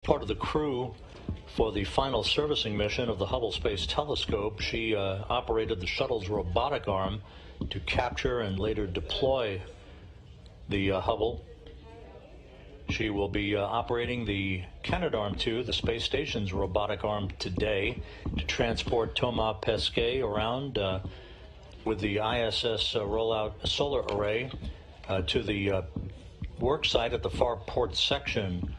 Part of the crew for the final servicing mission of the Hubble Space Telescope. She operated the shuttle's robotic arm to capture and later deploy the Hubble. She will be operating the Canadarm2, the space station's robotic arm, today to transport Thomas Pesquet around with the ISS rollout solar array to the work site at the far port section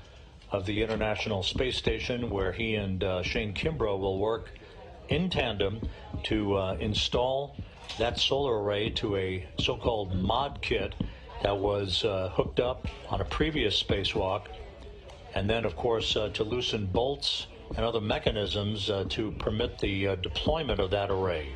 of the International Space Station, where he and Shane Kimbrough will work in tandem to install that solar array to a so-called mod kit that was hooked up on a previous spacewalk, and then, of course, to loosen bolts and other mechanisms to permit the deployment of that array.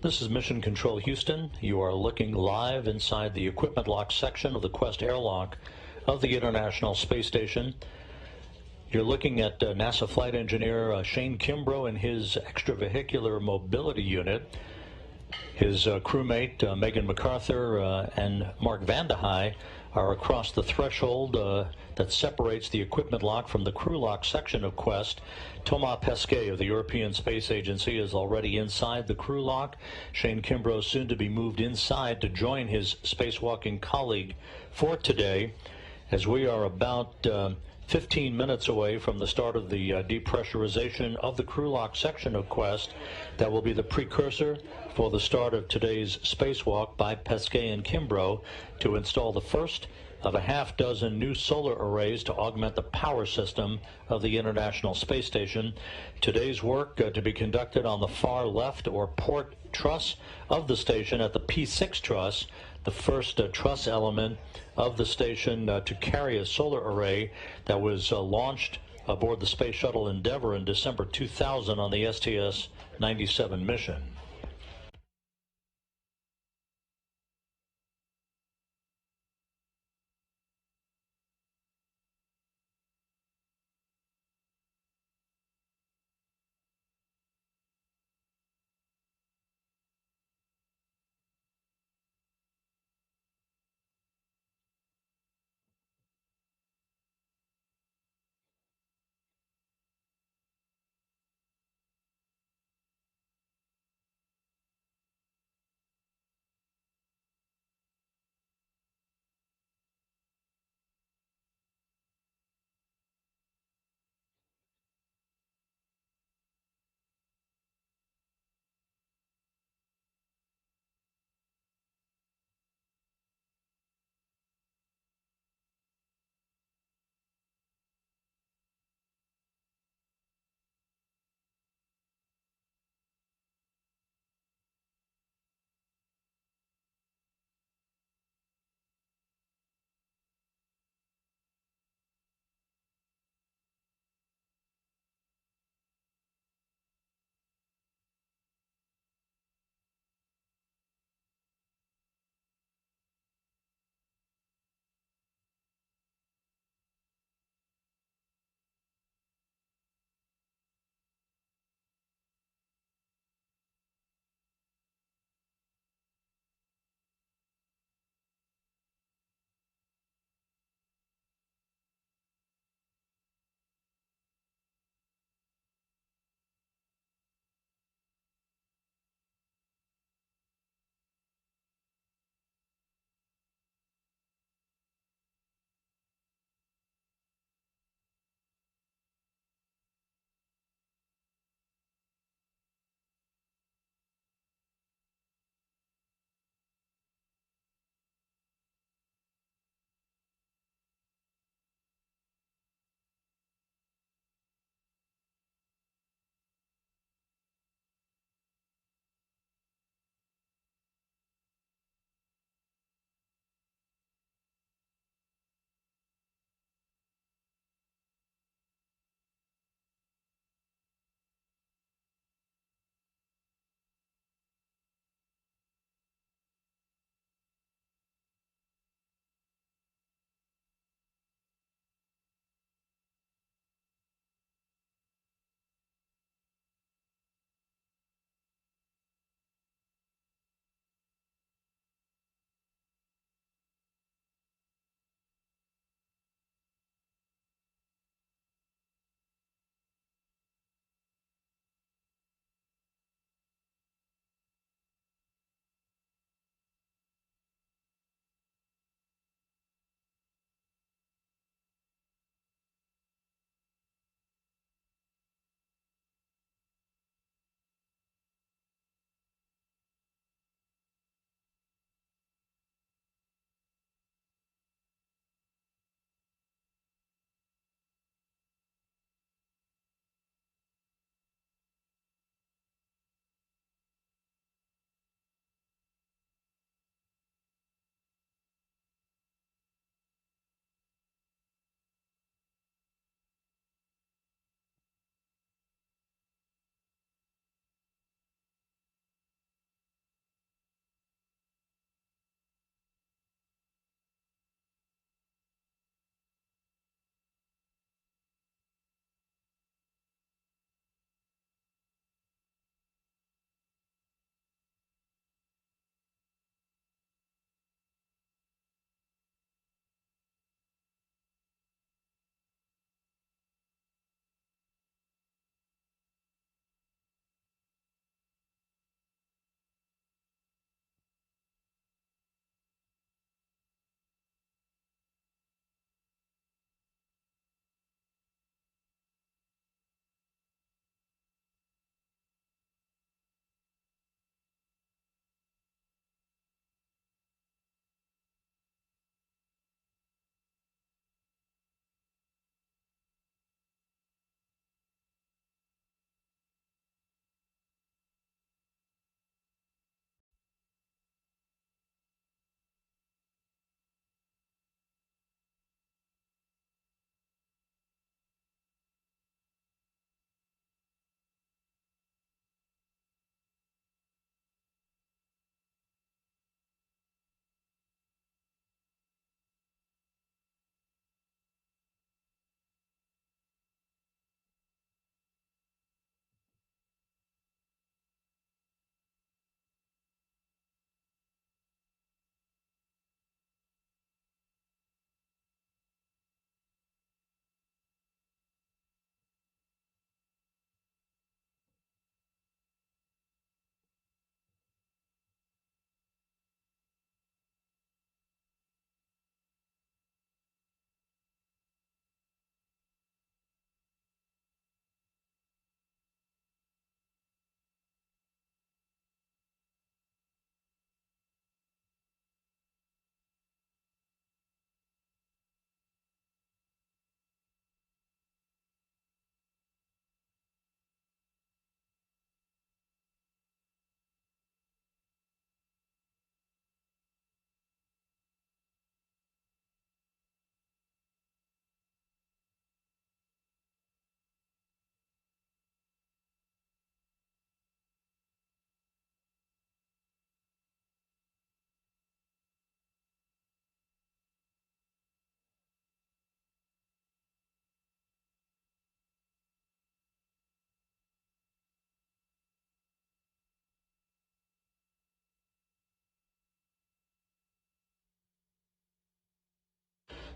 This is Mission Control Houston. You are looking live inside the equipment lock section of the Quest airlock of the International Space Station. You're looking at NASA flight engineer Shane Kimbrough and his extravehicular mobility unit. His crewmate, Megan MacArthur and Mark Vande Hei, are across the threshold that separates the equipment lock from the crew lock section of Quest. Thomas Pesquet of the European Space Agency is already inside the crew lock. Shane Kimbrough soon to be moved inside to join his spacewalking colleague for today, as we are about 15 minutes away from the start of the depressurization of the crew lock section of Quest. That will be the precursor for the start of today's spacewalk by Pesquet and Kimbrough to install the first of a half dozen new solar arrays to augment the power system of the International Space Station. Today's work to be conducted on the far left or port truss of the station at the P6 truss, the first truss element of the station to carry a solar array that was launched aboard the Space Shuttle Endeavour in December 2000 on the STS-97 mission.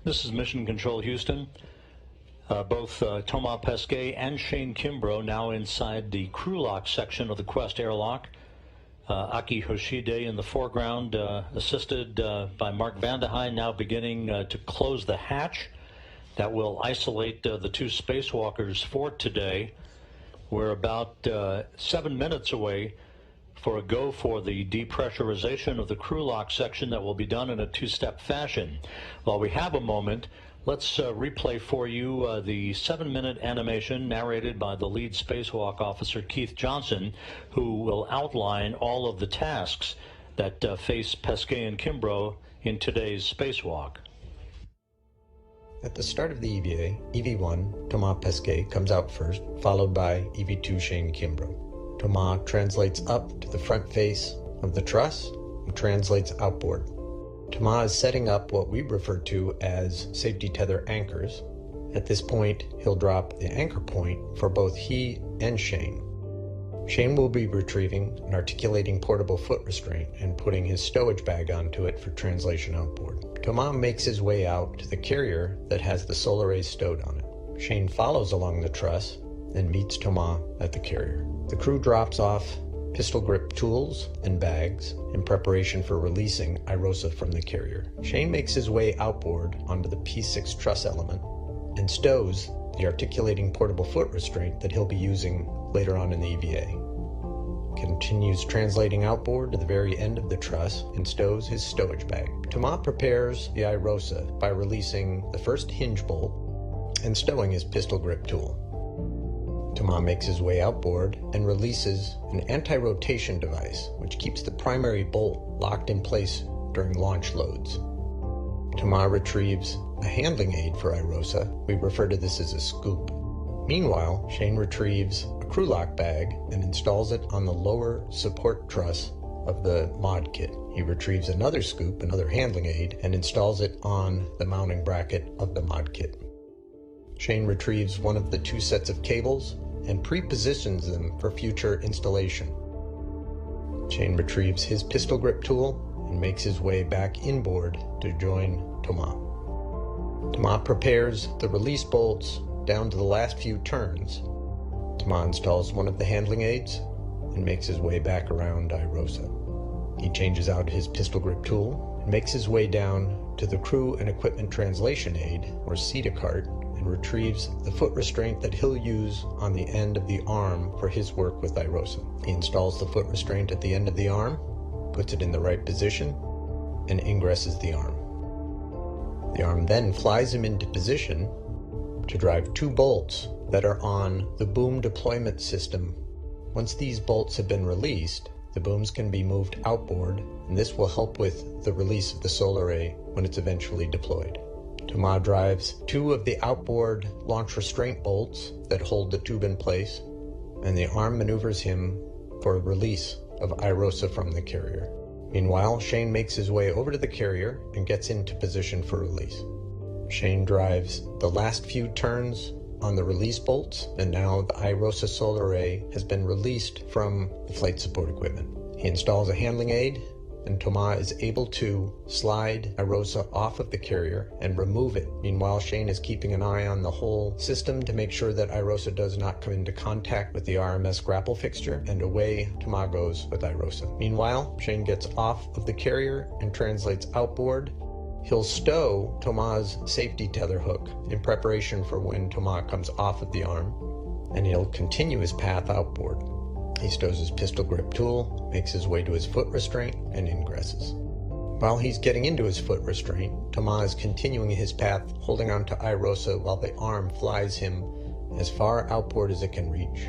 This is Mission Control Houston. Both Thomas Pesquet and Shane Kimbrough now inside the crew lock section of the Quest airlock. Aki Hoshide in the foreground, assisted by Mark Vandehei, now beginning to close the hatch that will isolate the two spacewalkers for today. We're about 7 minutes away for a go for the depressurization of the crew lock section that will be done in a two-step fashion. While we have a moment, let's replay for you the 7-minute animation narrated by the lead spacewalk officer, Keith Johnson, who will outline all of the tasks that face Pesquet and Kimbrough in today's spacewalk. At the start of the EVA, EV1, Thomas Pesquet, comes out first, followed by EV2, Shane Kimbrough. Thomas translates up to the front face of the truss and translates outboard. Thomas is setting up what we refer to as safety tether anchors. At this point, he'll drop the anchor point for both he and Shane. Shane will be retrieving an articulating portable foot restraint and putting his stowage bag onto it for translation outboard. Thomas makes his way out to the carrier that has the solar arrays stowed on it. Shane follows along the truss and meets Thomas at the carrier. The crew drops off pistol grip tools and bags in preparation for releasing IROSA from the carrier. Shane makes his way outboard onto the P6 truss element and stows the articulating portable foot restraint that he'll be using later on in the EVA. Continues translating outboard to the very end of the truss and stows his stowage bag. Thomas prepares the IROSA by releasing the first hinge bolt and stowing his pistol grip tool. Thomas makes his way outboard and releases an anti-rotation device which keeps the primary bolt locked in place during launch loads. Thomas retrieves a handling aid for IROSA. We refer to this as a scoop. Meanwhile, Shane retrieves a crew lock bag and installs it on the lower support truss of the mod kit. He retrieves another scoop, another handling aid, and installs it on the mounting bracket of the mod kit. Shane retrieves one of the two sets of cables and pre-positions them for future installation. Shane retrieves his pistol grip tool and makes his way back inboard to join Thomas. Thomas prepares the release bolts down to the last few turns. Thomas installs one of the handling aids and makes his way back around IROSA. He changes out his pistol grip tool and makes his way down to the crew and equipment translation aid, or CETA cart, and retrieves the foot restraint that he'll use on the end of the arm for his work with IROSA. He installs the foot restraint at the end of the arm, puts it in the right position, and ingresses the arm. The arm then flies him into position to drive two bolts that are on the boom deployment system. Once these bolts have been released, the booms can be moved outboard, and this will help with the release of the solar array when it's eventually deployed. Thomas drives two of the outboard launch restraint bolts that hold the tube in place, and the arm maneuvers him for release of IROSA from the carrier. Meanwhile, Shane makes his way over to the carrier and gets into position for release. Shane drives the last few turns on the release bolts, and now the IROSA solar array has been released from the flight support equipment. He installs a handling aid, and Thomas is able to slide IROSA off of the carrier and remove it. Meanwhile, Shane is keeping an eye on the whole system to make sure that IROSA does not come into contact with the RMS grapple fixture, and away Thomas goes with IROSA. Meanwhile, Shane gets off of the carrier and translates outboard. He'll stow Thomas' safety tether hook in preparation for when Thomas comes off of the arm, and he'll continue his path outboard. He stows his pistol grip tool, makes his way to his foot restraint, and ingresses. While he's getting into his foot restraint, Thomas is continuing his path, holding on to IROSA while the arm flies him as far outboard as it can reach.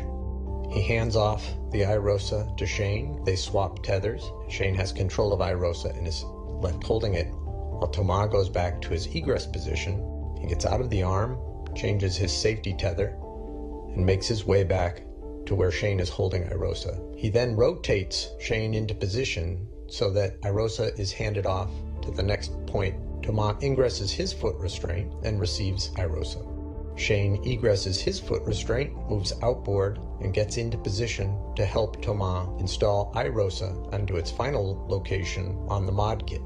He hands off the IROSA to Shane. They swap tethers. Shane has control of IROSA and is left holding it, while Thomas goes back to his egress position. He gets out of the arm, changes his safety tether, and makes his way back to where Shane is holding IROSA. He then rotates Shane into position so that IROSA is handed off to the next point. Thomas ingresses his foot restraint and receives IROSA. Shane egresses his foot restraint, moves outboard, and gets into position to help Thomas install IROSA onto its final location on the mod kit.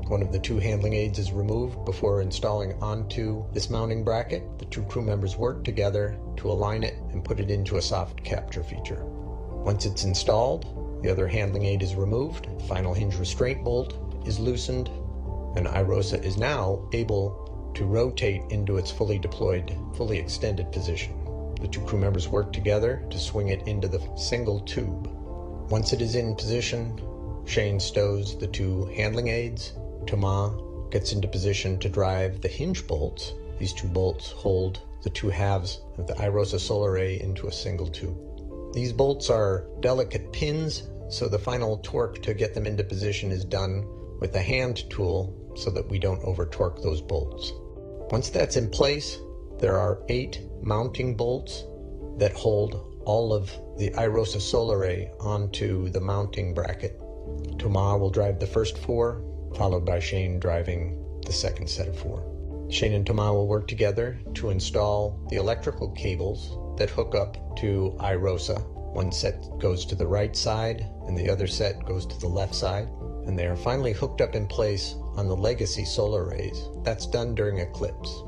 One of the two handling aids is removed before installing onto this mounting bracket. The two crew members work together to align it and put it into a soft capture feature. Once it's installed, the other handling aid is removed, the final hinge restraint bolt is loosened, and iROSA is now able to rotate into its fully deployed, fully extended position. The two crew members work together to swing it into the single tube. Once it is in position, Shane stows the two handling aids. Thomas gets into position to drive the hinge bolts. These two bolts hold the two halves of the iROSA solar array into a single tube. These bolts are delicate pins, so the final torque to get them into position is done with a hand tool so that we don't over-torque those bolts. Once that's in place, there are 8 mounting bolts that hold all of the iROSA solar array onto the mounting bracket. Thomas will drive the first 4, followed by Shane driving the second set of 4. Shane and Thomas will work together to install the electrical cables that hook up to iROSA. One set goes to the right side and the other set goes to the left side, and they are finally hooked up in place on the legacy solar arrays. That's done during eclipse.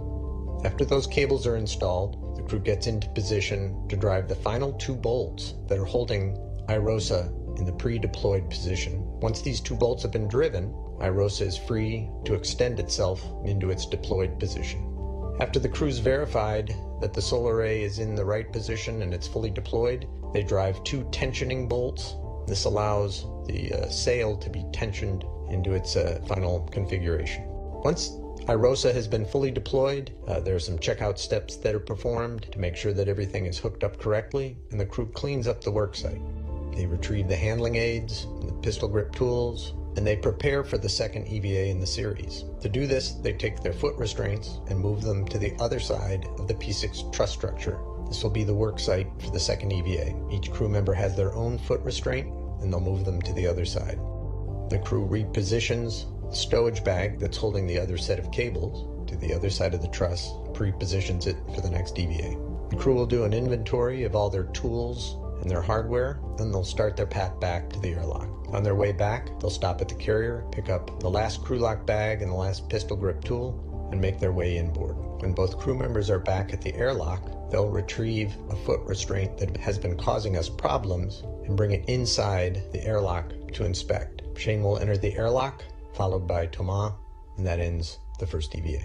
After those cables are installed, the crew gets into position to drive the final 2 bolts that are holding iROSA in the pre-deployed position. Once these 2 bolts have been driven, iROSA is free to extend itself into its deployed position. After the crew's verified that the solar array is in the right position and it's fully deployed, they drive 2 tensioning bolts. This allows the sail to be tensioned into its final configuration. Once iROSA has been fully deployed, there are some checkout steps that are performed to make sure that everything is hooked up correctly, and the crew cleans up the worksite. They retrieve the handling aids and the pistol grip tools, and they prepare for the second EVA in the series. To do this, they take their foot restraints and move them to the other side of the P6 truss structure. This will be the worksite for the second EVA. Each crew member has their own foot restraint, and they'll move them to the other side. The crew repositions the stowage bag that's holding the other set of cables to the other side of the truss, pre-positions it for the next EVA. The crew will do an inventory of all their tools and their hardware, then they'll start their path back to the airlock. On their way back, they'll stop at the carrier, pick up the last crew lock bag and the last pistol grip tool, and make their way inboard. When both crew members are back at the airlock, they'll retrieve a foot restraint that has been causing us problems and bring it inside the airlock to inspect. Shane will enter the airlock, followed by Thomas, and that ends the first EVA.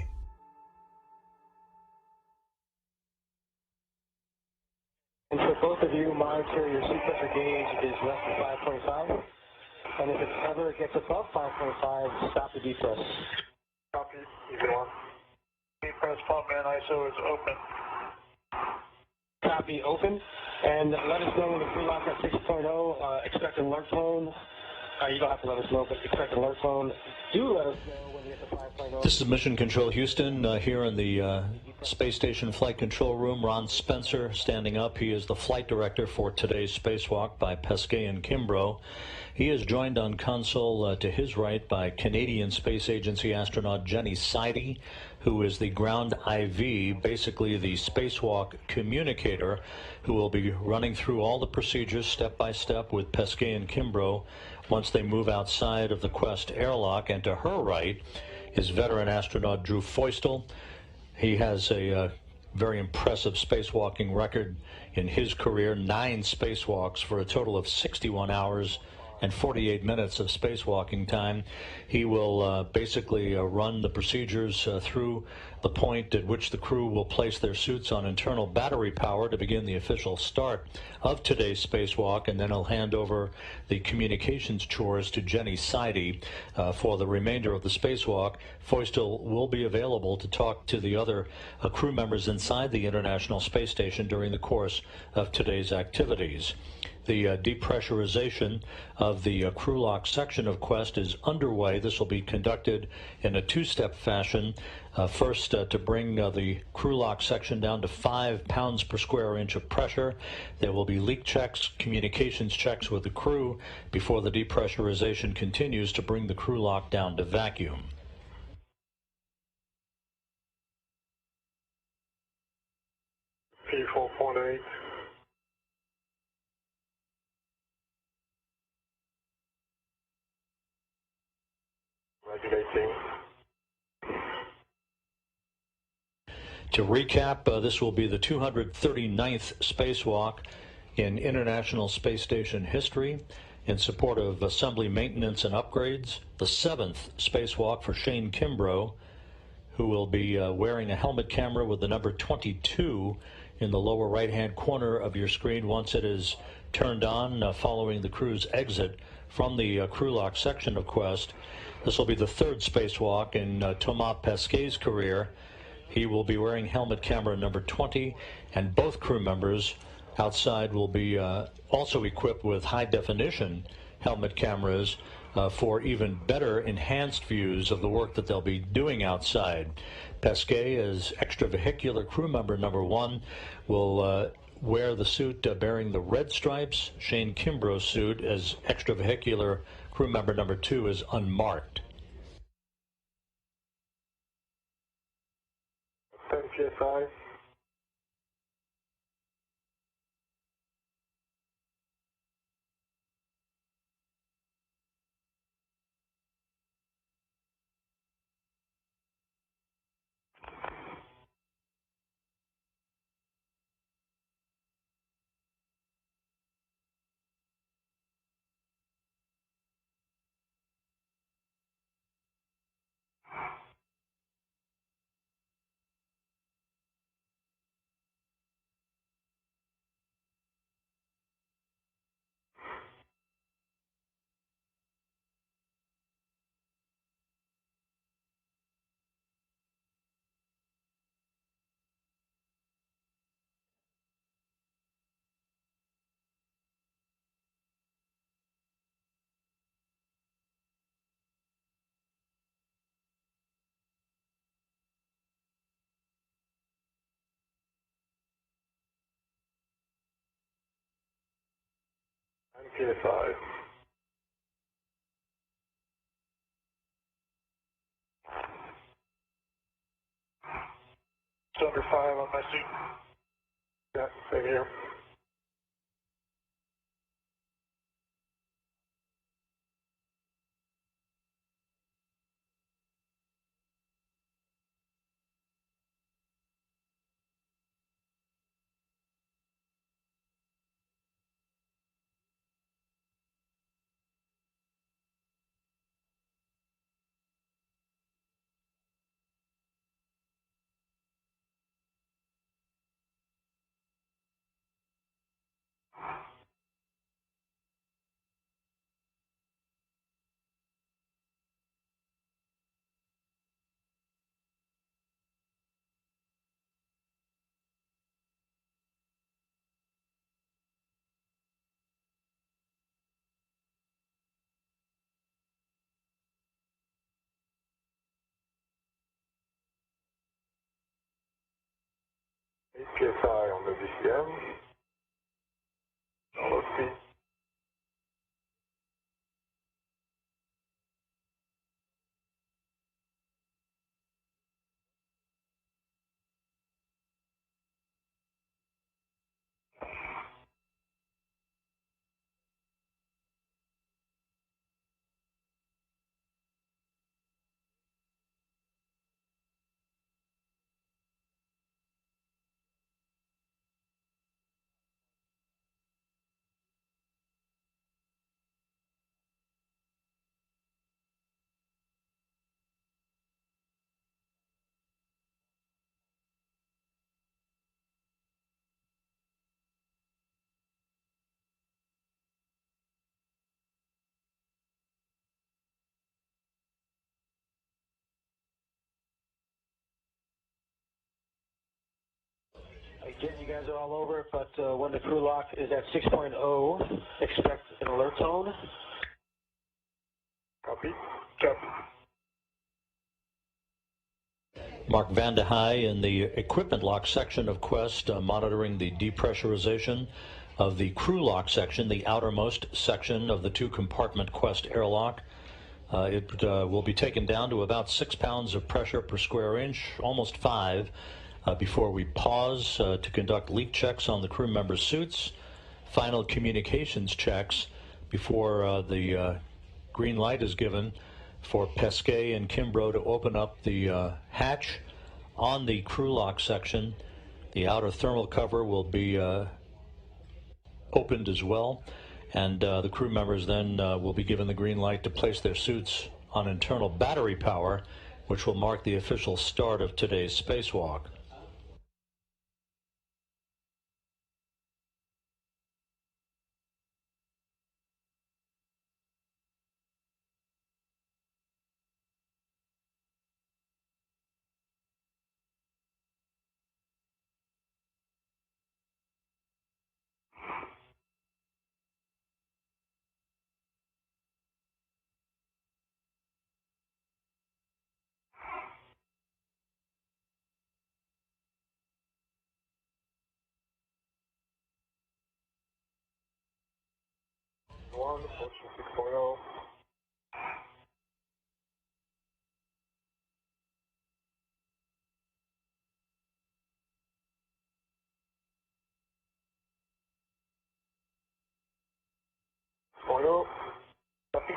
And for both of you, monitor your seat pressure gauge is less than 5.5. And if it ever gets above 5.5, stop the depress. Copy, EV1. Depress pump and ISO is open. Copy, open. And let us know when the crew lock at 6.0. Expect an alert phone. You don't have to let us know, but expect an alert phone. Do let us know when we get to 5.0. This is Mission Control Houston here in the Space Station Flight Control Room. Ron Spencer standing up. He is the flight director for today's spacewalk by Pesquet and Kimbrough. He is joined on console to his right by Canadian Space Agency astronaut Jenny Sidey, who is the ground IV, basically the spacewalk communicator, who will be running through all the procedures step by step with Pesquet and Kimbrough once they move outside of the Quest airlock. And to her right is veteran astronaut Drew Feustel. He has a very impressive spacewalking record in his career, 9 spacewalks for a total of 61 hours and 48 minutes of spacewalking time. He will basically run the procedures through the point at which the crew will place their suits on internal battery power to begin the official start of today's spacewalk, and then he'll hand over the communications chores to Jenny Sidey for the remainder of the spacewalk. Feustel will be available to talk to the other crew members inside the International Space Station during the course of today's activities. The depressurization of the crew lock section of Quest is underway. This will be conducted in a 2-step fashion. First, to bring the crew lock section down to 5 pounds per square inch of pressure. There will be leak checks, communications checks with the crew before the depressurization continues to bring the crew lock down to vacuum. P4.8. Regulating. To recap, this will be the 239th spacewalk in International Space Station history in support of assembly maintenance and upgrades, the 7th spacewalk for Shane Kimbrough, who will be wearing a helmet camera with the number 22 in the lower right-hand corner of your screen once it is turned on following the crew's exit from the crew lock section of Quest. This will be the 3rd spacewalk in Thomas Pesquet's career. He will be wearing helmet camera number 20, and both crew members outside will be also equipped with high-definition helmet cameras for even better enhanced views of the work that they'll be doing outside. Pesquet, as extravehicular crew member number 1, will wear the suit bearing the red stripes. Shane Kimbrough's suit as extravehicular crew member number 2 is unmarked. 10 PSI. PSI. 5 on my suit. Yeah, same here. PSI on the VCM. Let's see. Again, you guys are all over it, but when the crew lock is at 6.0, expect an alert tone. Copy. Copy. Mark Van de Heij in the equipment lock section of Quest, monitoring the depressurization of the crew lock section, the outermost section of the 2-compartment Quest airlock. It will be taken down to about 6 pounds of pressure per square inch, almost 5, before we pause to conduct leak checks on the crew members' suits, final communications checks before the green light is given for Pesquet and Kimbrough to open up the hatch On the crew lock section, the outer thermal cover will be opened as well, and the crew members then will be given the green light to place their suits on internal battery power, which will mark the official start of today's spacewalk. One, approaching 6.0. Copy.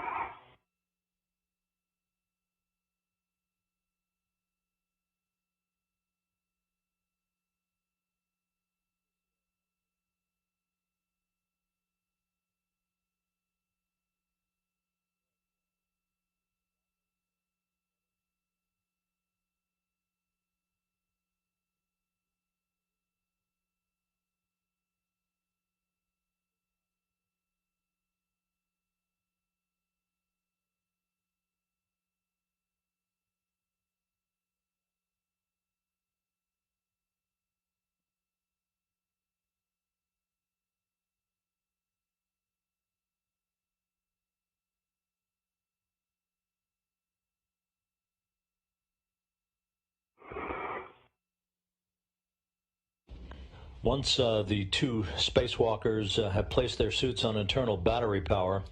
Once the two spacewalkers have placed their suits on internal battery power,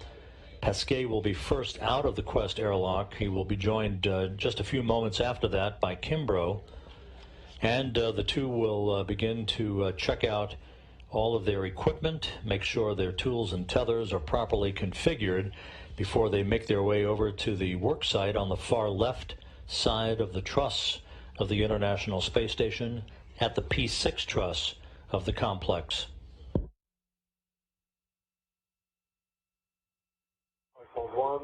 Pesquet will be first out of the Quest airlock. He will be joined just a few moments after that by Kimbrough, and the two will begin to check out all of their equipment, make sure their tools and tethers are properly configured before they make their way over to the work site on the far left side of the truss of the International Space Station at the P6 truss of the complex. iPhone 1.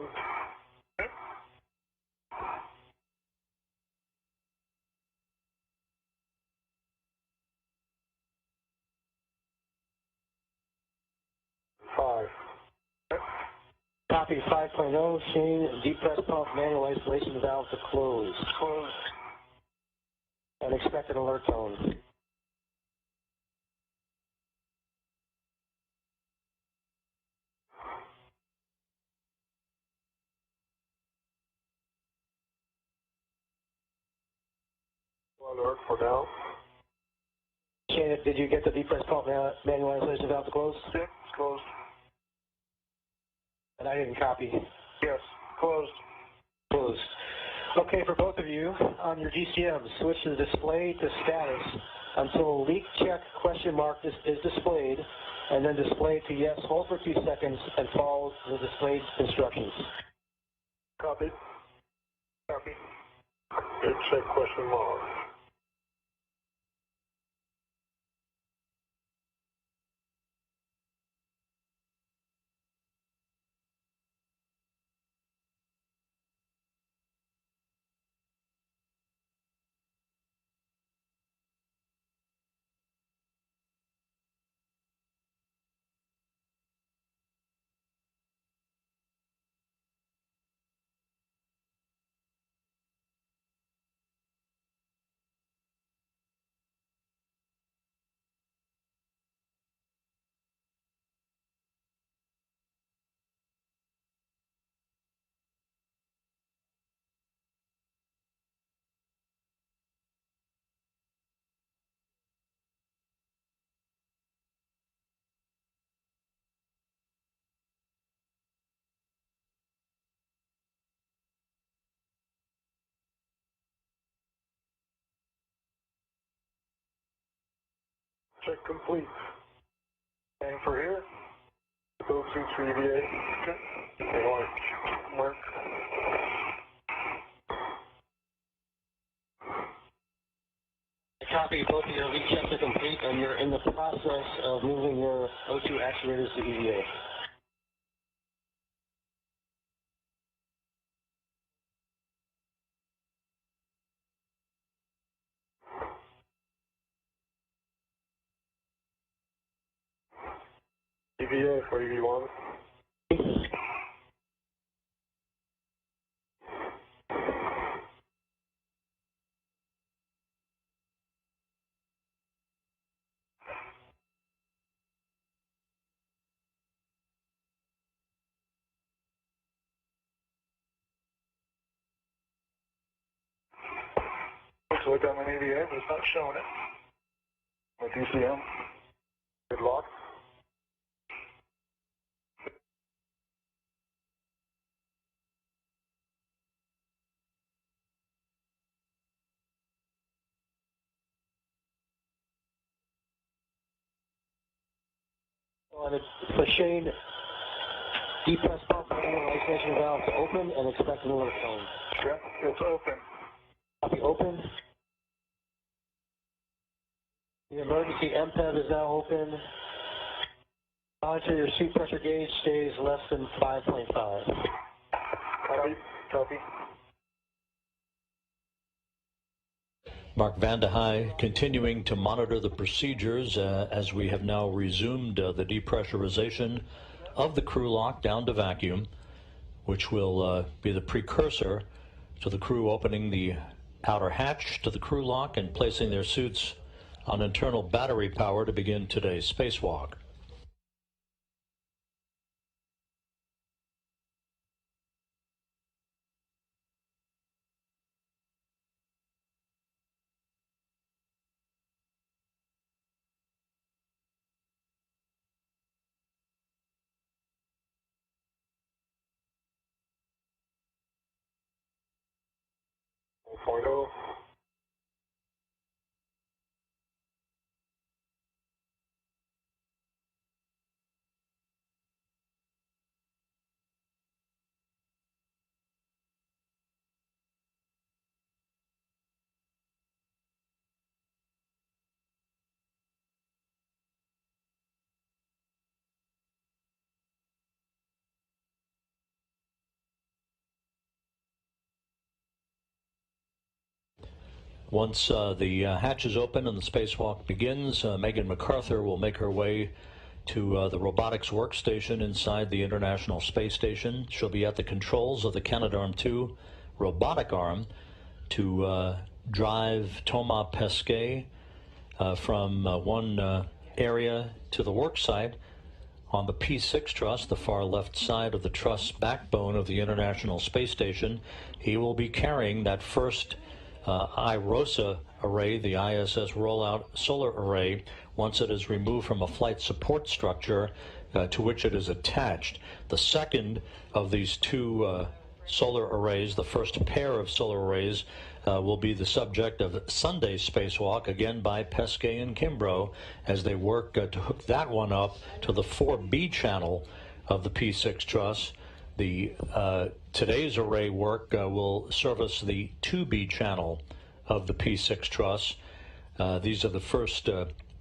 Five. Copy 5.0, Shane, depress pump manual isolation valve to close. Close. And expected alert tone. Alert for now. Shane, did you get the depress pump manual isolation valve to close? Six. Closed. And I didn't copy. Yes. Closed. Closed. Okay, for both of you, on your GCM, switch the display to status until leak check question mark is displayed, and then display to yes. Hold for a few seconds and follow the displayed instructions. Copy. Copy. Good check question mark. Check complete. And for here, those suits for EVA. Okay. Mark. Copy. Both of your leak checks are complete, and you're in the process of moving your O2 actuators to EVA. EVA for EV1. So look on an EVA, but it's not showing it. With ECM. Good lock. On the Shane, depress pump manual isolation valve to open and expect an alert tone. Okay, it's open. Copy open. The emergency MPEV is now open. Monitor your seat pressure gauge stays less than 5.5. Copy. Copy. Mark Vande Hei continuing to monitor the procedures as we have now resumed the depressurization of the crew lock down to vacuum, which will be the precursor to the crew opening the outer hatch to the crew lock and placing their suits on internal battery power to begin today's spacewalk. Point oh. Once the hatch is open and the spacewalk begins, Megan MacArthur will make her way to the robotics workstation inside the International Space Station. She'll be at the controls of the Canadarm2 robotic arm to drive Thomas Pesquet from one area to the work site on the P6 truss, the far left side of the truss backbone of the International Space Station. He will be carrying that first IROSA array, the ISS Rollout Solar Array, once it is removed from a flight support structure to which it is attached. The second of these two solar arrays, the first pair of solar arrays, will be the subject of Sunday's spacewalk, again by Pesquet and Kimbrough, as they work to hook that one up to the 4B channel of the P6 truss. The today's array work will service the 2B channel of the P6 truss. These are the first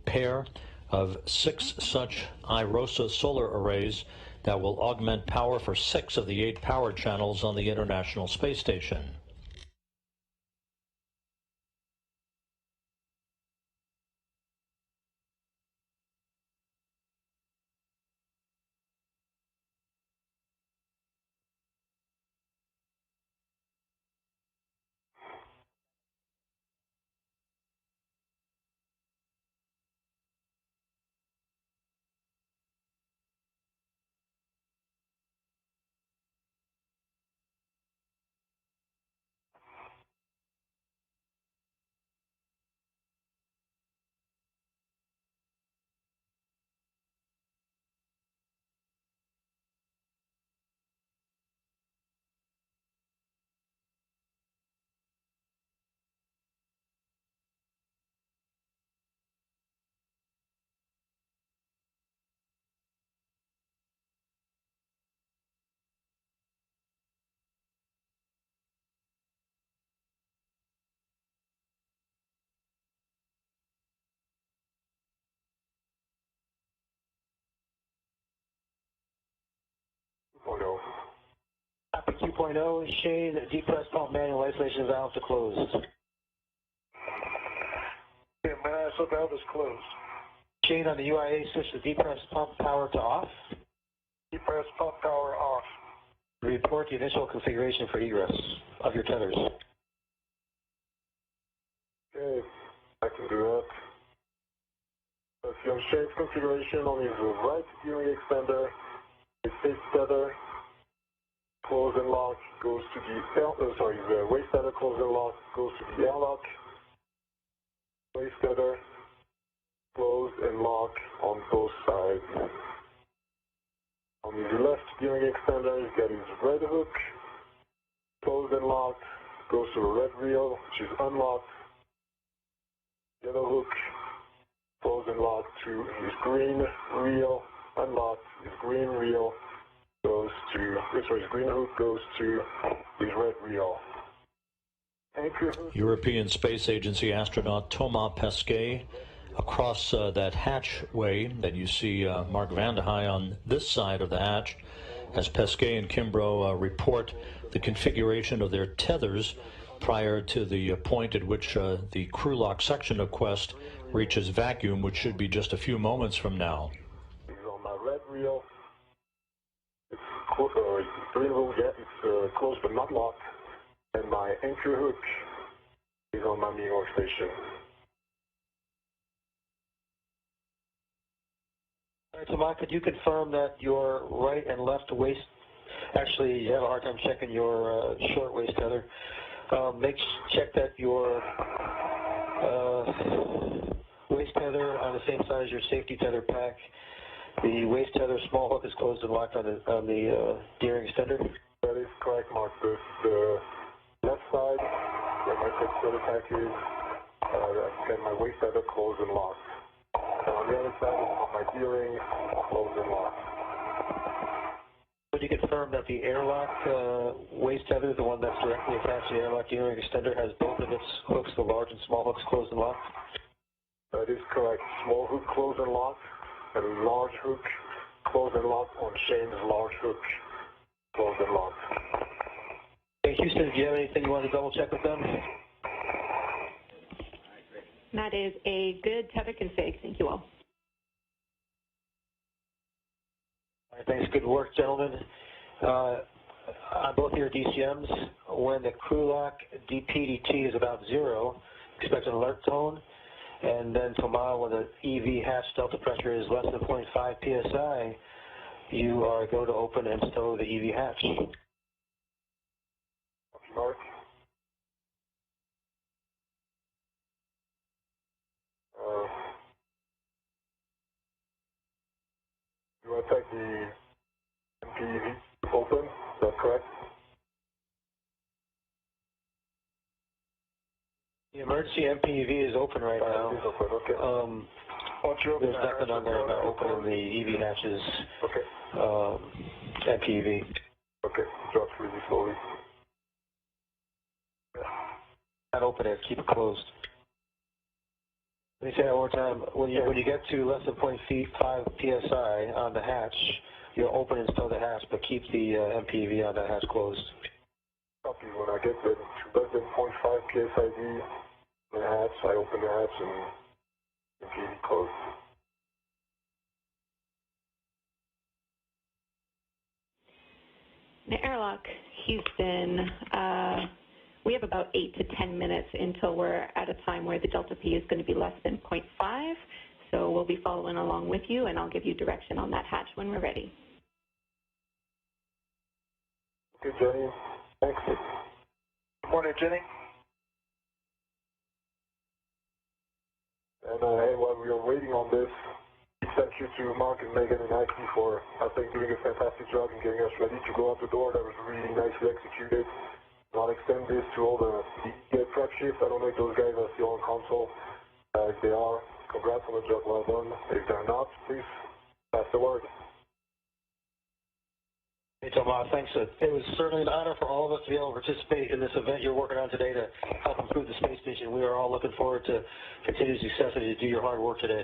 pair of 6 such IROSA solar arrays that will augment power for 6 of the 8 power channels on the International Space Station. Copy 2.0, Shane, depress pump manual isolation valve to close. Yeah, manual valve is closed. Shane, on the UIA, switch the depress pump power to off. Depress pump power off. Report the initial configuration for egress of your tethers. Okay, I can do that. Let's see on Shane's configuration on his right gearing extender, his safety tether, close and lock goes to the waist tether, close and lock goes to the airlock. Waist tether, close and lock on both sides. On his left gearing extender, he's got his red hook, close and lock, goes to the red reel, which is unlocked. Yellow hook, close and lock to his green reel, unlocked. His green reel goes to, his green hook goes to his red reel. Anchor hook. European Space Agency astronaut Thomas Pesquet. Across that hatchway that you see Mark Vande Hei on this side of the hatch, as Pesquet and Kimbrough report the configuration of their tethers prior to the point at which the crew lock section of Quest reaches vacuum, which should be just a few moments from now. He's on my red reel. It's green reel, yeah, it's closed but not locked. And my anchor hook is on my main workstation. All right, so Mark, could you confirm that your right and left waist, actually you have a hard time checking your short waist tether. Check that your waist tether on the same side as your safety tether pack. The waist tether small hook is closed and locked on the gearing extender. That is correct, Mark. The left side where my safety tether pack is, and my waist tether closed and locked. And on the other side, my gearing closed and locked. Would you confirm that the airlock waist tether, the one that's directly attached to the airlock gearing extender, has both of its hooks, the large and small hooks, closed and locked? That is correct. Small hook closed and locked, and large hook closed and locked on Shane's large hook closed and locked. Hey, Houston, do you have anything you want to double check with them? That is a good tether config. Thank you all. All right, thanks. Good work, gentlemen. On both your DCMs, when the crew lock DPDT is about 0, expect an alert tone. And then tomorrow, when the EV hatch delta pressure is less than 0.5 psi, you are going to open and stow the EV hatch. Mark. You want to take the MPEV open? Is that correct? The emergency MPEV is open right now. It is open, okay. Once you open There's nothing on there about opening the EV hatches. Okay. MPEV. Okay, drops really slowly. Not open it, keep it closed. Let me say that one more time. When you get to less than 0.5 psi on the hatch, you'll open and stow the hatch, but keep the MPEV on that hatch closed. Copy. When I get to less than 0.5 psid in the hatch, I open the hatch and MPEV closed. The airlock, Houston, we have about 8 to 10 minutes until we're at a time where the delta P is going to be less than 0.5. So we'll be following along with you, and I'll give you direction on that hatch when we're ready. Okay, Jenny. Thanks. Good morning, Jenny. And hey, while we are waiting on this, thank you to Mark and Megan and Ike for, I think, doing a fantastic job in getting us ready to go out the door. That was really nicely executed. I'll extend this to all the prep shift. I don't know if those guys are still on console. If they are, congrats on the job well done. If they're not, please pass the word. Hey, Tomas, thanks. It was certainly an honor for all of us to be able to participate in this event you're working on today to help improve the space station. We are all looking forward to continued success as you do your hard work today.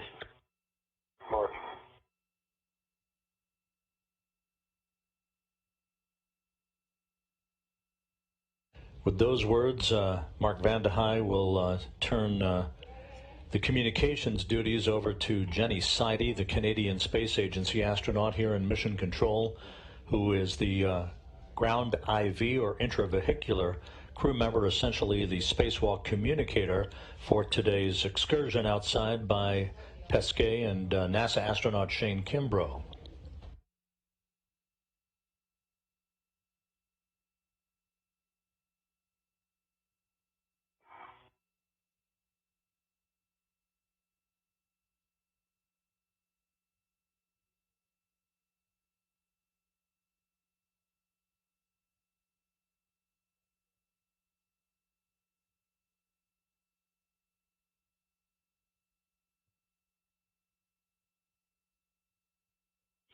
Mark. With those words, Mark Van de Heij will turn the communications duties over to Jenny Sidey, the Canadian Space Agency astronaut here in Mission Control, who is the ground IV or intravehicular crew member, essentially the spacewalk communicator for today's excursion outside by Pesquet and NASA astronaut Shane Kimbrough.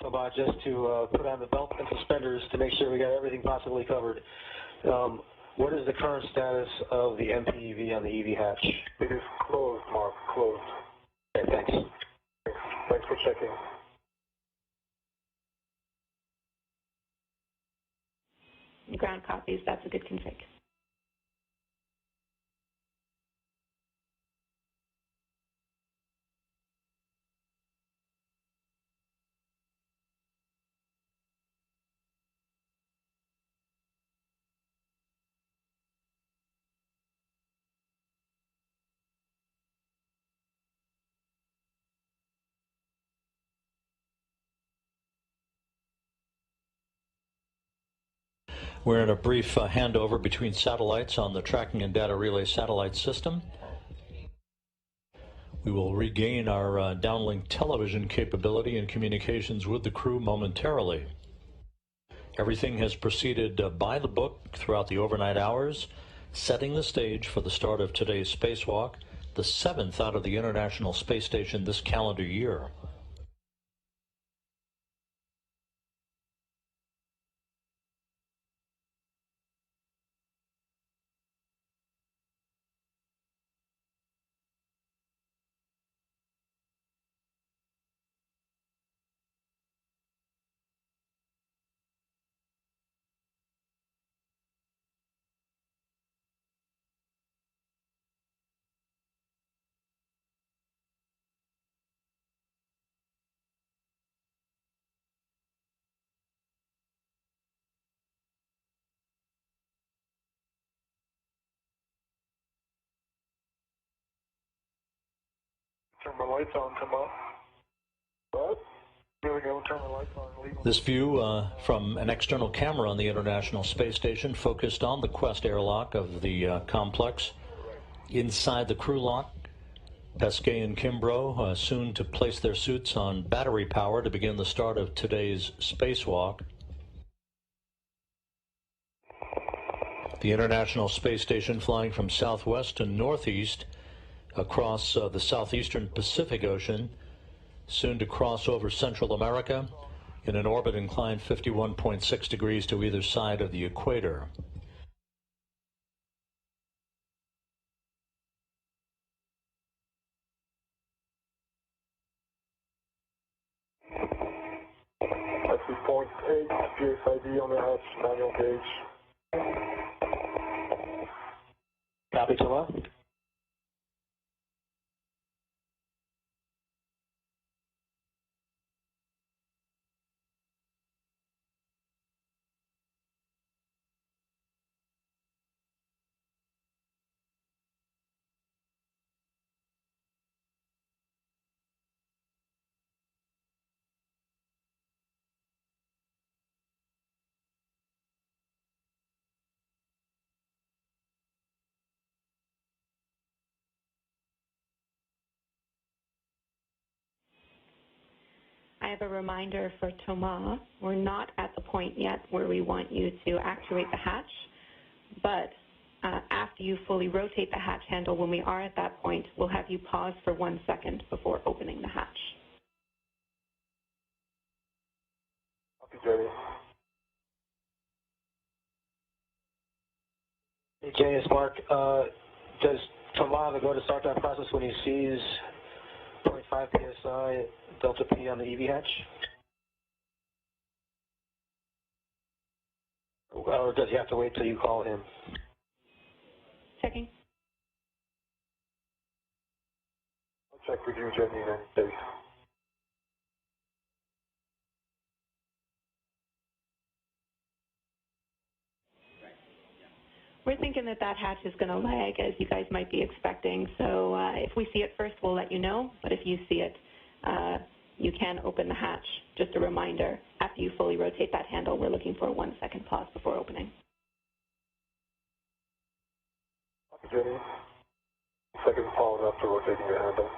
So, Bob, just to put on the belt and suspenders to make sure we got everything possibly covered. What is the current status of the MPEV on the EV hatch? It is closed, Mark, closed. Okay, thanks. Thanks for checking. Ground copies, that's a good config. We're in a brief handover between satellites on the tracking and data relay satellite system. We will regain our downlink television capability and communications with the crew momentarily. Everything has proceeded by the book throughout the overnight hours, setting the stage for the start of today's spacewalk, the 7th out of the International Space Station this calendar year. Turn my lights on, come on. What? Here we go, turn the lights on. This view from an external camera on the International Space Station focused on the Quest airlock of the complex. Inside the crew lock, Pesquet and Kimbrough soon to place their suits on battery power to begin the start of today's spacewalk. The International Space Station flying from southwest to northeast across the southeastern Pacific Ocean, soon to cross over Central America in an orbit inclined 51.6 degrees to either side of the equator. I see point 8, PSID on the hatch, manual gauge. Copy, Thomas. I have a reminder for Thomas. We're not at the point yet where we want you to actuate the hatch, but after you fully rotate the hatch handle, when we are at that point, we'll have you pause for 1 second before opening the hatch. Copy, Jenny. Hey, Jenny, it's Mark. Does Thomas go to start that process when he sees 0.5 psi delta P on the EV hatch? Or does he have to wait till you call him? Checking. I'll check with you, Jenny, in any case. We're thinking that that hatch is going to lag, as you guys might be expecting. So if we see it first, we'll let you know. But if you see it, you can open the hatch. Just a reminder, after you fully rotate that handle, we're looking for a 1 second pause before opening. Jenny, second pause after rotating your handle.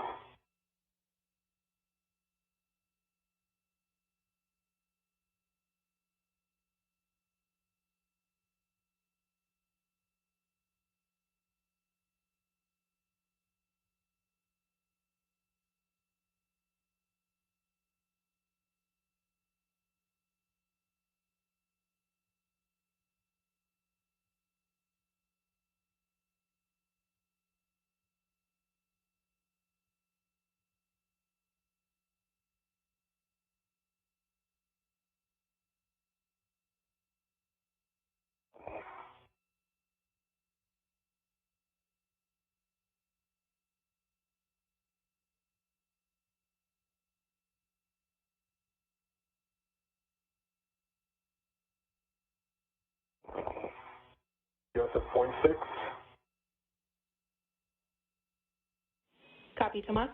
You're at point 6. Copy, Tomas.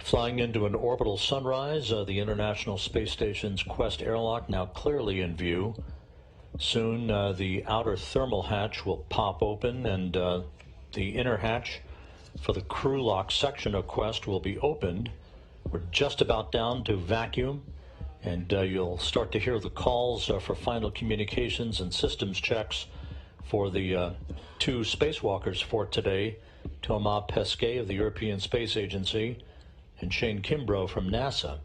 Flying into an orbital sunrise, the International Space Station's Quest airlock now clearly in view. Soon, the outer thermal hatch will pop open, and the inner hatch for the crew lock section of Quest will be opened. We're just about down to vacuum, and you'll start to hear the calls for final communications and systems checks for the two spacewalkers for today, Thomas Pesquet of the European Space Agency and Shane Kimbrough from NASA.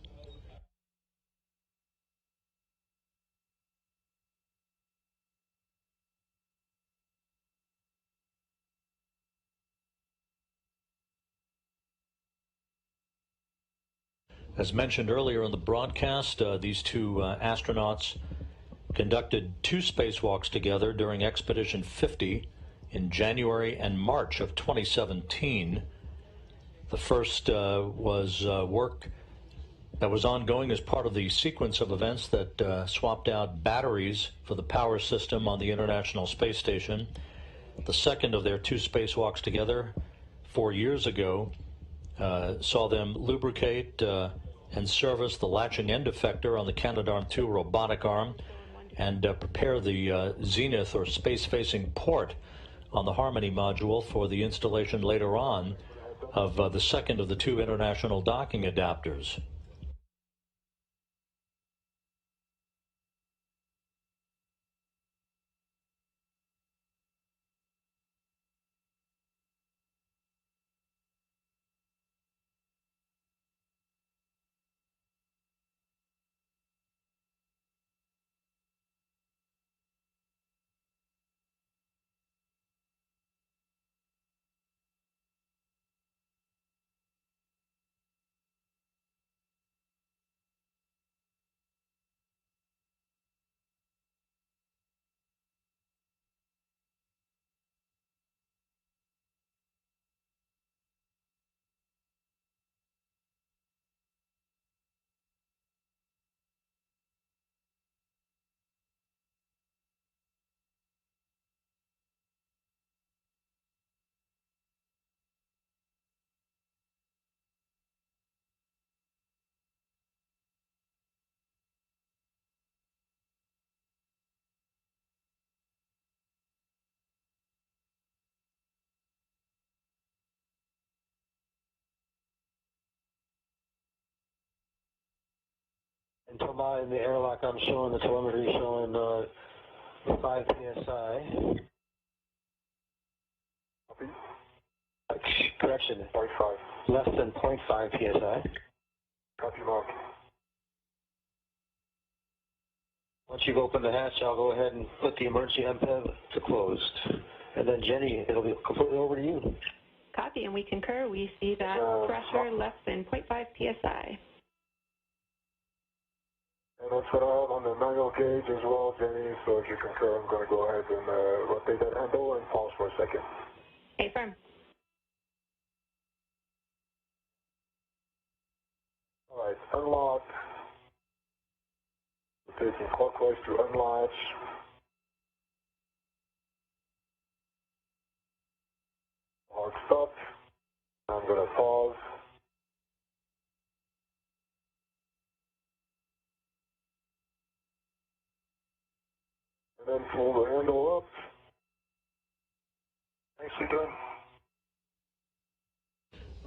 As mentioned earlier in the broadcast, these two astronauts conducted two spacewalks together during Expedition 50 in January and March of 2017. The first was work that was ongoing as part of the sequence of events that swapped out batteries for the power system on the International Space Station. The second of their two spacewalks together 4 years ago saw them lubricate and service the latching end effector on the Canadarm2 robotic arm and prepare the zenith or space-facing port on the Harmony module for the installation later on of the second of the two international docking adapters. And Thomas, in the airlock, I'm showing the telemetry showing 5 psi. Copy. Correction. 0.5. Less than 0.5 psi. Copy, Mark. Once you've opened the hatch, I'll go ahead and put the emergency MPEV to closed. And then Jenny, it'll be completely over to you. Copy, and we concur. We see that pressure less than 0.5 psi. And that's what I have on the manual gauge as well, Jenny, so if you concur, I'm going to go ahead and rotate that handle and pause for a second. Affirm. All right, unlock. We're taking clockwise to unlatch. Hard stop. I'm going to pause. And then pull the handle up. Nicely done.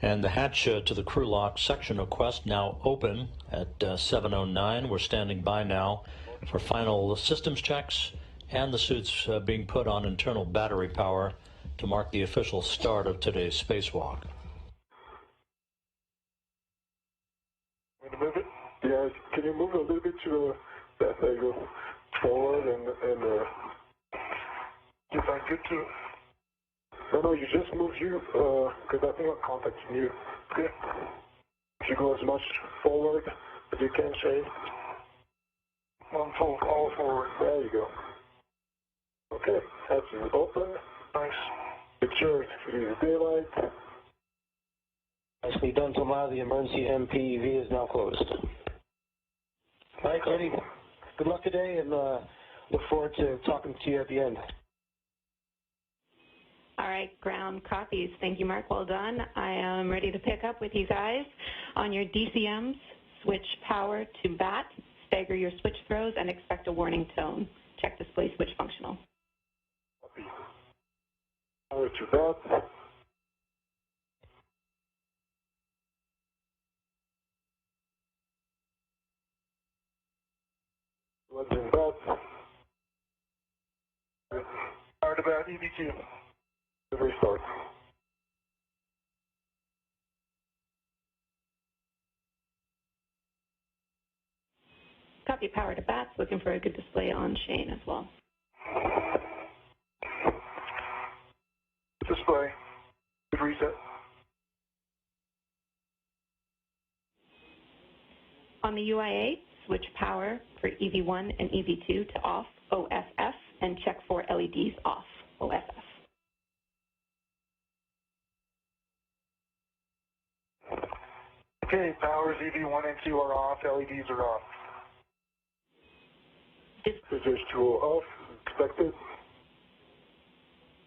And the hatch to the crew lock section request now open at 7:09. We're standing by now for final systems checks and the suits being put on internal battery power to mark the official start of today's spacewalk. Want to move it? Yeah, can you move it a little bit to that? There you go. Forward and if I get to. No, you just move you, because I think I'm contacting you. Okay. If you go as much forward as you can, Shay. All forward. There you go. Okay, hatch is open. Nice. Secure to daylight. Nicely done, Thomas. The emergency MPV is now closed. All right, Jenny. Good luck today, and look forward to talking to you at the end. All right, ground copies. Thank you, Mark. Well done. I am ready to pick up with you guys. On your DCMs, switch power to BAT, stagger your switch throws, and expect a warning tone. Check display switch functional. Copy. Power to BAT. One's in BAT. Power to BAT, EV2. Restart. Copy, power to BATs. Looking for a good display on Shane as well. Display. Good reset. On the UIA, switch power for EV1 and EV2 to off, OFF, and check for LEDs off, OFF. Okay, powers EV1 and 2 are off, LEDs are off. Scissors tool off, expected.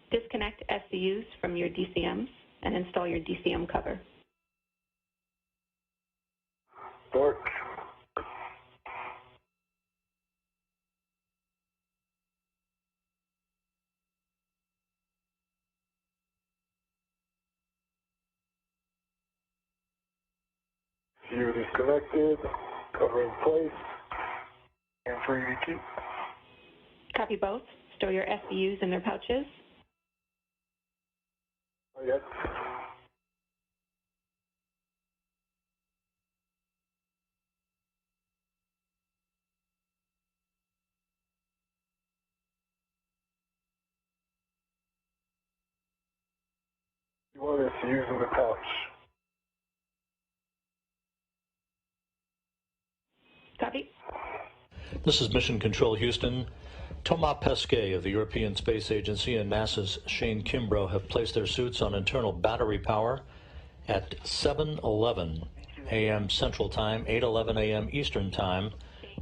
Disconnect SCUs from your DCMs and install your DCM cover. Dark. View disconnected, cover in place, and for EV2. Copy both. Store your SCUs in their pouches. Not yet. You want us to use in the pouch. Copy. This is Mission Control Houston. Thomas Pesquet of the European Space Agency and NASA's Shane Kimbrough have placed their suits on internal battery power at 7:11 a.m. Central Time, 8:11 a.m. Eastern Time,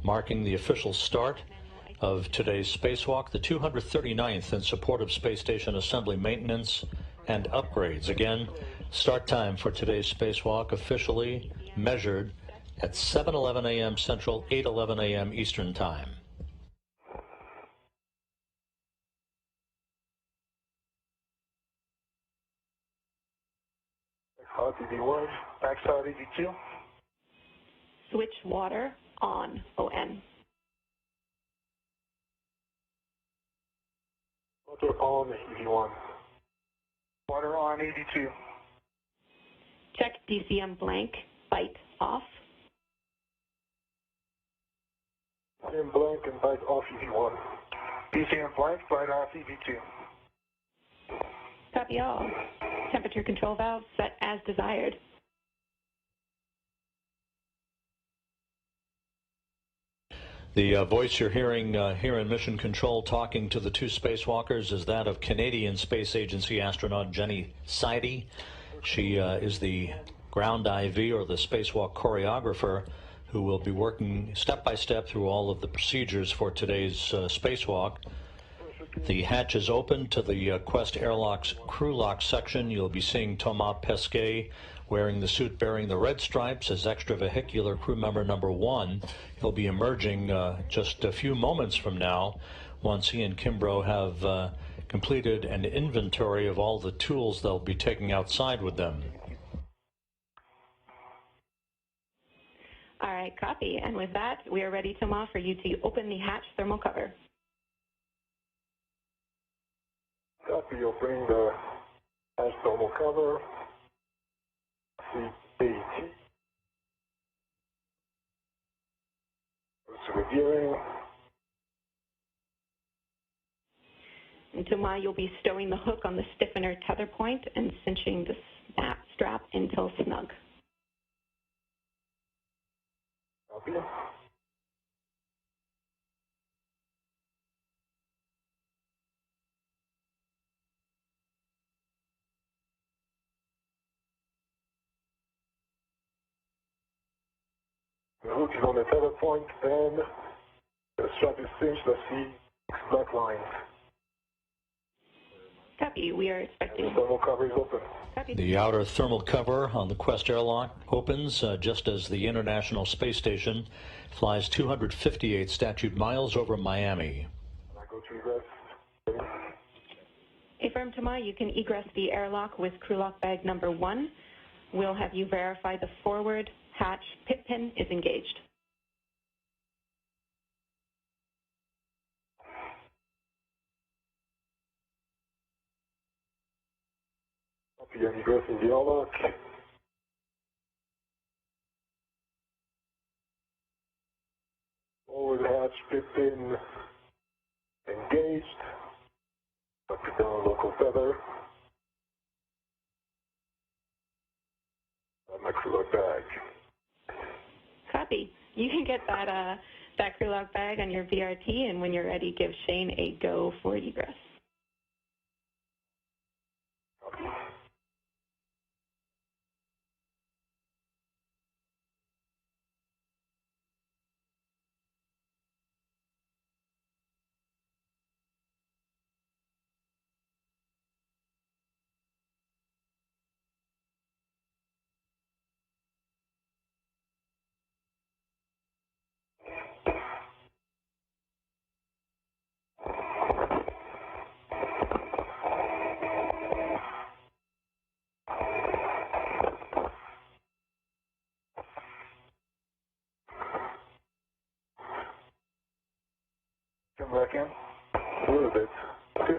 marking the official start of today's spacewalk, the 239th in support of space station assembly maintenance and upgrades. Again, start time for today's spacewalk officially measured at 7:11 a.m. Central, 8:11 a.m. Eastern Time. Hot EV1, max hot EV2. Switch water on, O-N. Motor on, EV1. Water on, EV2. Check DCM blank, bite off. DCM blank and bite off, EV1. DCM blank, bite off, EV2. Copy all. Temperature control valve set as desired. The voice you're hearing here in Mission Control talking to the two spacewalkers is that of Canadian Space Agency astronaut Jenny Sidey. She is the ground IV, or the spacewalk choreographer, who will be working step by step through all of the procedures for today's spacewalk. The hatch is open to the Quest Airlock's crew lock section. You'll be seeing Thomas Pesquet wearing the suit bearing the red stripes as extravehicular crew member number 1. He'll be emerging just a few moments from now once he and Kimbrough have completed an inventory of all the tools they'll be taking outside with them. All right, copy. And with that, we are ready, Thomas, for you to open the hatch thermal cover. Copy, you'll bring the hatch thermal cover, CAT, to the gearing. And Thomas, you'll be stowing the hook on the stiffener tether point and cinching the snap strap until snug. Copy. The hook is on the tether point, and the strap is cinched. Let's see black lines. Copy. We are expecting. The thermal cover is open. Copy. The outer thermal cover on the Quest airlock opens just as the International Space Station flies 258 statute miles over Miami. I go to egress. Affirm, Thomas, you can egress the airlock with crew lock bag number 1. We'll have you verify the forward hatch pit pin is engaged. Copy, and egress in the airlock. Forward hatch pit pin engaged. Up and down local feather. My crew lock bag. Copy. You can get that crew lock bag on your VRT, and when you're ready, give Shane a go for egress. Copy. Come back in. A little bit. Okay.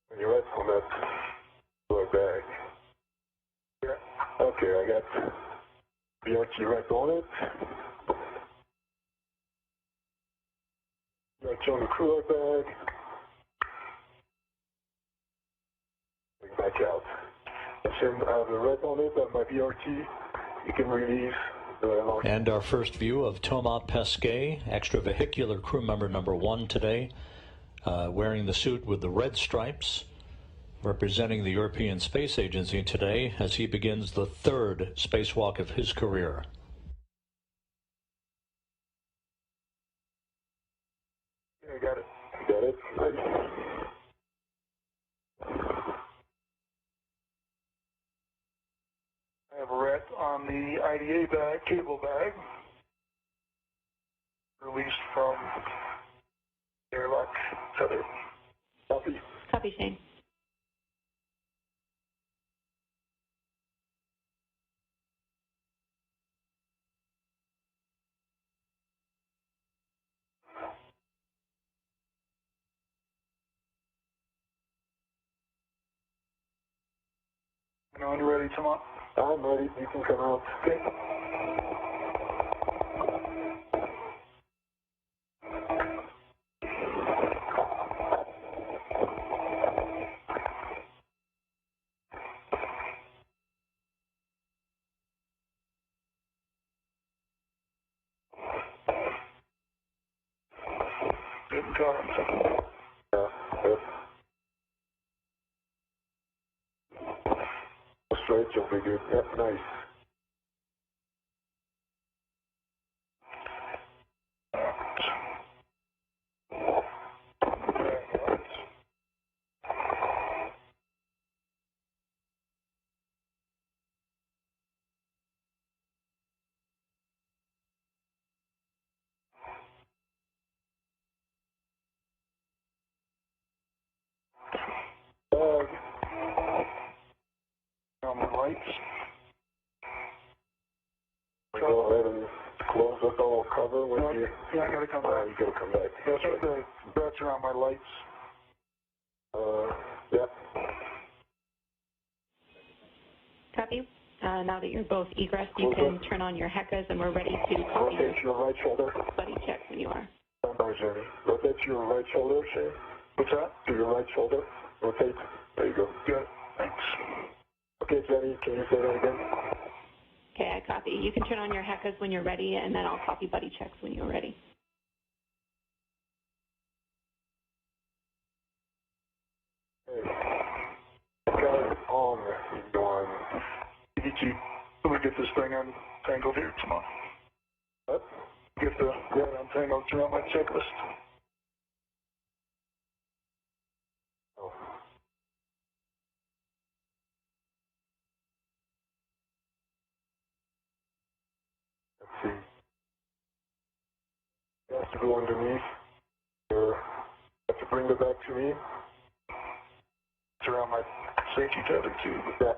When you rest on that lower bag. Yeah. Okay, I got BRT right on it. BRT on the crew lock bag. Bring back out. I have the red on it, and my BRT. You can release. And our first view of Thomas Pesquet, extravehicular crew member number 1 today, wearing the suit with the red stripes, representing the European Space Agency today as he begins the 3rd spacewalk of his career. I got it. Got it. Nice. I have a ret on the IDA bag, cable bag, released from airlock tether. Copy. Copy, Shane. know when you're ready, Thomas. I'm ready. You can come out. Okay. Good talking. Yeah. Yep. Straight, you'll be good. Yep, nice. On the lights. Go ahead and close the whole cover with you. Yeah, I gotta come back. You gotta come back. That's right. The bats are on my lights. Yeah. Copy. Now that you're both egress, you can turn on your HECAs, and we're ready to copy Rotate your right shoulder. buddy check when you are. Stand by, Jenny. Rotate to your right shoulder, Shane. What's that? To your right shoulder. Rotate. There you go. Good. Thanks. Okay, Jenny, can you say that again? Okay, I copy. You can turn on your HECAs when you're ready, and then I'll copy buddy checks when you're ready. Okay. Got on. Go on. EDT. Let me get this thing untangled here, Thomas. What? Get the red untangled throughout my checklist. Oh. Let's see. You have to go underneath. You have to bring it back to me. It's around my safety tether too. Yeah.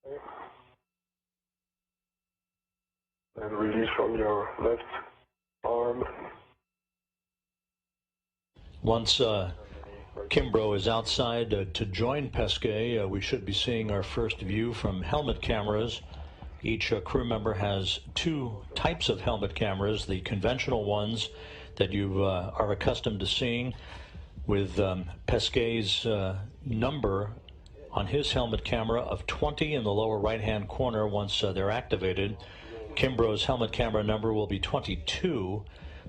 Okay. And release from your left arm. Once Kimbrough is outside to join Pesquet, we should be seeing our first view from helmet cameras. Each crew member has two types of helmet cameras, the conventional ones that you are accustomed to seeing, with Pesquet's number on his helmet camera of 20 in the lower right-hand corner once they're activated. Kimbrough's helmet camera number will be 22.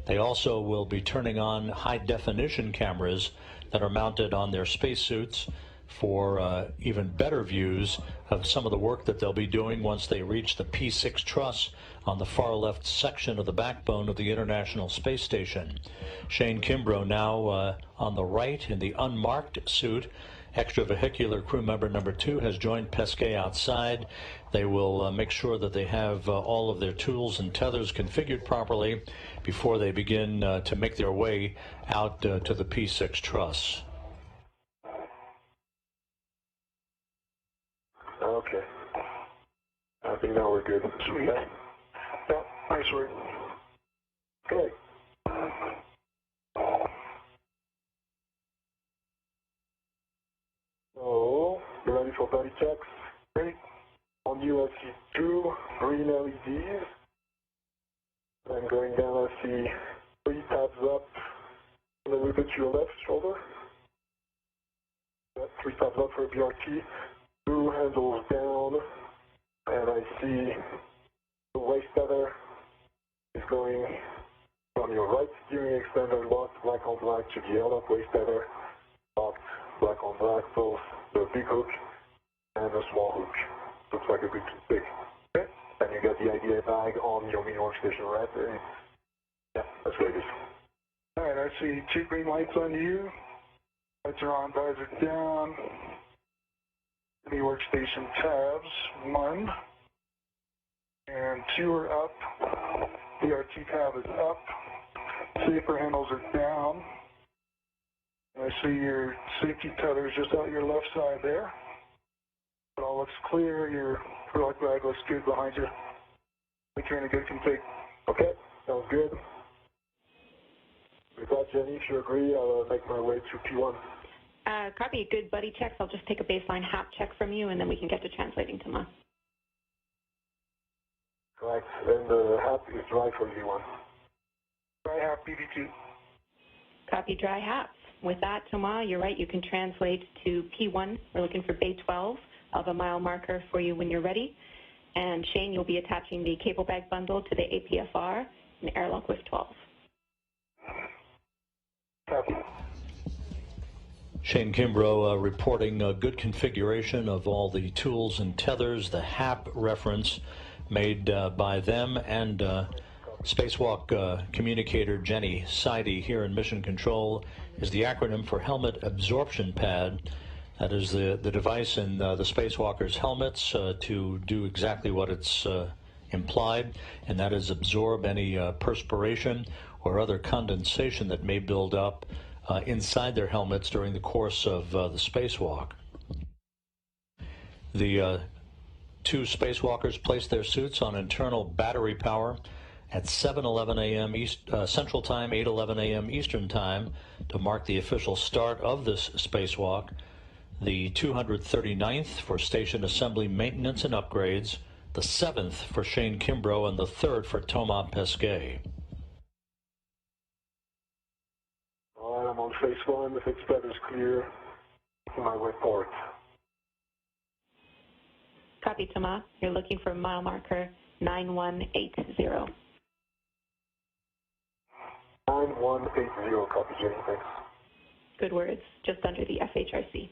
They also will be turning on high-definition cameras that are mounted on their spacesuits for even better views of some of the work that they'll be doing once they reach the P6 truss on the far left section of the backbone of the International Space Station. Shane Kimbrough now on the right in the unmarked suit. Extravehicular crew member number 2 has joined Pesquet outside. They will make sure that they have all of their tools and tethers configured properly before they begin to make their way out to the P6 truss. Okay. I think now we're good. Sweet. Yeah, nice work. Okay. So, you ready for body checks? Ready? On you, I see 2 green LEDs. And going down, I see 3 tabs up. And then look at your left shoulder. 3 tabs up for BRT. 2 handles down. And I see the waist tether is going from your right steering extender locked black on black to the L up waist tether locked black on black, both the big hook and the small hook. Looks like a good stick. Okay. And you got the IDA bag on your mini workstation, right? Yeah, that's what it is. Alright, I see 2 green lights on you. Lights are on, visor down. Mini workstation tabs, 1. And 2 are up. BRT tab is up. Safer handles are down. I see your safety tethers just out your left side there. It all looks clear. Your product bag looks good behind you. I think you're in a good config. Okay, sounds good. With that, Jenny, if you agree, I'll make my way to P1. Copy. Good buddy checks. I'll just take a baseline HAP check from you, and then we can get to translating, Thomas. Right, and the HAP is dry for EV1. Dry HAP, BD2. Copy dry HAP. With that, Thomas, you're right. You can translate to P1. We're looking for Bay 12. I'll have a mile marker for you when you're ready. And Shane, you'll be attaching the cable bag bundle to the APFR in airlock with 12. Copy. Shane Kimbrough reporting good configuration of all the tools and tethers, the HAP reference made by them and Spacewalk communicator Jenny Seide here in Mission Control is the acronym for Helmet Absorption Pad. That is the device in the spacewalkers' helmets to do exactly what it's implied, and that is absorb any perspiration or other condensation that may build up inside their helmets during the course of the spacewalk. The two spacewalkers placed their suits on internal battery power at 7:11 a.m. Central Time, 8:11 a.m. Eastern Time to mark the official start of this spacewalk. The 239th for station assembly maintenance and upgrades, the 7th for Shane Kimbrough, and the 3rd for Thomas Pesquet. All right, I'm on phase 1. The fixed bed is clear. My report. Copy, Thomas. You're looking for mile marker 9180. 9180, copy, Jenny, thanks. Good words, just under the FHRC.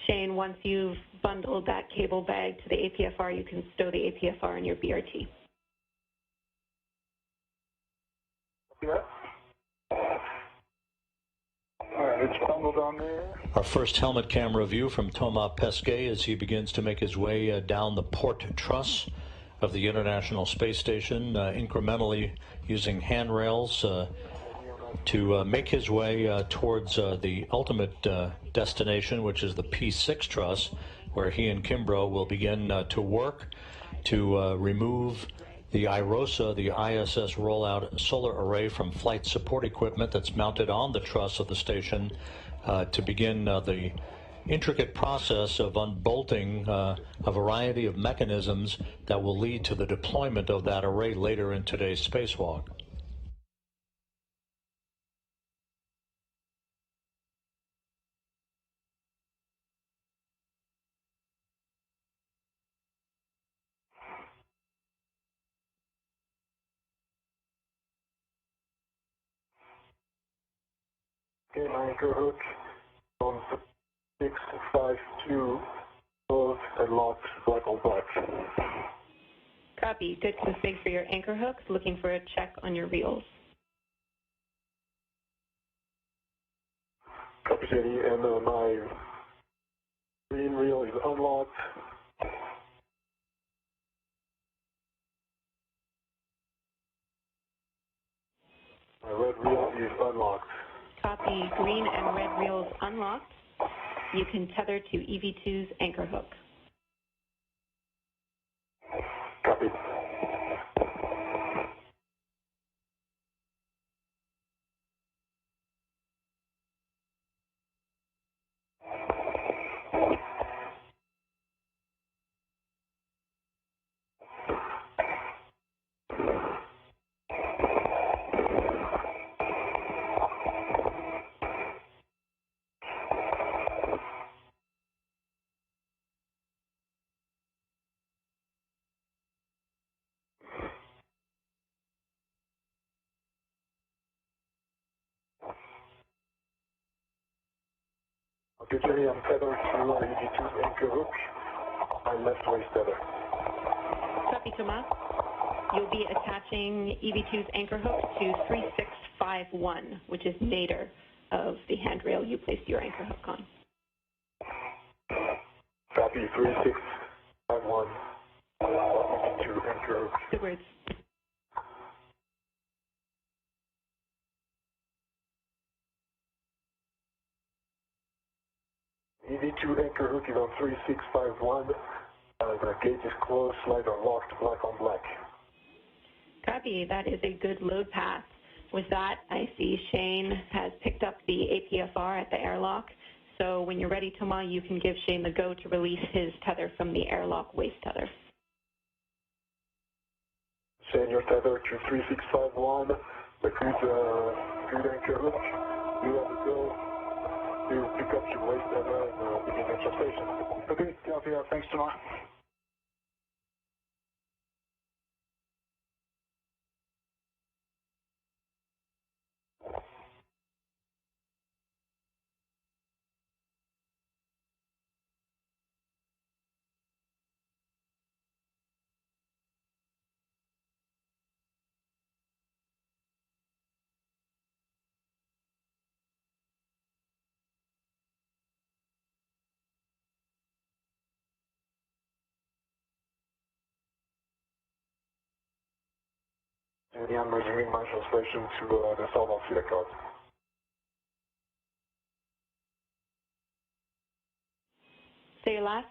Shane, once you've bundled that cable bag to the APFR, you can stow the APFR in your BRT. Yeah. All right, it's bundled on there. Our first helmet camera view from Thomas Pesquet as he begins to make his way down the port truss of the International Space Station, incrementally using handrails to make his way towards the ultimate destination, which is the P6 truss, where he and Kimbrough will begin to work to remove the IROSA, the ISS rollout solar array, from flight support equipment that's mounted on the truss of the station to begin the intricate process of unbolting a variety of mechanisms that will lead to the deployment of that array later in today's spacewalk. Okay, my anchor hook on 652, closed and locked, black on black. Copy. Good config for your anchor hooks. Looking for a check on your reels. Copy, Jenny, and my green reel is unlocked. My red reel is unlocked. Copy. Green and red reels unlocked. You can tether to EV2's anchor hook. Copy. Usually I'm tethered to EV2's anchor hook, my left waist tether. Copy, Thomas. You'll be attaching EV2's anchor hook to 3651, which is nadir of the handrail you placed your anchor hook on. Copy 3651, EV2 anchor hook. Good words. EV2 anchor hook is on 3651. The gate is closed, slides are locked, black on black. Copy. That is a good load path. With that, I see Shane has picked up the APFR at the airlock. So when you're ready, Thomas, you can give Shane the go to release his tether from the airlock waist tether. Shane, you're tethered to 3651. The good anchor hook. You have to go to pick up your waist tether and begin exercisation. Okay, copy that. Thanks, Thomas. And I'm resuming my translation to the southern Sierra card. Say your last.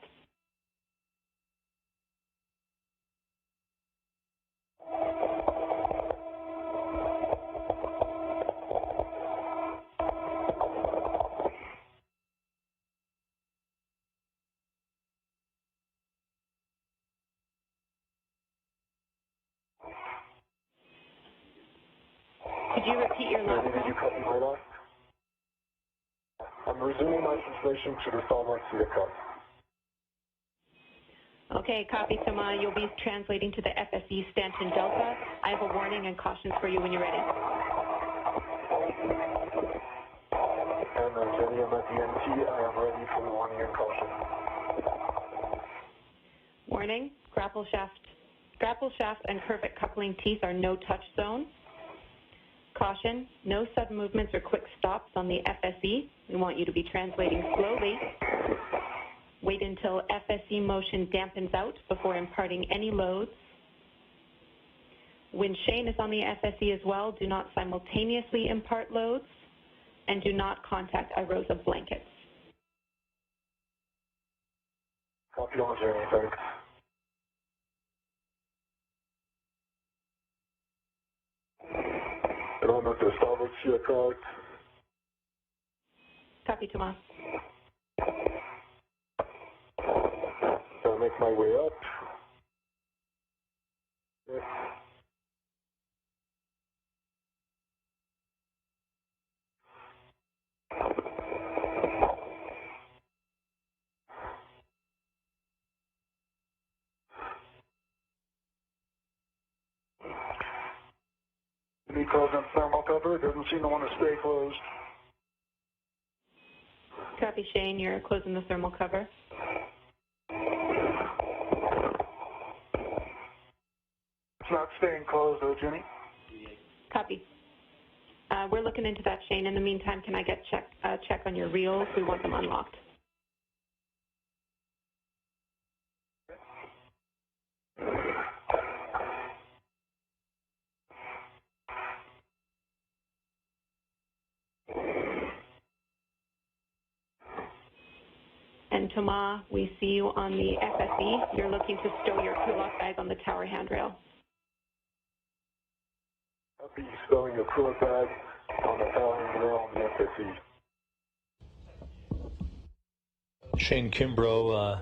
Could you repeat your last Did you copy my last? I'm resuming my translation to the southern Sierra card. Okay, copy, Thomas. You'll be translating to the FSE Stanton Delta. I have a warning and cautions for you when you're ready. And Jenny, I'm at the NT. I am ready for the warning and caution. Warning, grapple shaft and curvet coupling teeth are no touch zone. Caution, no sudden movements or quick stops on the FSE. We want you to be translating slowly. Wait until FSE motion dampens out before imparting any loads. When Shane is on the FSE as well, do not simultaneously impart loads and do not contact iROSA blankets. Copy on, Jenny, thanks. And I'm at the starboard Sierra card. Copy, Thomas. I'll make my way up. Yes. Any close on thermal cover? It doesn't seem to want to stay closed. Copy, Shane. You're closing the thermal cover. It's not staying closed, though, Jenny. Copy. We're looking into that, Shane. In the meantime, can I get check on your reels? We want them unlocked. And Thomas, we see you on the FSE. You're looking to stow your pull-off bag on the tower handrail. Copy, stowing your cooler bag on the tower handrail on the FSE. Shane Kimbrough,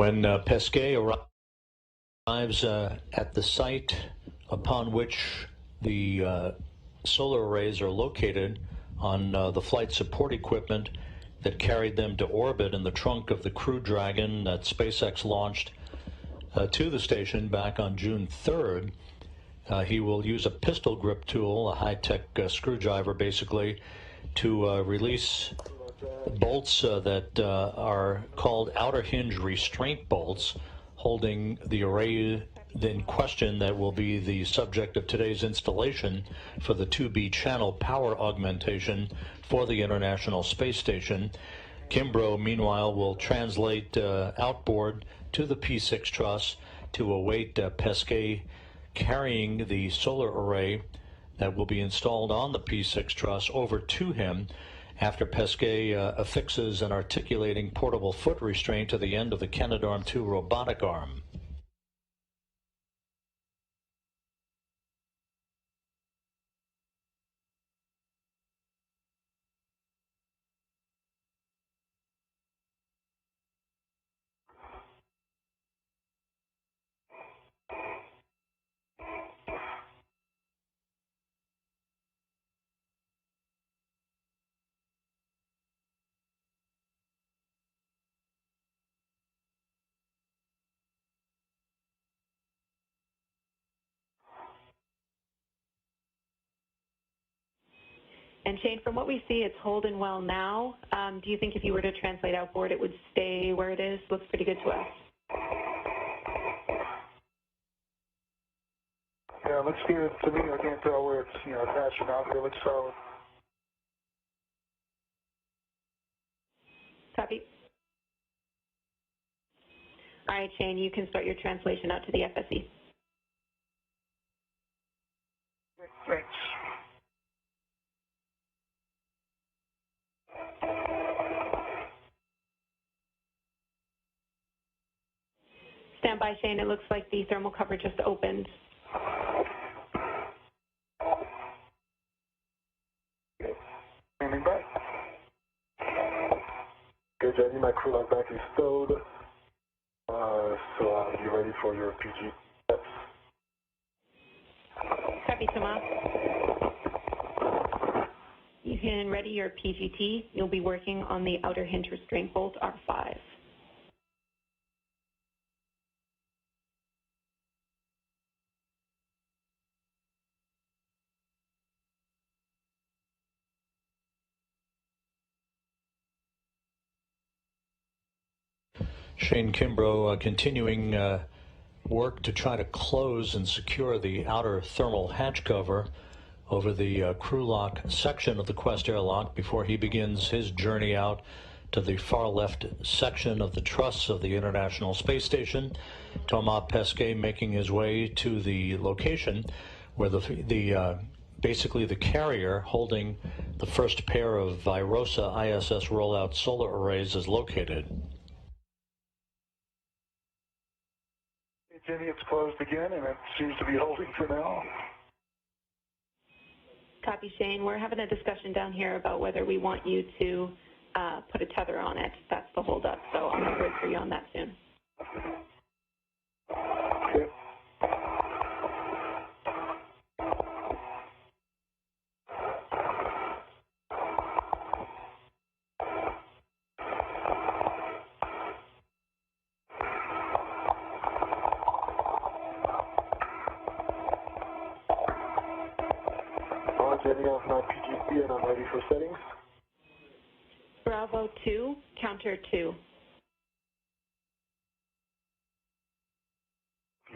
When Pesquet arrives at the site upon which the solar arrays are located on the flight support equipment that carried them to orbit in the trunk of the Crew Dragon that SpaceX launched to the station back on June 3rd, he will use a pistol grip tool, a high-tech screwdriver basically, to release bolts that are called outer hinge restraint bolts, holding the array in question that will be the subject of today's installation for the 2B channel power augmentation for the International Space Station. Kimbrough, meanwhile, will translate outboard to the P6 truss to await Pesquet carrying the solar array that will be installed on the P6 truss over to him after Pesquet affixes an articulating portable foot restraint to the end of the Canadarm2 robotic arm. And Shane, from what we see, it's holding well now. Do you think if you were to translate outboard, it would stay where it is? Looks pretty good to us. Yeah, looks good to me. I can't tell where it's, attached or not, but it looks solid. Copy. All right, Shane, you can start your translation out to the FSE. Thanks. Stand by, Shane. It looks like the thermal cover just opened. Standing by. Okay, Jenny, my crew lock back is stowed, so I'll be ready for your PG steps. Copy, Thomas. You can ready your PGT. You'll be working on the outer hinge restraint bolt R5. Shane Kimbrough continuing work to try to close and secure the outer thermal hatch cover over the crew lock section of the Quest airlock before he begins his journey out to the far left section of the truss of the International Space Station. Thomas Pesquet making his way to the location where basically the carrier holding the first pair of Virosa ISS rollout solar arrays is located. Jenny, it's closed again, and it seems to be holding for now. Copy, Shane. We're having a discussion down here about whether we want you to put a tether on it. That's the holdup, so I'll have word for you on that soon. Okay. Jenny, off my PGC and I'm ready for settings. Bravo 2, counter 2.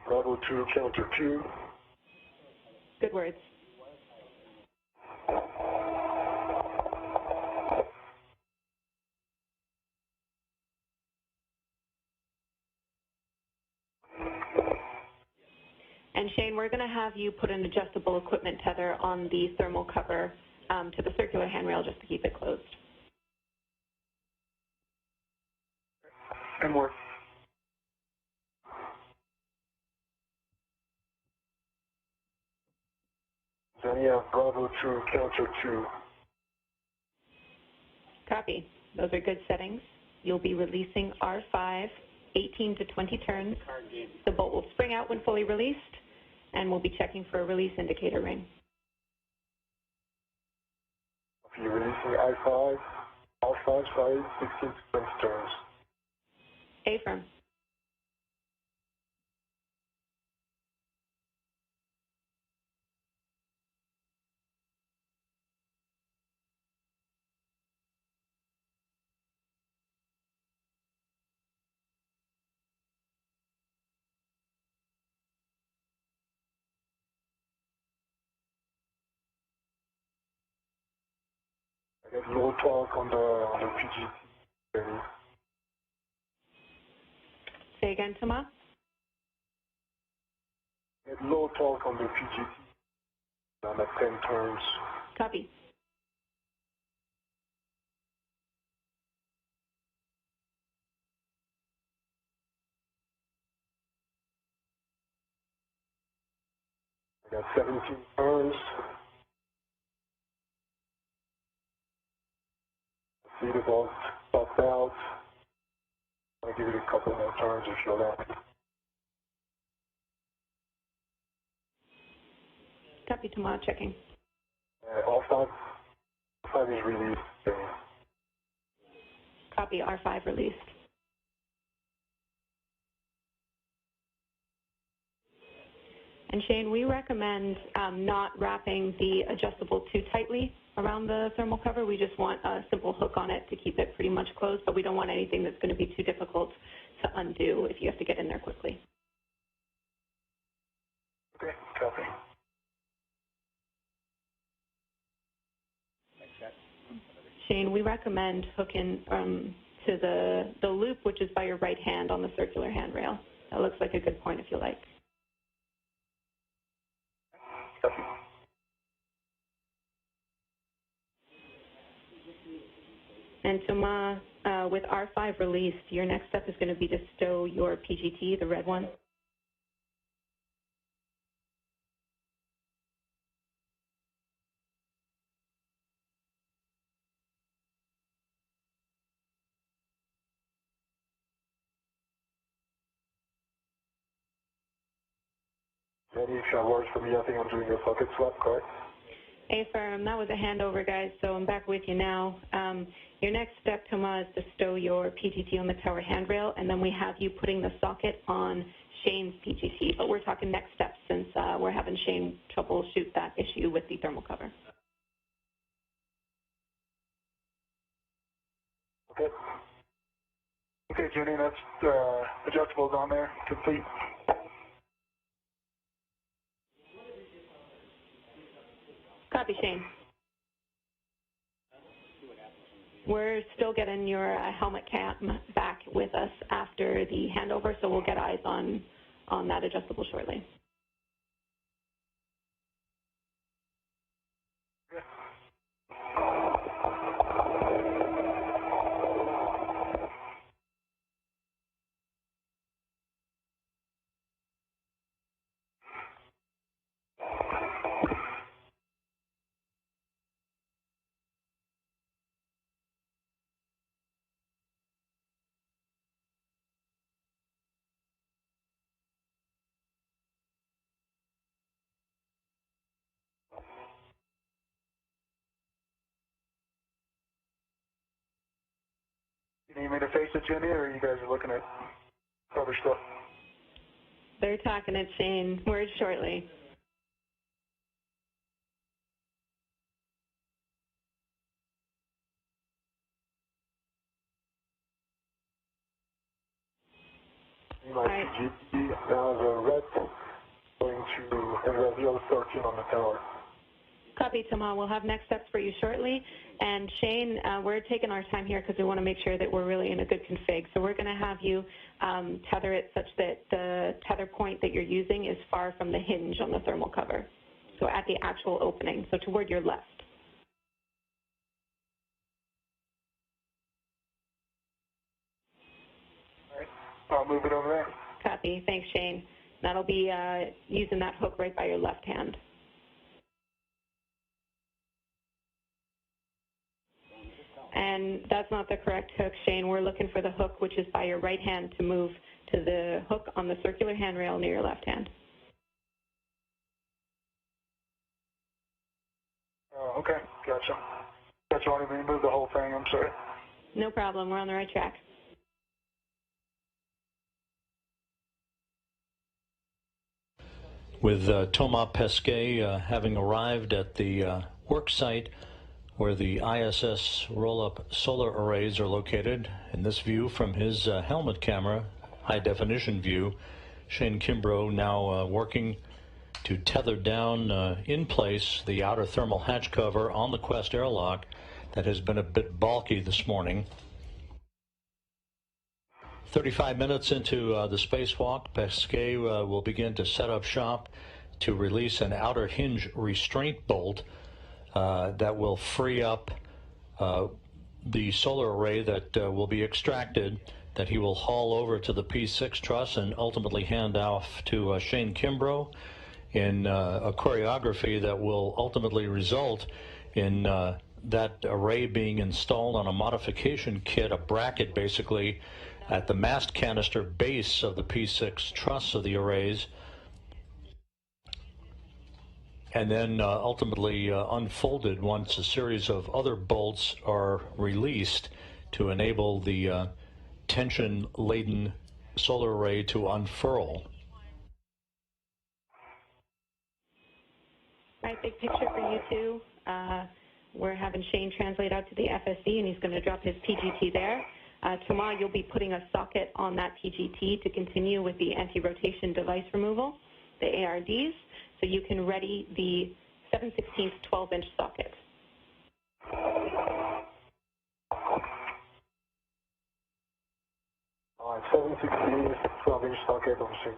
Bravo 2, counter 2. Good words. And Shane, we're going to have you put an adjustable equipment tether on the thermal cover to the circular handrail just to keep it closed. And work. Zania, Bravo 2, counter 2. Copy. Those are good settings. You'll be releasing R5 18 to 20 turns. The bolt will spring out when fully released, and we'll be checking for a release indicator ring. You're releasing I5, R5, sorry, 16 to 20 turns. Affirm. I get low torque on the PGT. Say again, Thomas? Get low torque on the PGT. I'm at 10 turns. Copy. I got 17 turns. See the bolt popped out. I'll give it a couple more turns if you'll let me. Copy, Thomas, checking. R5 is released. Copy, R5 released. And Shane, we recommend not wrapping the adjustable too tightly around the thermal cover. We just want a simple hook on it to keep it pretty much closed, but we don't want anything that's going to be too difficult to undo if you have to get in there quickly. Okay, copy. Shane, we recommend hooking to the loop, which is by your right hand on the circular handrail. That looks like a good point if you like. Copy. And Thomas, with R5 released, your next step is going to be to stow your PGT, the red one. Ready, if that works for me, I think I'm doing a socket swap, correct? Affirm, that was a handover, guys, so I'm back with you now. Your next step, Thomas, is to stow your PGT on the tower handrail, and then we have you putting the socket on Shane's PGT, but we're talking next steps since we're having Shane troubleshoot that issue with the thermal cover. Okay. Okay, Jenny, that's adjustables on there, complete. Copy, Shane. We're still getting your helmet cap back with us after the handover, so we'll get eyes on that adjustable shortly. You need me to face it, Jenny, or you guys are looking at other stuff? They're talking at Shane. Word shortly. My PGT now the red going to reveal 13 on the tower. Copy, Thomas. We'll have next steps for you shortly. And Shane, we're taking our time here because we want to make sure that we're really in a good config. So we're going to have you tether it such that the tether point that you're using is far from the hinge on the thermal cover. So at the actual opening, so toward your left. All right, I'll move it over there. Copy. Thanks, Shane. That'll be using that hook right by your left hand. And And that's not the correct hook, Shane. We're looking for the hook, which is by your right hand, to move to the hook on the circular handrail near your left hand. Oh, okay, gotcha. Gotcha, wanted me to move the whole thing, I'm sorry. No problem, we're on the right track. With Thomas Pesquet having arrived at the work site where the ISS roll-up solar arrays are located, in this view from his helmet camera, high-definition view, Shane Kimbrough now working to tether down in place the outer thermal hatch cover on the Quest airlock that has been a bit bulky this morning. 35 minutes into the spacewalk, Pesquet will begin to set up shop to release an outer hinge restraint bolt that will free up the solar array that will be extracted, that he will haul over to the P6 truss and ultimately hand off to Shane Kimbrough in a choreography that will ultimately result in that array being installed on a modification kit, a bracket basically, at the mast canister base of the P6 truss of the arrays, and then ultimately unfolded once a series of other bolts are released to enable the tension-laden solar array to unfurl. Right, big picture for you two. We're having Shane translate out to the FSD, and he's going to drop his PGT there. Tomorrow you'll be putting a socket on that PGT to continue with the anti-rotation device removal, the ARDs, so you can ready the 7/16 12-inch socket. 7/16 12-inch socket on machine.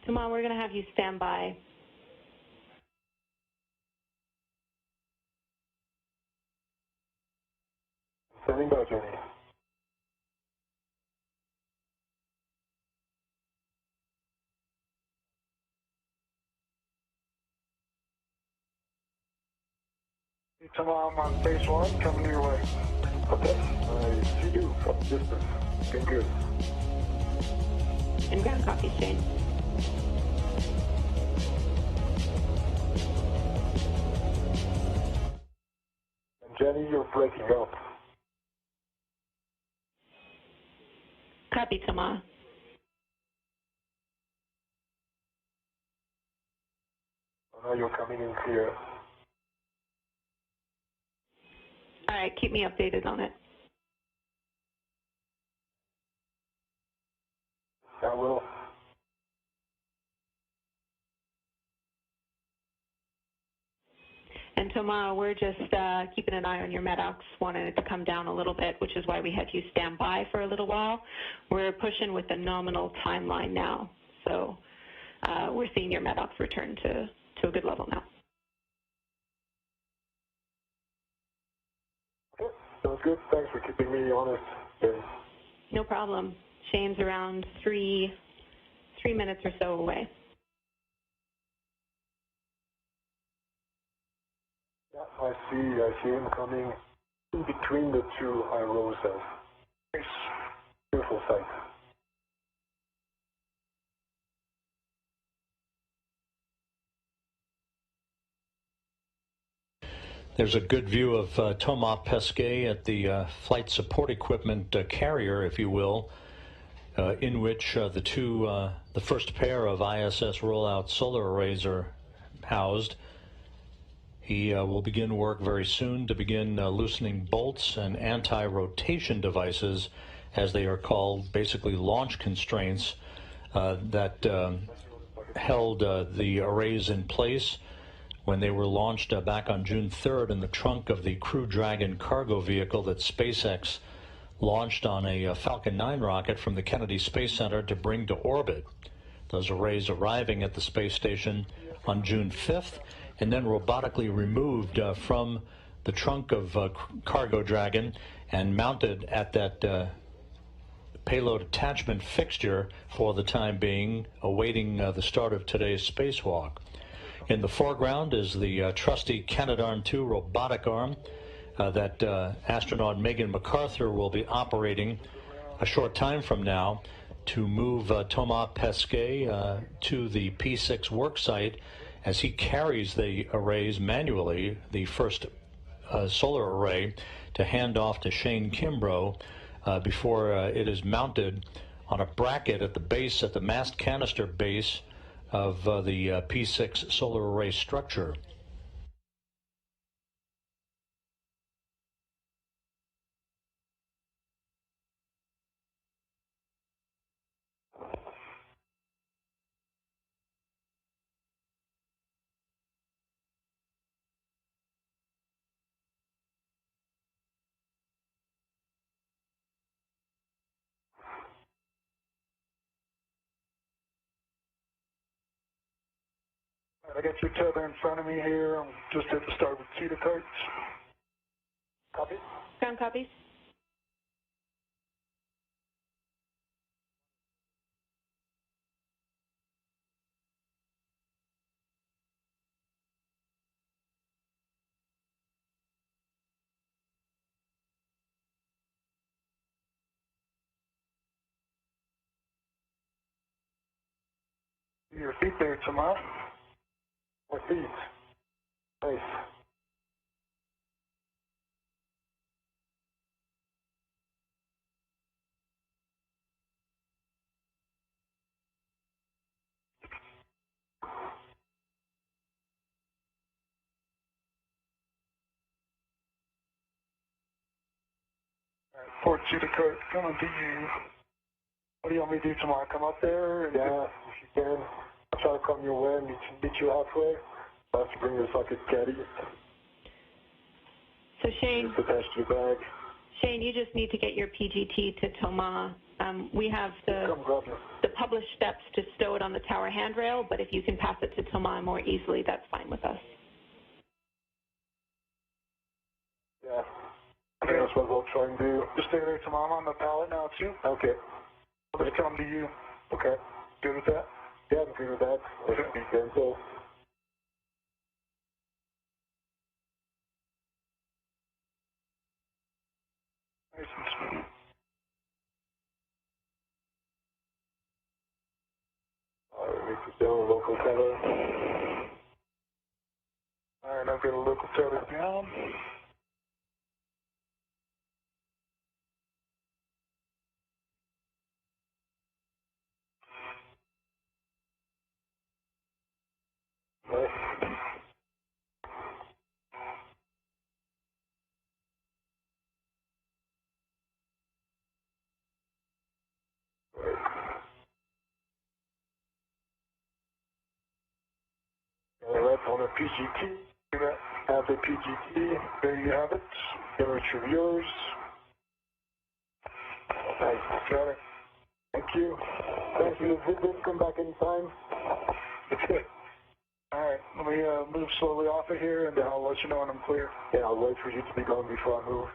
Tomorrow we're going to have you stand by. Standing by, Jenny. Tomorrow I'm on Spacewalk, coming your way. Okay, I see you from distance. Been good. And ground copy, Shane. And Jenny, you're breaking up. Copy, Thomas. Oh, now you're coming in clear. All right, keep me updated on it. I will. And tomorrow we're just keeping an eye on your Medox, wanting it to come down a little bit, which is why we had you stand by for a little while. We're pushing with the nominal timeline now, so we're seeing your Medox return to a good level now. Okay, sounds good. Thanks for keeping me honest. No problem. Shane's around three minutes or so away. Yeah, I see him coming in between the two high rows of beautiful sight. There's a good view of Thomas Pesquet at the flight support equipment carrier, if you will, in which the first pair of ISS rollout solar arrays are housed. He will begin work very soon to begin loosening bolts and anti-rotation devices, as they are called, basically launch constraints that held the arrays in place when they were launched back on June 3rd in the trunk of the Crew Dragon cargo vehicle that SpaceX launched on a Falcon 9 rocket from the Kennedy Space Center to bring to orbit. Those arrays arriving at the space station on June 5th and then robotically removed from the trunk of Cargo Dragon and mounted at that payload attachment fixture for the time being, awaiting the start of today's spacewalk. In the foreground is the trusty Canadarm2 robotic arm that astronaut Megan MacArthur will be operating a short time from now to move Thomas Pesquet to the P6 worksite as he carries the arrays manually, the first solar array, to hand off to Shane Kimbrough before it is mounted on a bracket at the base, at the mast canister base of the P6 solar array structure. I got your tether in front of me here. I'm just at the starboard seat of carts. Copy? Ground copies. Your feet there, Tomas. My feet. Nice. Port seat of cart coming to you. What do you want me to do tomorrow? Come up there? And Yeah, if you can. I'll try to come your way and meet you halfway. I have to bring your bucket caddy. So Shane, Just attached to your bag. Shane, you just need to get your PGT to Thomas. We have Come grab it. the published steps to stow it on the tower handrail, but if you can pass it to Thomas more easily, that's fine with us. Yeah. I think that's what we'll try and do. just stay there, Tomas. I'm on the pallet now, too. Okay. I'll just come to you. Okay. Good with that? Yeah, I'm good with that. That should be gentle. Nice and smooth. Alright, we put down a local tether. All right, I've got a local tether down. Nice. Alright, on a PGT. Have the PGT. There you have it. Image of yours. Nice. Got it. Thank you. Thanks for the visit. Come back anytime. All right, let me move slowly off of here, and I'll let you know when I'm clear. Yeah, I'll wait for you to be gone before I move.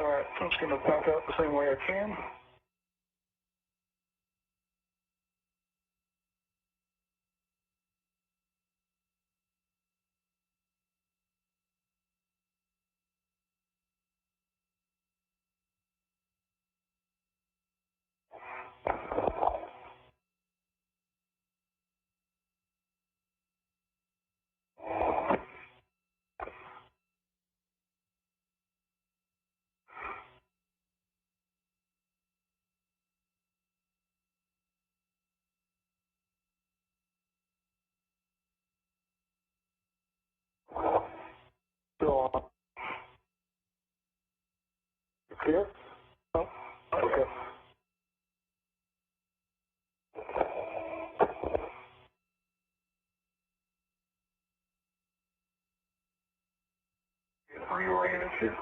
All right, I'm just going to back out the same way I can. So, you clear? Oh, Okay. reoriented here.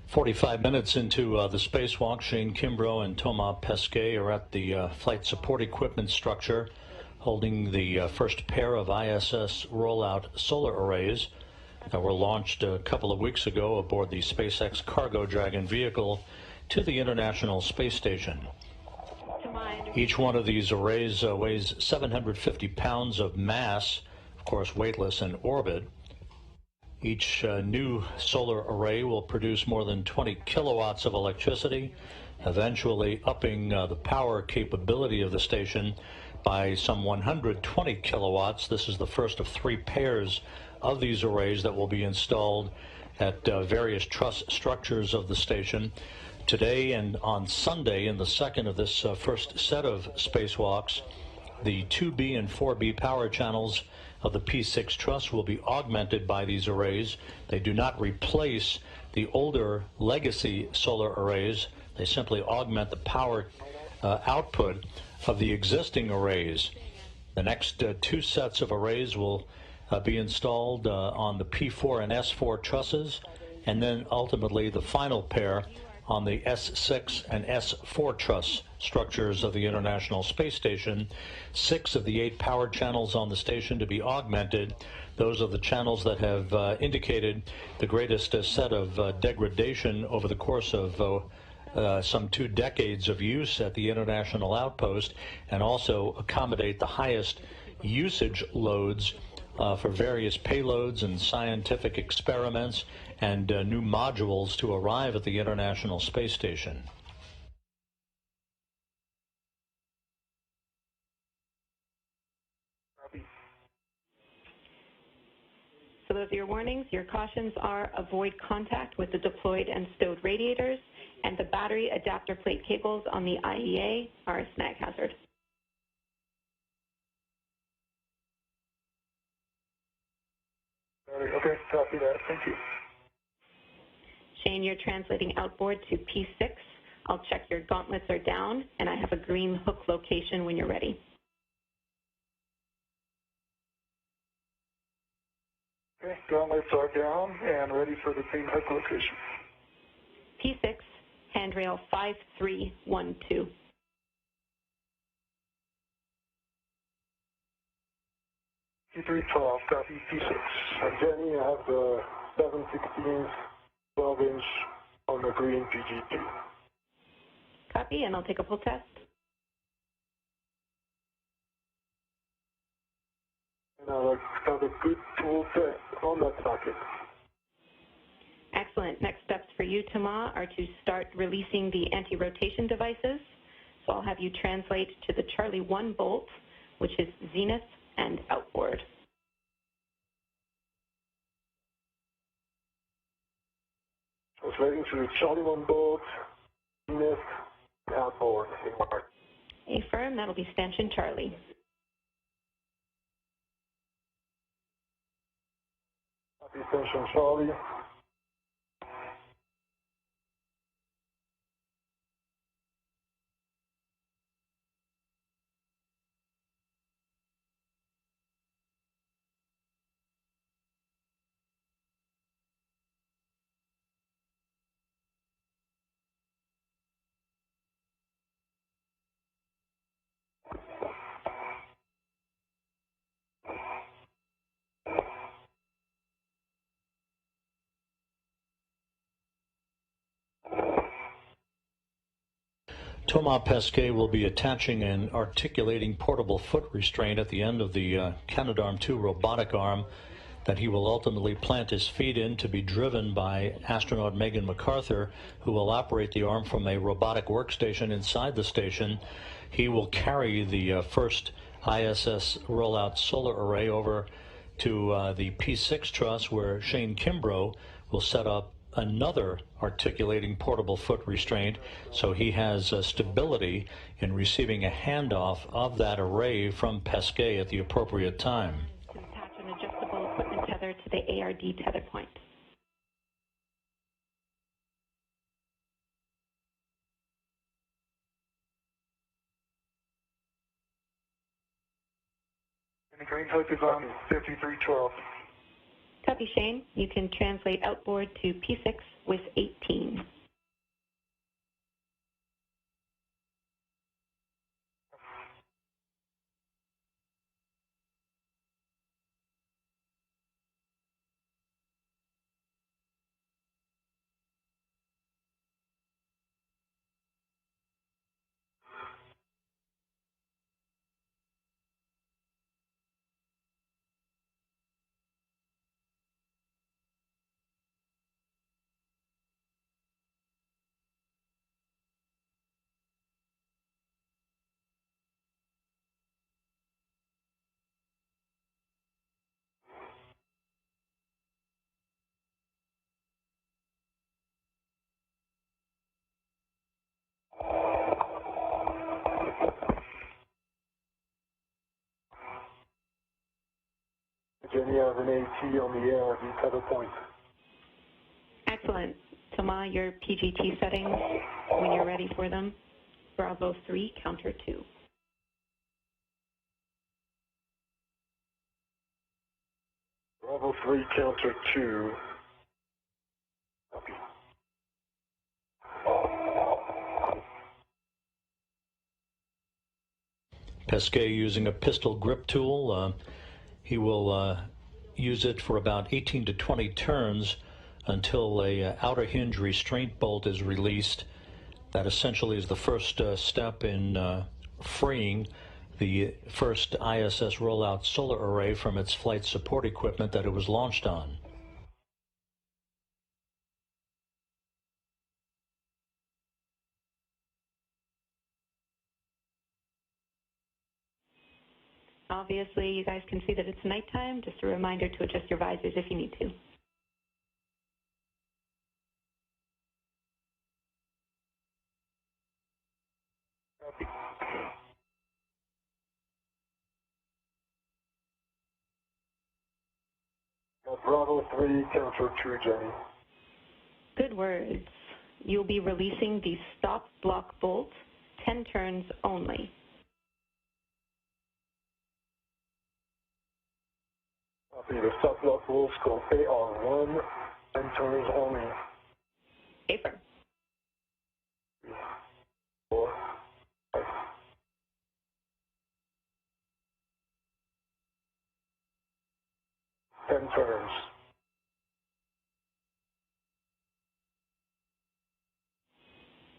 "45 minutes into the spacewalk, Shane Kimbrough and Thomas Pesquet are at the flight support equipment structure, holding the first pair of ISS rollout solar arrays that were launched a couple of weeks ago aboard the SpaceX Cargo Dragon vehicle to the International Space Station. Each one of these arrays weighs 750 pounds of mass, of course weightless in orbit. Each new solar array will produce more than 20 kilowatts of electricity, eventually upping the power capability of the station by some 120 kilowatts. This is the first of 3 pairs of these arrays that will be installed at various truss structures of the station. Today and on Sunday, in the second of this first set of spacewalks, the 2B and 4B power channels of the P6 truss will be augmented by these arrays. They do not replace the older legacy solar arrays. They simply augment the power output of the existing arrays. The next 2 sets of arrays will be installed on the P4 and S4 trusses, and then ultimately the final pair on the S6 and S4 truss structures of the International Space Station. 6 of the 8 power channels on the station to be augmented. Those are the channels that have indicated the greatest set of degradation over the course of some 2 decades of use at the International Outpost, and also accommodate the highest usage loads for various payloads and scientific experiments and new modules to arrive at the International Space Station. So those are your warnings. Your cautions are: avoid contact with the deployed and stowed radiators, and the battery adapter plate cables on the IEA are a snag hazard. Okay, copy that. Thank you. Shane, you're translating outboard to P6. I'll check your gauntlets are down, and I have a green hook location when you're ready. Okay, gauntlets are down and ready for the green hook location. P6, handrail 5312. P312, copy P6. Jenny, I have the 7/16 12-inch on the green PG2. Copy, and I'll take a full test. And I'll have a good tool test on that socket. Excellent. Next steps for you, Thomas, are to start releasing the anti-rotation devices. So I'll have you translate to the Charlie 1 bolt, which is zenith and outboard. Translating to the Charlie 1 bolt, zenith, outboard. Affirm, that'll be stanchion Charlie. Copy stanchion Charlie. Thomas Pesquet will be attaching an articulating portable foot restraint at the end of the Canadarm2 robotic arm that he will ultimately plant his feet in, to be driven by astronaut Megan MacArthur, who will operate the arm from a robotic workstation inside the station. He will carry the first ISS rollout solar array over to the P6 truss, where Shane Kimbrough will set up another articulating portable foot restraint, so he has stability in receiving a handoff of that array from Pesquet at the appropriate time. To attach an adjustable equipment tether to the ARD tether point. And the green hook is on 5312. Copy, Shane. You can translate outboard to P6 with 18. Jenny has an AT on the ARD tether point. Excellent. Thomas, your PGT settings when you're ready for them. Bravo 3, counter 2. Bravo 3, counter 2. Copy. Pesquet using a pistol grip tool. He will use it for about 18 to 20 turns until a outer hinge restraint bolt is released. That essentially is the first step in freeing the first ISS rollout solar array from its flight support equipment that it was launched on. Obviously, you guys can see that it's nighttime. Just a reminder to adjust your visors if you need to. Bravo 3, counter 2, Jenny. Good words. You'll be releasing the stop block bolt, 10 turns only. The stop block rules Compre are 1 and turns only. Affirm. 4, 5. Ten turns.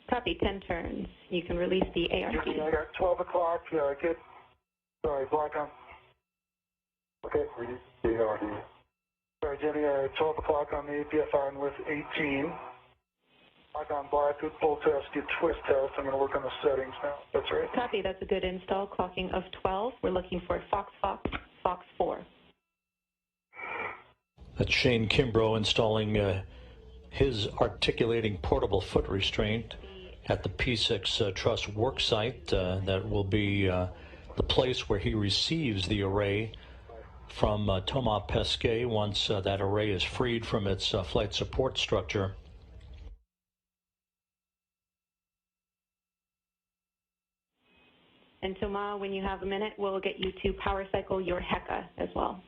Copy, 10 turns. You can release the ARD. Jenny, I got 12 o'clock. Sorry, block on. Okay, release the ARD. Sorry, Jenny, 12 o'clock on the APFR and with 18. Lock on black, good pull test, good twist test. I'm going to work on the settings now. That's right. Copy, that's a good install. Clocking of 12. We're looking for Fox, Fox, Fox 4. That's Shane Kimbrough installing his articulating portable foot restraint at the P6 truss work site. That will be the place where he receives the array from Thomas Pesquet once that array is freed from its flight support structure. And Thomas, when you have a minute, we'll get you to power cycle your HECA as well.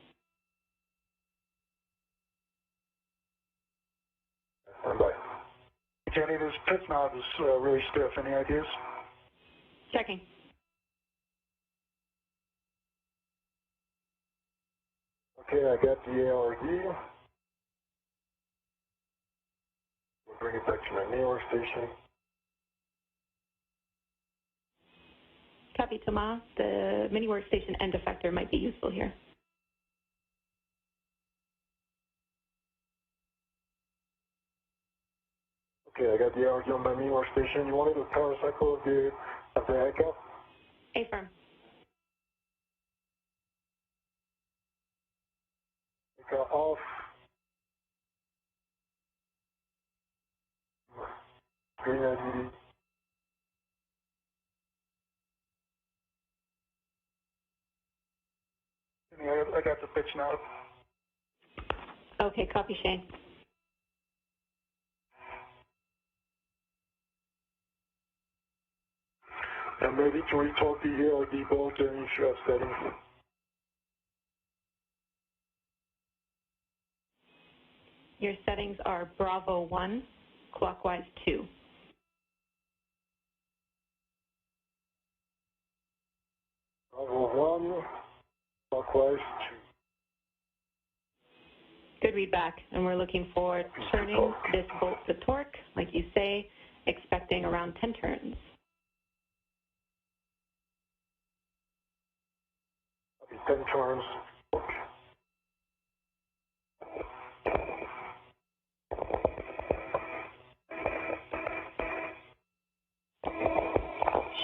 Stand by. Jenny, this pitch knob is really stiff. Any ideas? Checking. Okay, I got the ARD. We'll bring it back to my main workstation. Copy, Thomas. The mini workstation end effector might be useful here. Okay, I got the ARD on my main workstation. You wanted the power cycle of the HECA? Affirm. HECA off. Green LED. Jenny, I got the pitch knob. Okay, copy, Shane. I'm ready to retalk the ARD bolt and if you have settings. Your settings are Bravo 1, clockwise 2. Bravo 1, clockwise 2. Good read back, and we're looking for turning this bolt to torque, like you say, expecting around 10 turns. Okay, 10 turns.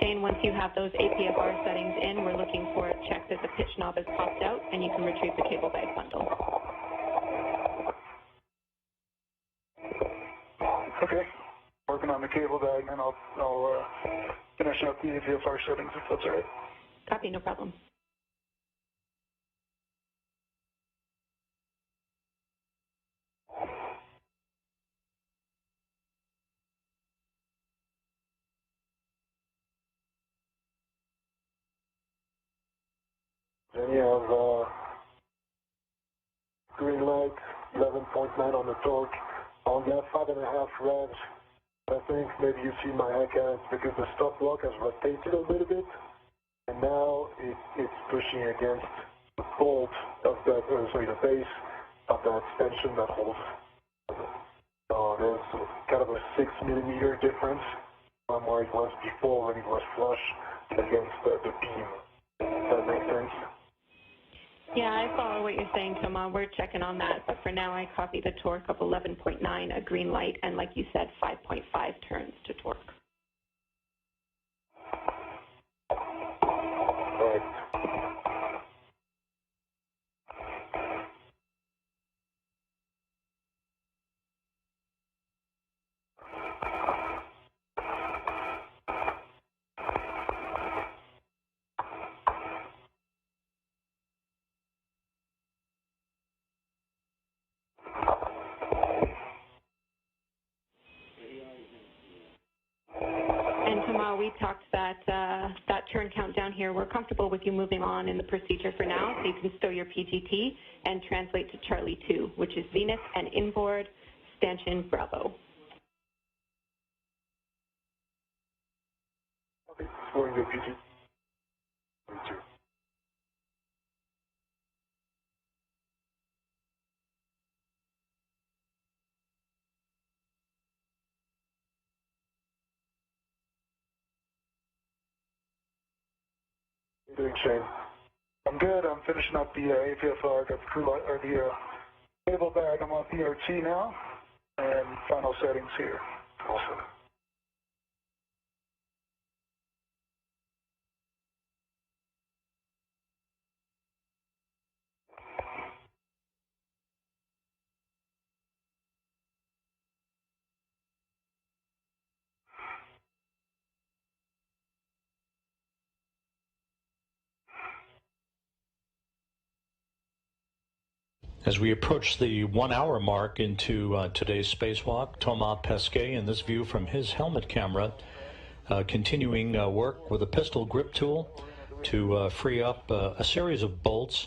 Shane, once you have those APFR settings in, we're looking for a check that the pitch knob has popped out, and you can retrieve the cable bag bundle. Okay. Working on the cable bag, and I'll finish up the APFR settings if that's all right. Copy, no problem. Then you have green light, 11.9 on the torque. On that 5.5 revs, I think maybe you see my icon because the stop block has rotated a little bit, and now it's pushing against the bolt of that, the base of that extension that holds. So there's kind of a 6 millimeter difference from where it was before when it was flush against the beam. Does that make sense? Yeah, I follow what you're saying, Thomas. We're checking on that, but for now I copy the torque of 11.9, a green light, and like you said, 5.5 turns to torque. Right. And Thomas, we talked that turn count down here. We're comfortable with you moving on in the procedure for now, so you can stow your PGT and translate to Charlie 2, which is Zenith and inboard stanchion Bravo. Okay, scoring the PG. How you doing, Shane? I'm good. I'm finishing up the APFR. Got the crew light, or the cable bag. I'm on PRT now, and final settings here. Awesome. As we approach the 1 hour mark into today's spacewalk, Thomas Pesquet, in this view from his helmet camera, continuing work with a pistol grip tool to free up a series of bolts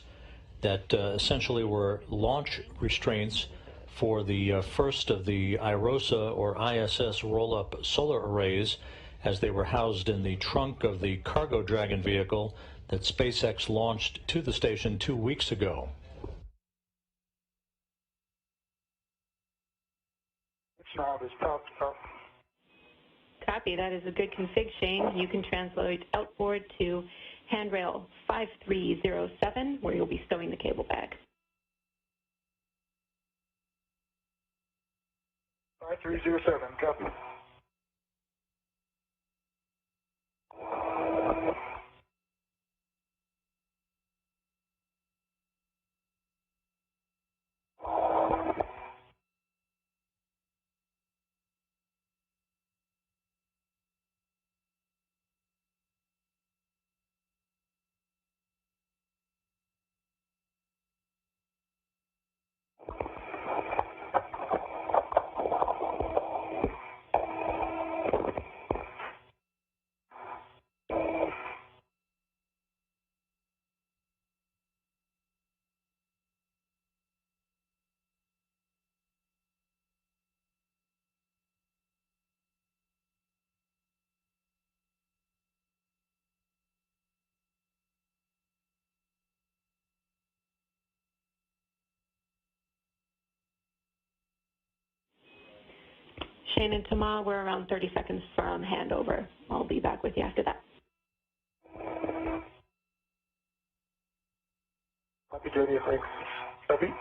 that essentially were launch restraints for the first of the IROSA or ISS roll-up solar arrays as they were housed in the trunk of the Cargo Dragon vehicle that SpaceX launched to the station 2 weeks ago. Knob is popped up. Copy. That is a good config, Shane. You can translate outboard to handrail 5307, where you'll be stowing the cable bag. 5307, copy. Shane and Thomas, we're around 30 seconds from handover. I'll be back with you after that. Happy journey, thanks. Happy?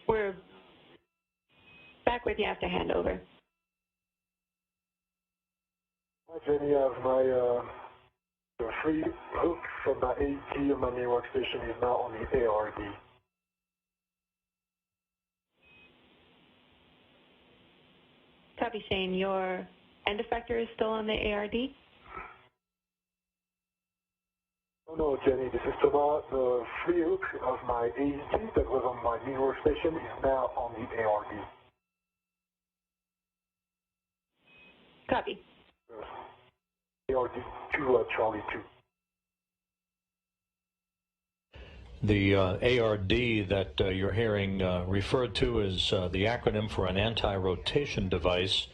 We're back with you after handover. Hi, Jenny. I have my the free hook from my AT of my main workstation is now on the ARD. Copy, Shane. Your end effector is still on the ARD? Oh no, Jenny, this is Thomas. The free hook of my AT that was on my main workstation is now on the ARD. Copy. ARD 2, Charlie 2. The ARD that you're hearing referred to as the acronym for an anti-rotation device.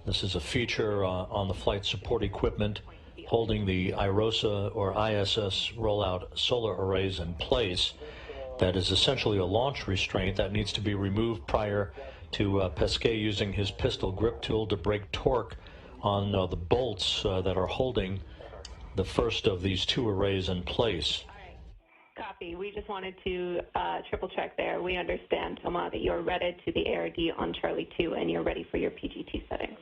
This is a feature on the flight support equipment holding the IROSA or ISS rollout solar arrays in place. That is essentially a launch restraint that needs to be removed prior to Pesquet using his pistol grip tool to break torque on the bolts that are holding the first of these two arrays in place. Copy. We just wanted to triple check there. We understand, Thomas, that you're ready to the ARD on Charlie 2 and you're ready for your PGT settings.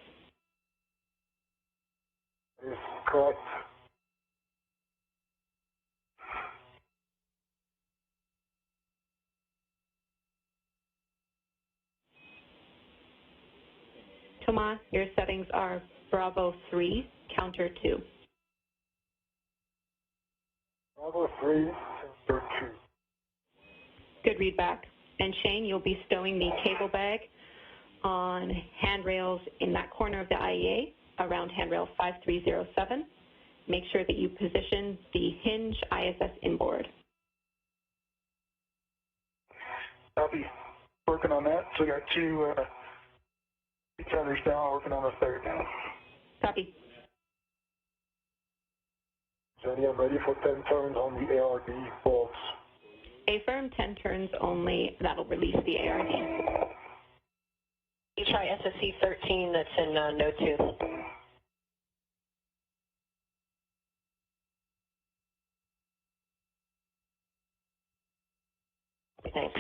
Yes, correct. Thomas, your settings are Bravo 3, counter 2. Bravo 3, counter 2. Good read back. And Shane, you'll be stowing the cable bag on handrails in that corner of the IEA around handrail 5307. Make sure that you position the hinge ISS inboard. Copy. Working on that. So we got two tethers down, working on the third now. Copy. Jenny, I'm ready for 10 turns on the ARD bolts. Affirm, 10 turns only. That'll release the ARD. You try SSC 13, that's in node 2. Thanks.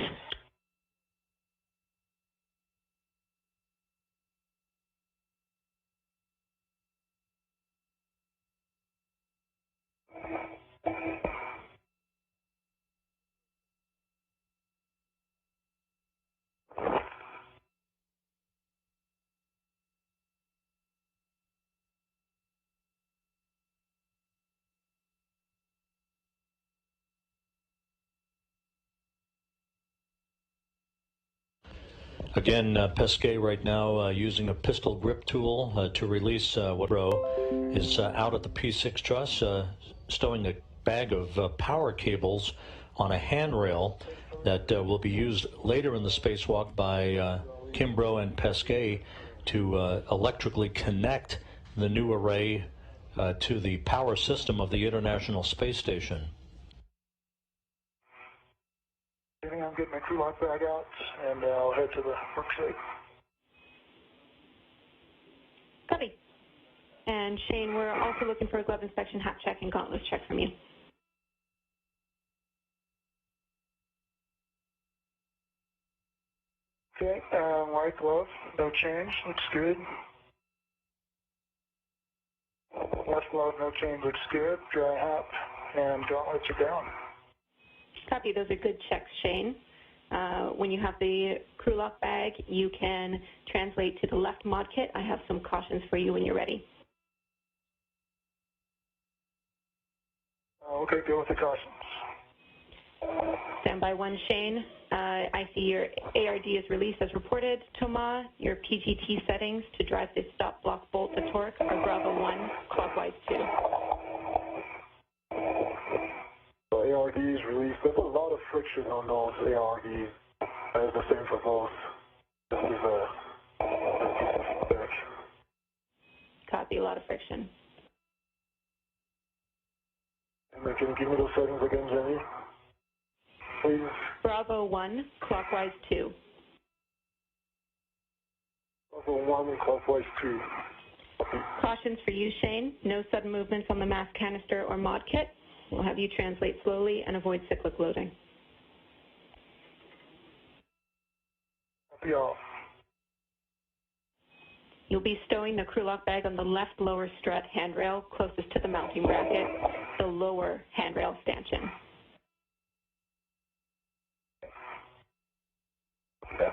Again, Pesquet right now using a pistol grip tool to release what is out at the P6 truss, stowing a bag of power cables on a handrail that will be used later in the spacewalk by Kimbrough and Pesquet to electrically connect the new array to the power system of the International Space Station. I'm getting my crew lock bag out, and I'll head to the work site. Copy. And Shane, we're also looking for a glove inspection, hat check, and gauntlets check from you. Okay, white glove, no change, looks good. Left load, no change, looks good. Dry hop, and gauntlets are down. Copy. Those are good checks, Shane. When you have the crew lock bag, you can translate to the left mod kit. I have some cautions for you when you're ready. Okay, go with the cautions. Standby 1, Shane. I see your ARD is released as reported. Thomas, your PGT settings to drive the stop block bolt to torque are Bravo 1, clockwise 2. So ARDs released. There's a lot of friction on those ARDs. It's the same for both. This is a back. Copy, a lot of friction. And then can you give me those settings again, Jenny? Please. Bravo 1, clockwise 2. Bravo 1 and clockwise 2. Okay. Cautions for you, Shane. No sudden movements on the mass canister or mod kit. We'll have you translate slowly and avoid cyclic loading. Copy all. You'll be stowing the crew lock bag on the left lower strut handrail closest to the mounting bracket, the lower handrail stanchion. Yeah.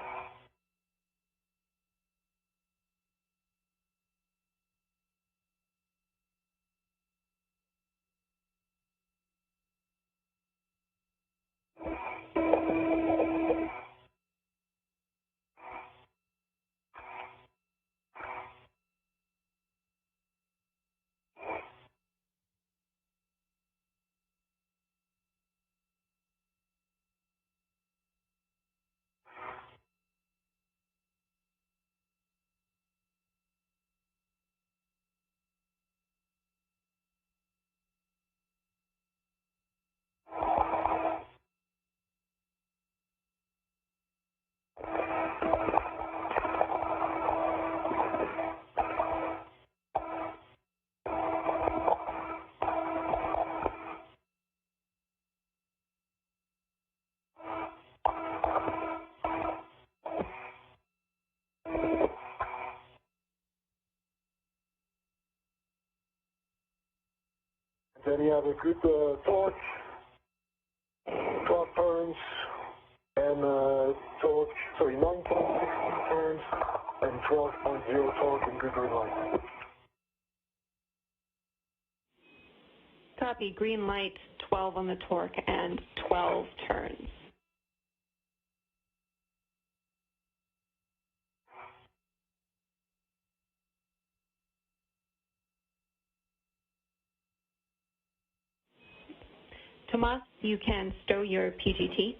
Then you have a good torque, 12 turns, and torque, sorry, 9.6 turns, and 12.0 torque in good green light. Copy, green light, 12 on the torque and 12 turns. Tomas, you can stow your PGT,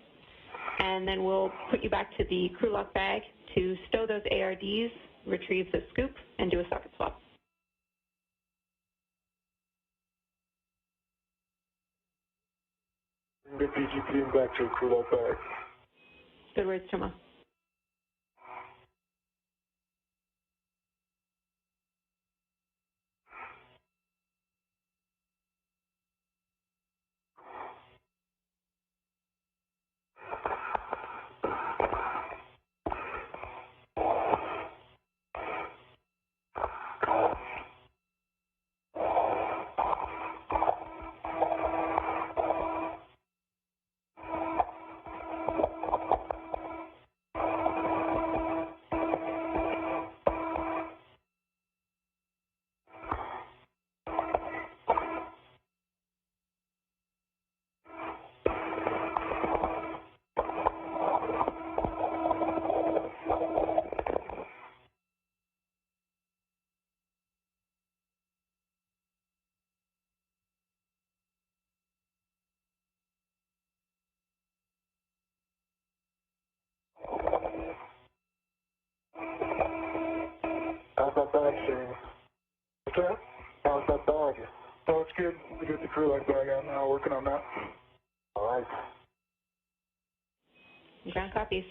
and then we'll put you back to the crew lock bag to stow those ARDs, retrieve the scoop, and do a socket swap. Bring the PGT back to the crew lock bag. Good words, Tomas. How's that bag, Shane? What's that? How's that bag? Oh, it's good. We got the crew lock bag out now, working on that. All right. Ground copies.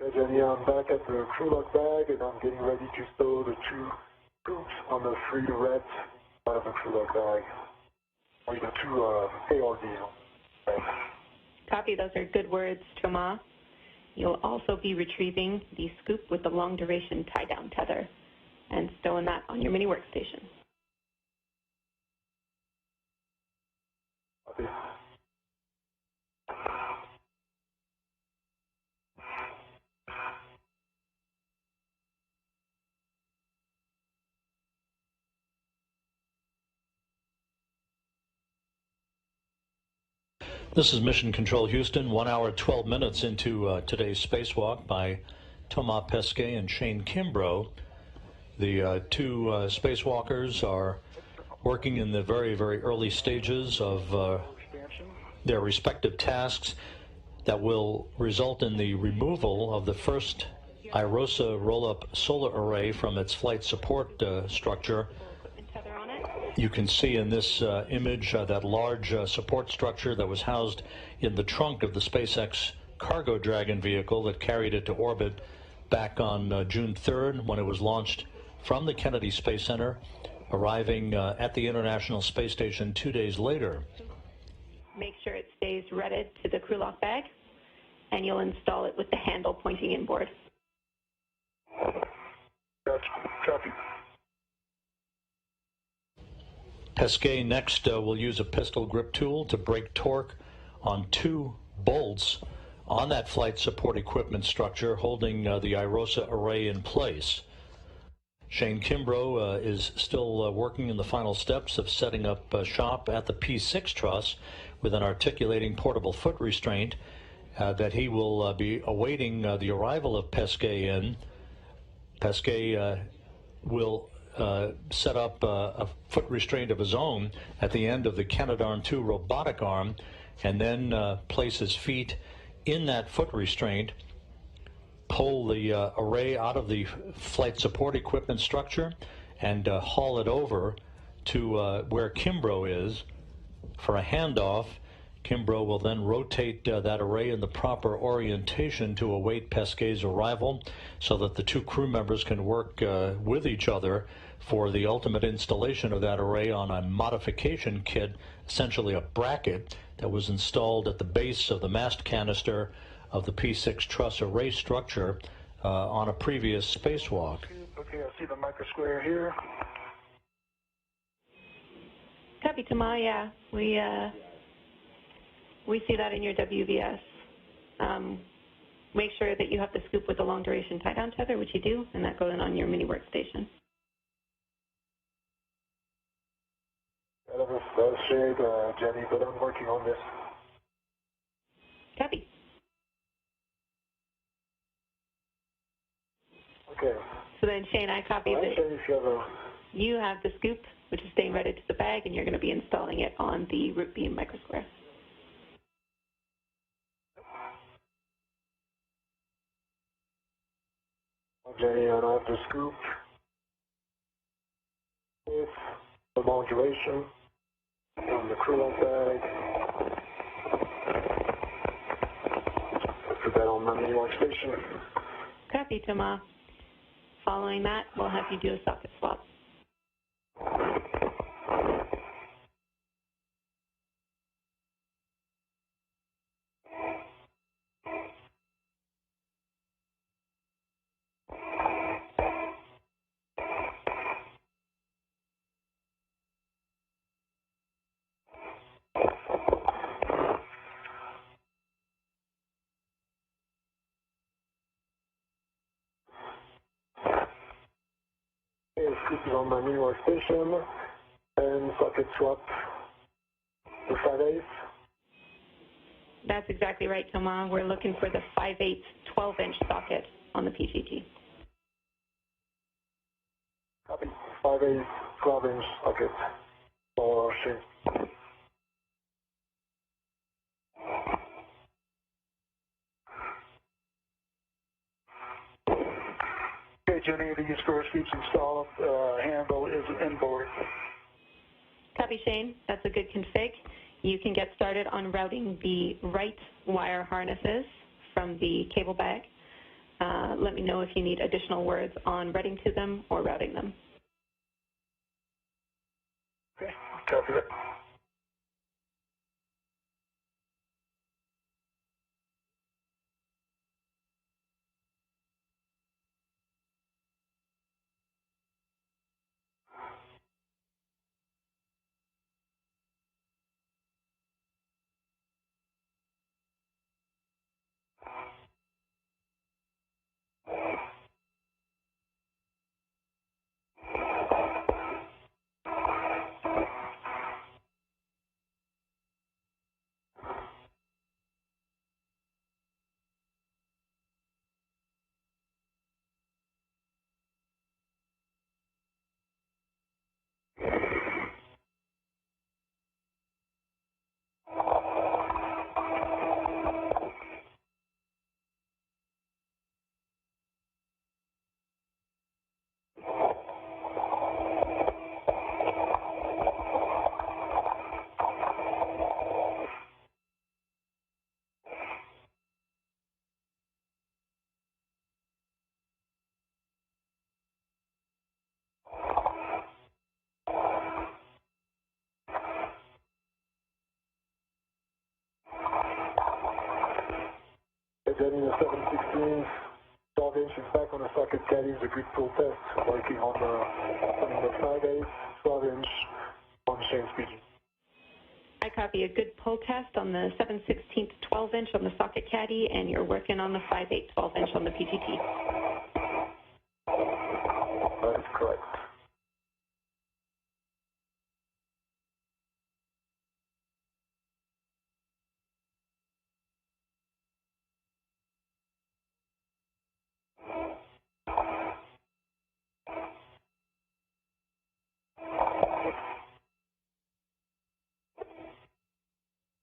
Okay, Jenny, I'm back at the crew lock bag, and I'm getting ready to stow the 2 scoops on the 3 reds out of the crew lock bag. Or the 2 AO VIVO. Copy, those are good words, Thomas. You'll also be retrieving the scoop with the long-duration tie-down tether and stowing that on your mini workstation. Copy. This is Mission Control Houston, 1 hour, 12 minutes into today's spacewalk by Thomas Pesquet and Shane Kimbrough. The 2 spacewalkers are working in the very, very early stages of their respective tasks that will result in the removal of the first IROSA roll-up solar array from its flight support structure. You can see in this image that large support structure that was housed in the trunk of the SpaceX Cargo Dragon vehicle that carried it to orbit back on June 3rd when it was launched from the Kennedy Space Center, arriving at the International Space Station 2 days later. Make sure it stays redded to the crew lock bag, and you'll install it with the handle pointing inboard. Copy. Pesquet next will use a pistol grip tool to break torque on 2 bolts on that flight support equipment structure holding the IROSA array in place. Shane Kimbrough is still working in the final steps of setting up shop at the P6 truss with an articulating portable foot restraint that he will be awaiting the arrival of Pesquet in. Pesquet will set up a foot restraint of his own at the end of the Canadarm2 robotic arm, and then place his feet in that foot restraint, pull the array out of the flight support equipment structure, and haul it over to where Kimbrough is for a handoff. Kimbrough will then rotate that array in the proper orientation to await Pesquet's arrival so that the 2 crew members can work with each other for the ultimate installation of that array on a modification kit, essentially a bracket that was installed at the base of the mast canister of the P6 truss array structure on a previous spacewalk. Okay, I see the micro square here. Copy, Thomas. Yeah, we see that in your WVS. Make sure that you have the scoop with the long-duration tie-down tether, which you do, and that goes on your mini workstation. That's shade, Jenny, but I'm working on this. Copy. Okay. So then, Shane, I copy that you have the scoop, which is staying ready to the bag, and you're going to be installing it on the root beam microsquare. Jenny, and I have the scoop with the long duration on the crew lock bag. Put that on my mini workstation. Copy, Thomas. Following that, we'll have you do a socket swap. Scoop is on my mini workstation, and socket swap the 5/8. That's exactly right, Thomas. We're looking for the 5/8 12-inch socket on the PGT. Copy. 5/8 12-inch socket for Shane. Okay, Jenny, the square scoops installed. Handle is inboard. Copy, Shane. That's a good config. You can get started on routing the right wire harnesses from the cable bag. let me know if you need additional words on writing to them or routing them. Okay, copy that. Jenny, the 716, 12 inches back on the socket caddy is a good pull test, working on the 5/8, 12 inch on Shane's PG. I copy a good pull test on the 7/16 12 inch on the socket caddy, and you're working on the 5/8 12 inch on the PGT. That is correct.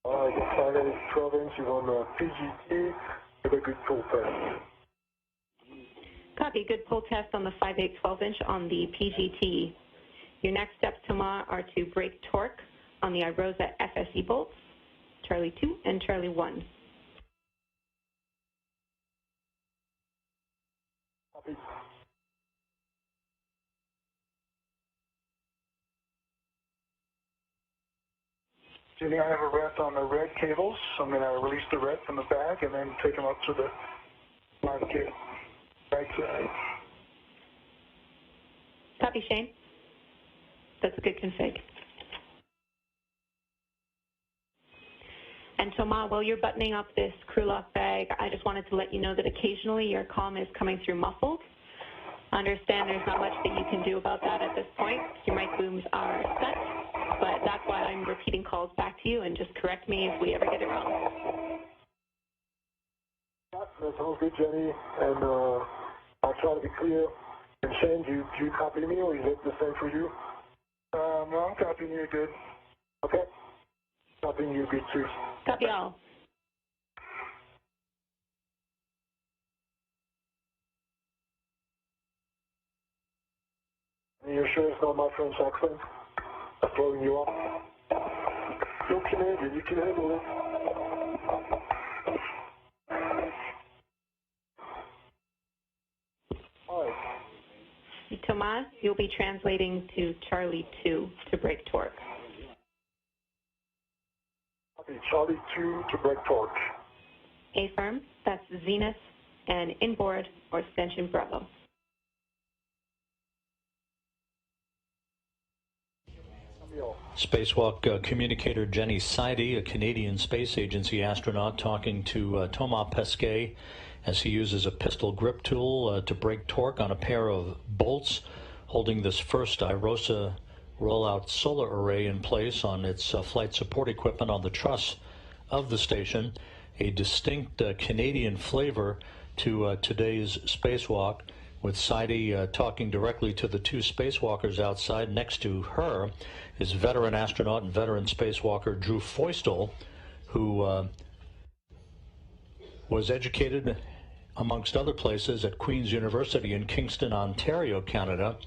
Alright, the 5/8 12 inches on the PGT with a good pull test. Copy, good pull test on the 5/8 12 inch on the PGT. Your next steps, Thomas, are to break torque on the iRosa FSE bolts, Charlie 2 and Charlie 1. Copy. Jenny, I have a ret on the red cables, so I'm going to release the ret from the back and then take them up to the line cable. Right side. Copy, Shane. That's a good config. And Thomas, while you're buttoning up this crew lock bag, I just wanted to let you know that occasionally your comm is coming through muffled. I understand there's not much that you can do about that at this point. Your mic booms are set, but that's why I'm repeating calls back to you, and just correct me if we ever get it wrong. That sounds good, Jenny, and I'll try to be clear. And Shane, do you copy me, or is it the same for you? No, I'm copying you good. Okay. Copying you good, too. Copy all. You're sure it's not my French accent that's throwing you off? You're Canadian, you can handle it. All right. Thomas, you'll be translating to Charlie 2 to break torque. Okay, Charlie 2 to break torque. A-firm, that's Zenith, and inboard or extension Bravo. Spacewalk communicator Jenny Seide, a Canadian Space Agency astronaut, talking to Thomas Pesquet as he uses a pistol grip tool to break torque on a pair of bolts holding this first iRosa rollout solar array in place on its flight support equipment on the truss of the station. A distinct Canadian flavor to today's spacewalk, with Seide talking directly to the two spacewalkers outside. Next to her is veteran astronaut and veteran spacewalker Drew Feustel, who was educated, amongst other places, at Queen's University in Kingston, Ontario, Canada.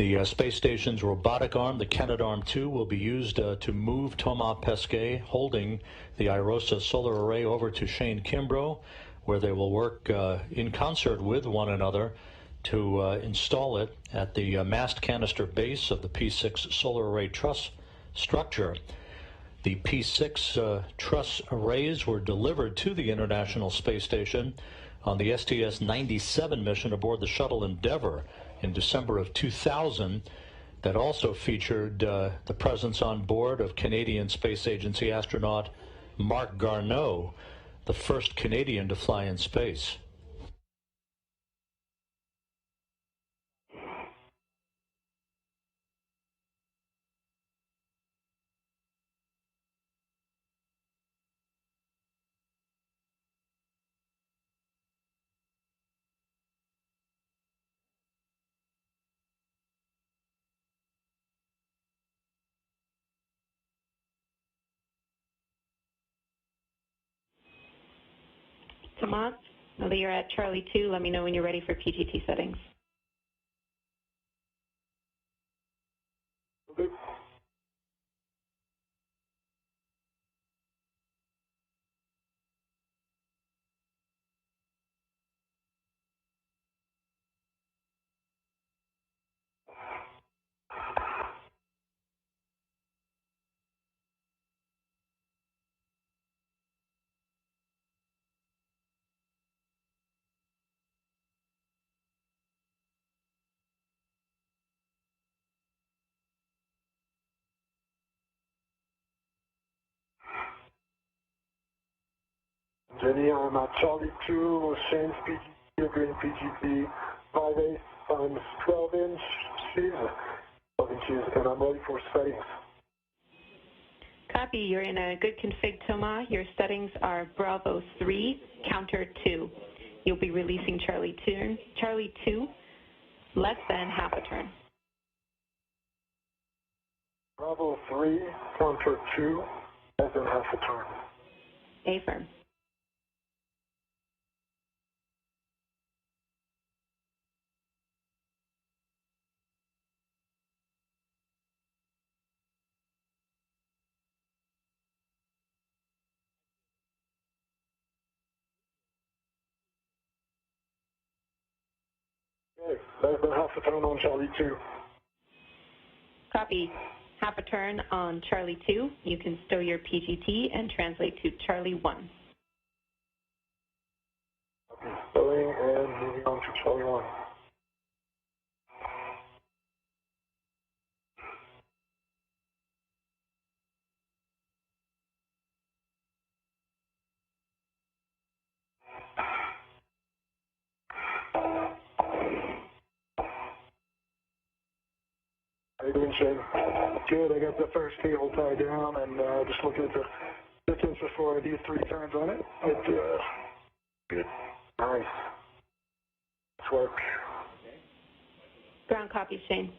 The space station's robotic arm, the Canadarm2, will be used to move Thomas Pesquet, holding the IROSA solar array, over to Shane Kimbrough, where they will work in concert with one another to install it at the mast canister base of the P6 solar array truss structure. The P6 truss arrays were delivered to the International Space Station on the STS-97 mission aboard the shuttle Endeavour in December of 2000, that also featured the presence on board of Canadian Space Agency astronaut Marc Garneau, the first Canadian to fly in space. Tomas, now that you're at Charlie 2, let me know when you're ready for PGT settings. Okay. Jenny, I'm at Charlie 2, Shane's PGT, green PGT, Painéis times 12 inches, 12 inches, and I'm ready for settings. Copy, you're in a good config, Thomas. Your settings are Bravo 3, counter 2. You'll be releasing Charlie 2, less than half a turn. Bravo 3, counter 2, less than half a turn. A-firm. Okay, less than half a turn on Charlie 2. Copy. Half a turn on Charlie 2. You can stow your PGT and translate to Charlie 1. Okay, stowing and moving on to Charlie 1. How you doing, Shane? Good, I got the first cable tied down and just looking at the distance before I do 3 turns on it. Good. Nice. Let's work. Ground copy, Shane.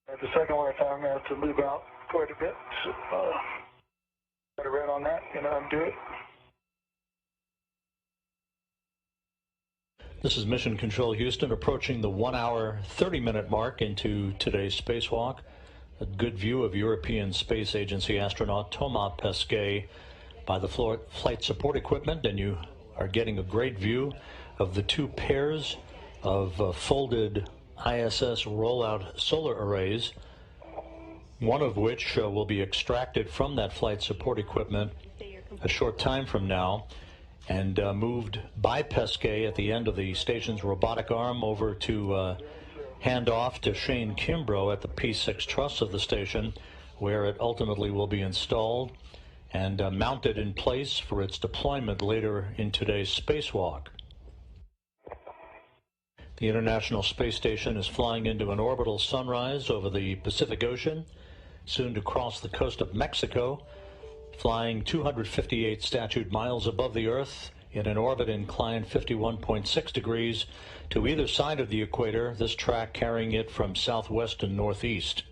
The second one, I'm going to have to move out quite a bit. So, got a red on that, and undo it. This is Mission Control Houston, approaching the 1 hour, 30-minute mark into today's spacewalk. A good view of European Space Agency astronaut Thomas Pesquet by the flight support equipment, and you are getting a great view of the two pairs of folded ISS rollout solar arrays, one of which will be extracted from that flight support equipment a short time from now and moved by Pesquet at the end of the station's robotic arm over to hand off to Shane Kimbrough at the P6 truss of the station, where it ultimately will be installed and mounted in place for its deployment later in today's spacewalk. The International Space Station is flying into an orbital sunrise over the Pacific Ocean, soon to cross the coast of Mexico, flying 258 statute miles above the Earth in an orbit inclined 51.6 degrees to either side of the equator, this track carrying it from southwest and northeast.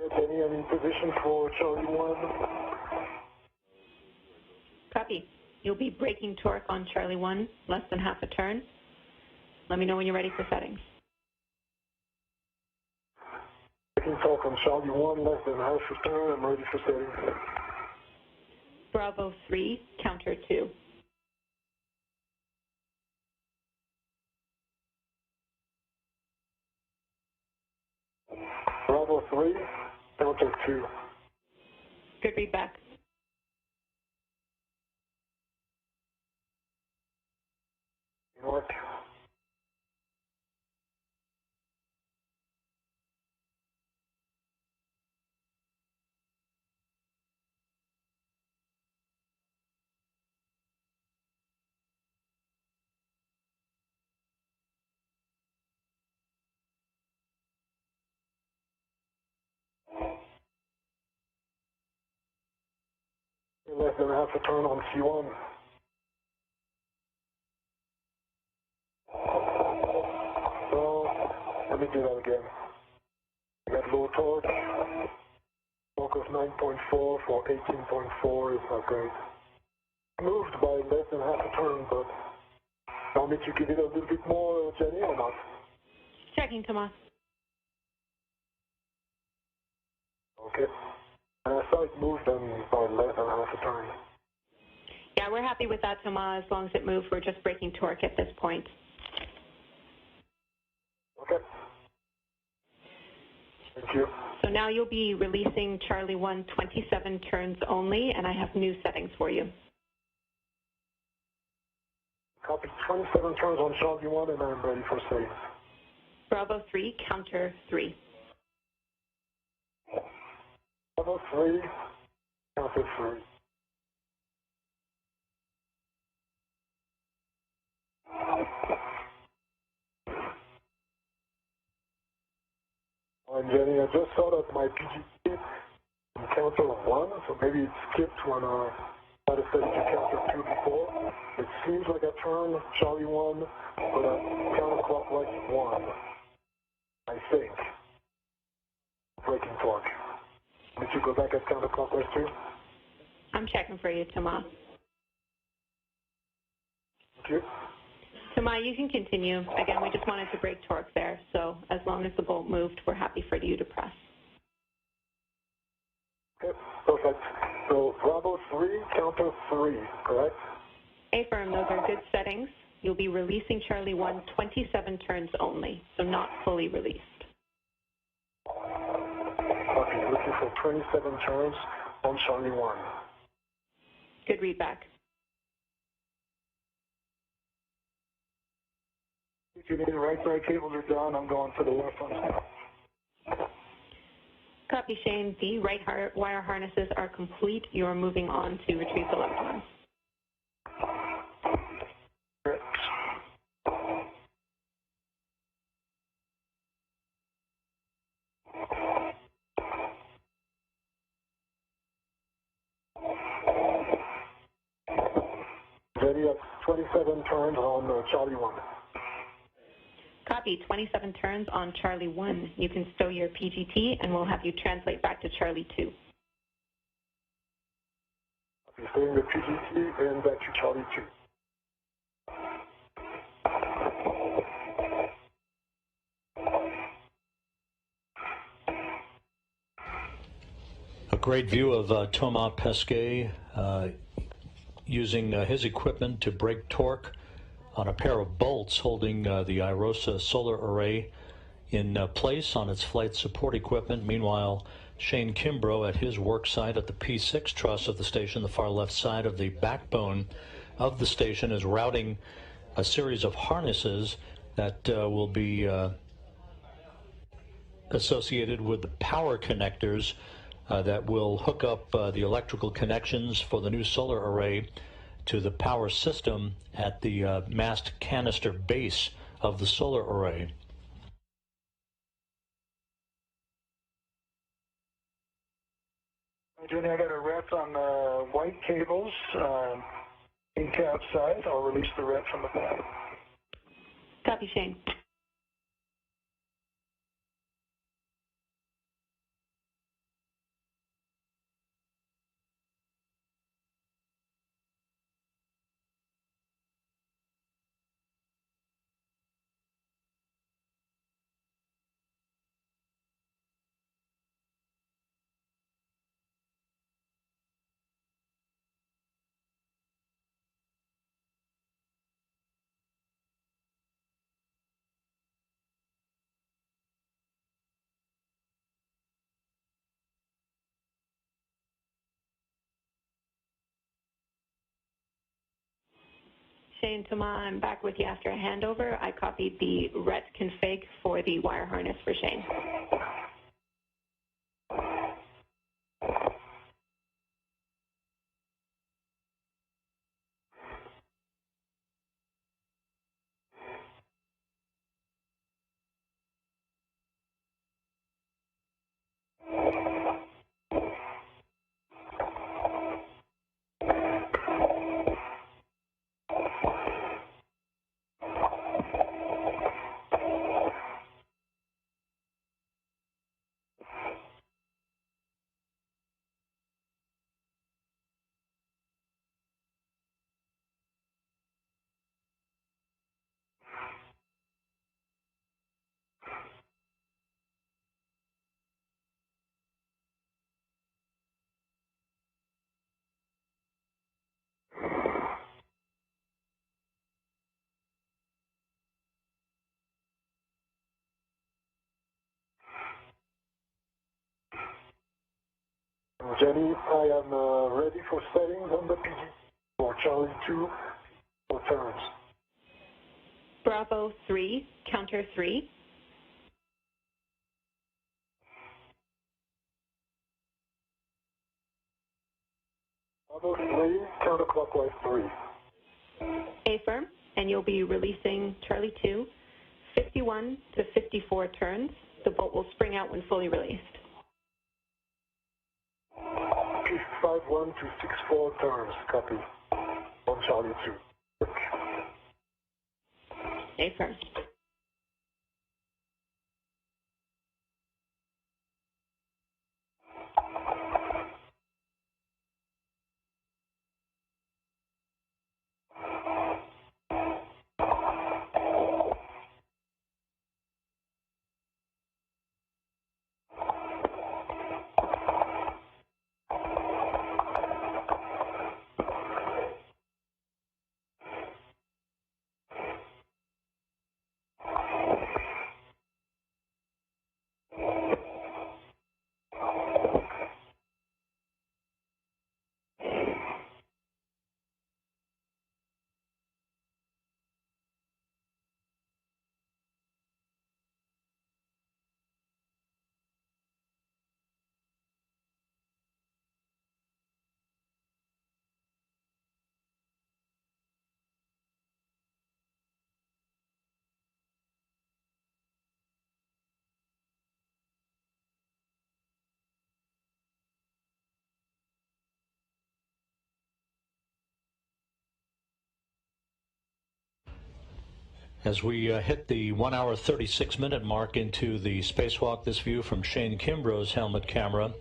Jenny, I'm in position for Charlie 1. Copy. You'll be braking torque on Charlie 1, less than half a turn. Let me know when you're ready for settings. Braking torque on Charlie 1, less than half a turn. I'm ready for settings. Bravo 3, counter 2. Bravo 3, counter 2. Good read back. North. Less than half a turn on C1. So, let me do that again. I got low torque. Torque of 9.4 for 18.4 is not great. Moved by less than half a turn, but want me to give it a little bit more, Jenny, or not? Checking, Tomas. Okay. And I saw it moved then by less than half a turn. Yeah, we're happy with that, Tomas. As long as it moved, we're just braking torque at this point. Okay. Thank you. So now you'll be releasing Charlie 1 27 turns only, and I have new settings for you. Copy 27 turns on Charlie 1, and I'm ready for settings. Bravo 3, counter 3. Bravo 3, counter 3. And Jenny, I just saw that my PGP counter 1, so maybe it skipped when I had set it to counter 2 before. It seems like I turned Charlie 1, but I counterclockwise 1, I think. Braking torque. Did you go back at counterclockwise 2? I'm checking for you, Tomas. Thank you. Tomas, you can continue. Again, we just wanted to brake torque there, so as long as the bolt moved, we're happy for you to press. Okay, perfect. So Bravo 3, counter 3, correct? Affirm, those are good settings. You'll be releasing Charlie 1 27 turns only, so not fully released. Okay, looking for 27 turns on Charlie 1. Good read back. If you need the right side cables are done, I'm going for the left ones now. Copy, Shane. The right wire harnesses are complete. You are moving on to retrieve the left ones. ready at 27 turns on Charlie 1. Copy, 27 turns on Charlie 1. You can stow your PGT, and we'll have you translate back to Charlie 2. Stowing the PGT and back to Charlie 2. A great view of Thomas Pesquet using his equipment to break torque on a pair of bolts holding the IROSA solar array in place on its flight support equipment. Meanwhile, Shane Kimbrough at his work site at the P6 truss of the station, the far left side of the backbone of the station, is routing a series of harnesses that will be associated with the power connectors that will hook up the electrical connections for the new solar array to the power system at the mast canister base of the solar array. Jenny, I got a rep on the white cables in cab side. I'll release the rep from the back. Copy, Shane. Shane, Thomas, I'm back with you after a handover. I copied the RET config for the wire harness for Shane. Jenny, I am ready for settings on the PG for Charlie 2 for turns. Bravo 3, counter 3. Bravo 3, counterclockwise 3. Affirm, and you'll be releasing Charlie 2, 51 to 54 turns. The bolt will spring out when fully released. 51 to 64 turns, copy, on Charlie 2. Affirm. As we hit the 1 hour 36-minute mark into the spacewalk, this view from Shane Kimbrough's helmet camera,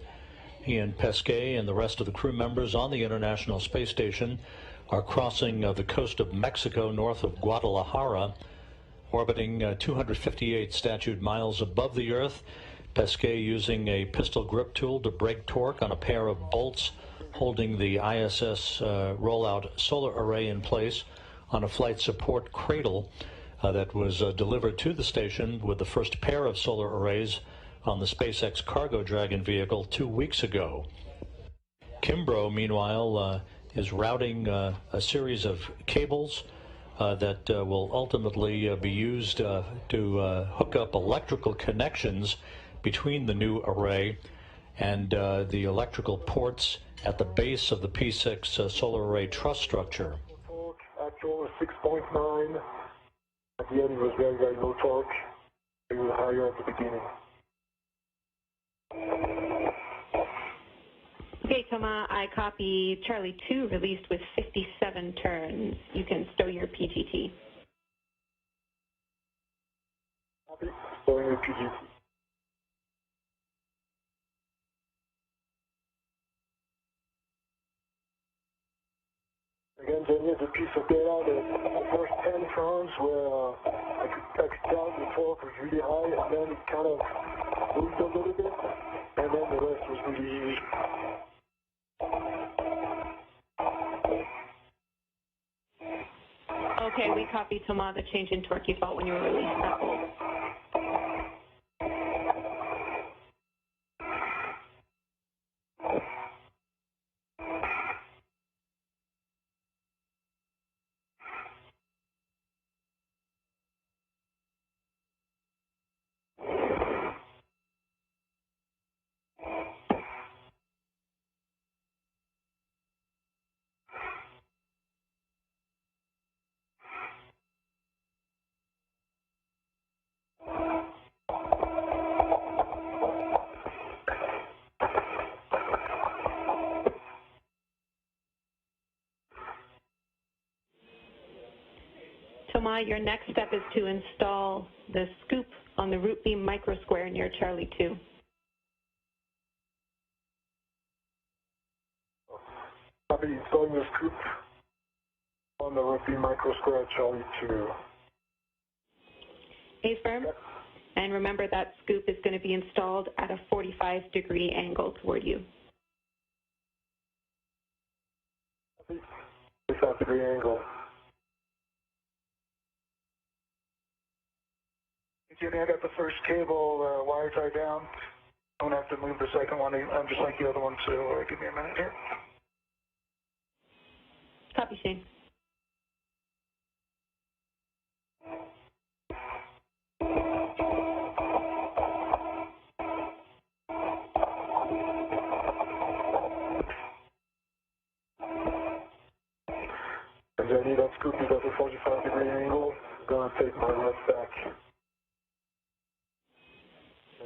he and Pesquet and the rest of the crew members on the International Space Station are crossing the coast of Mexico north of Guadalajara, orbiting 258 statute miles above the Earth. Pesquet using a pistol grip tool to break torque on a pair of bolts holding the ISS rollout solar array in place on a flight support cradle that was delivered to the station with the first pair of solar arrays on the SpaceX Cargo Dragon vehicle 2 weeks ago. Kimbrough, meanwhile, is routing a series of cables that will ultimately be used to hook up electrical connections between the new array and the electrical ports at the base of the P6 solar array truss structure. Actual was 6.9. At the end, it was very, very low torque. It was higher at the beginning. Okay, Thomas, I copy Charlie 2 released with 57 turns. You can stow your PGT. Copy. Stowing your PGT. Again, Jenny, is a piece of data that the first 10 turns where I could tell the torque was really high, and then it kind of moved a little bit, and then the rest was really easy. Okay, we copy, Thomas, the change in torque you felt when you were released that bolt. Thomas, your next step is to install the scoop on the root beam microsquare near Charlie 2. I'll be installing the scoop on the root beam microsquare at Charlie 2. A-firm. Yep. And remember that scoop is going to be installed at a 45-degree angle toward you. 45-degree angle. Jimmy, I got the first cable wire tied down. Don't have to move the second one. I'm just like the other one, so give me a minute here. Copy, Shane. And I need that scoop is at a 45-degree angle. I'm going to take my left back.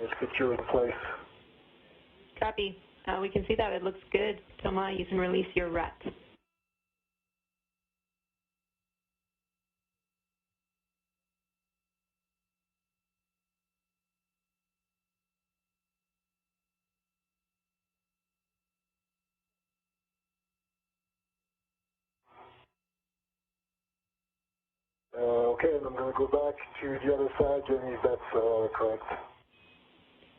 And secure in place. Copy. We can see that. It looks good. Thomas, you can release your rut. Okay, and I'm going to go back to the other side, Jenny, if that's correct.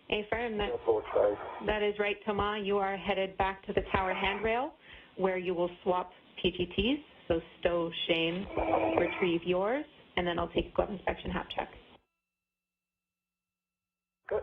A-firm. Both sides. That is right, Thomas. You are headed back to the tower handrail where you will swap PGTs. So stow Shane, retrieve yours, and then I'll take glove inspection half check. Good.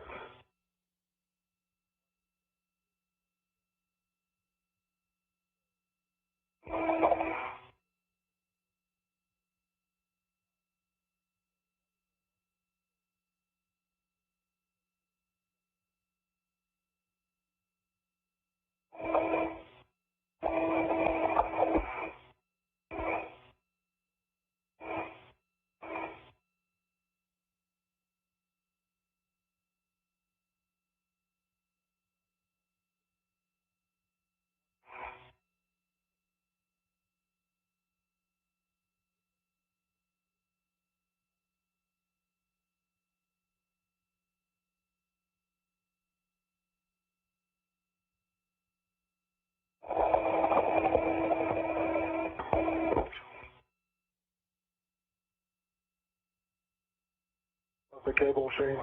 The cable, Shane.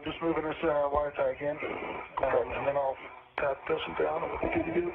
Just moving this wire tie again, and then I'll tap this one down and we'll be good to go.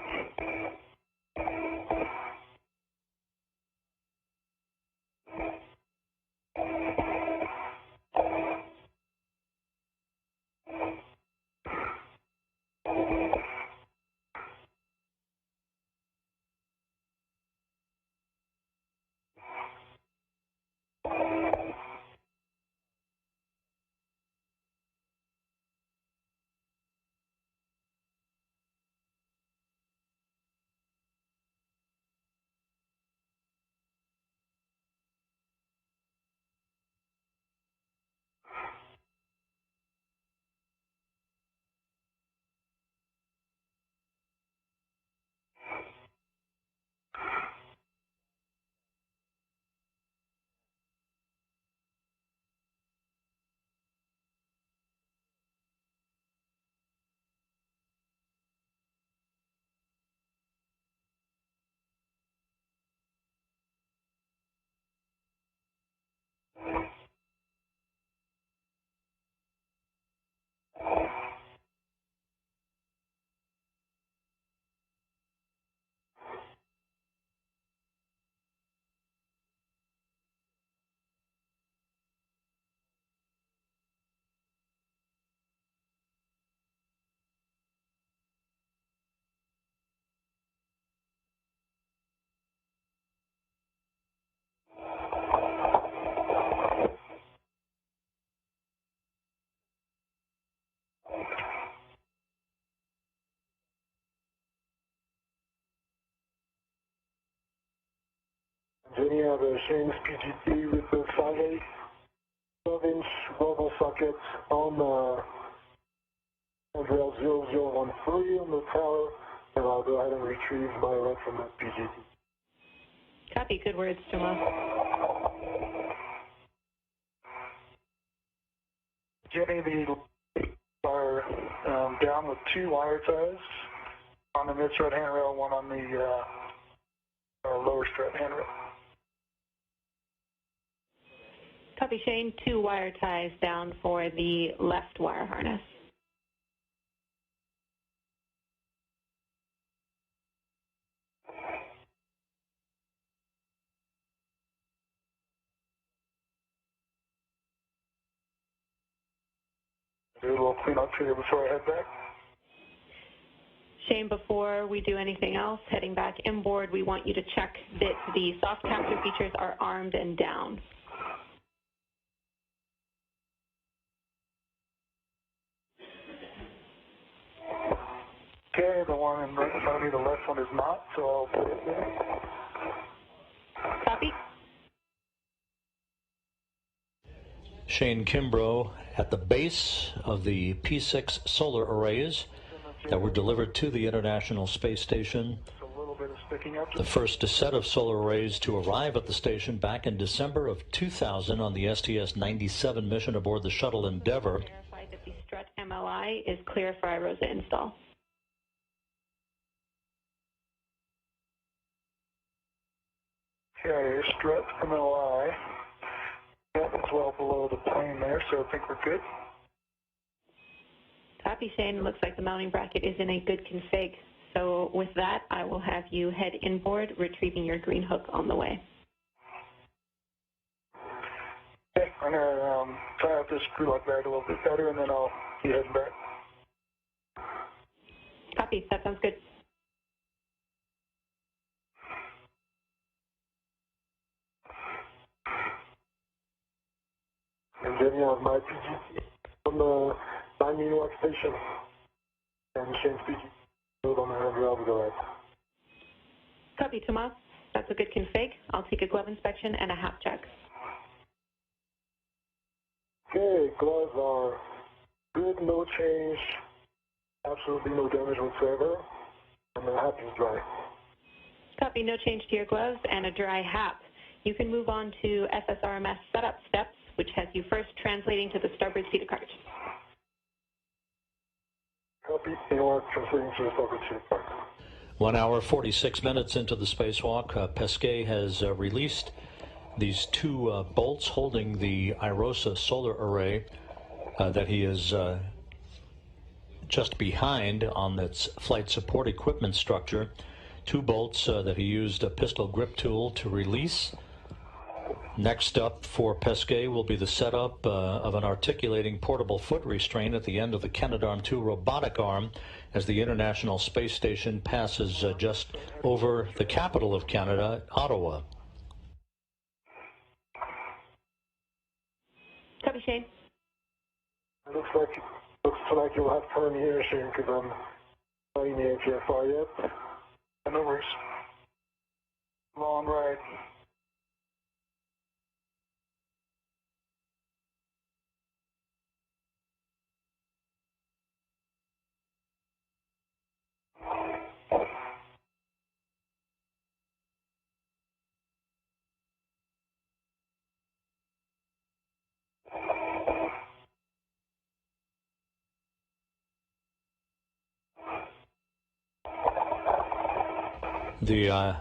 Then you have a Shane's PGT with the 5/8 12-inch Volvo socket on handrail 0013 on the tower, and I'll go ahead and retrieve my rod from that PGT. Copy. Good words, Tomas. Jenny, the are down with 2 wire ties on the mid-strut handrail, one on the lower strut handrail. Copy, Shane. 2 wire ties down for the left wire harness. Do a little cleanup here before I head back. Shane, before we do anything else, heading back inboard, we want you to check that the soft capture features are armed and down. Okay, the one in right in front of me, the left one is not, so I'll put it there. Copy. Shane Kimbrough at the base of the P6 solar arrays that were delivered to the International Space Station. A little bit of sticking up. The first set of solar arrays to arrive at the station back in December of 2000 on the STS-97 mission aboard the shuttle Endeavour. Verify that the strut MLI is clear for IROSA install. Okay, strut MLI. Yep, it's well below the plane there, so I think we're good. Copy, Shane. Looks like the mounting bracket is in a good config. So with that, I will have you head inboard, retrieving your green hook on the way. Okay, I'm going to tie up this screw lock bag a little bit better, and then I'll be heading back. Copy. That sounds good. And then you have my PGT on the 9-meter station, and Shane's PGT on the handrail to the right. Copy, Tomas. That's a good config. I'll take a glove inspection and a hap check. Okay, gloves are good, no change, absolutely no damage whatsoever, and the hap is dry. Copy. No change to your gloves and a dry hap. You can move on to SSRMS setup steps, which has you first translating to the starboard seat of cart. Copy, and translating to the starboard seat of cart. 1 hour, 46 minutes into the spacewalk, Pesquet has released these two bolts holding the IROSA solar array that he is just behind on its flight support equipment structure. Two bolts that he used a pistol grip tool to release. Next up for Pesquet will be the setup of an articulating portable foot restraint at the end of the Canadarm2 robotic arm as the International Space Station passes just over the capital of Canada, Ottawa. Copy, Shane. It looks like you'll have time here, Shane, because I'm not in the APFR yet. No worries. Long ride. The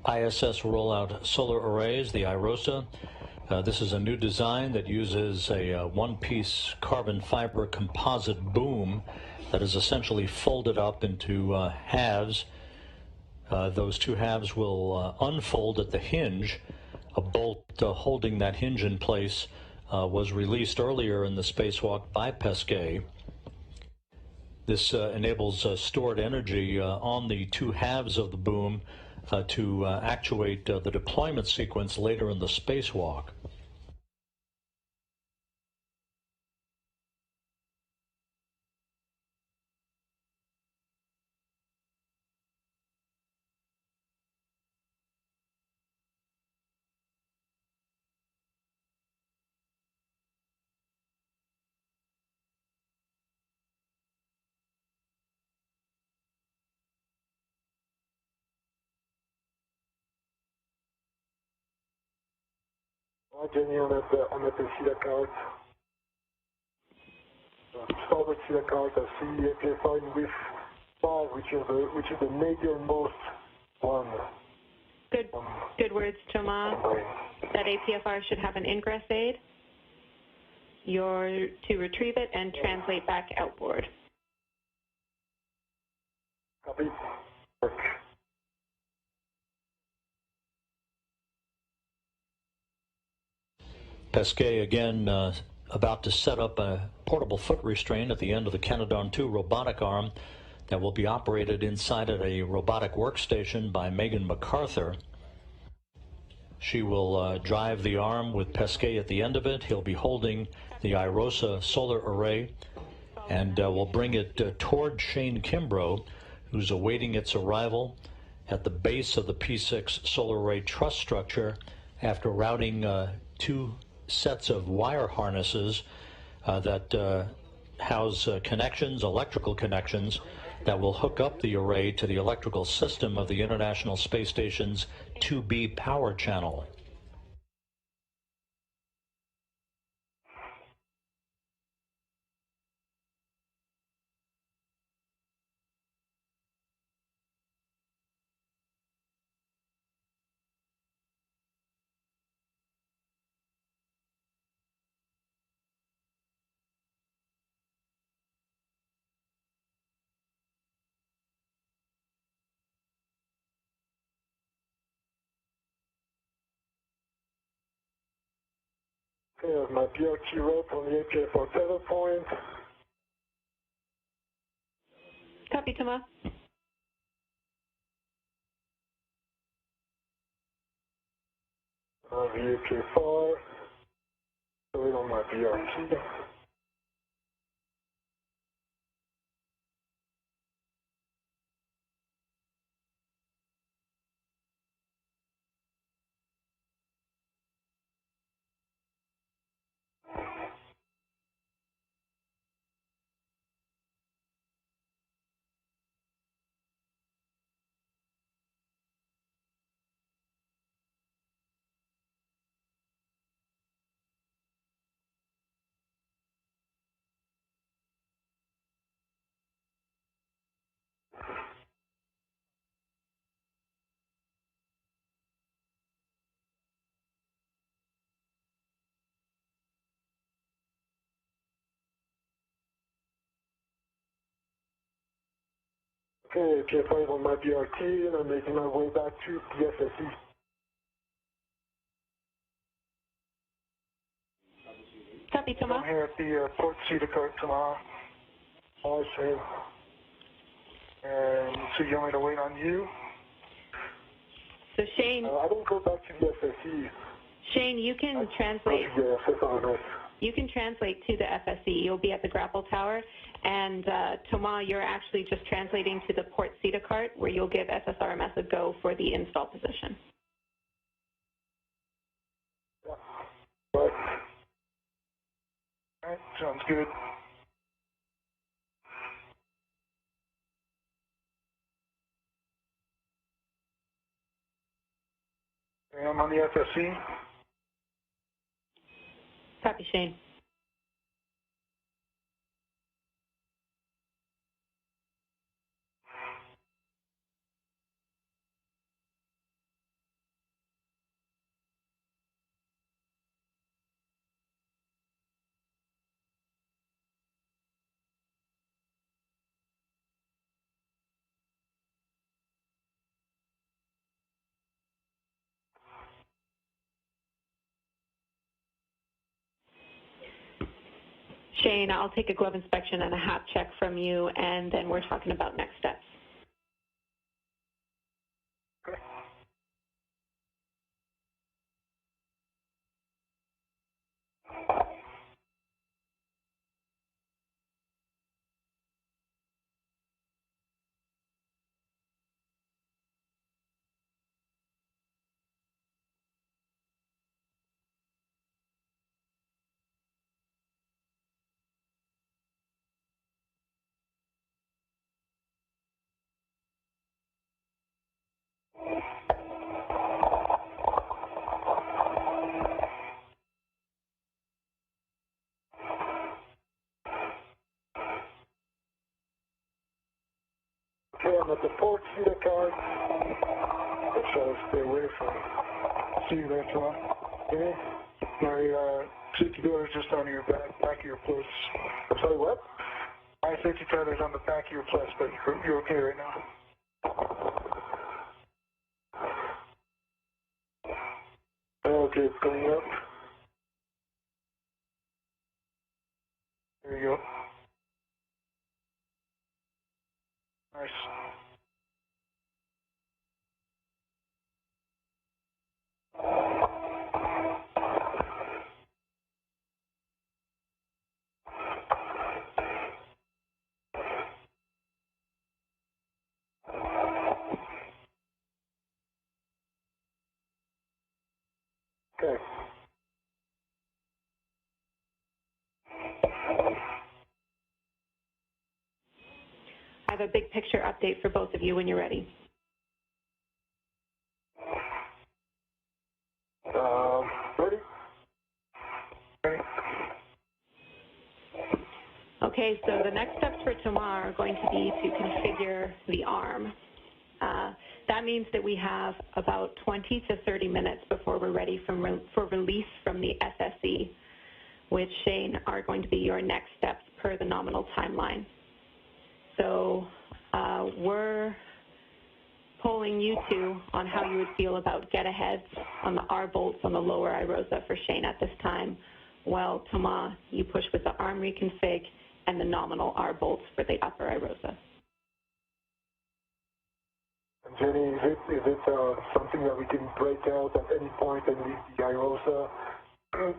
ISS rollout solar arrays, the IROSA. This is a new design that uses a one-piece carbon fiber composite boom that is essentially folded up into halves. Those two halves will unfold at the hinge. A bolt holding that hinge in place was released earlier in the spacewalk by Pesquet. This enables stored energy on the two halves of the boom to actuate the deployment sequence later in the spacewalk. Jenny, on a SIDA card. Starboard SIDA card, I see APFR in width 5, which is the medial-most one. Good words, Thomas. That APFR should have an ingress aid. You're to retrieve it and translate back outboard. Copy. Pesquet again about to set up a portable foot restraint at the end of the Canadarm2 robotic arm that will be operated inside of a robotic workstation by Megan MacArthur. She will drive the arm with Pesquet at the end of it. He'll be holding the IROSA solar array and will bring it toward Shane Kimbrough, who's awaiting its arrival at the base of the P6 solar array truss structure after routing two sets of wire harnesses that house connections, electrical connections, that will hook up the array to the electrical system of the International Space Station's 2B power channel. Okay, I have my BRT rope on the APFR tether point. Copy, Thomas. I have the APFR. Throw it on my BRT. Okay, PF5 on my BRT, and I'm making my way back to PSSE. Copy, Thomas. I'm here at the port Cedar Cart tomorrow. Oh, Shane. And so you want me to wait on you? So Shane, I don't go back to the FSE. Shane, you can translate. You can translate to the FSE. You'll be at the grapple tower, and Thomas, you're actually just translating to the port Cedar Cart, where you'll give SSRMS a go for the install position. All right, sounds good. Okay, I'm on the FSE. Copy, Shane. Shane, I'll take a glove inspection and a hat check from you, and then we're talking about next steps. Okay. Okay, I'm at the port Cedar Cart. I shall stay away from. See you there, Tom. Okay. My safety belt is just on your back of your plus. I'm sorry, what? My safety tether is on the back of your plus, but you're okay right now. Okay, it's coming up. There you go. Nice. Okay. I have a big picture update for both of you when you're ready. Ready? Okay. Okay, so the next steps for tomorrow are going to be to configure the arm. That means that we have about 20 to 30 minutes before we're ready for release from the SSE, which, Shane, are going to be your next steps per the nominal timeline. So we're polling you two on how you would feel about get-aheads on the R bolts on the lower iROSA for Shane at this time, while Thomas, you push with the arm reconfig and the nominal R bolts for the upper iROSA. Jenny, is it something that we can break out at any point and leave the iROSA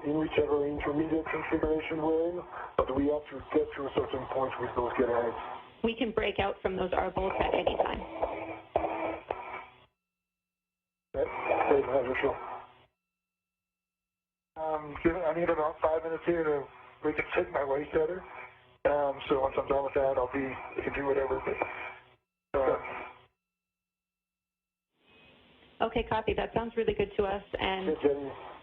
in whichever intermediate configuration we're in, or do we have to get to a certain point with those get-aheads? We can break out from those R bolts at any time. Okay, sure. I need about 5 minutes here to reconfigure my waist tether. So once I'm done with that, I can do whatever. But, Okay, copy. That sounds really good to us. And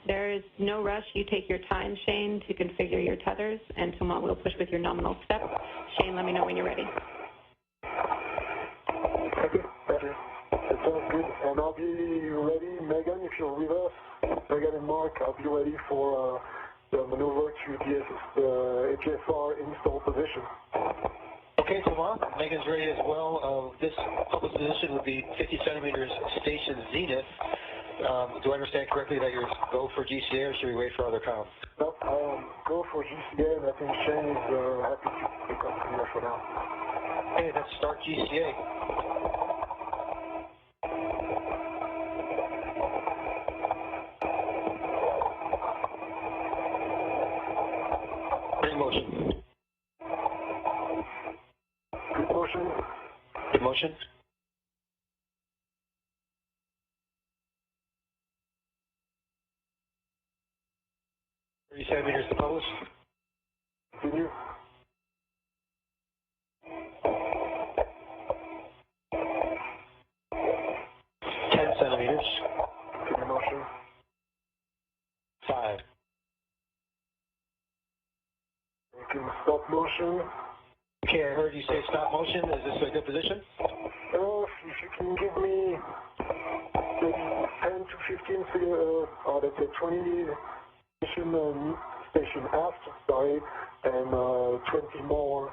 there is no rush. You take your time, Shane, to configure your tethers, and Thomas will push with your nominal steps. Shane, let me know when you're ready. Okay, better. It sounds good. And I'll be ready, Megan, if you're with us. Megan and Mark, I'll be ready for the maneuver to the APFR install position. Okay, Thomas, Megan's ready as well. This public position would be 50 centimeters station zenith. Do I understand correctly that you're go for GCA, or should we wait for other comms? No, go for GCA, and I think Shane is happy to come here for now. Okay, let's start GCA. Bring motion. Good motion. Good motion. Centimeters to publish. Continue. Centimeters. Continue motion. 5. You can stop motion. Okay, I heard you say stop motion. Is this a good position? If you can give me maybe 10 to 15, or let's say 20 station aft, sorry, and 20 more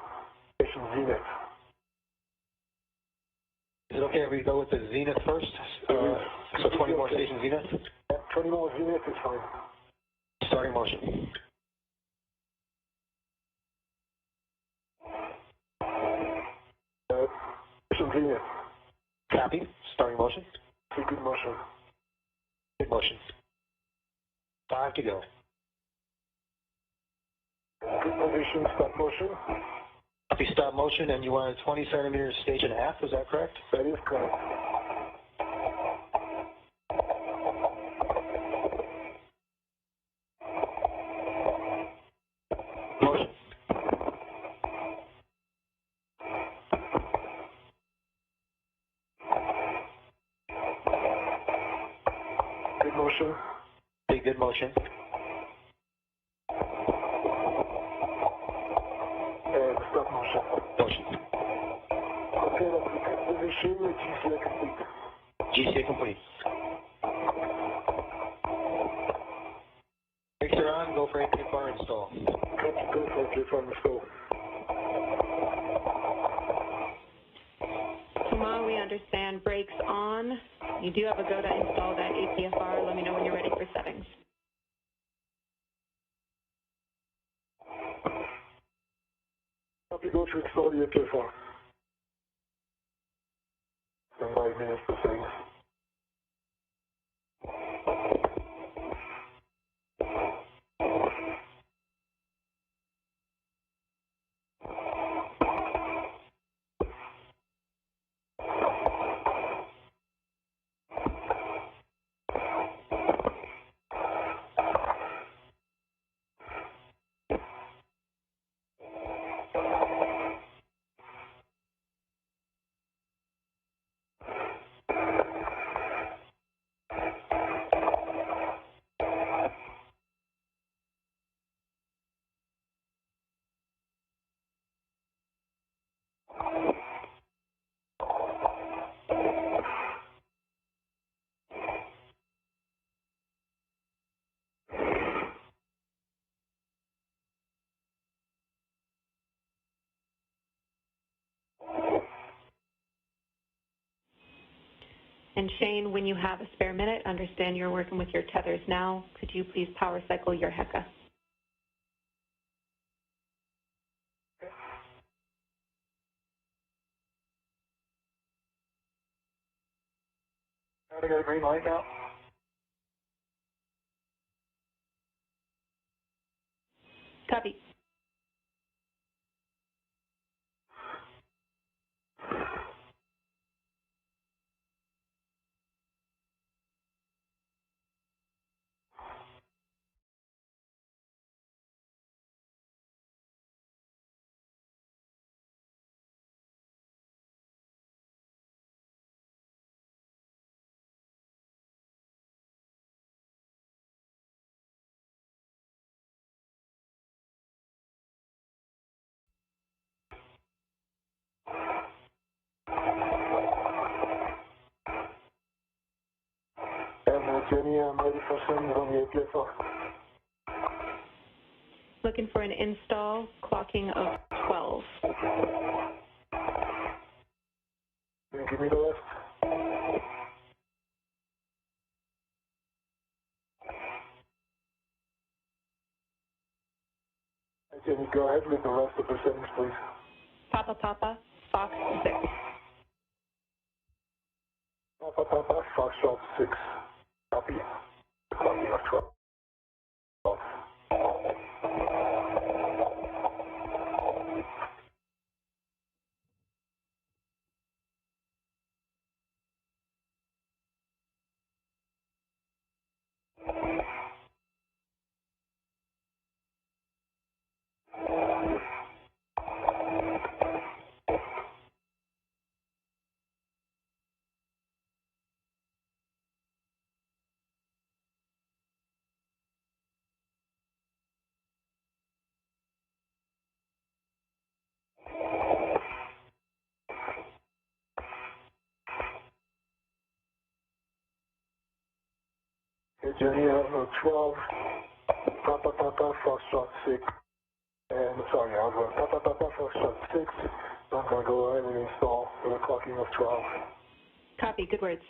station zenith. Is it okay if we go with the zenith first? So 20 more station zenith? Yeah, 20 more zenith is fine. Starting motion. Station zenith. Copy. Starting motion. Good motion. Good motion. 5 to go. Good position, stop motion. Copy, stop motion, and you wanted 20 centimeters station aft, is that correct? That is correct. Motion. Good motion. Big good motion. And stop motion. Motion. Okay, that's the good position, GCA complete. GCA complete. Brakes are on, go for APFR install. Copy, go for APFR install. Thomas, we understand brakes on. You do have a go to install that APFR. Let me know when you're ready for settings. Copy, go to install the APFR. And 5 minutes for settings. And Shane, when you have a spare minute, understand you're working with your tethers now. Could you please power cycle your HECA? I got a green light now. Copy. Jenny, I'm ready for settings on the APFR. Looking for an install, clocking of 12. give me the rest. Can you go ahead with the rest of the settings, please? Papa Papa, Fox 6. Papa Papa, Foxtrot 6. Copy. Clocking of 12. Journey of 12, Papa Papa, Foxtrot 6, and sorry, I was Papa Papa, Foxtrot 6, I'm going to go ahead and install for the clocking of 12. Copy, good words.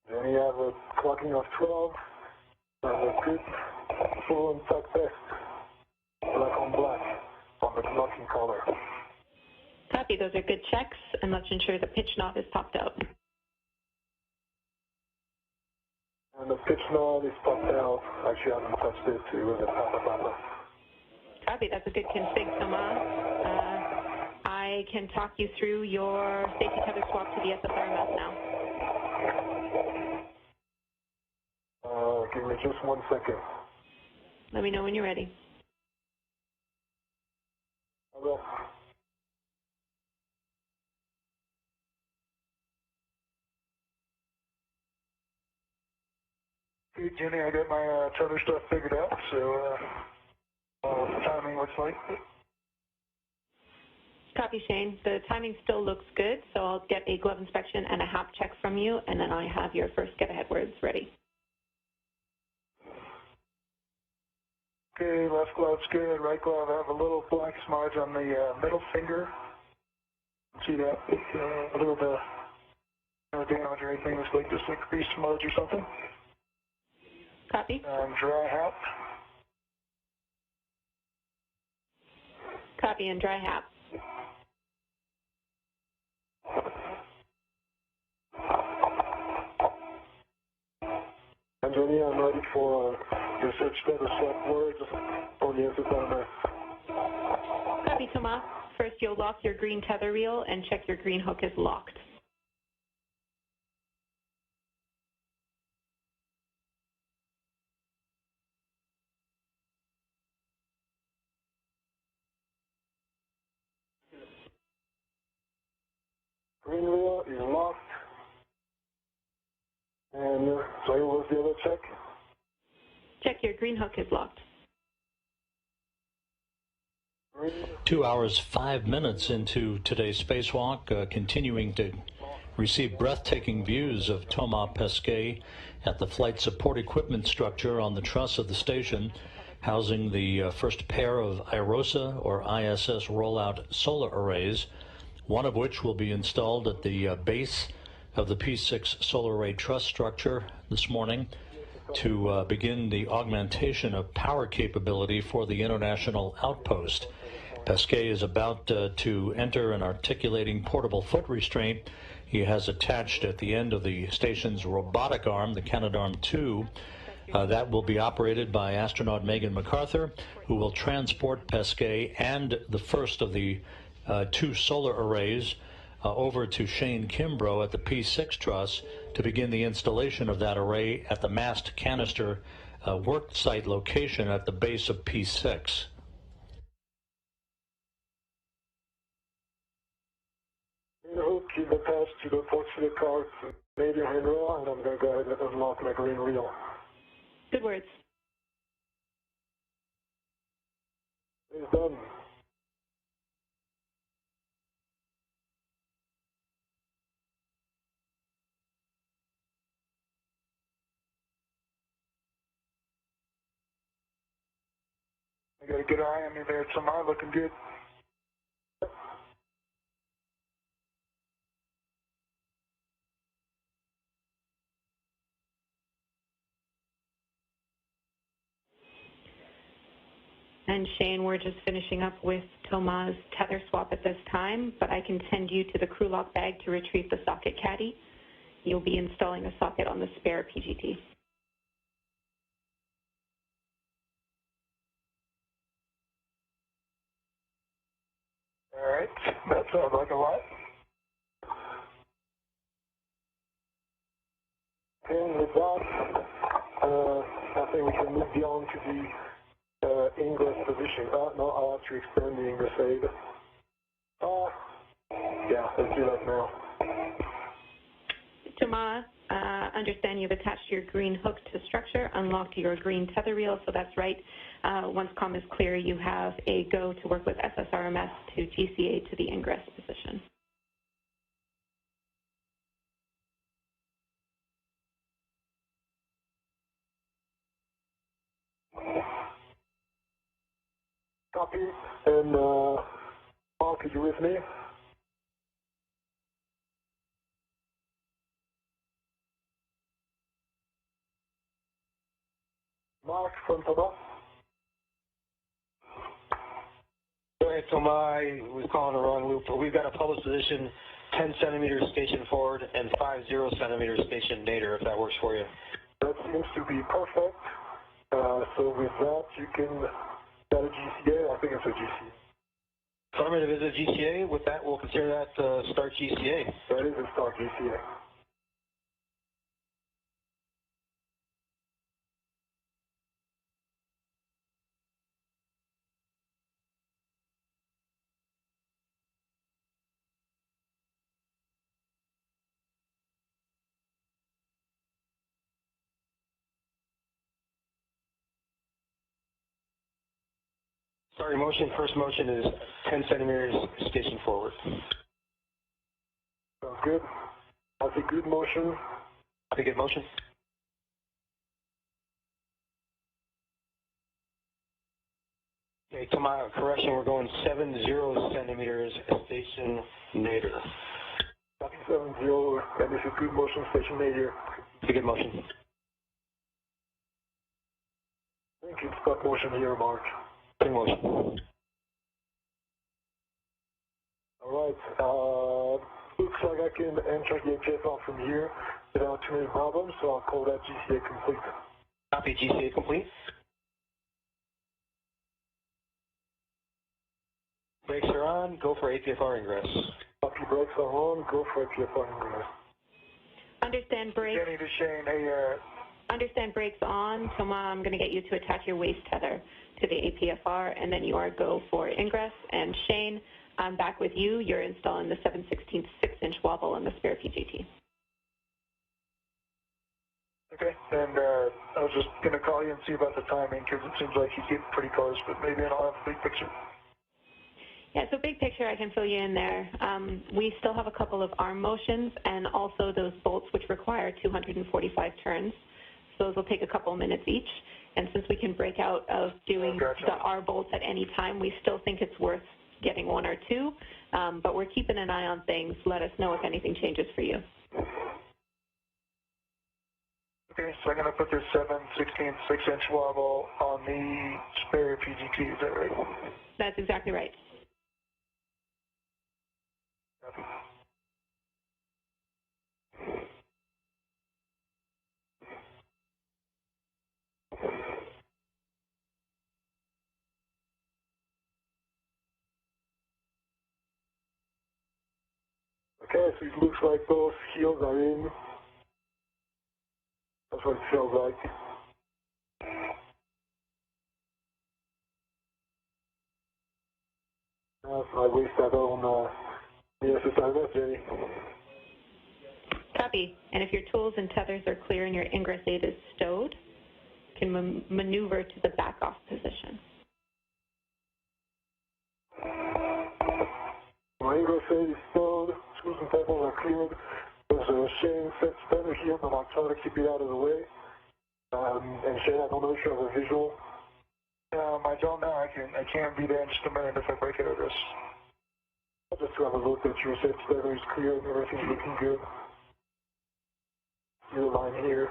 Then you have a clocking of 12, a good full intact test, black on black, on the clocking color. Copy, those are good checks, and let's ensure the pitch knob is popped out. And the pitch knob is popped out. Actually, I haven't touched it. It was a Papa Papa. Copy, that's a good config, Thomas. I can talk you through your safety tether swap to the SFR map now. Give me just 1 second. Let me know when you're ready. I will. Hey, Jenny, I got my tether stuff figured out, so what the timing looks like. Copy, Shane. The timing still looks good, so I'll get a glove inspection and a hap check from you, and then I have your first get-ahead words ready. Okay, left glove's good. Right glove, I have a little black smudge on the middle finger. See that? A little bit no damage or anything. Looks like just like a grease smudge or something. Copy. Dry hat. Copy, and dry hap. And Jenny, I'm ready for your search tether swap words on the SFR. Copy, Thomas. First, you'll lock your green tether reel and check your green hook is locked. Green reel is locked. And sorry, what was the other check? Check your green hook is locked. 2 hours, 5 minutes into today's spacewalk, continuing to receive breathtaking views of Thomas Pesquet at the flight support equipment structure on the truss of the station, housing the first pair of IROSA or ISS rollout solar arrays, one of which will be installed at the base of the P6 solar array truss structure this morning to begin the augmentation of power capability for the international outpost. Pesquet is about to enter an articulating portable foot restraint he has attached at the end of the station's robotic arm, the Canadarm2. That will be operated by astronaut Megan MacArthur, who will transport Pesquet and the first of the two solar arrays over to Shane Kimbrough at the P6 truss to begin the installation of that array at the mast canister work site location at the base of P6. hook is attached to the portfolio card's medium handrail, and I'm going to go ahead and unlock my green reel. Good words. It's done. I got a good eye on me there, Tamar, looking good. And Shane, we're just finishing up with Thomas' tether swap at this time, but I can send you to the crew lock bag to retrieve the socket caddy. You'll be installing a socket on the spare PGT. All right, that sounds like a lot. And with that, I think we can move beyond to the ingress position. No, I'll have to expand the ingress aid. Yeah, let's do that now. Thomas, understand you've attached your green hook to structure, unlocked your green tether reel, so that's right. Once comm is clear, you have a go to work with SSRMS to GCA to the ingress position. Copy. And Mark, are you with me? Mark from Thomas? Go ahead, Tomai. We're calling the wrong loop. We've got a published position 10 centimeters station forward and 50 centimeters station nadir, if that works for you. That seems to be perfect. So with that, you can, is that a GCA? I think it's a GCA. Affirmative is a GCA. With that, we'll consider that start GCA. That is a start GCA. Sorry, motion. First motion is 10 centimeters station forward. Sounds good. That's a good motion. That's a good motion. Okay, Tomai, correction, we're going 70 centimeters station nadir. Copy 70, and this is good motion, station nadir. It's a good motion. I think it's stop motion here, Mark. Good motion. Alright, looks like I can enter the HFR from here without too many problems, so I'll call that GCA complete. Copy, GCA complete. Brakes are on, go for APFR ingress. Copy, brakes are on, go for APFR ingress. Understand brakes. Jenny to Shane, hey, Understand brakes on. Thomas, I'm going to get you to attach your waist tether to the APFR, and then you are go for ingress. And Shane, I'm back with you. You're installing the 7/16 6-inch wobble on the spare PGT. okay, and I was just going to call you and see about the timing, because it seems like you get pretty close, but maybe I don't have a big picture. Yeah, so big picture, I can fill you in there. We still have a couple of arm motions and also those bolts which require 245 turns. So those will take a couple of minutes each. And since we can break out of doing the R bolts at any time, we still think it's worth getting one or two. But we're keeping an eye on things. Let us know if anything changes for you. Okay, so I'm going to put this 7/16 6-inch wobble on the spare PGT, is that right? That's exactly right. Okay, so it looks like both heels are in. That's what it feels like. That's my waist tether on Yes, it's on that, Jenny. Copy. And if your tools and tethers are clear and your ingress aid is stowed, you can maneuver to the back-off position. My ingress aid is stowed, screws and tethers are cleared. There's a Shane set tether here, but I'll try to keep it out of the way. And Shane, I don't know if you have a visual. I don't know. I can't be there in just a minute if I break it or this. I'll just have a look that your set tether is clear and everything's looking good. See the line here.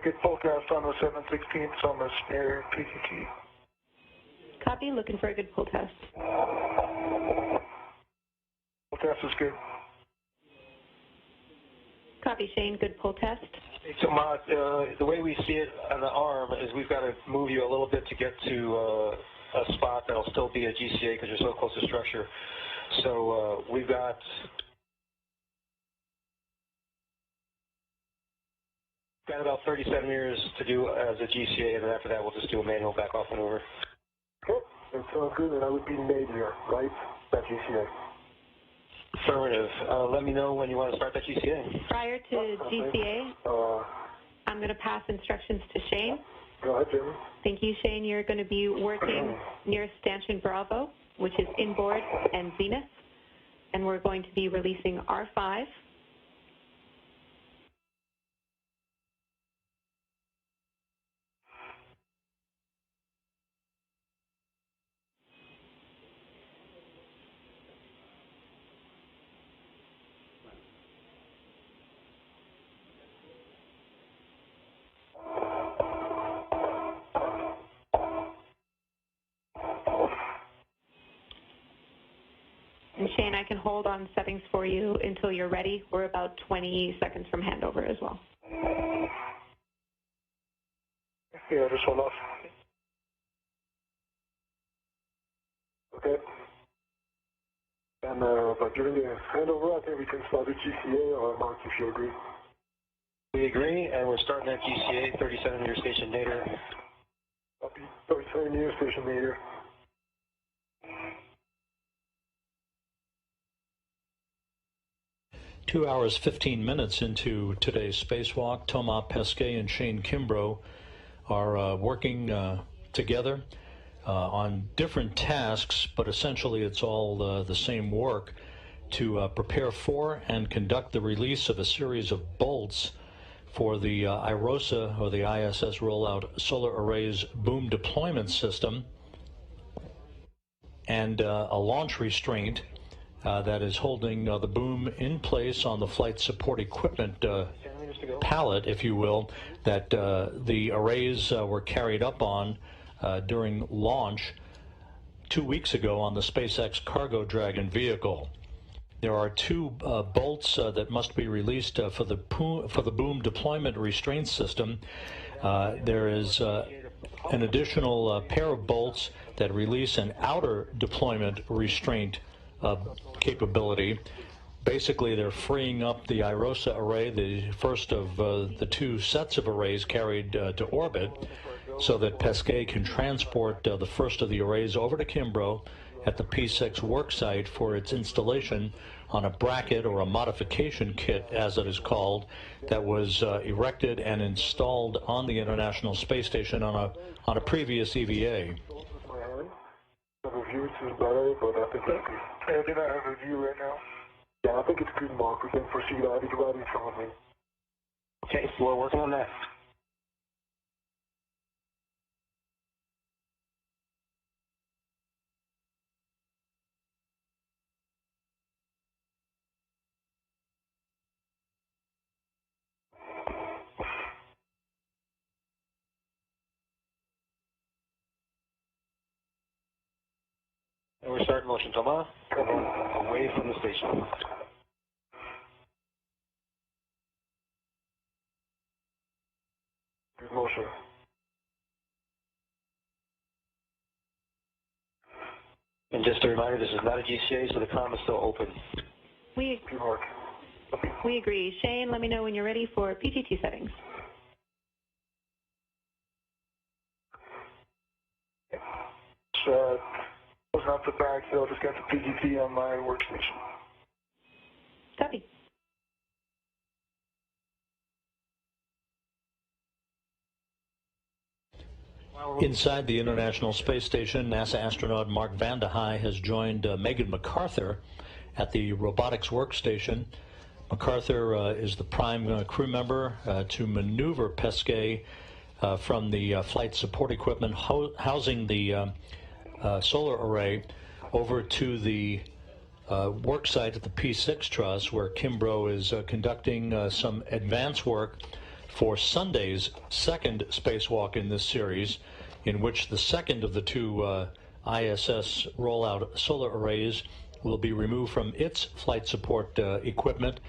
Good forecast on the 7/16 on the spare PTT. Copy. Looking for a good pull test. Forecast is good. Copy, Shane. Good pull test. So, Matt, the way we see it on the arm is we've got to move you a little bit to get to a spot that'll still be a GCA because you're so close to structure. So we've got about 30 centimeters to do as a GCA, and then after that we'll just do a manual back-off maneuver. Okay, that sounds good, and I would be nadir, right? That GCA. Affirmative. Let me know when you want to start that GCA. Prior to GCA, I'm going to pass instructions to Shane. Go ahead, Jimmy. Thank you, Shane. You're going to be working near stanchion Bravo, which is inboard and zenith, and we're going to be releasing R5. And Shane, I can hold on settings for you until you're ready. We're about 20 seconds from handover as well. Yeah, just hold off. Okay. And but during the handover, I think we can start the GCA, or Mark, if you agree. We agree, and we're starting that GCA, 30 centimeter station nadir. Copy. 30 centimeter station nadir. Two hours, 15 minutes into today's spacewalk, Thomas Pesquet and Shane Kimbrough are working together on different tasks, but essentially it's all the same work to prepare for and conduct the release of a series of bolts for the IROSA, or the ISS Rollout Solar Arrays Boom Deployment System, and a launch restraint that is holding the boom in place on the flight support equipment pallet, if you will, that the arrays were carried up on during launch 2 weeks ago on the SpaceX Cargo Dragon vehicle. There are two bolts that must be released for the boom deployment restraint system. There is an additional pair of bolts that release an outer deployment restraint capability. Basically, they're freeing up the IROSA array, the first of the two sets of arrays carried to orbit, so that Pesquet can transport the first of the arrays over to Kimbrough at the P6 worksite for its installation on a bracket, or a modification kit, as it is called, that was erected and installed on the International Space Station on a previous EVA. The view is better, but I think it's good. I do not have a view right now. Yeah, I think it's good, Mark. We can proceed. I think right in front of me. Okay, so we're working on that. And we're starting motion, Thomas. Away from the station. Good motion. And just a reminder, this is not a GCA, so the comm is still open. We agree. Shane, let me know when you're ready for PGT settings. Closing up the back, so I just got the PGT on my workstation. Copy. Inside the International Space Station, NASA astronaut Mark Vande Hei has joined Megan MacArthur at the robotics workstation. MacArthur is the prime crew member to maneuver Pesquet from the flight support equipment housing the solar array over to the work site at the P6 truss, where Kimbrough is conducting some advance work for Sunday's second spacewalk in this series, in which the second of the two ISS rollout solar arrays will be removed from its flight support equipment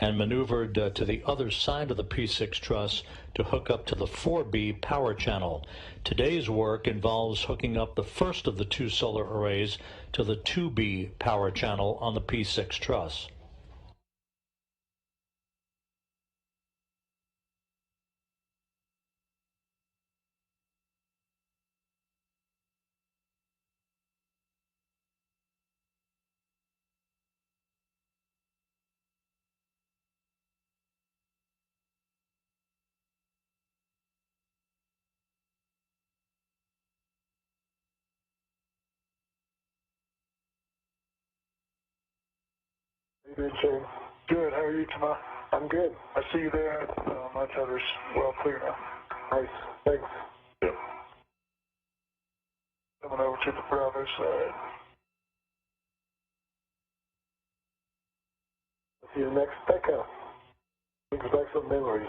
and maneuvered to the other side of the P6 truss to hook up to the 4B power channel. Today's work involves hooking up the first of the two solar arrays to the 2B power channel on the P6 truss. How you doing, Shane? Good. How are you, Thomas? I'm good. I see you there. My tether's well clear now. Nice. Thanks. Yep. Coming over to the Bravo side. I'll see you next Becca. Brings back some memories.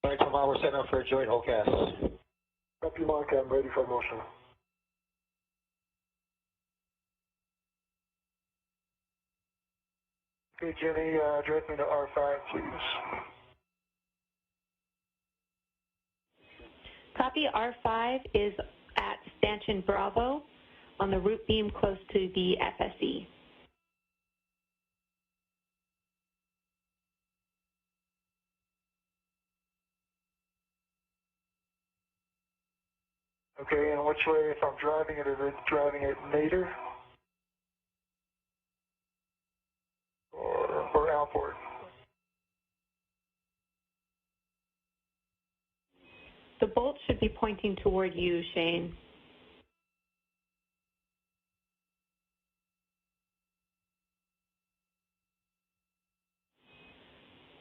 All right, Thomas, we're setting up for a joint whole cast. Copy, Mark. I'm ready for motion. Okay, Jenny, direct me to R5, please. Copy. R5 is at stanchion Bravo on the root beam close to the FSE. Okay, and which way, if I'm driving it, is it driving it nadir? Or outboard? The bolt should be pointing toward you, Shane.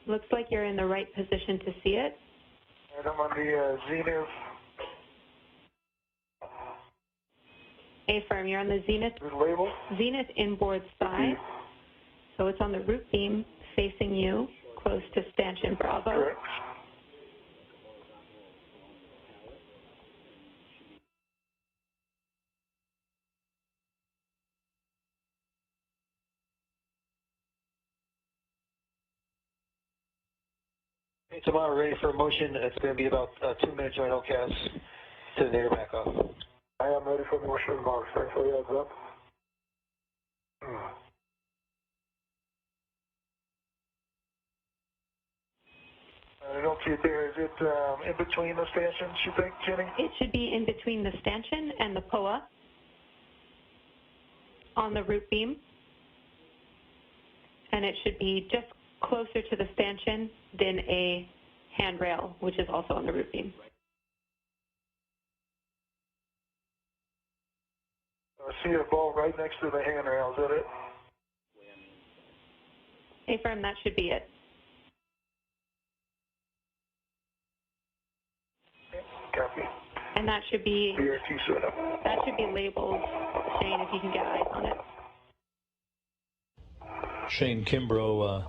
Looks like you're in the right position to see it. And I'm on the zenith. A-firm, you're on the zenith. Label? Zenith inboard side. So it's on the root beam facing you, close to stanchion Bravo. Correct. Okay, tomorrow, ready for motion. It's going to be about a 2-minute joint whole cast to the nadir back off. I am ready for motion, Mark. Thanks for the heads up. I don't see it there. Is it in between the stanchions, you think, Jenny? It should be in between the stanchion and the POA on the root beam. And it should be just closer to the stanchion than a handrail, which is also on the root beam. I see a ball right next to the handrail. Is that it? A-firm, that should be it. Copy. And that should be BRT setup. that should be labeled, Shane, if you can get eyes on it. Shane Kimbrough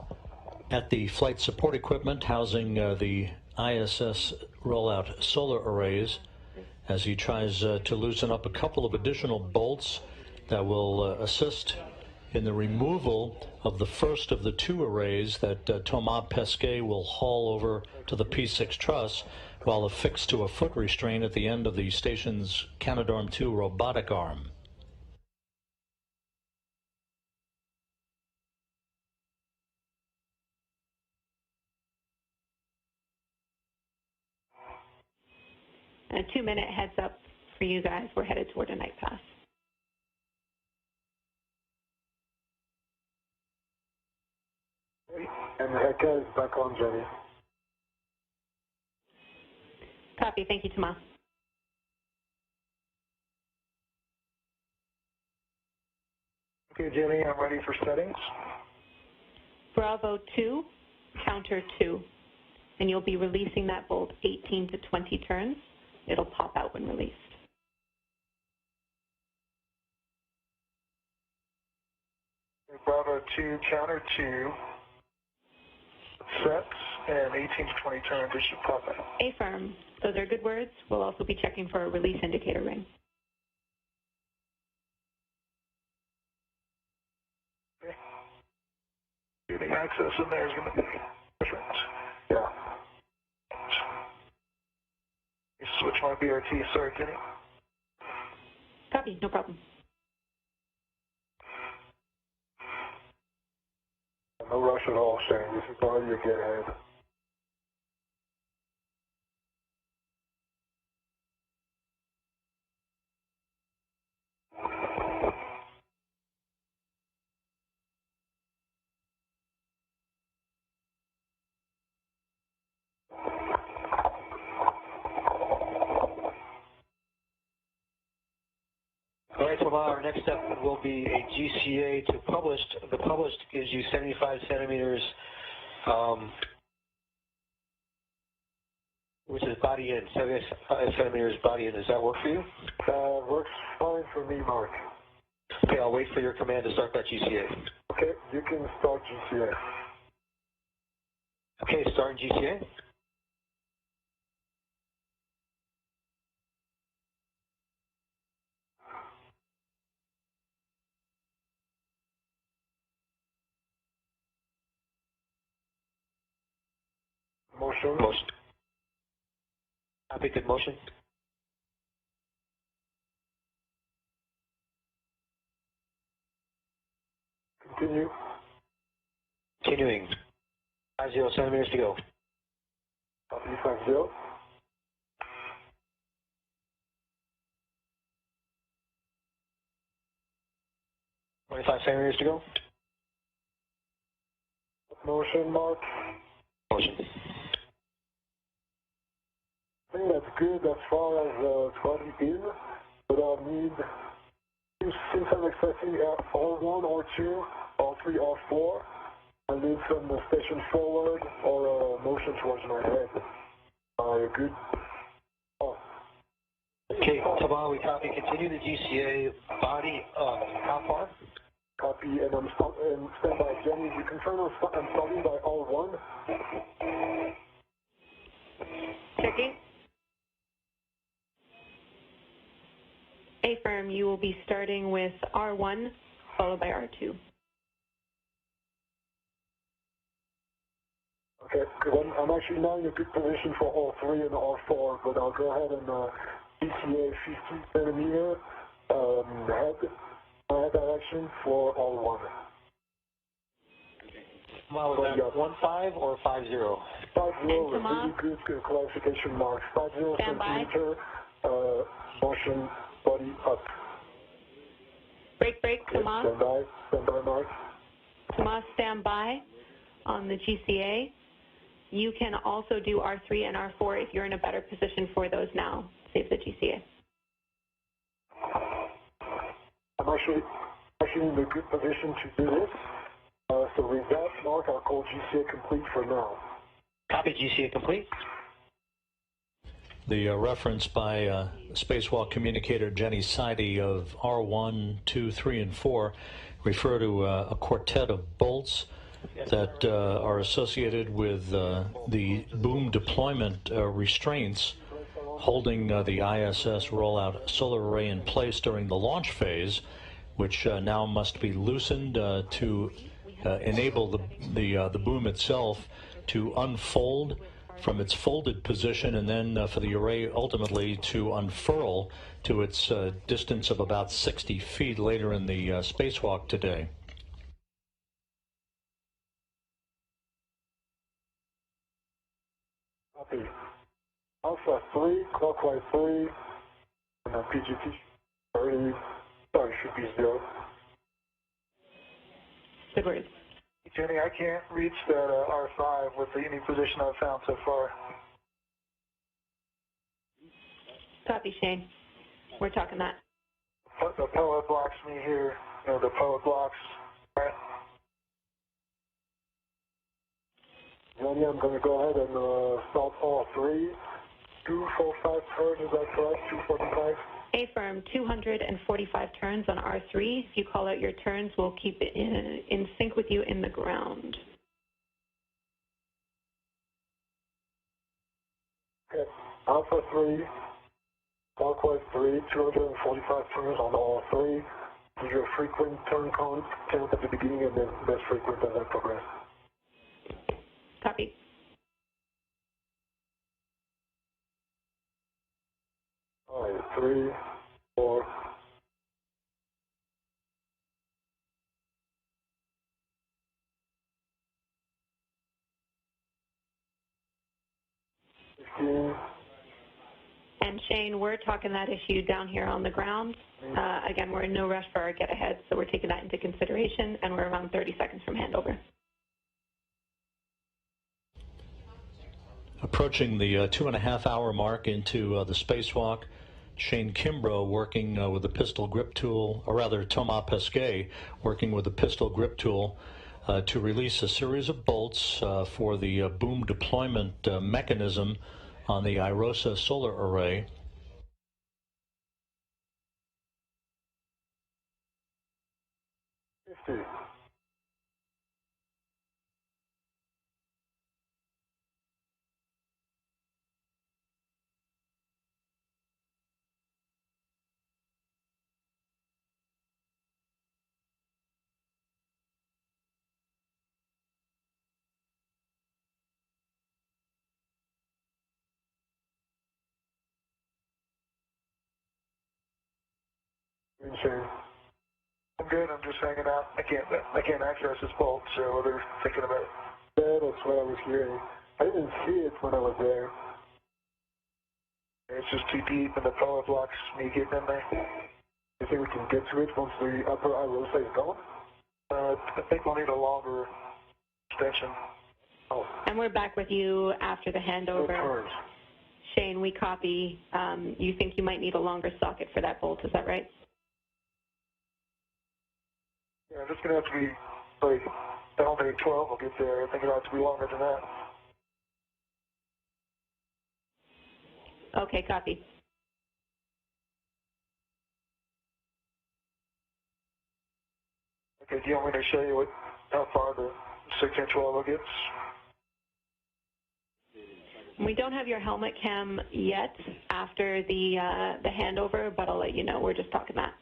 at the flight support equipment housing the ISS rollout solar arrays as he tries to loosen up a couple of additional bolts that will assist in the removal of the first of the two arrays that Thomas Pesquet will haul over to the P6 truss while affixed to a foot restraint at the end of the station's Canadarm2 robotic arm. A 2-minute heads up for you guys. We're headed toward a night pass. And the Heka is back on, Jenny. Copy. Thank you, Thomas. Okay, Jenny, I'm ready for settings. Bravo 2, counter 2. And you'll be releasing that bolt 18 to 20 turns. It'll pop out when released. Bravo 2, counter 2. Sets and 18 to 20 turns. It should pop out. Affirm. Those are good words. We'll also be checking for a release indicator ring. Okay. Getting access in there is going to be different. Yeah. Switch my BRT. Sorry, Kenny. Copy. No problem. No rush at all, Shane. This is already a get ahead. All right, so our next step will be a GCA to published. The published gives you 75 centimeters, which is body in, 75 centimeters body in. Does that work for you? Works fine for me, Mark. Okay, I'll wait for your command to start that GCA. Okay, you can start GCA. Okay, starting GCA. Motion. Motion. Copy, good motion. Continue. Continuing. 50 centimeters to go. Copy 50. $25 centimeters to go. Motion, Mark. Motion. I think that's good as far as body is, but I'll need, since I'm accessing R1, R2, R3, R4, I need some station forward or motion towards my head. You're good? Oh. Okay, Tabah, we copy. Continue the GCA. Body up. How far? Copy, and I'm stand by. Jenny, you confirm I'm starting by R1? Checking. Affirm, you will be starting with R1, followed by R2. Okay, I'm actually now in a good position for R3 and R4, but I'll go ahead and GCA 50 centimeter head direction for R1. Well, was that 15 or 50? 50, really good clarification marks. 50 centimeter motion body up. Break, Okay, Tomas. stand by, Mark. Tomas, stand by on the GCA. You can also do R3 and R4 if you're in a better position for those now. Save the GCA. I'm actually in a good position to do this. So with that, Mark, I'll call GCA complete for now. Copy, GCA complete. The reference by Spacewalk communicator Jenny Seide of R1, 2, 3, and 4 refer to a quartet of bolts that are associated with the boom deployment restraints holding the ISS rollout solar array in place during the launch phase which now must be loosened to enable the boom itself to unfold from its folded position, and then for the array ultimately to unfurl to its distance of about 60 feet later in the spacewalk today. Copy. Alpha 3, clockwise 3, and then PGT 30, sorry, should be 0. Good words. Jenny, I can't reach that R5 with any position I've found so far. Copy, Shane. We're talking that. The power blocks me here. You know, the power blocks. Right? Jenny, I'm going to go ahead and start all 3. 245 turn, is that correct? 245? Affirm, 245 turns on R3. If you call out your turns, we'll keep it in sync with you in the ground. Okay. Alpha 3, clockwise 3, 245 turns on all 3. Use your frequent turn count at the beginning and then less frequent as I progress. Copy. All right, 3, 4. 15. And Shane, we're talking that issue down here on the ground. Again, we're in no rush for our get-ahead, so we're taking that into consideration, and we're around 30 seconds from handover. Approaching the 2.5-hour mark into the spacewalk, Shane Kimbrough working with the pistol grip tool, or rather Thomas Pesquet working with the pistol grip tool to release a series of bolts for the boom deployment mechanism on the IROSA solar array. I'm good. I'm just hanging out. I can't access this bolt, so they're thinking about it. Yeah, that's what I was hearing. I didn't see it when I was there. It's just too deep, and the power blocks me getting in there. You think we can get to it once the upper IROSA is gone? I think we'll need a longer extension. Oh. And we're back with you after the handover. Shane, we copy. You think you might need a longer socket for that bolt, is that right? Yeah, it's going to have to be, like, I don't think 12 will get there. I think it'll have to be longer than that. Okay, copy. Okay, do you want me to show you how far the 6-inch level gets? We don't have your helmet cam yet after the handover, but I'll let you know. We're just talking that.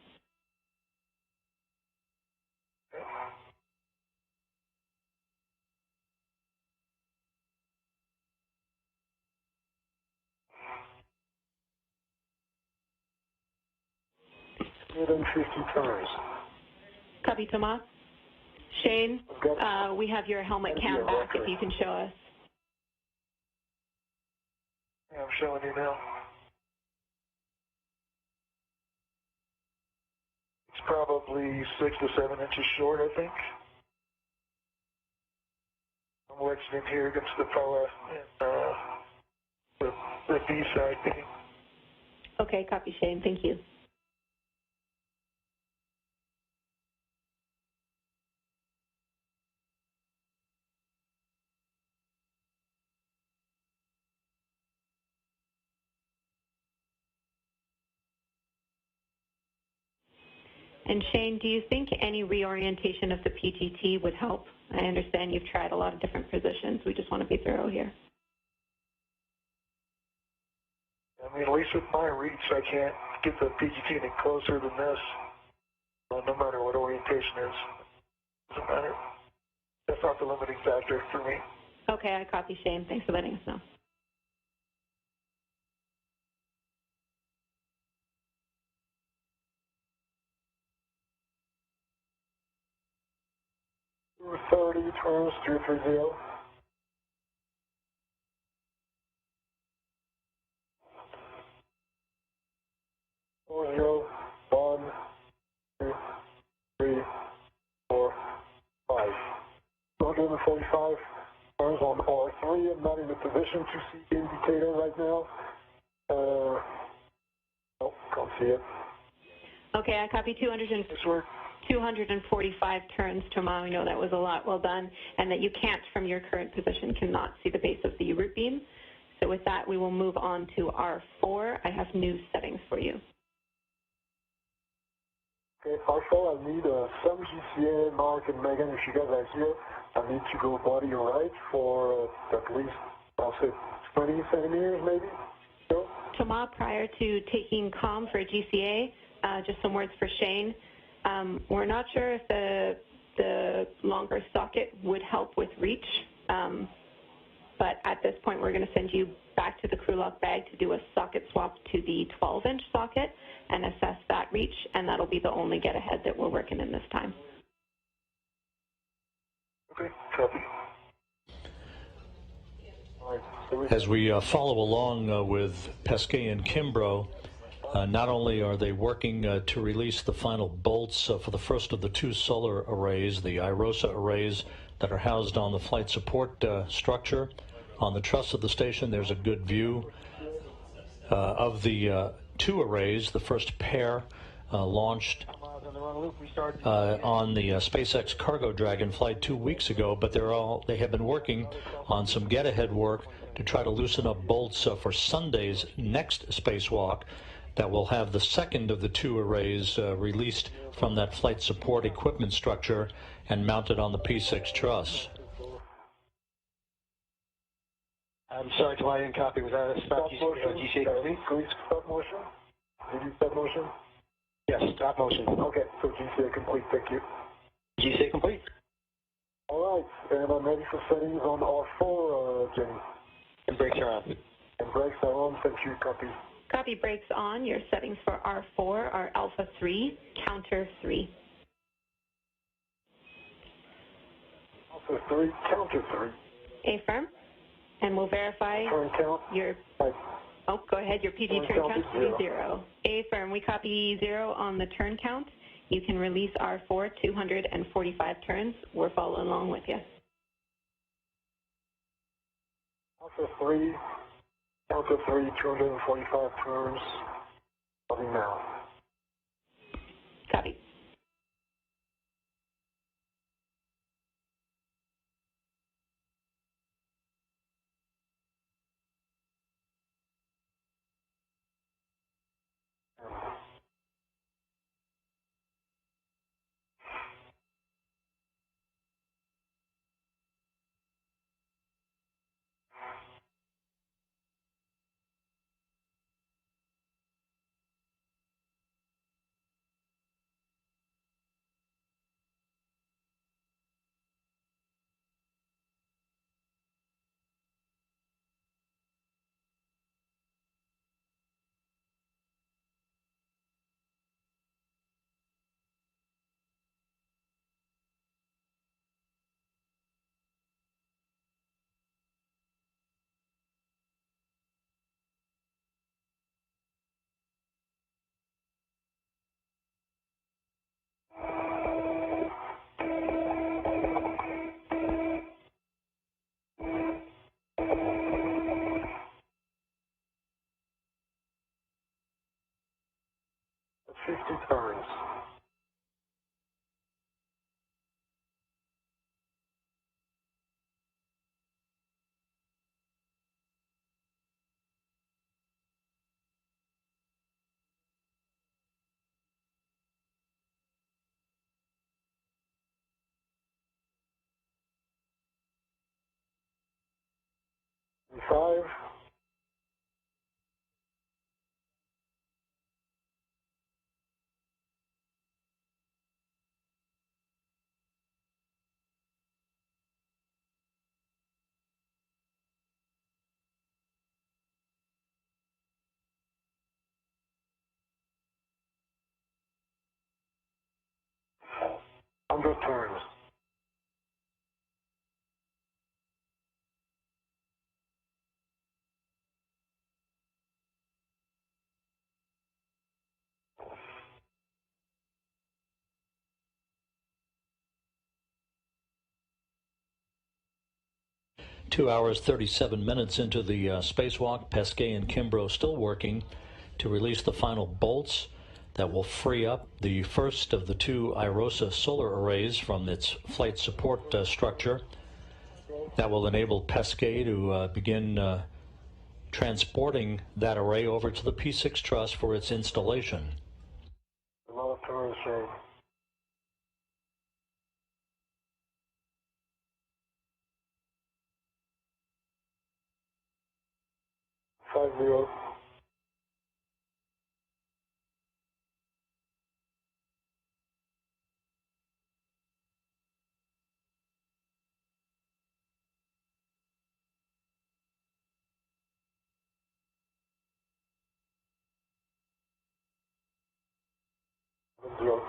turns. Copy, Thomas. Shane, we have your helmet cam back if you can show us. Yeah, I'm showing you now. It's probably 6 to 7 inches short, I think. I'm wedged in here against the power and the B side beam. Okay, copy, Shane. Thank you. And Shane, do you think any reorientation of the PGT would help? I understand you've tried a lot of different positions. We just want to be thorough here. I mean, at least with my reach, I can't get the PGT any closer than this. No matter what orientation is. Doesn't matter. That's not the limiting factor for me. Okay, I copy, Shane. Thanks for letting us know. .30 turns 230. 40, 1, 2, 3, 4, 5. 245 turns on R3. I'm not in a position to see the indicator right now. Nope, can't see it. Okay, I copy 245 turns, Thomas. We know that was a lot. Well done. And that you can't, from your current position, cannot see the base of the root beam. So with that, we will move on to R4. I have new settings for you. Okay, R4, I need some GCA, Mark and Megan, if you guys are here. I need to go body right for at least, I'll say, 20 centimeters maybe. So, Thomas, prior to taking COM for GCA, just some words for Shane. We're not sure if the longer socket would help with reach, but at this point we're going to send you back to the crew lock bag to do a socket swap to the 12-inch socket and assess that reach, and that'll be the only get-ahead that we're working in this time. Okay, copy. As we follow along with Pesquet and Kimbrough, not only are they working to release the final bolts for the first of the two solar arrays, the IROSA arrays that are housed on the flight support structure. On the truss of the station, there's a good view of the two arrays. The first pair launched on the SpaceX Cargo Dragon flight 2 weeks ago, but they have been working on some get-ahead work to try to loosen up bolts for Sunday's next spacewalk that will have the second of the two arrays released from that flight support equipment structure and mounted on the P6 truss. I'm sorry, I didn't copy. Was that a stop GCA complete? Please stop motion. Did you stop motion? Yes, stop motion. Okay, so GCA complete, thank you. GCA complete. All right, and I'm ready for settings on R4, Jenny. And brakes are on. And brakes are on, thank you, copy. Copy, brakes on. Your settings for R4 are alpha 3, counter 3. Alpha 3, counter 3. Affirm. And we'll verify Turn count. your... Oh, go ahead. Your PG turn count to be 0. Affirm. We copy 0 on the turn count. You can release R4 245 turns. We're following along with you. Alpha 3, counter 3, 245 turns. Coming now. Copy. That's 50 turns. Five. 100 turns. Two hours, 37 minutes into the spacewalk, Pesquet and Kimbrough still working to release the final bolts that will free up the first of the two IROSA solar arrays from its flight support structure. That will enable Pesquet to begin transporting that array over to the P6 truss for its installation. A lot of turns, Shane. Five zero. Zero.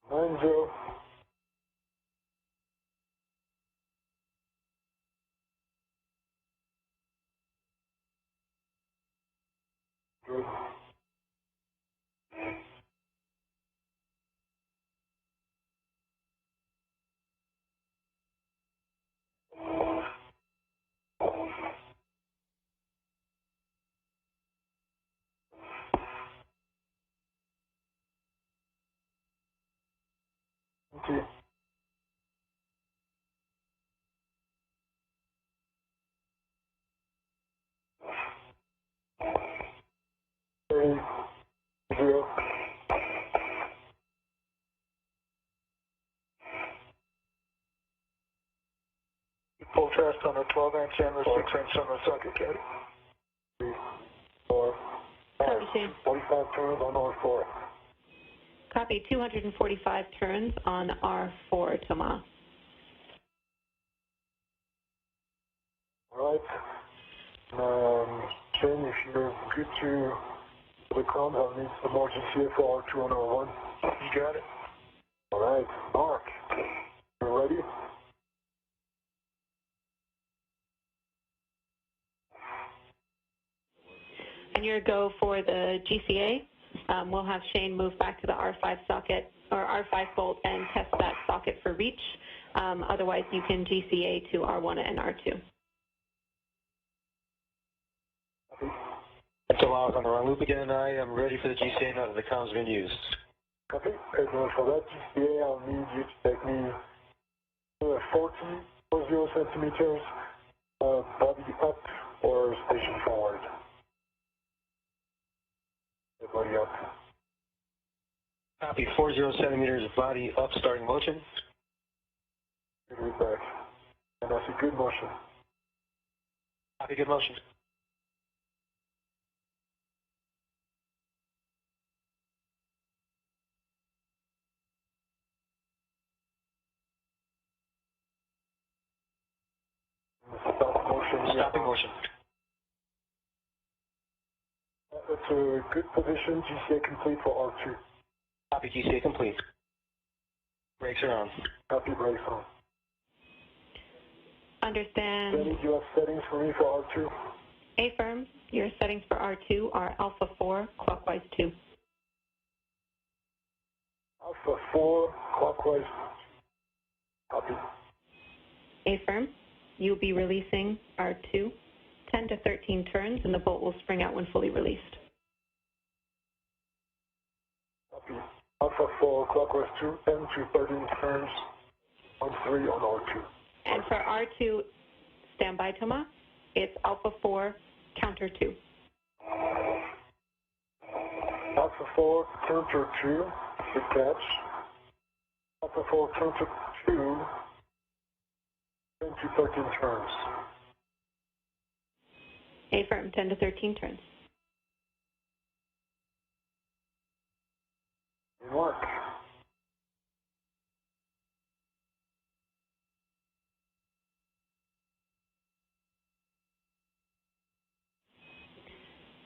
Nine zero. Good. Okay. Three zero. Full thrust on the 12-inch and the 6-inch on the socket, Caddy. 3, 4, 5. Copy, Shane. 45 turns on R4. Copy, 245 turns on R4, Thomas. All right. Shane, if you're good to the comms, I'll need some more GCA for R2 on R1. You got it. All right. Mark, you ready? And your go for the GCA, we'll have Shane move back to the R5 socket or R5 bolt and test that socket for reach. Otherwise, you can GCA to R1 and R2. So I was on the wrong loop again. I am ready for the GCA now that the comms have been used. Copy. And for that GCA, I'll need you to take me to 40 centimeters, body up or station forward. The body up. Copy, 40 centimeters, body up, starting motion. Good read back. And I see good motion. Copy, good motion. Stop motion. Stopping motion. That's a good position. GCA complete for R2. Copy, GCA complete. Brakes are on. Copy, brakes on. Understand. Jenny, do you have settings for me for R2? A-firm, your settings for R2 are alpha 4, clockwise 2. Alpha 4, clockwise. Copy. A-firm, you'll be releasing R2, 10 to 13 turns, and the bolt will spring out when fully released. Copy. Alpha 4, clockwise 2, 10 to 13 turns on 3 on R2. And for R2, standby, Thomas, it's alpha 4, counter 2. Alpha 4, counter 2, good catch. Alpha 4, counter 2, 10 to 13 turns. A-firm, 10 to 13 turns. Work.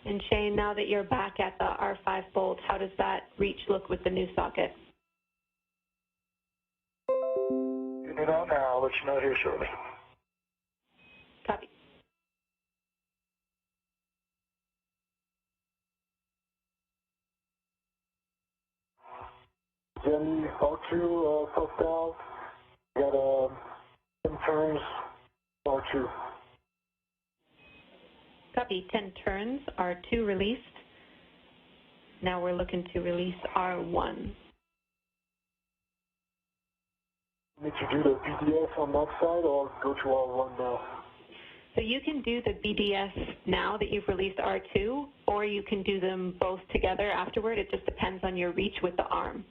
And Shane, now that you're back at the R5 bolt, how does that reach look with the new socket? Getting it out now. I'll let you know here shortly. Copy. Jenny, R2, fucked out. Got 10 turns, R2. Copy. 10 turns, R2 released. Now we're looking to release R1. Need to do the BDS on that side or go to R1 now? So you can do the BDS now that you've released R2, or you can do them both together afterward. It just depends on your reach with the arm.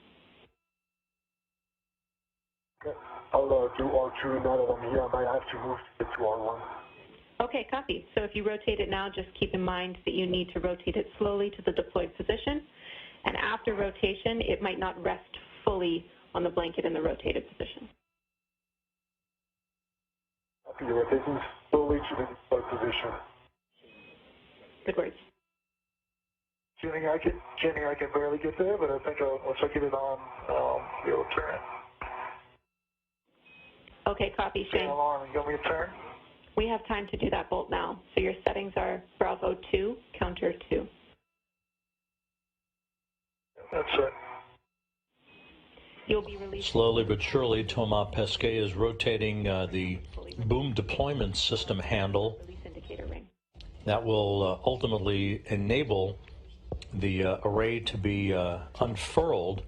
Okay. I'll do R2 now that I'm here. I might have to move to get to R1. Okay, copy. So if you rotate it now, just keep in mind that you need to rotate it slowly to the deployed position. And after rotation, it might not rest fully on the blanket in the rotated position. After you're rotating slowly to the deployed position. Good words. Jenny, I can barely get there, but I think once I get it on, I'll be able to turn it. Okay, copy, Shane. Alarm, you got me a turn? We have time to do that bolt now. So your settings are Bravo 2, counter 2. That's it. You'll be released. Slowly but surely, Thomas Pesquet is rotating the boom deployment system handle. Release indicator ring. That will ultimately enable the array to be unfurled,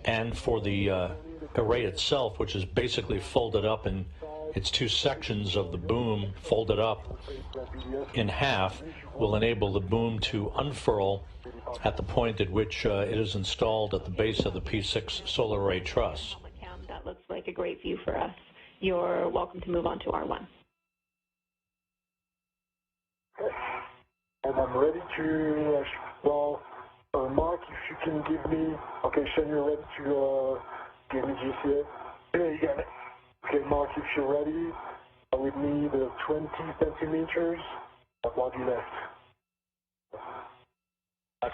and for the array itself, which is basically folded up in its two sections of the boom folded up in half, will enable the boom to unfurl at the point at which it is installed at the base of the P6 solar array truss. That looks like a great view for us. You're welcome to move on to R1. Okay. And I'm ready to, Mark, if you can give me, okay, Shane, you're ready to give me GCA? Yeah, you got it. Okay, Mark, if you're ready, I would need 20 centimeters of body left.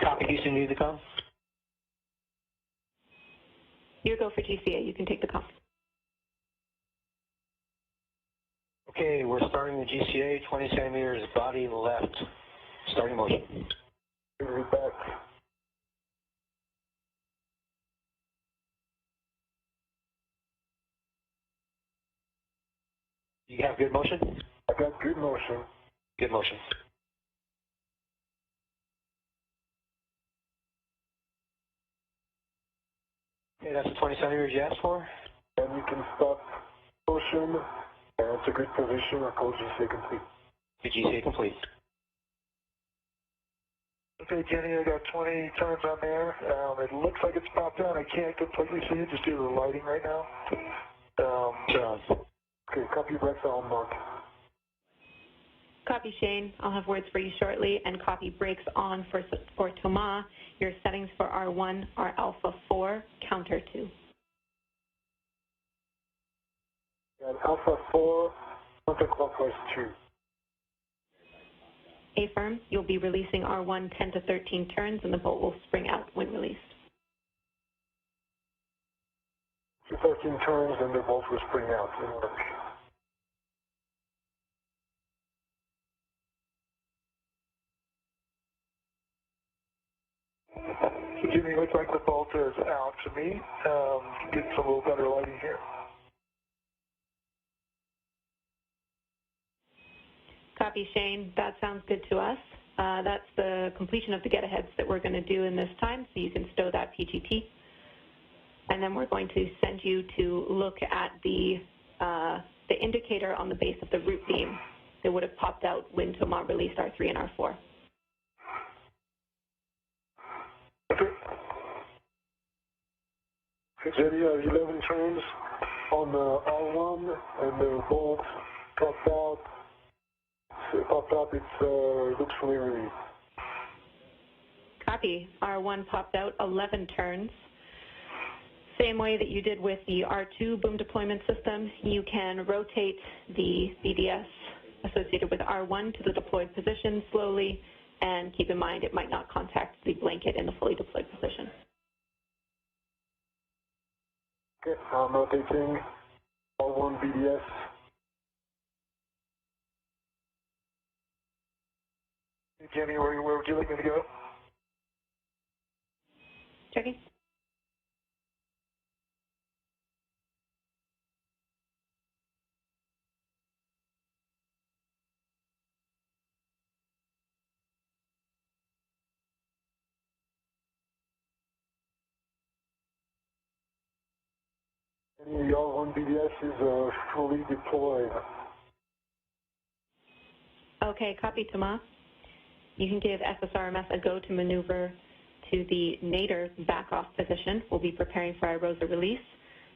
Copy, Houston, you need the com? You go for GCA. You can take the comp. Okay, we're starting the GCA, 20 centimeters body left. Starting motion. We're back. You have good motion? I got good motion. Good motion. Okay, that's the 20 centimeters you asked for. And you can stop motion. And it's a good position. I'll call GCA complete. Good GCA complete. Okay, Jenny, I got 20 turns on there. It looks like it's popped on. I can't completely see it just due to the lighting right now. Okay, copy brakes on, Mark. Copy, Shane. I'll have words for you shortly. And copy brakes on for Thomas. Your settings for R1 are Alpha 4, counter 2. And Alpha 4, counterclockwise 2. A-firm, you'll be releasing R1 10 to 13 turns, and the bolt will spring out when released. 13 turns, and the bolt will spring out. Jimmy, it looks like the bolt is out to me. Get some little better lighting here. Copy, Shane. That sounds good to us. That's the completion of the get-aheads that we're going to do in this time, so you can stow that PGT. And then we're going to send you to look at the indicator on the base of the root beam that would have popped out when Thomas released R3 and R4. Jenny, 11 turns on R1, and the bolt popped out. It looks fully released. Copy. R1 popped out 11 turns. Same way that you did with the R2 boom deployment system, you can rotate the BDS associated with R1 to the deployed position slowly, and keep in mind it might not contact the blanket in the fully deployed position. Okay, I'm rotating R1 BDS. Jenny, where would you like me to go? Checking. Jenny, the R1 BDS is fully deployed. Okay, copy, Thomas. You can give SSRMS a go to maneuver to the nadir back-off position. We'll be preparing for our ROSA release.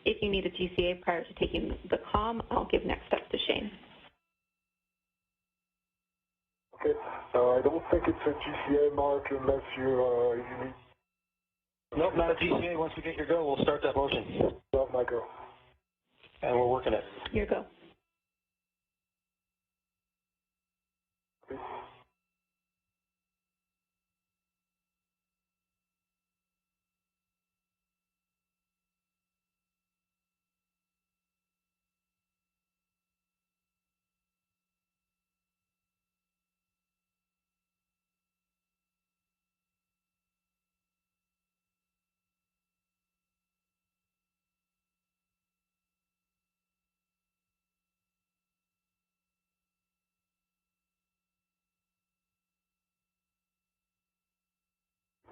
If you need a GCA prior to taking the comm, I'll give next steps to Shane. Okay, I don't think it's a GCA mark unless you need... Nope, not a GCA. Once we get your go, we'll start that motion. Love my go. And we're working it. Your go. Okay.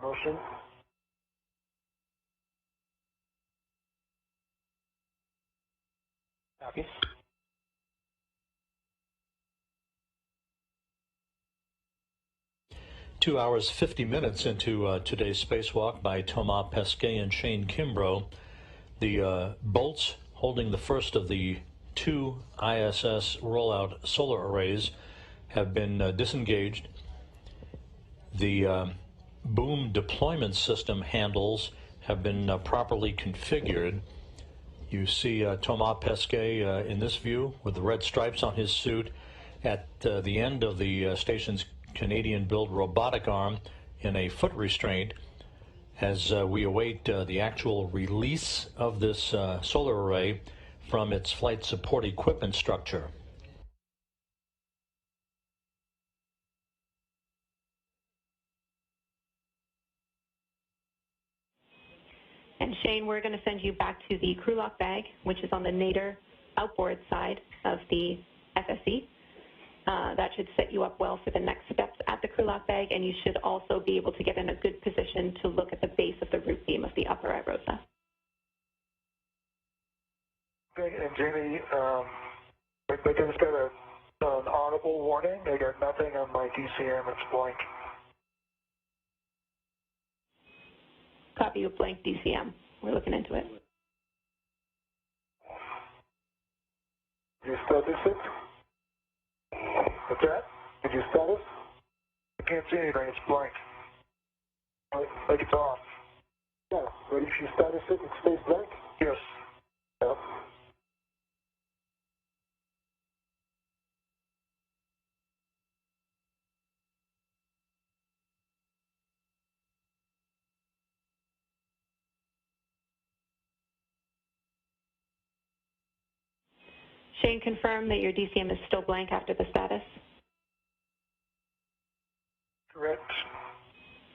Motion. Copy. Two hours, 50 minutes into today's spacewalk by Thomas Pesquet and Shane Kimbrough. The bolts holding the first of the two ISS rollout solar arrays have been disengaged. The boom deployment system handles have been properly configured. You see Thomas Pesquet in this view with the red stripes on his suit at the end of the station's Canadian-built robotic arm in a foot restraint as we await the actual release of this solar array from its flight support equipment structure. And Shane, we're going to send you back to the crew lock bag, which is on the nadir outboard side of the FSE. That should set you up well for the next steps at the crew lock bag, and you should also be able to get in a good position to look at the base of the root beam of the upper iROSA. Okay, and Jamie, I just got an audible warning. I got nothing on my DCM. It's blank. Copy of blank DCM. We're looking into it. Did you status it? What's that? Did you status? I can't see anything. It's blank. Like it's off. Yeah, but if you status it, it stays blank? Yes. Yeah. Shane, confirm that your DCM is still blank after the status. Correct.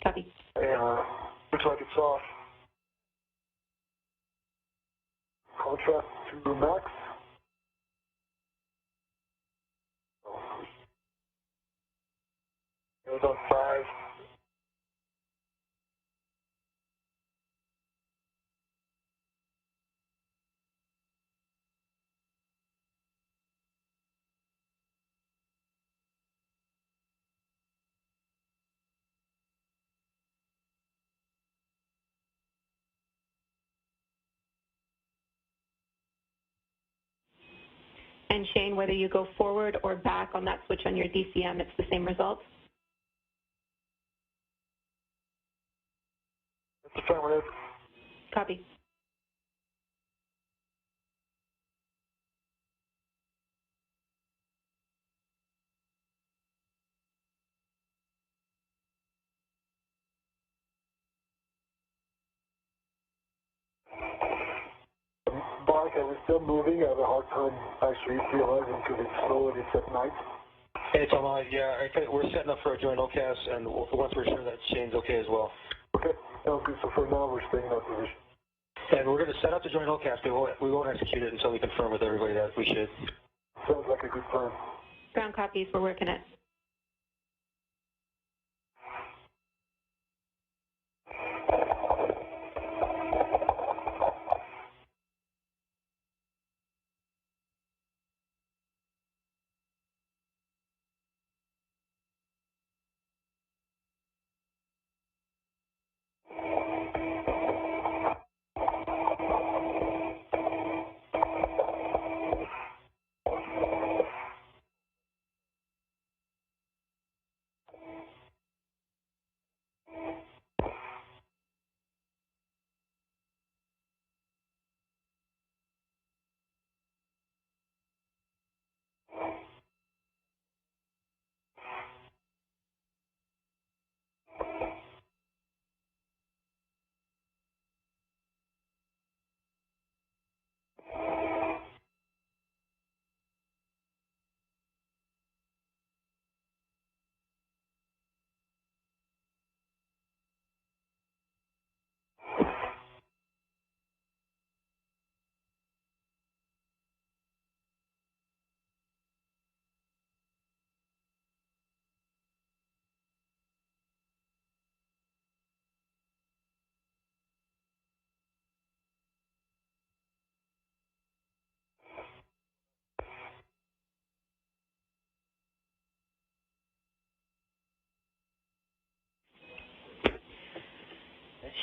Copy. And looks like it's off. Contrast to max. It was on 5. And Shane, whether you go forward or back on that switch on your DCM, it's the same result? Affirmative. Copy. Mark, are we still moving? I have a hard time actually realizing because it's slow and it's at night. Hey, Tom, yeah, we're setting up for a joint OCAS, and once we're sure that Shane's okay as well. Okay, sounds good. So for now, we're staying in our position. And we're going to set up the joint OCAS, but we won't execute it until we confirm with everybody that we should. Sounds like a good plan. Ground copies. We're working it.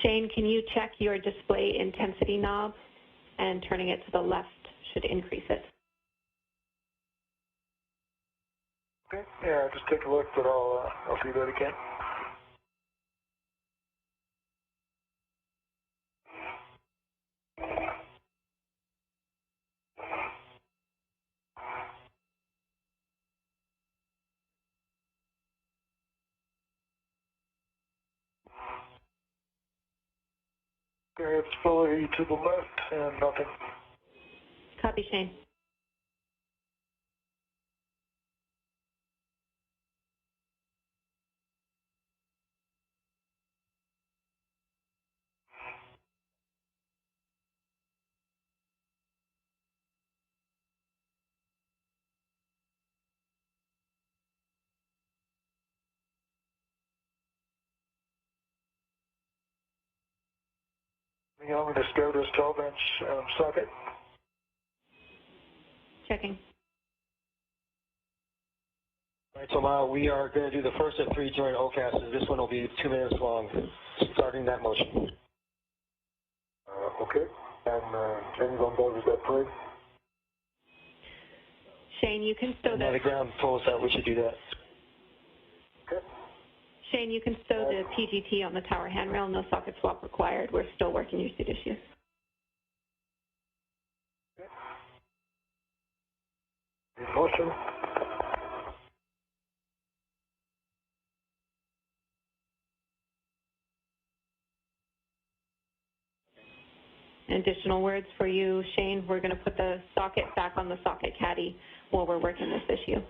Shane, can you check your display intensity knob, and turning it to the left should increase it. Okay, yeah, just take a look, but I'll do that again. Okay, it's fully to the left and nothing. Copy, Shane. Yeah, I'm going to go to this 12-inch socket. Checking. All right, so we are going to do the first of 3 joint OCASs. This one will be 2 minutes long, starting that motion. Okay, and James on board with that plane. Shane, you can stow Now the ground told us that we should do that. Okay. Shane, you can stow the PGT on the tower handrail. No socket swap required. We're still working your suit issue. In motion. Additional words for you, Shane. We're going to put the socket back on the socket caddy while we're working this issue.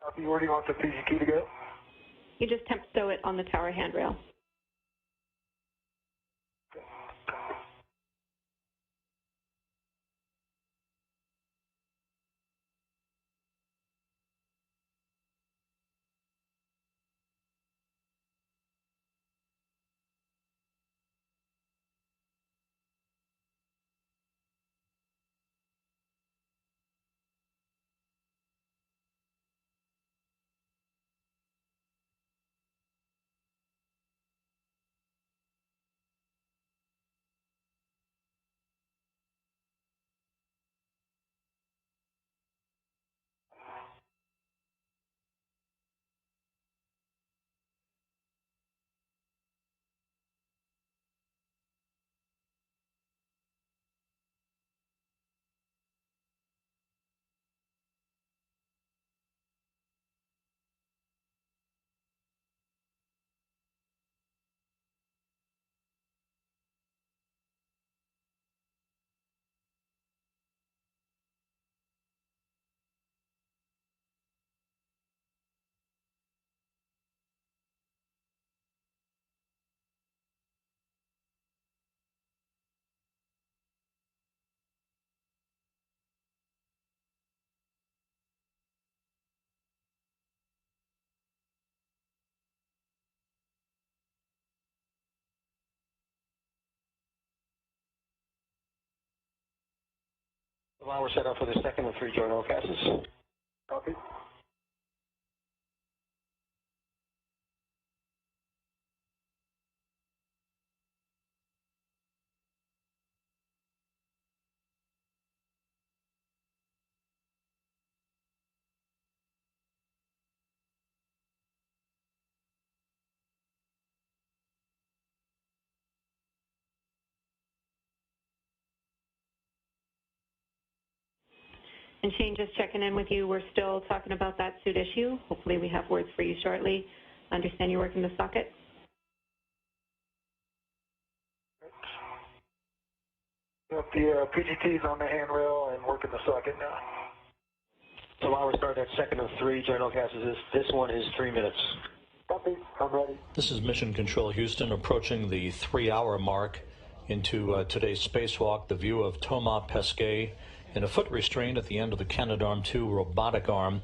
Copy, where do you want the PGT to go? You just temp stow it on the tower handrail. Now we're set up for the second of 3 joint passes. Copy. And Shane, just checking in with you. We're still talking about that suit issue. Hopefully we have words for you shortly. I understand you're working the socket. Got the PGTs on the handrail and working the socket now. So while we're starting that second of 3 joint passes, this one is 3 minutes. Copy. I'm ready. This is Mission Control Houston, approaching the 3-hour mark into today's spacewalk. The view of Thomas Pesquet in a foot restraint at the end of the Canadarm2 robotic arm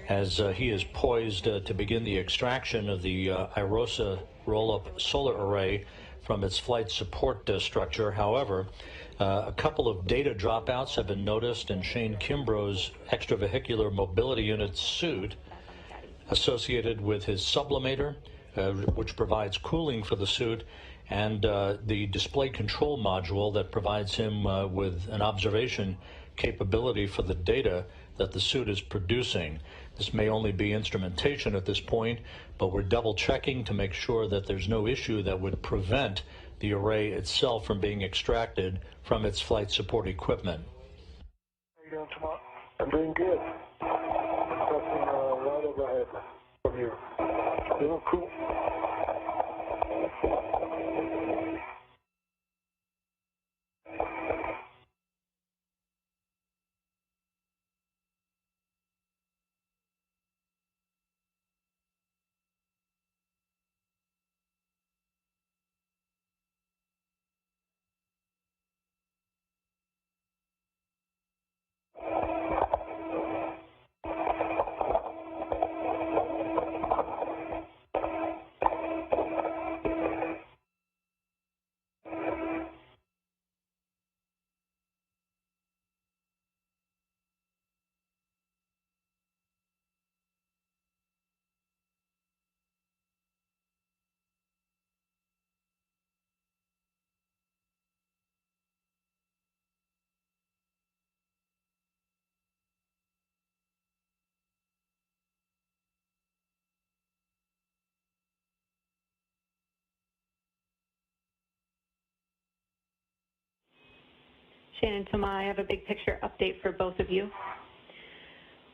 as he is poised to begin the extraction of the IROSA roll-up solar array from its flight support structure. However, a couple of data dropouts have been noticed in Shane Kimbrough's extravehicular mobility unit suit associated with his sublimator, which provides cooling for the suit, and the display control module that provides him with an observation capability for the data that the suit is producing. This may only be instrumentation at this point, but we're double checking to make sure that there's no issue that would prevent the array itself from being extracted from its flight support equipment. How you doing, Tomas? I'm doing good. Crossing right overhead from you. Doing cool. Shane and Tomas, I have a big picture update for both of you.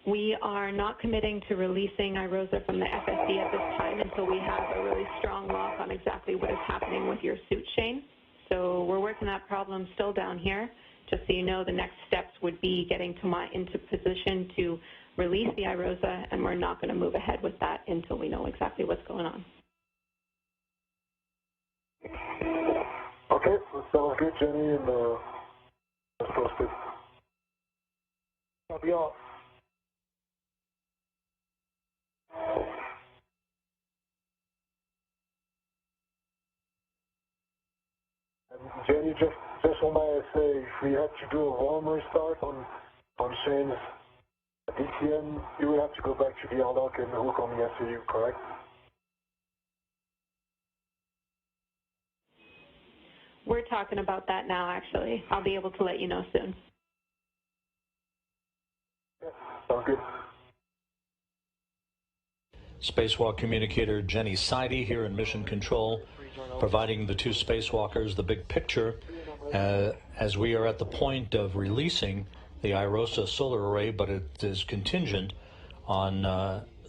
We are not committing to releasing IROSA from the FSD at this time until we have a really strong lock on exactly what is happening with your suit, Shane. So we're working that problem still down here. Just so you know, the next steps would be getting Tomas into position to release the IROSA, and we're not going to move ahead with that until we know exactly what's going on. Okay, that sounds good, Jenny, and let's posted. Copy all. Jenny, just on my essay, if we had to do a warm restart on Shane's DTM, you would have to go back to the airlock and hook on the SAU, correct? We're talking about that now, actually. I'll be able to let you know soon. Yeah, sounds good. Spacewalk communicator Jenny Seide here in Mission Control, providing the two spacewalkers the big picture as we are at the point of releasing the IROSA solar array, but it is contingent on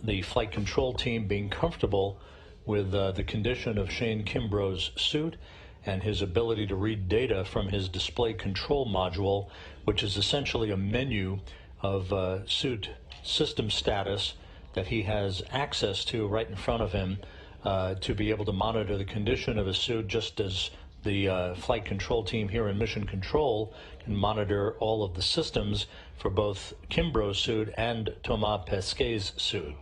the flight control team being comfortable with the condition of Shane Kimbrough's suit and his ability to read data from his display control module, which is essentially a menu of suit system status that he has access to right in front of him to be able to monitor the condition of his suit, just as the flight control team here in Mission Control can monitor all of the systems for both Kimbrough's suit and Thomas Pesquet's suit.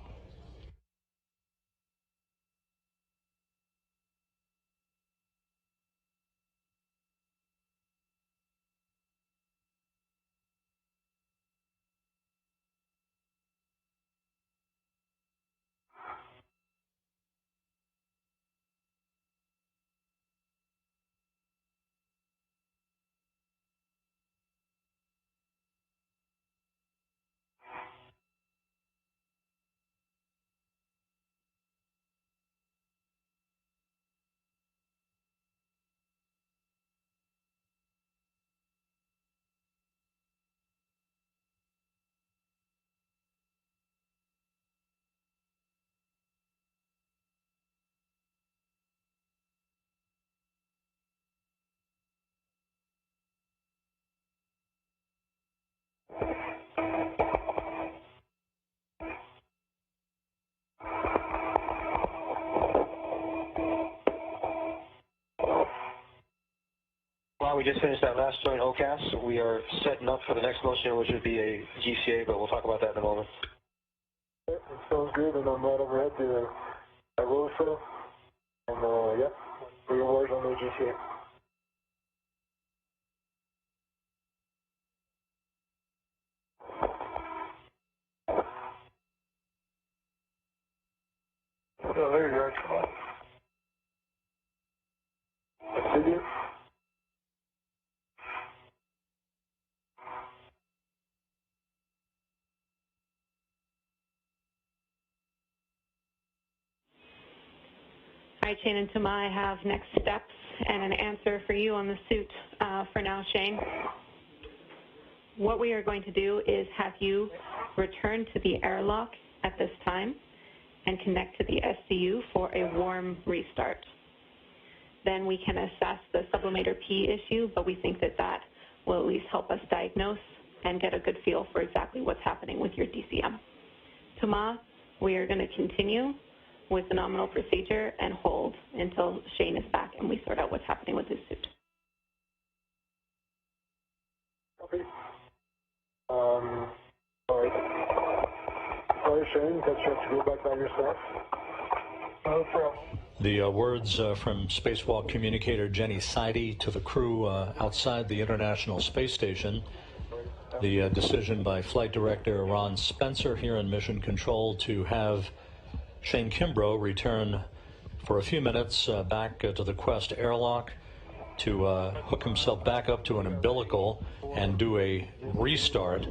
Well, we just finished that last joint OCAS. We are setting up for the next motion, which would be a GCA, but we'll talk about that in a moment. It sounds good, and I'm right overhead to Rosa, and yeah, we work on the GCA. Oh, there you are. Come on. Did you? Hi, Shane and Tama. I have next steps and an answer for you on the suit for now, Shane. What we are going to do is have you return to the airlock at this time and connect to the SCU for a warm restart. Then we can assess the sublimator P issue, but we think that that will at least help us diagnose and get a good feel for exactly what's happening with your DCM. Tama, we are going to continue with the nominal procedure and hold until Shane is back and we sort out what's happening with his suit. Okay. Sorry, Shane, that you have to go back by yourself. No problem. The words from Spacewalk communicator Jenny Seide to the crew outside the International Space Station. The decision by Flight Director Ron Spencer here in Mission Control to have Shane Kimbrough return for a few minutes back to the Quest airlock to hook himself back up to an umbilical and do a restart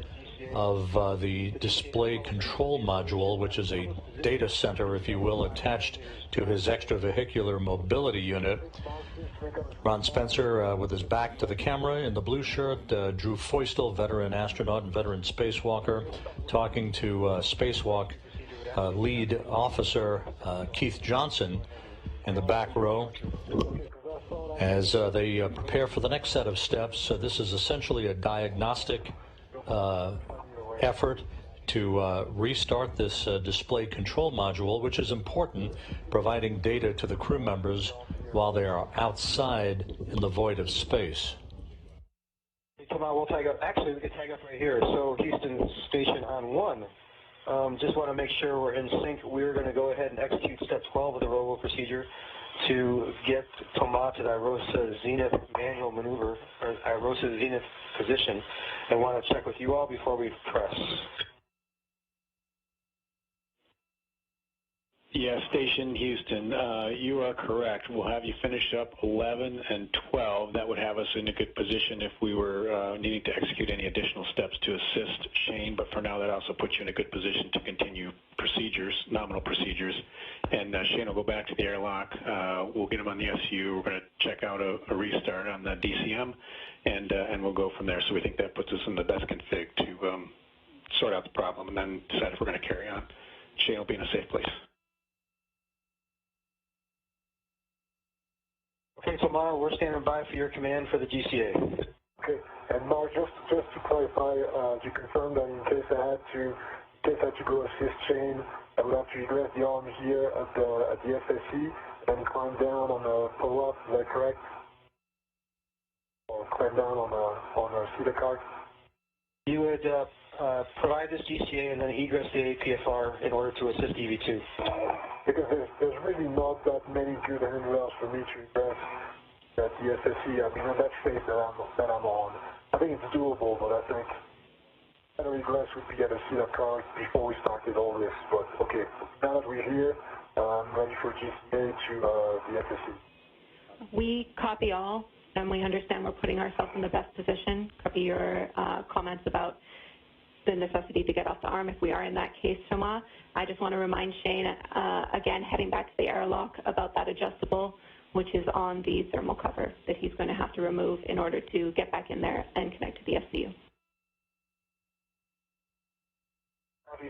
of the display control module, which is a data center, if you will, attached to his extravehicular mobility unit. Ron Spencer, with his back to the camera in the blue shirt, Drew Feustel, veteran astronaut and veteran spacewalker, talking to Spacewalk lead officer Keith Johnson in the back row as they prepare for the next set of steps. This is essentially a diagnostic effort to restart this display control module, which is important, providing data to the crew members while they are outside in the void of space. Come on, we'll tag up. Actually, we can tag up right here. So Houston Station on 1. Just want to make sure we're in sync. We're going to go ahead and execute step 12 of the robo procedure to get Toma to the IROSA Zenith manual maneuver, or IROSA Zenith position, and want to check with you all before we press. Yeah, Station Houston, you are correct. We'll have you finish up 11 and 12. That would have us in a good position if we were needing to execute any additional steps to assist Shane, but for now that also puts you in a good position to continue procedures, nominal procedures. And Shane will go back to the airlock. We'll get him on the SU. We're going to check out a restart on the DCM, and we'll go from there. So we think that puts us in the best config to sort out the problem and then decide if we're going to carry on. Shane will be in a safe place. Okay, Toma, we're standing by for your command for the GCA. Okay, and Mark, just to clarify, to confirm that in case I had to go assist Shane, I would have to egress the arm here at the FSC and climb down on a pull-up. Is that correct? Or climb down on a cedar cart? You would provide this GCA and then egress the APFR in order to assist EV2. Because there's really not that many good handrails for me to egress at the SSC. I mean, on that phase that I'm on. I think it's doable, but I think better egress would be at a cedar cart before we started all this. But okay, now that we're here, I'm ready for GCA to the SSC. We copy all, and we understand we're putting ourselves in the best position. Copy your comments about the necessity to get off the arm if we are in that case, Toma. I just want to remind Shane, again, heading back to the airlock, about that adjustable, which is on the thermal cover that he's going to have to remove in order to get back in there and connect to the SCU.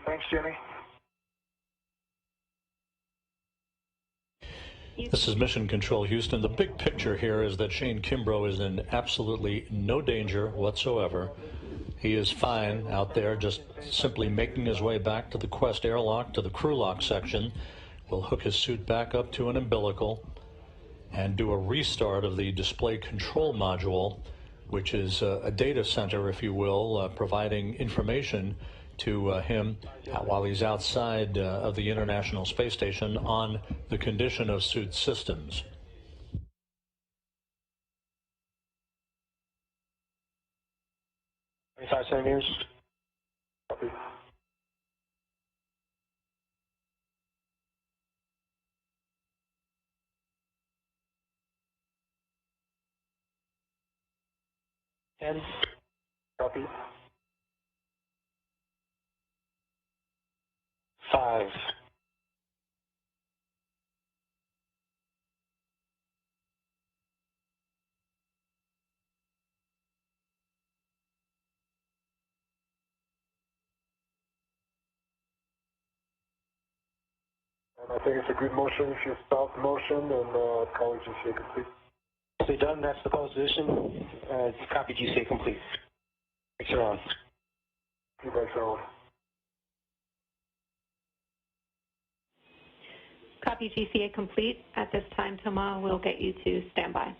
Thanks, Jenny. This is Mission Control Houston. The big picture here is that Shane Kimbrough is in absolutely no danger whatsoever. He is fine out there, just simply making his way back to the Quest airlock, to the crew lock section. We'll hook his suit back up to an umbilical and do a restart of the display control module, which is a data center, if you will, providing information to him while he's outside of the International Space Station on the condition of suit systems. 25 centimeters. Copy. Ten. Copy. 5. And I think it's a good motion if you start the motion and call GCA complete. So done, that's the position. Copy GCA complete. Brakes are on. Feedbacks are on. Copy GCA complete. At this time, Thomas will get you to standby.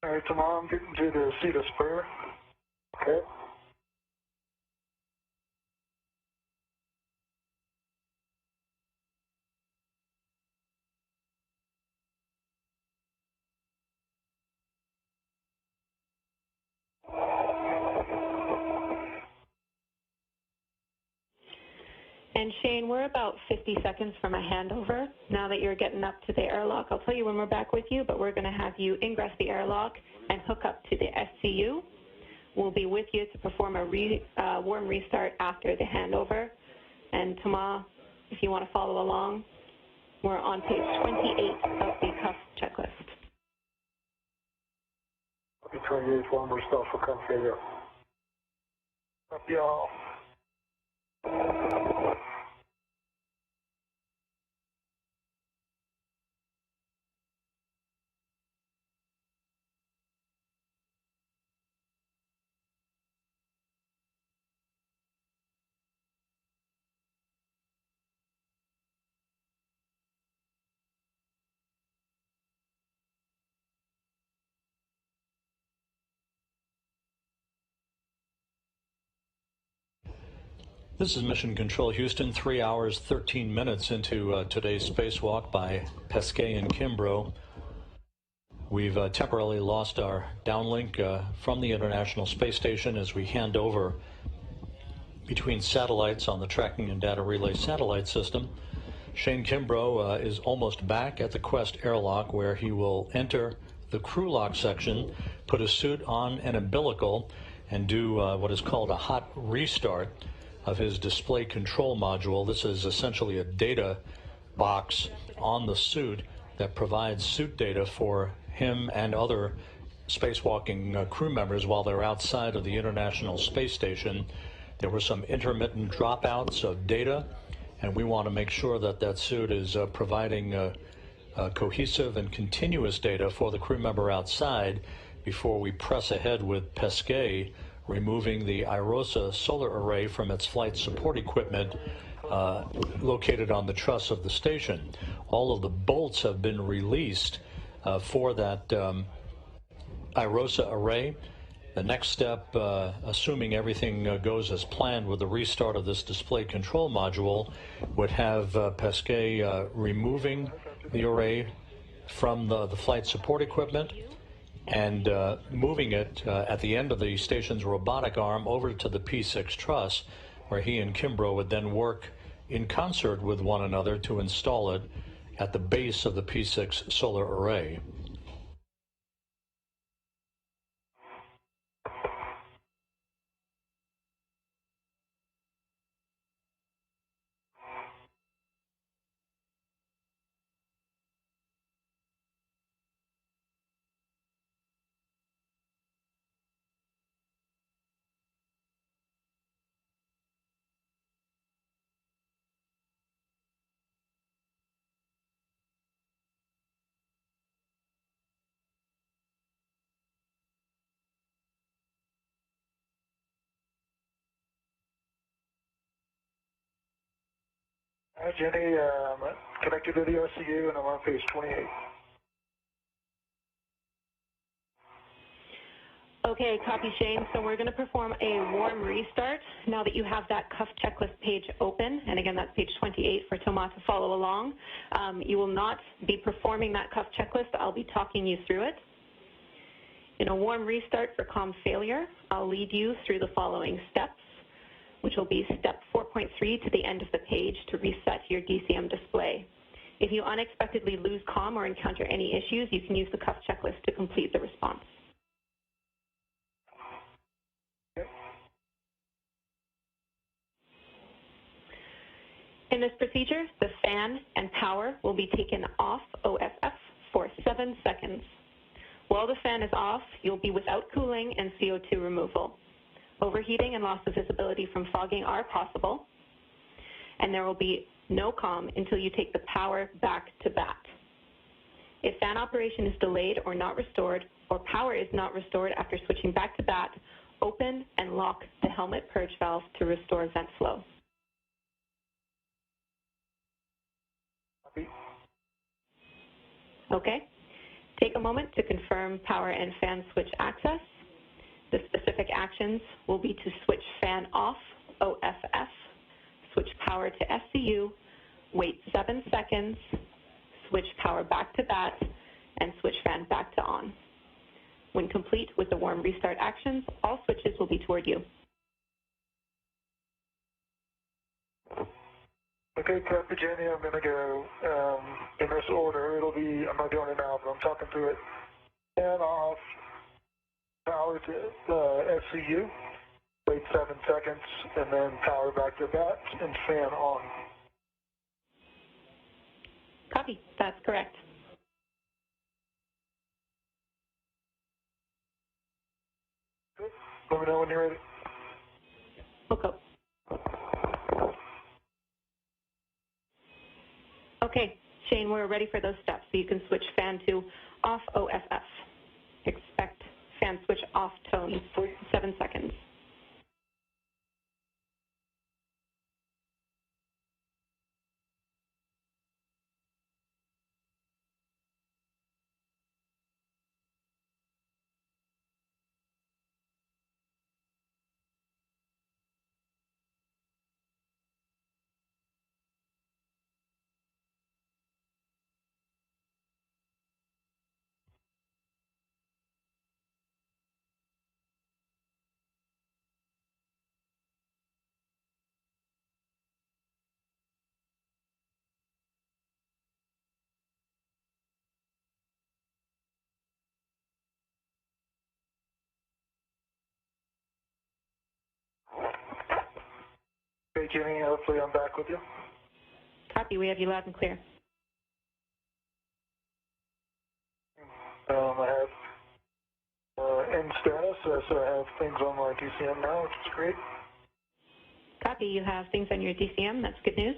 All right, tomorrow I'm getting to the seat of spur. Okay. And Shane, we're about 50 seconds from a handover. Now that you're getting up to the airlock, I'll tell you when we're back with you, but we're going to have you ingress the airlock and hook up to the SCU. We'll be with you to perform a warm restart after the handover. And Thomas, if you want to follow along, we're on page 28 of the CUF checklist. Copy 28, one more stop for Compre. Copy all. This is Mission Control Houston, 3 hours, 13 minutes into today's spacewalk by Pesquet and Kimbrough. We've temporarily lost our downlink from the International Space Station as we hand over between satellites on the Tracking and Data Relay Satellite System. Shane Kimbrough is almost back at the Quest airlock, where he will enter the crew lock section, put his suit on an umbilical, and do what is called a hot restart of his display control module. This is essentially a data box on the suit that provides suit data for him and other spacewalking crew members while they're outside of the International Space Station. There were some intermittent dropouts of data, and we want to make sure that that suit is providing cohesive and continuous data for the crew member outside before we press ahead with Pesquet, removing the IROSA solar array from its flight support equipment located on the truss of the station. All of the bolts have been released for that IROSA array. The next step, assuming everything goes as planned with the restart of this display control module, would have Pesquet removing the array from the flight support equipment and moving it at the end of the station's robotic arm over to the P6 truss, where he and Kimbrough would then work in concert with one another to install it at the base of the P6 solar array. Hi, Jenny. Connected to the RCU, and I'm on page 28. Okay, copy, Shane. So we're going to perform a warm restart now that you have that cuff checklist page open. And again, that's page 28 for Thomas to follow along. You will not be performing that cuff checklist. I'll be talking you through it. In a warm restart for comm failure, I'll lead you through the following steps, which will be step 4.3 to the end of the page to reset your DCM display. If you unexpectedly lose comm or encounter any issues, you can use the cuff checklist to complete the response. In this procedure, the fan and power will be taken off OFF for 7 seconds. While the fan is off, you'll be without cooling and CO2 removal. Overheating and loss of visibility from fogging are possible, and there will be no comm until you take the power back to BAT. If fan operation is delayed or not restored, or power is not restored after switching back to BAT, open and lock the helmet purge valve to restore vent flow. Okay. Take a moment to confirm power and fan switch access. The specific actions will be to switch fan off, OFF, switch power to SCU, wait 7 seconds, switch power back to BAT, and switch fan back to on. When complete with the warm restart actions, all switches will be toward you. Okay, copy, Jenny. I'm going to go in this order. It'll be, I'm not doing it now, but I'm talking through it. Fan off, power to SCU, wait 7 seconds, and then power back to BAT, and fan on. Copy. That's correct. Good. Let me know when you're ready. Okay. Okay, Shane, we're ready for those steps, so you can switch fan to off OFF. Expect fan switch off tone for 7 seconds. Okay, Jenny, hopefully I'm back with you. Copy, we have you loud and clear. I have in status, so I have things on my DCM now, which is great. Copy, you have things on your DCM, that's good news.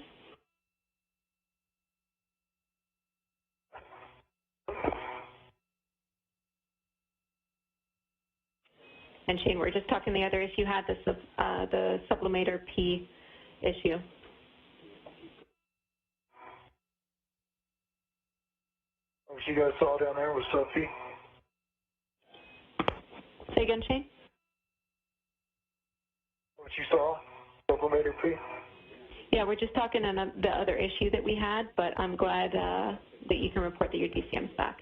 And Shane, we're just talking the other issue you had, the sublimator P issue. you guys saw down there was sub-P? Say again, Shane? What you saw, sublimator P? Yeah, we're just talking on the other issue that we had, but I'm glad that you can report that your DCM's back.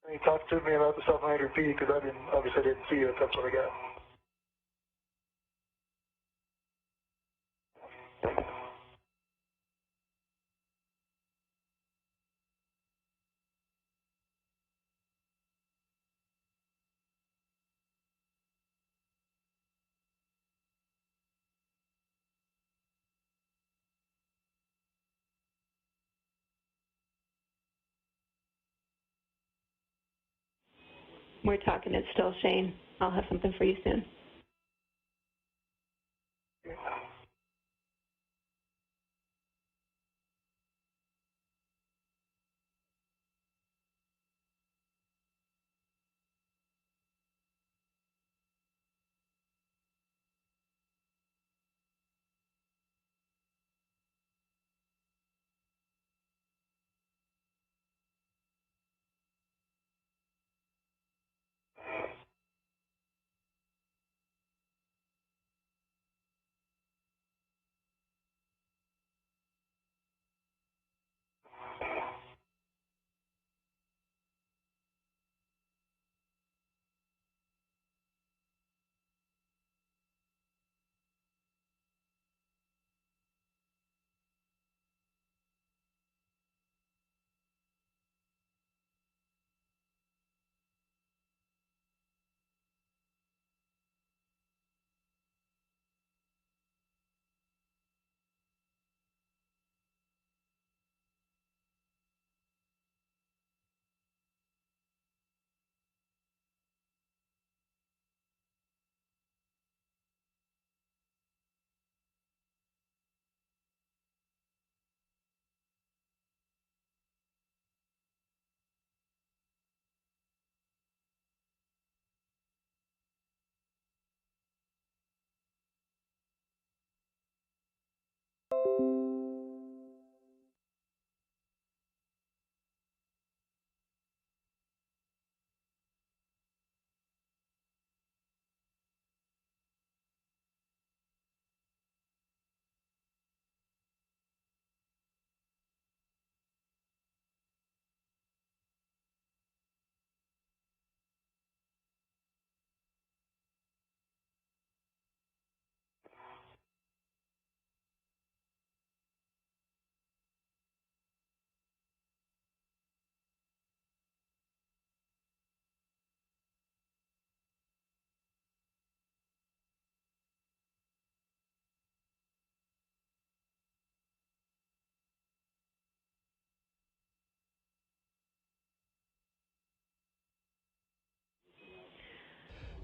Can you talk to me about the sublimator P, because I obviously didn't see it, that's what I got. We're talking it still, Shane. I'll have something for you soon.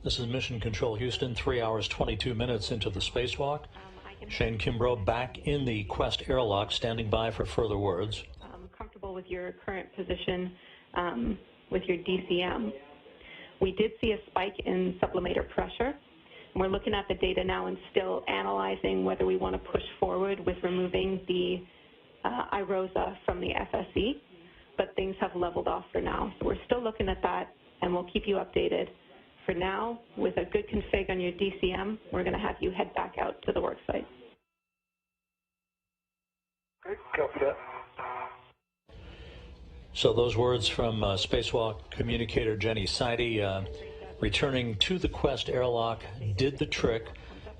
This is Mission Control Houston, 3 hours, 22 minutes into the spacewalk. Shane Kimbrough back in the Quest airlock, standing by for further words. Comfortable with your current position with your DCM. We did see a spike in sublimator pressure. We're looking at the data now and still analyzing whether we want to push forward with removing the iROSA from the FSE, but things have leveled off for now. So we're still looking at that, and we'll keep you updated. For now, with a good config on your DCM, we're going to have you head back out to the work site. Okay, copy that. So those words from Spacewalk communicator Jenny Seide, returning to the Quest airlock, did the trick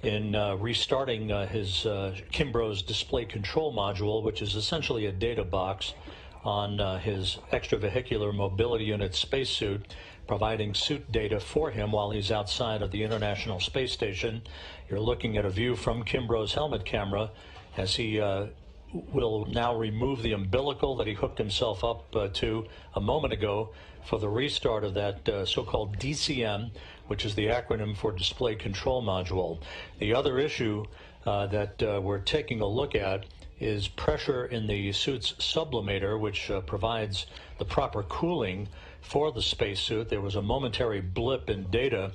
in restarting his Kimbrough's display control module, which is essentially a data box on his extravehicular mobility unit spacesuit, providing suit data for him while he's outside of the International Space Station. You're looking at a view from Kimbrough's helmet camera as he will now remove the umbilical that he hooked himself up to a moment ago for the restart of that so-called DCM, which is the acronym for Display Control Module. The other issue that we're taking a look at is pressure in the suit's sublimator, which provides the proper cooling for the spacesuit. There was a momentary blip in data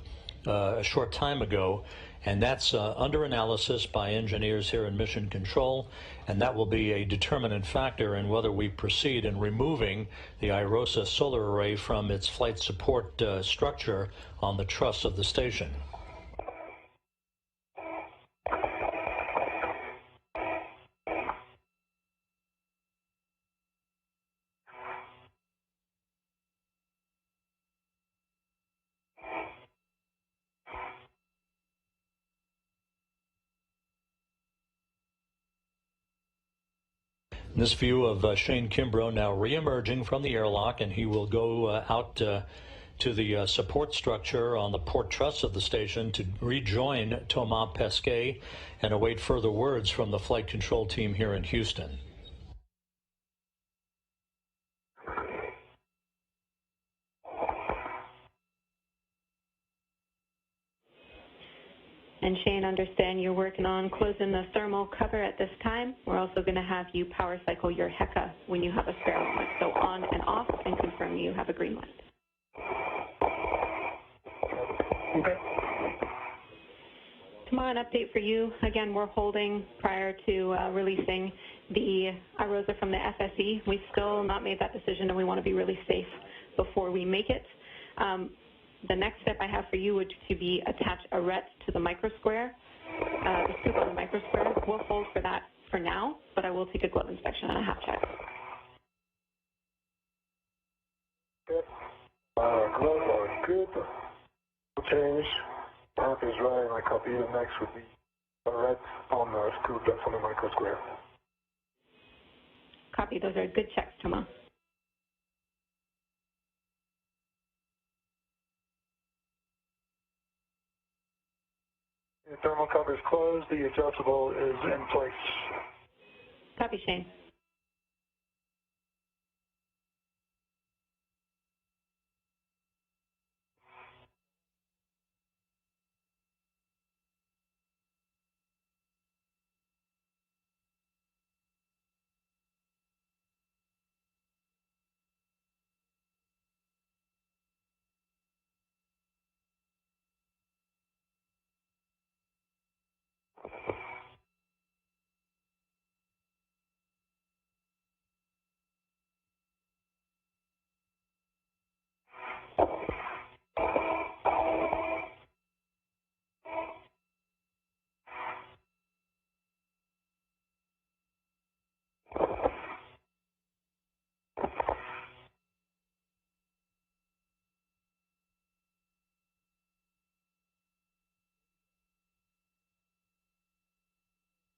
a short time ago, and that's under analysis by engineers here in Mission Control, and that will be a determinant factor in whether we proceed in removing the IROSA solar array from its flight support structure on the truss of the station. This view of Shane Kimbrough now re-emerging from the airlock, and he will go out to the support structure on the port truss of the station to rejoin Thomas Pesquet and await further words from the flight control team here in Houston. And Shane, understand you're working on closing the thermal cover at this time. We're also going to have you power cycle your HECA when you have a spare moment. So on and off, and confirm you have a green light. Okay. Tomorrow, an update for you. Again, we're holding prior to releasing the IROSA from the FSE. We've still not made that decision, and we want to be really safe before we make it. The next step I have for you would to be attach a RET to the microsquare, the scoop on the microsquare. We'll hold for that for now, but I will take a glove inspection and a half check. Good. Gloves are good. Change. Half is right. I copy the next would be a RET on the scoop that's on the microsquare. Copy. Those are good checks, Thomas. The thermal cover is closed. The adjustable is in place. Copy, Shane.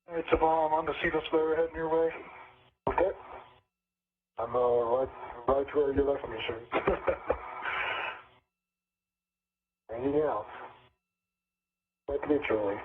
It's a bomb on the seat of the heading your way. Okay. I'm right where you left me, Shane. Hanging out. Quite literally.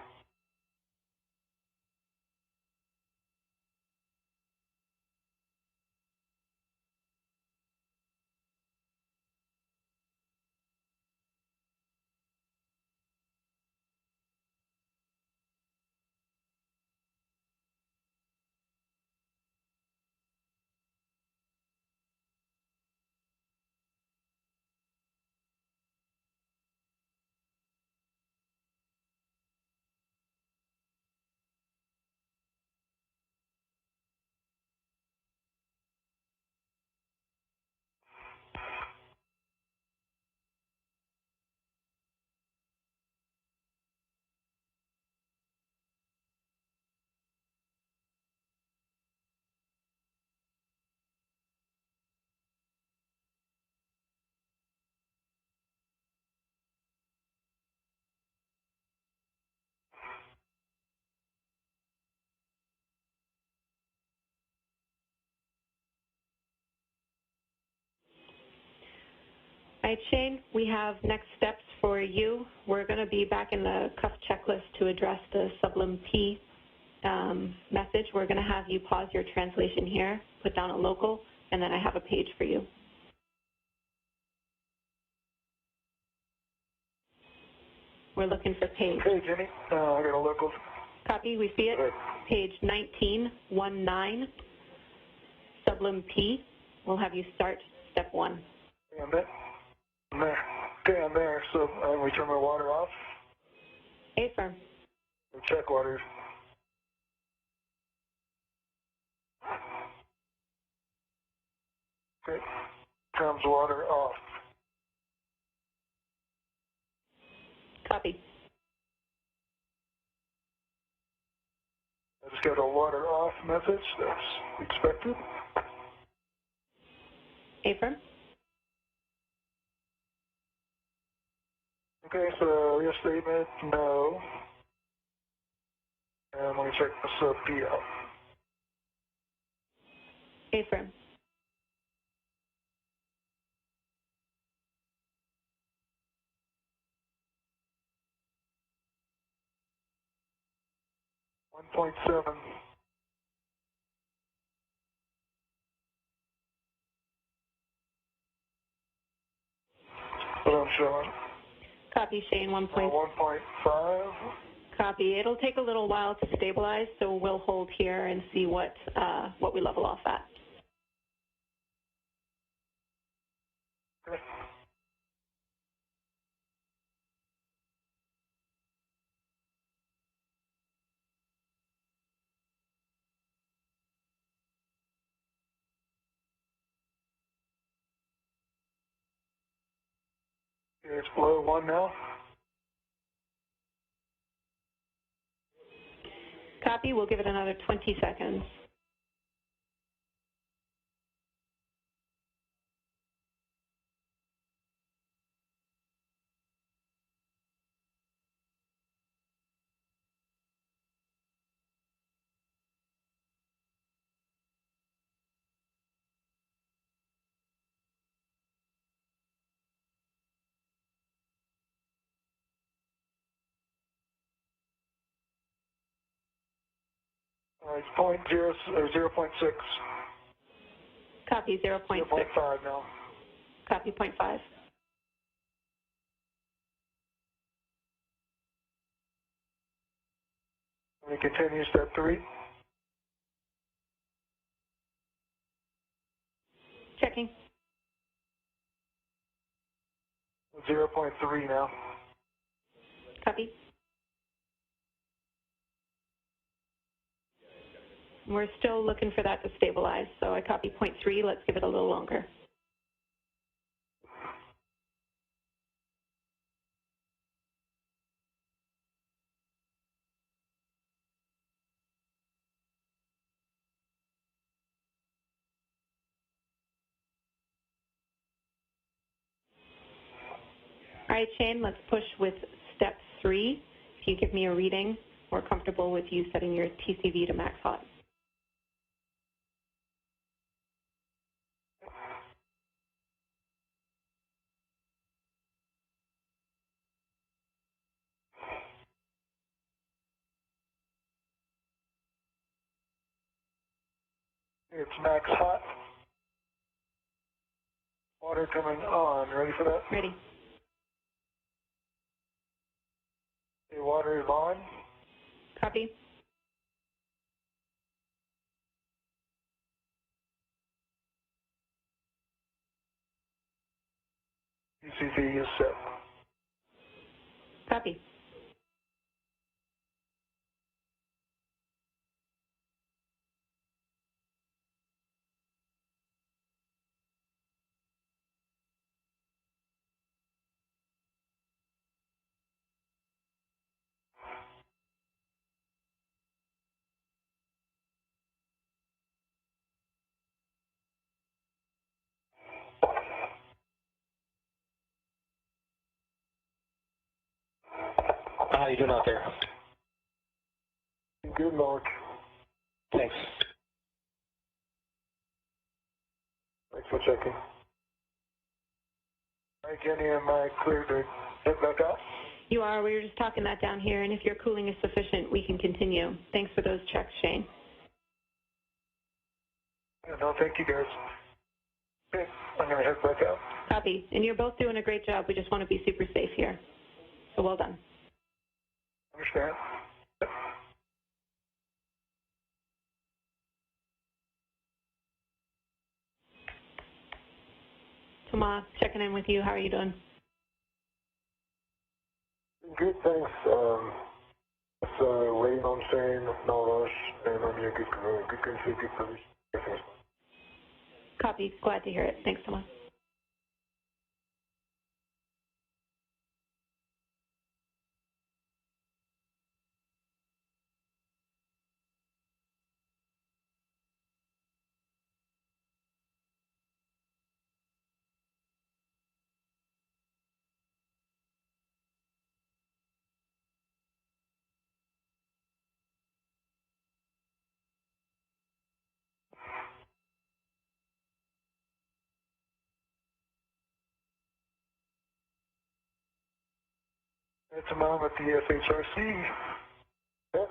All right, Shane, we have next steps for you. We're going to be back in the cuff checklist to address the Sublim P message. We're going to have you pause your translation here, put down a local, and then I have a page for you. We're looking for page. Hey, Jimmy. I got a local. Copy, we see it. Page 1919, Sublim P. We'll have you start step 1. And that. There. Okay, I'm there. So we turn my water off. Affirm. Check waters. Okay. Comes water off. Copy. I just got a water off message. That's expected. Affirm. Okay, so your statement, no. And let me check the sub P out. Affirm. Point 7. What I'm showing. Copy, Shane. 1.5. Copy. It'll take a little while to stabilize, so we'll hold here and see what we level off at. Okay. It's below 1 now. Copy. We'll give it another 20 seconds. It's 0.6. Copy. 0.6. 0.5 now. Copy. 0.5. We continue step 3. Checking. 0.3 now. Copy. We're still looking for that to stabilize, so I copy 0.3. Let's give it a little longer. All right, Shane, let's push with step 3. If you give me a reading, we're comfortable with you setting your TCV to max hot. It's max hot. Water coming on. Ready for that? Ready. Okay, water is on. Copy. TCV is set. Copy. How you doing out there? Good, Mark. Thanks. Thanks for checking. All right, Jenny, am I clear to head back out? You are. We were just talking that down here, and if your cooling is sufficient, we can continue. Thanks for those checks, Shane. Yeah, no, thank you, guys. Okay, I'm going to head back out. Copy. And you're both doing a great job. We just want to be super safe here. So well done. Understand. Tomas, checking in with you. How are you doing? Good, thanks. Just waiting on Shane, no rush, and I'm here, good country, good position. Everything's fine. Copy. Glad to hear it. Thanks, Thomas. It's a mom at the FHRC. Yep.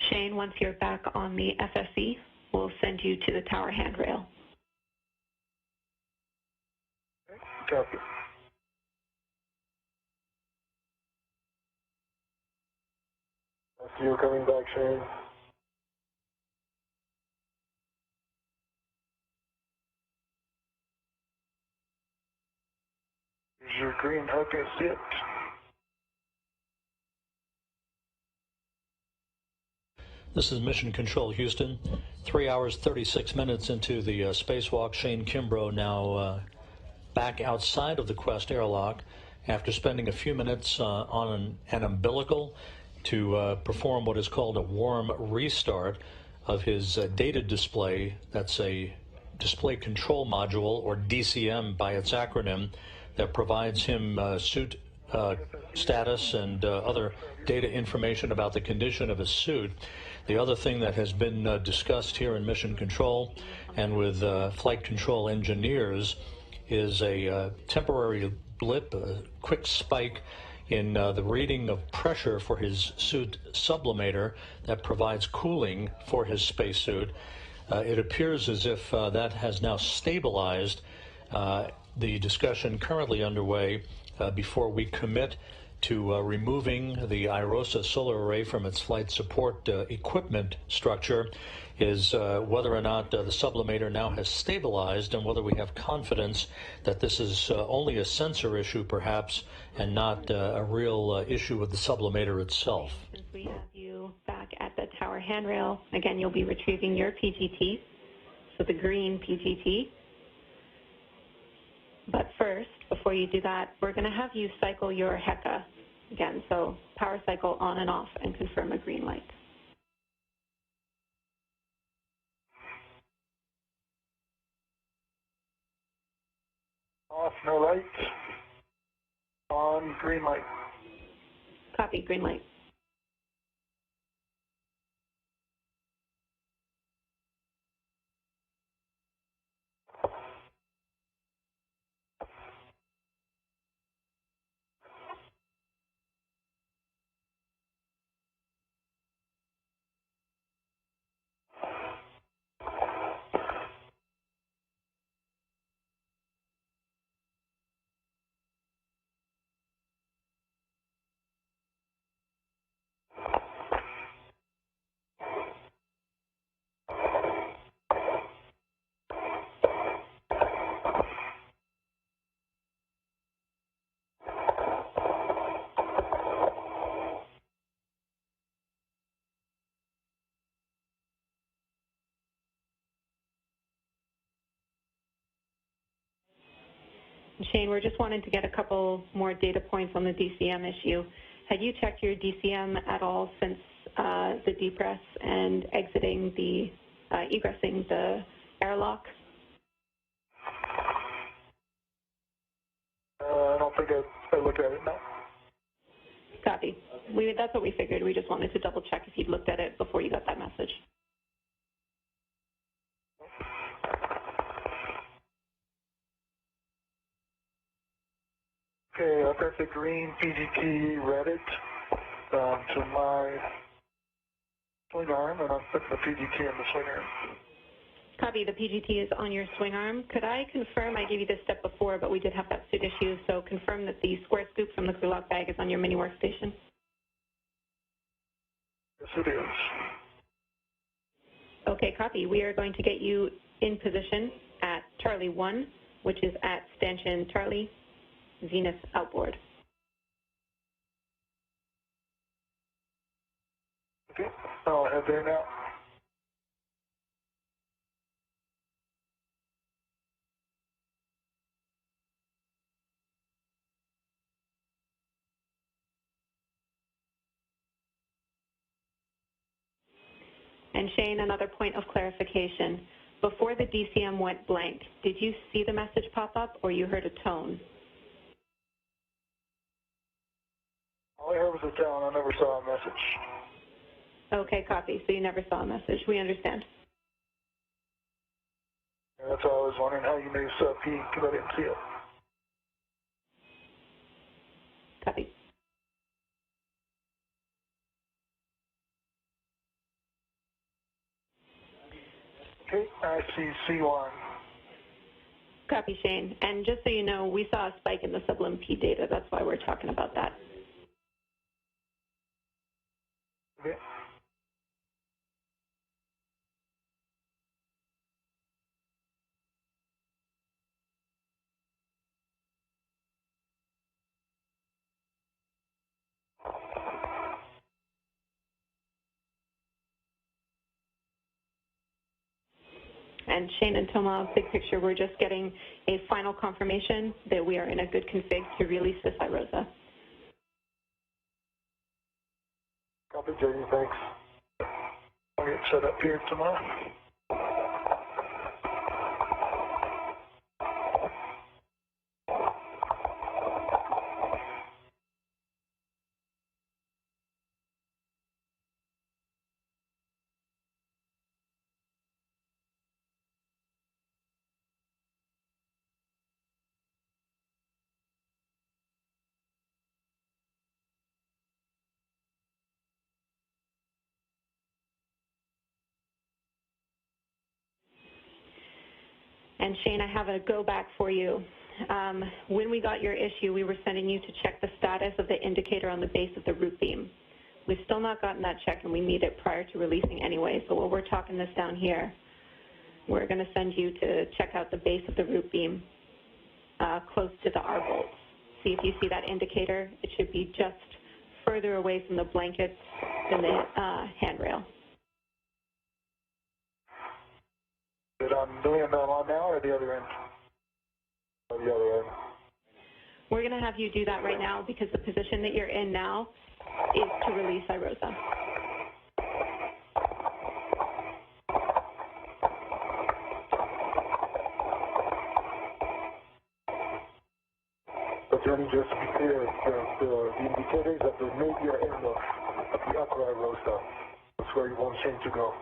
Shane, once you're back on the FSE, we'll send you to the tower handrail. Copy. I see you coming back, Shane. Here's your green hook and sit. This is Mission Control, Houston. 3 hours, 36 minutes into the spacewalk. Shane Kimbrough now back outside of the Quest airlock after spending a few minutes on an umbilical to perform what is called a warm restart of his data display. That's a display control module, or DCM by its acronym, that provides him suit status and other data information about the condition of his suit. The other thing that has been discussed here in Mission Control and with flight control engineers is a temporary blip, a quick spike in the reading of pressure for his suit sublimator that provides cooling for his spacesuit. It appears as if that has now stabilized. The discussion currently underway before we commit to removing the IROSA solar array from its flight support equipment structure is whether or not the sublimator now has stabilized, and whether we have confidence that this is only a sensor issue perhaps and not a real issue with the sublimator itself. Since we have you back at the tower handrail, again, you'll be retrieving your PGT, so the green PGT. But first, before you do that, we're going to have you cycle your HECA again. So power cycle on and off and confirm a green light. Off, no light. On, green light. Copy, green light. Shane, we're just wanting to get a couple more data points on the DCM issue. Had you checked your DCM at all since the depress and egressing the airlock? I don't think I looked at it, no. Copy. That's what we figured. We just wanted to double check if you'd looked at it before you got that message. Okay, I've got the green PGT read it to my swing arm, and I'm putting the PGT in the swing arm. Copy. The PGT is on your swing arm. Could I confirm, I gave you this step before, but we did have that suit issue, so confirm that the square scoop from the crew lock bag is on your mini workstation? Yes, it is. Okay, copy. We are going to get you in position at Charlie 1, which is at stanchion Charlie, Zenith outboard. Okay, I'll head there now. And Shane, another point of clarification. Before the DCM went blank, did you see the message pop up or you heard a tone? All I heard was a tone. I never saw a message. Okay, copy. So you never saw a message. We understand. And that's why I was wondering how you knew sub-P, because I didn't see it. Copy. Okay, I see C1. Copy, Shane. And just so you know, we saw a spike in the sublim P data. That's why we're talking about that. Okay. And Shane and Toma, big picture, we're just getting a final confirmation that we are in a good config to release this iRosa. Copy, Jamie, thanks. I'll get set up here tomorrow. And Shane, I have a go back for you. When we got your issue, we were sending you to check the status of the indicator on the base of the root beam. We've still not gotten that check, and we need it prior to releasing anyway. So while we're talking this down here, we're going to send you to check out the base of the root beam close to the R bolts. See if you see that indicator. It should be just further away from the blankets than the handrail. Is it on the end I'm on now or the other end? On the other end. We're going to have you do that right now because the position that you're in now is to release iRosa. But Jenny, just to be clear, the indicators at the nadir end of the upper iRosa. That's where you want Shane to go.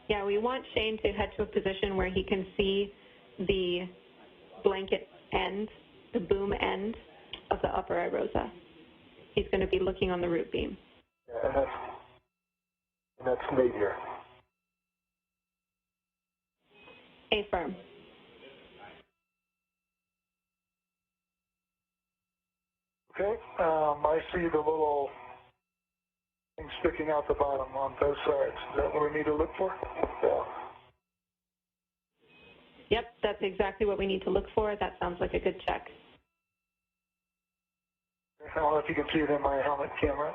Yeah, we want Shane to head to a position where he can see the blanket end, the boom end of the upper iRosa. He's going to be looking on the root beam. Yeah, and that's nadir. Affirm. Okay, I see the little thing sticking out the bottom on both sides. Is that what we need to look for? Yeah. Yep, that's exactly what we need to look for. That sounds like a good check. I don't know if you can see it in my helmet camera.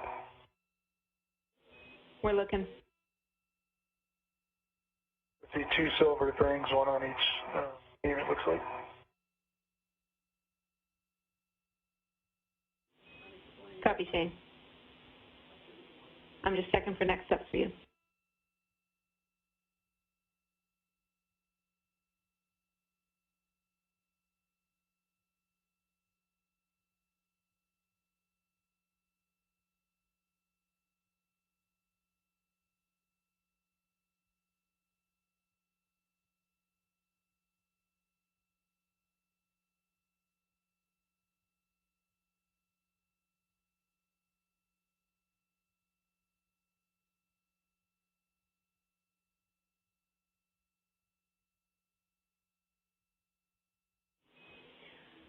We're looking. I see two silver things, one on each It looks like. Copy, Shane. I'm just checking for next steps for you.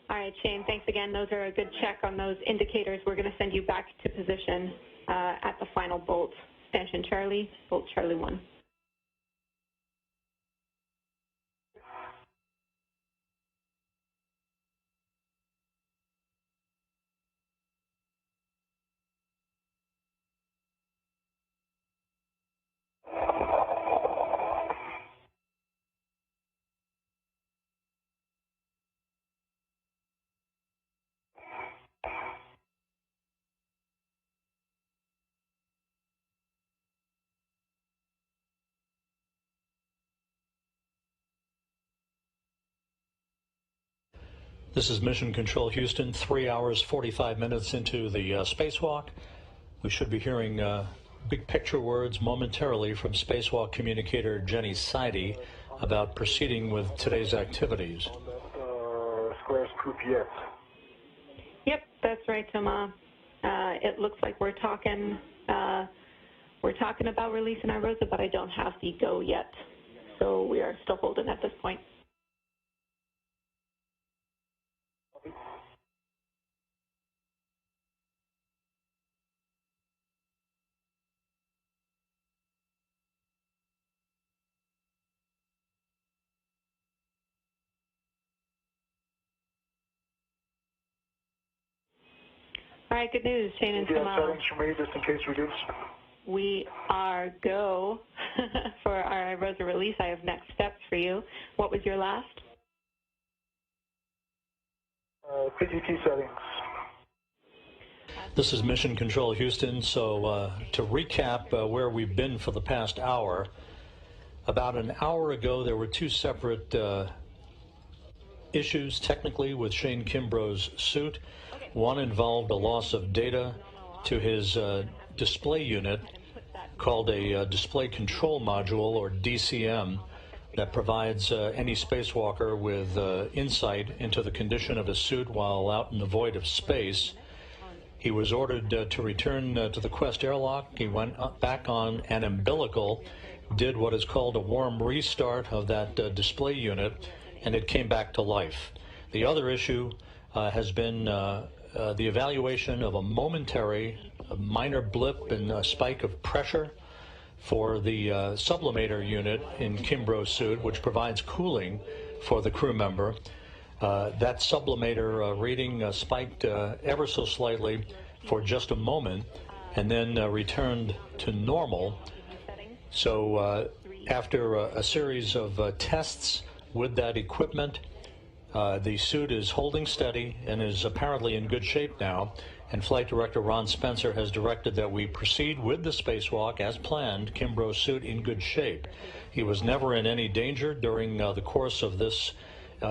All right, Shane, thanks again. Those are a good check on those indicators. We're going to send you back to position at the final bolt. Stanchion Charlie, bolt Charlie 1. This is Mission Control Houston, 3 hours, 45 minutes into the spacewalk. We should be hearing big picture words momentarily from spacewalk communicator Jenny Seide about proceeding with today's activities. On that square scoop yet? Yep, that's right, Thomas. It looks like we're talking about releasing our Rosa, but I don't have the go yet. So we are still holding at this point. All right, good news, Shane and Do you have Thomas. settings for me just in case we do? We are go for our Rosa release. I have next steps for you. What was your last? PGT settings. This is Mission Control Houston. So to recap where we've been for the past hour, about an hour ago there were two separate issues technically with Shane Kimbrough's suit. One involved a loss of data to his display unit called a display control module, or DCM, that provides any spacewalker with insight into the condition of his suit while out in the void of space. He was ordered to return to the Quest airlock. He went back on an umbilical, did what is called a warm restart of that display unit, and it came back to life. The other issue has been the evaluation of a minor blip and a spike of pressure for the sublimator unit in Kimbrough's suit, which provides cooling for the crew member. That sublimator reading spiked ever so slightly for just a moment and then returned to normal. So after a series of tests with that equipment, the suit is holding steady and is apparently in good shape now, and Flight Director Ron Spencer has directed that we proceed with the spacewalk as planned, Kimbrough's suit in good shape. He was never in any danger during the course of this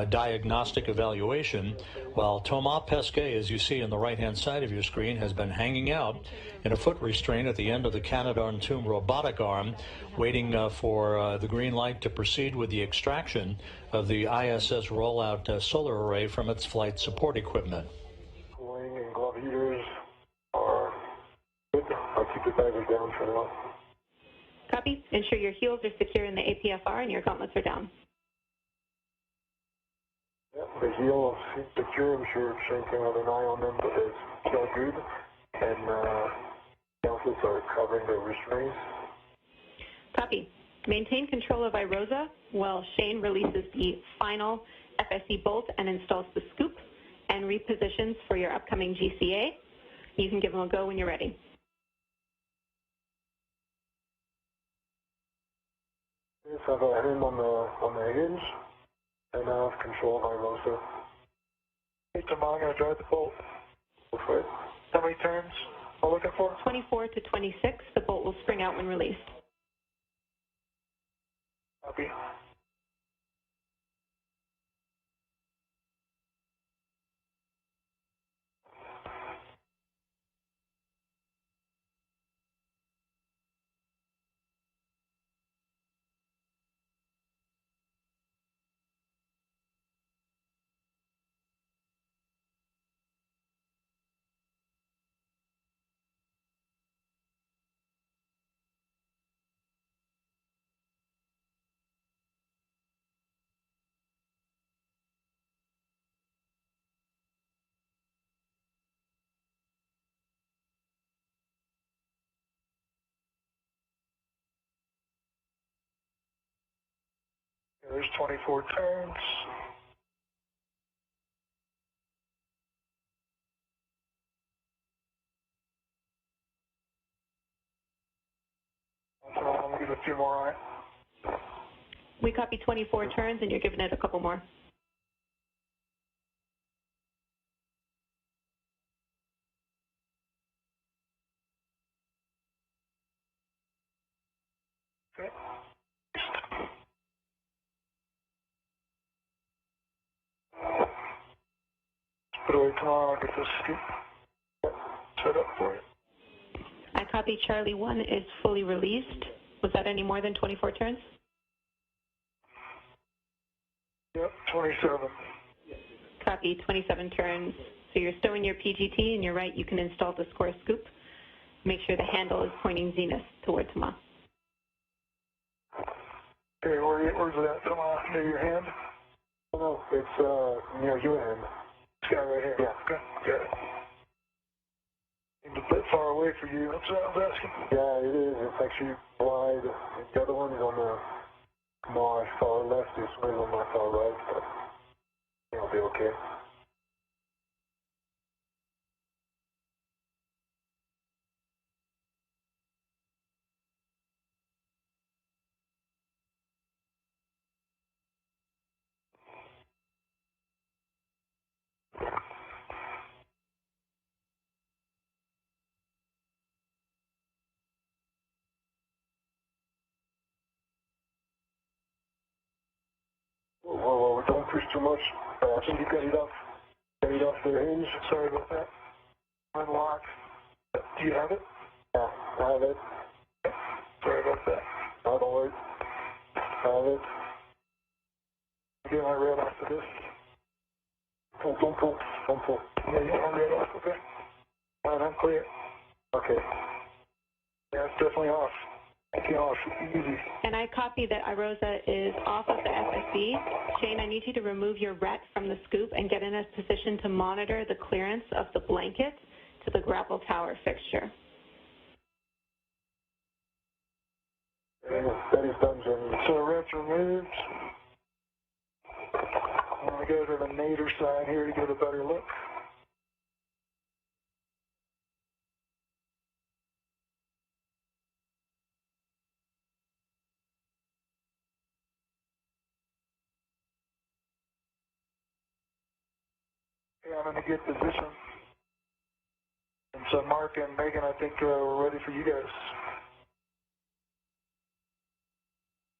diagnostic evaluation, while Thomas Pesquet, as you see on the right-hand side of your screen, has been hanging out in a foot restraint at the end of the Canadarm-Tomb robotic arm, waiting for the green light to proceed with the extraction of the ISS rollout solar array from its flight support equipment. Cooling and glove heaters are good. I'll keep the bagger down for now. Copy. Ensure your heels are secure in the APFR and your gauntlets are down. Yep, the heel seems secure. I'm sure Shane can have an eye on them, but it's still good. And gauntlets are covering the restraints. Copy. Maintain control of iRosa while Shane releases the final FSE bolt and installs the scoop and repositions for your upcoming GCA. You can give them a go when you're ready. Yes, I have a hand on the hinge. And now control my rotor. Hey, Tomas, I'm going to drive the bolt. Go for it. How many turns am I looking for? 24 to 26. The bolt will spring out when released. Copy. There's 24 turns. So I'm going to give a few more on it. We copy 24 turns, and you're giving it a couple more. Okay. Put away tomorrow, I'll get this scoop set up for you. I copy Charlie 1 is fully released. Was that any more than 24 turns? Yep, 27. Copy 27 turns. So you're stowing your PGT, and you're right, you can install the score scoop. Make sure the handle is pointing zenith toward Tomas. Okay, where's it at, Tomas? Near your hand? Oh, no, it's near your hand. This guy right here? Yeah. Okay, got it. Seems a bit far away for you. That's what I was asking. Yeah, it is. It's actually wide. The other one is on the my far left. This one is on my far right, but it'll be okay. Whoa, don't push too much. I think you got it off. Got it off the hinge. Sorry about that. Unlock. Do you have it? Yeah, I have it. Sorry about that. No, don't worry. I have it. Get my red off of this. Don't pull. Yeah, you want my red off, okay? All right, I'm clear. Okay. Yeah, it's definitely off. Taking off, easy. And I copy that Irosa is off of the FSB. Shane, I need you to remove your RET from the scoop and get in a position to monitor the clearance of the blanket to the grapple tower fixture. That is done, Jenny. So red's removed. I'm going to go to the nadir side here to get a better look. Okay, I'm in a good position. And so Mark and Megan, I think we're ready for you guys.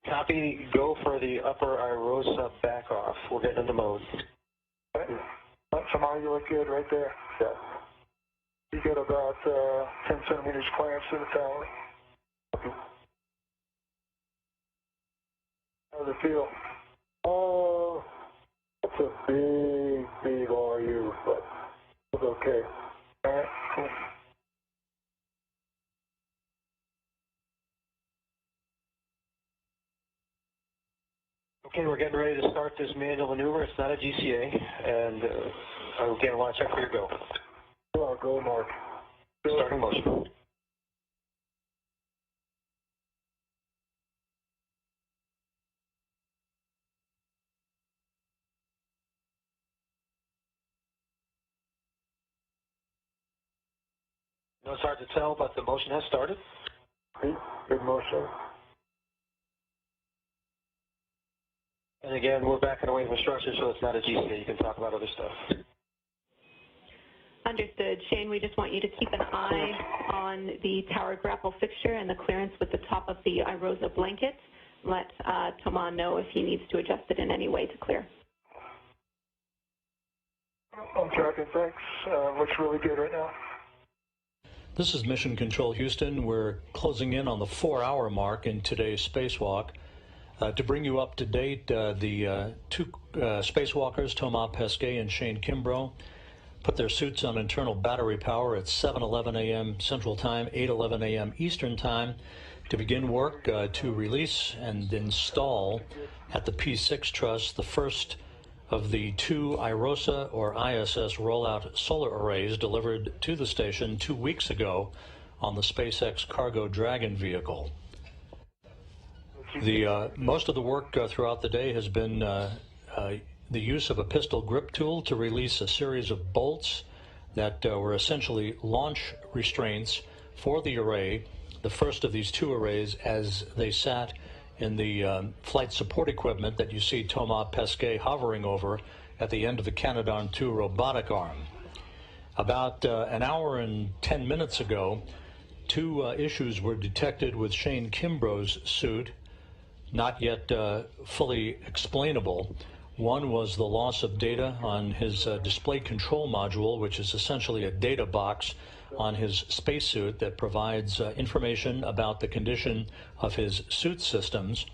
Copy, go for the upper Irosa back off. We're getting into mode. Okay. Samar, you look good right there. Yeah. You got about 10 centimeters clearance to the tower. How does it feel? Oh, that's a big RU, but it's okay. All right, cool. Okay, we're getting ready to start this manual maneuver. It's not a GCA, and again, I want to check for your go. Go, Mark. Starting motion. You know, it's hard to tell, but the motion has started. Good motion. And again, we're backing away from structure, so it's not a GCA. You can talk about other stuff. Understood. Shane, we just want you to keep an eye on the tower grapple fixture and the clearance with the top of the iRosa blanket. Let Thomas know if he needs to adjust it in any way to clear. I'm tracking, thanks. Looks really good right now. This is Mission Control Houston. We're closing in on the 4-hour mark in today's spacewalk. To bring you up to date, the two spacewalkers, Thomas Pesquet and Shane Kimbrough, put their suits on internal battery power at 7:11 a.m. Central Time, 8:11 a.m. Eastern Time to begin work to release and install at the P6 truss the first of the two iRosa or ISS rollout solar arrays delivered to the station 2 weeks ago on the SpaceX Cargo Dragon vehicle. Most of the work throughout the day has been the use of a pistol grip tool to release a series of bolts that were essentially launch restraints for the array, the first of these two arrays, as they sat in the flight support equipment that you see Thomas Pesquet hovering over at the end of the Canadarm2 robotic arm. About an hour and 10 minutes ago, two issues were detected with Shane Kimbrough's suit, not yet fully explainable. One was the loss of data on his display control module, which is essentially a data box on his spacesuit that provides information about the condition of his suit systems.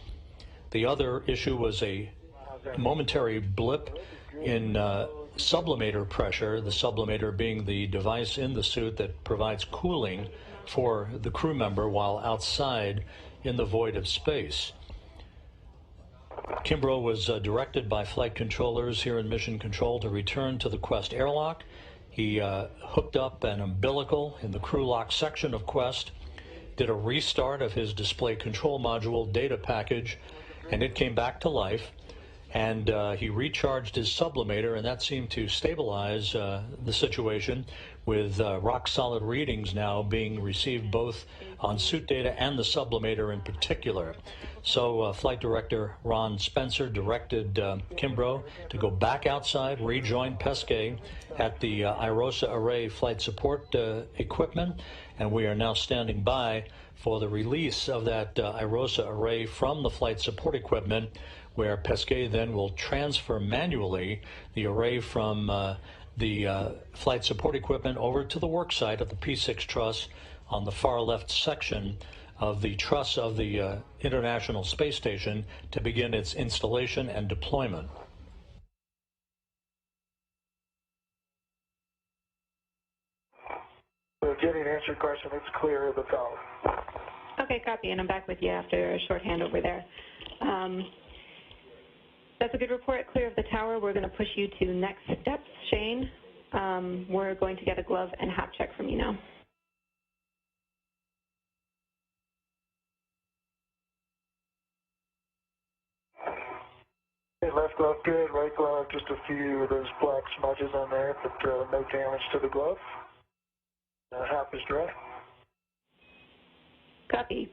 The other issue was a momentary blip in sublimator pressure, the sublimator being the device in the suit that provides cooling for the crew member while outside in the void of space. Kimbrough was directed by flight controllers here in Mission Control to return to the Quest airlock. He hooked up an umbilical in the crew lock section of Quest, did a restart of his display control module data package, and it came back to life. And he recharged his sublimator, and that seemed to stabilize the situation, with rock-solid readings now being received both on suit data and the sublimator in particular. So Flight Director Ron Spencer directed Kimbrough to go back outside, rejoin Pesquet at the iRosa array flight support equipment, and we are now standing by for the release of that iRosa array from the flight support equipment, where Pesquet then will transfer manually the array from the flight support equipment over to the work site of the P6 truss on the far left section of the truss of the International Space Station to begin its installation and deployment. So Jenny, to answer your question, it's clear of the tower. Okay, copy, and I'm back with you after a short handover there. That's a good report, clear of the tower. We're going to push you to next steps, Shane. We're going to get a glove and hat check from you now. Okay, left glove good, right glove just a few of those black smudges on there, but no damage to the glove. Hat is dry. Copy.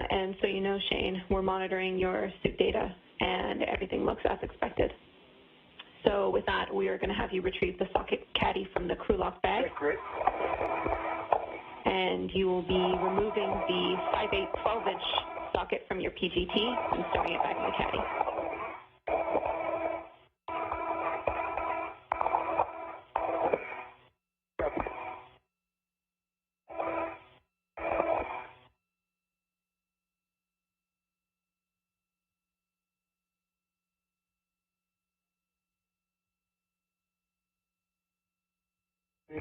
And so you know, Shane, we're monitoring your suit data, and everything looks as expected. So with that, we are going to have you retrieve the socket caddy from the crew lock bag. Okay, great. And you will be removing the 5/8 12-inch socket from your PGT and storing it back in the caddy.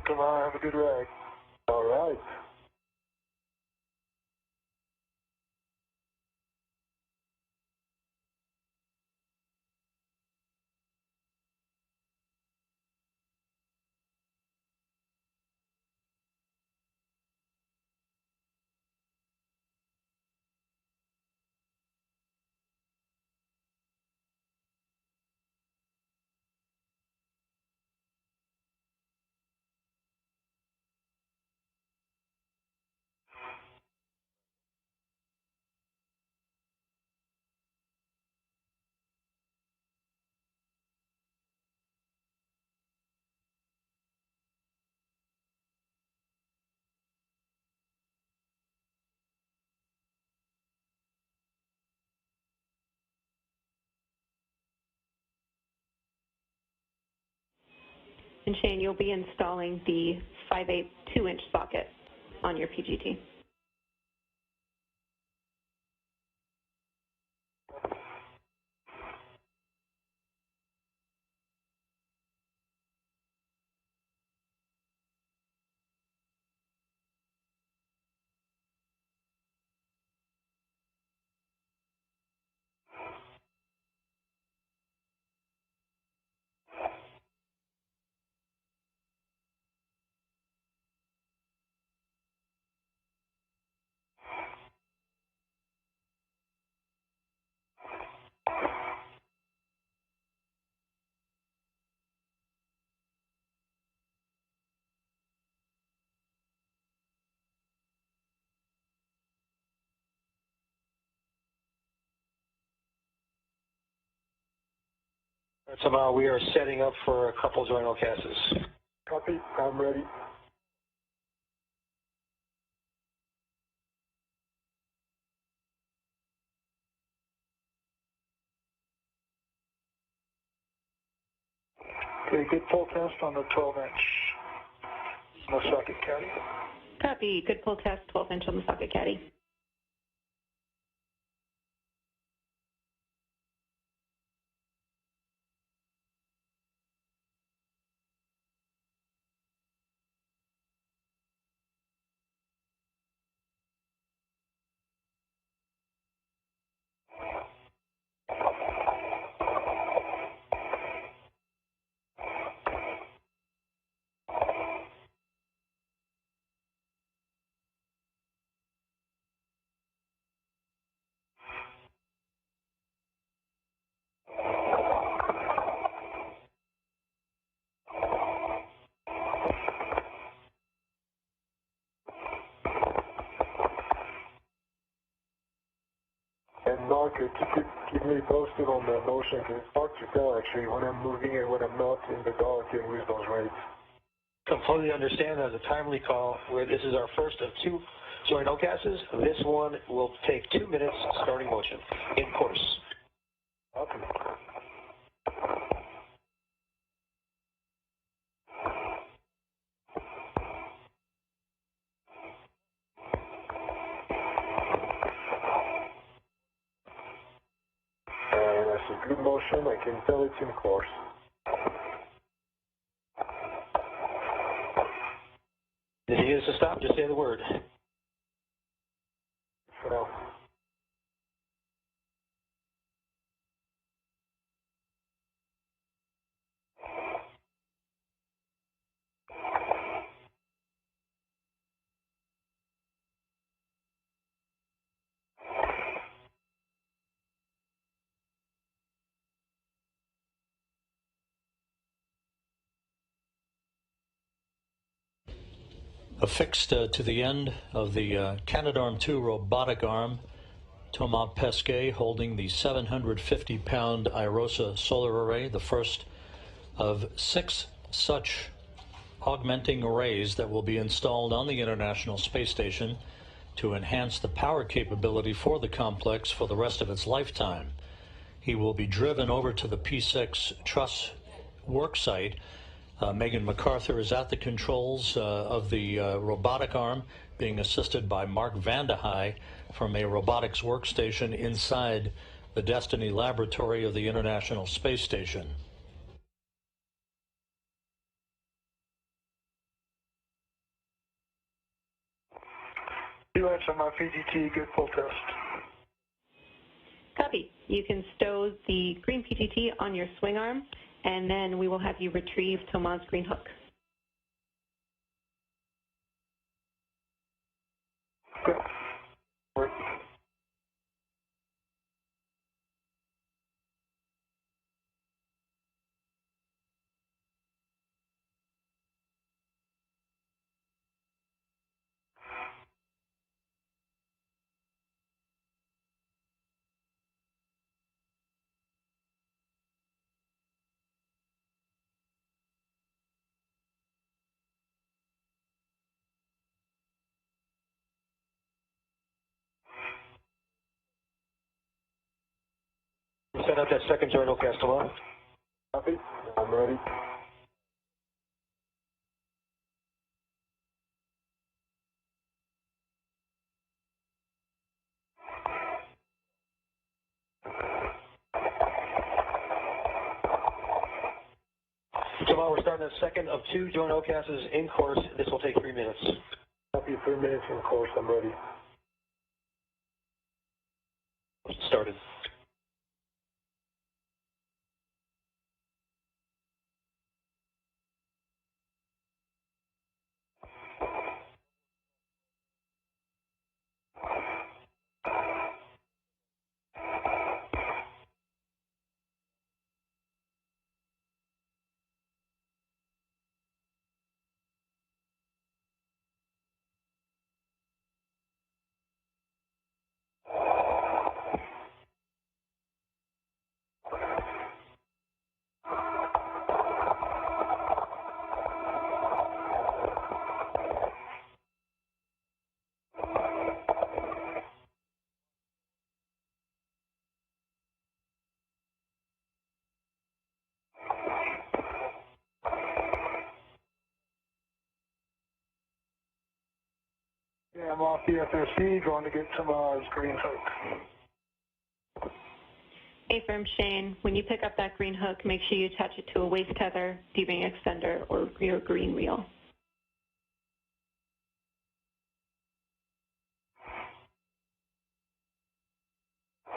Come on, have a good ride. All right. And Shane, you'll be installing the 5/8 2-inch socket on your PGT. Somehow we are setting up for a couple journal casts. Copy, I'm ready. Okay, good pull test on the 12-inch on the socket caddy. Copy. Good pull test, 12-inch on the socket caddy. And Mark, keep me posted on the motion. It's hard to tell actually when I'm moving and when I'm not in the dark and with those rates. Completely understand that as a timely call, where this is our first of 2 joint OCASs. This one will take 2 minutes starting motion in course. Okay. And that's a good motion. I can tell it's in course. If you need us to stop, just say the word. For now. Affixed to the end of the Canadarm2 robotic arm, Thomas Pesquet holding the 750-pound IROSA solar array, the first of 6 such augmenting arrays that will be installed on the International Space Station to enhance the power capability for the complex for the rest of its lifetime. He will be driven over to the P6 truss work site. Megan MacArthur is at the controls of the robotic arm, being assisted by Mark Vandehei from a robotics workstation inside the Destiny Laboratory of the International Space Station. UH on my PGT, good pull test. Copy. You can stow the green PGT on your swing arm, and then we will have you retrieve Thomas' green hook. Good. Set up that second joint OCAS, Thomas. Copy, I'm ready. Tomorrow we're starting the second of 2 joint OCASs in course. This will take 3 minutes. Copy, 3 minutes in course, I'm ready. Started. Yeah, I'm off the FSC, going to get some green hook. A-firm Shane, when you pick up that green hook, make sure you attach it to a waist tether, D-ring extender, or your green reel.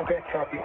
Okay, copy.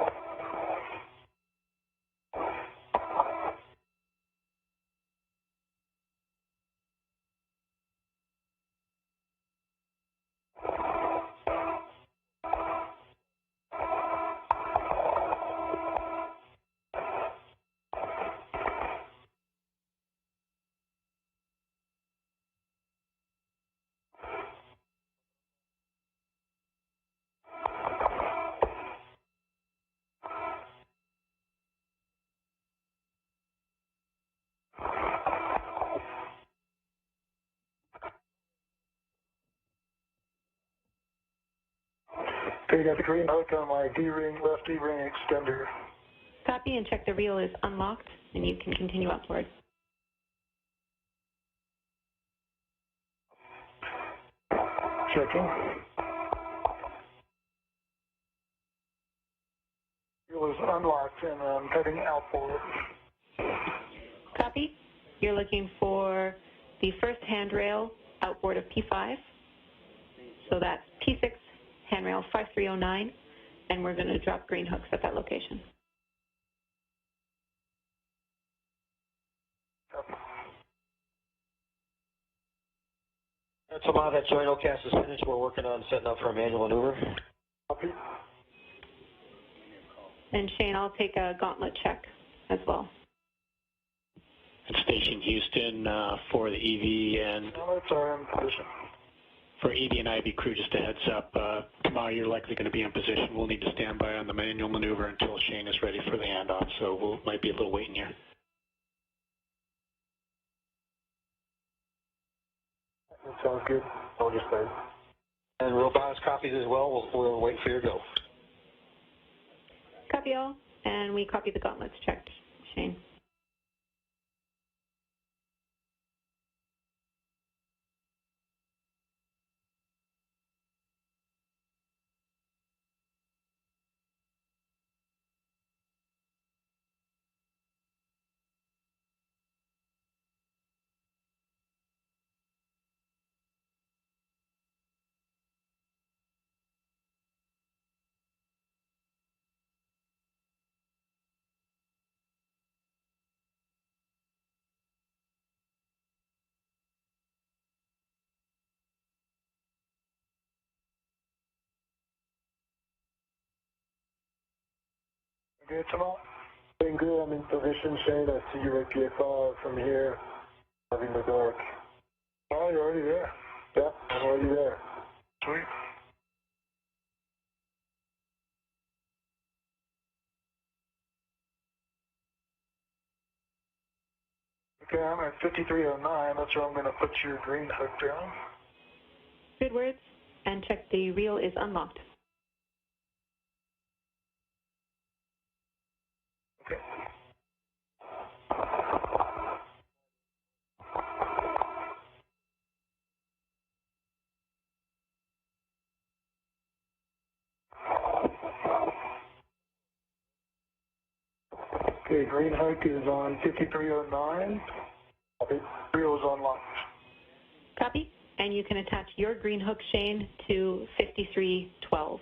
Okay, got the green hook on my D-ring, left D-ring extender. Copy and check the reel is unlocked, and you can continue upward. Checking. Reel is unlocked and I'm heading outboard. Copy. You're looking for the first handrail outboard of P5. So that's P6, handrail 5309, and we're going to drop green hooks at that location. Tomorrow that joint OCAS is finished. We're working on setting up for a manual maneuver. Copy. And Shane, I'll take a gauntlet check as well. Station Houston for the EV and No, it's our in position. for EV and IB crew, just a heads up. Tomorrow you're likely going to be in position. We'll need to stand by on the manual maneuver until Shane is ready for the handoff, so we'll might be a little waiting here. That sounds good. I'll just say. And robotics copies as well. We'll wait for your go. Copy all, and we copy the gauntlets checked, Shane. Good tomorrow? Doing good. I'm in position, Shane. I see you at PFR from here. Having the dark. Oh, you're already there. Yeah, I'm already there. Sweet. Okay, I'm at 5309. That's where I'm going to put your green hook down. Good words, and check the reel is unlocked. Okay. Okay, green hook is on 5309. Copy. Reel is unlocked. Copy. And you can attach your green hook, Shane, to 5312.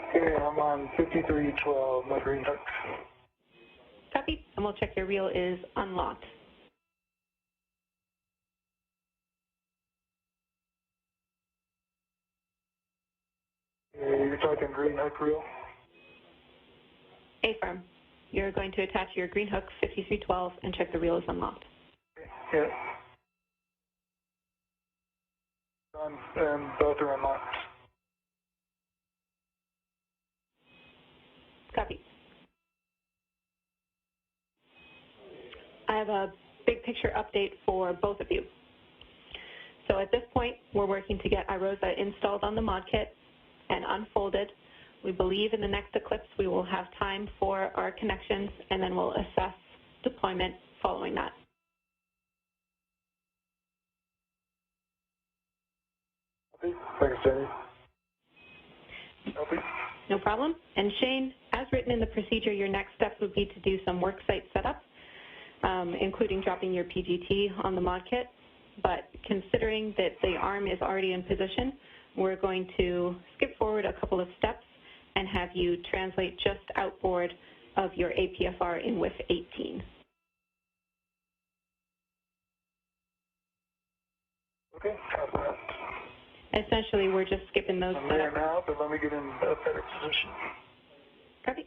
Okay, I'm on 5312, my green hook. Copy. And we'll check your reel is unlocked. You're talking green hook reel? Affirm. You're going to attach your green hook 5312 and check the reel is unlocked. Yeah. And both are unlocked. Copy. I have a big picture update for both of you. So at this point, we're working to get iROSA installed on the mod kit and unfolded. We believe in the next eclipse we will have time for our connections, and then we'll assess deployment following that. Copy. Thanks, Jenny. Copy. No problem. And Shane, as written in the procedure, your next steps would be to do some worksite setup, including dropping your PGT on the mod kit. But considering that the arm is already in position, we're going to skip forward a couple of steps and have you translate just outboard of your APFR in WIF 18. Okay, copy that. Essentially, we're just skipping those I'm there setups. now, but let me get in a better position. Copy.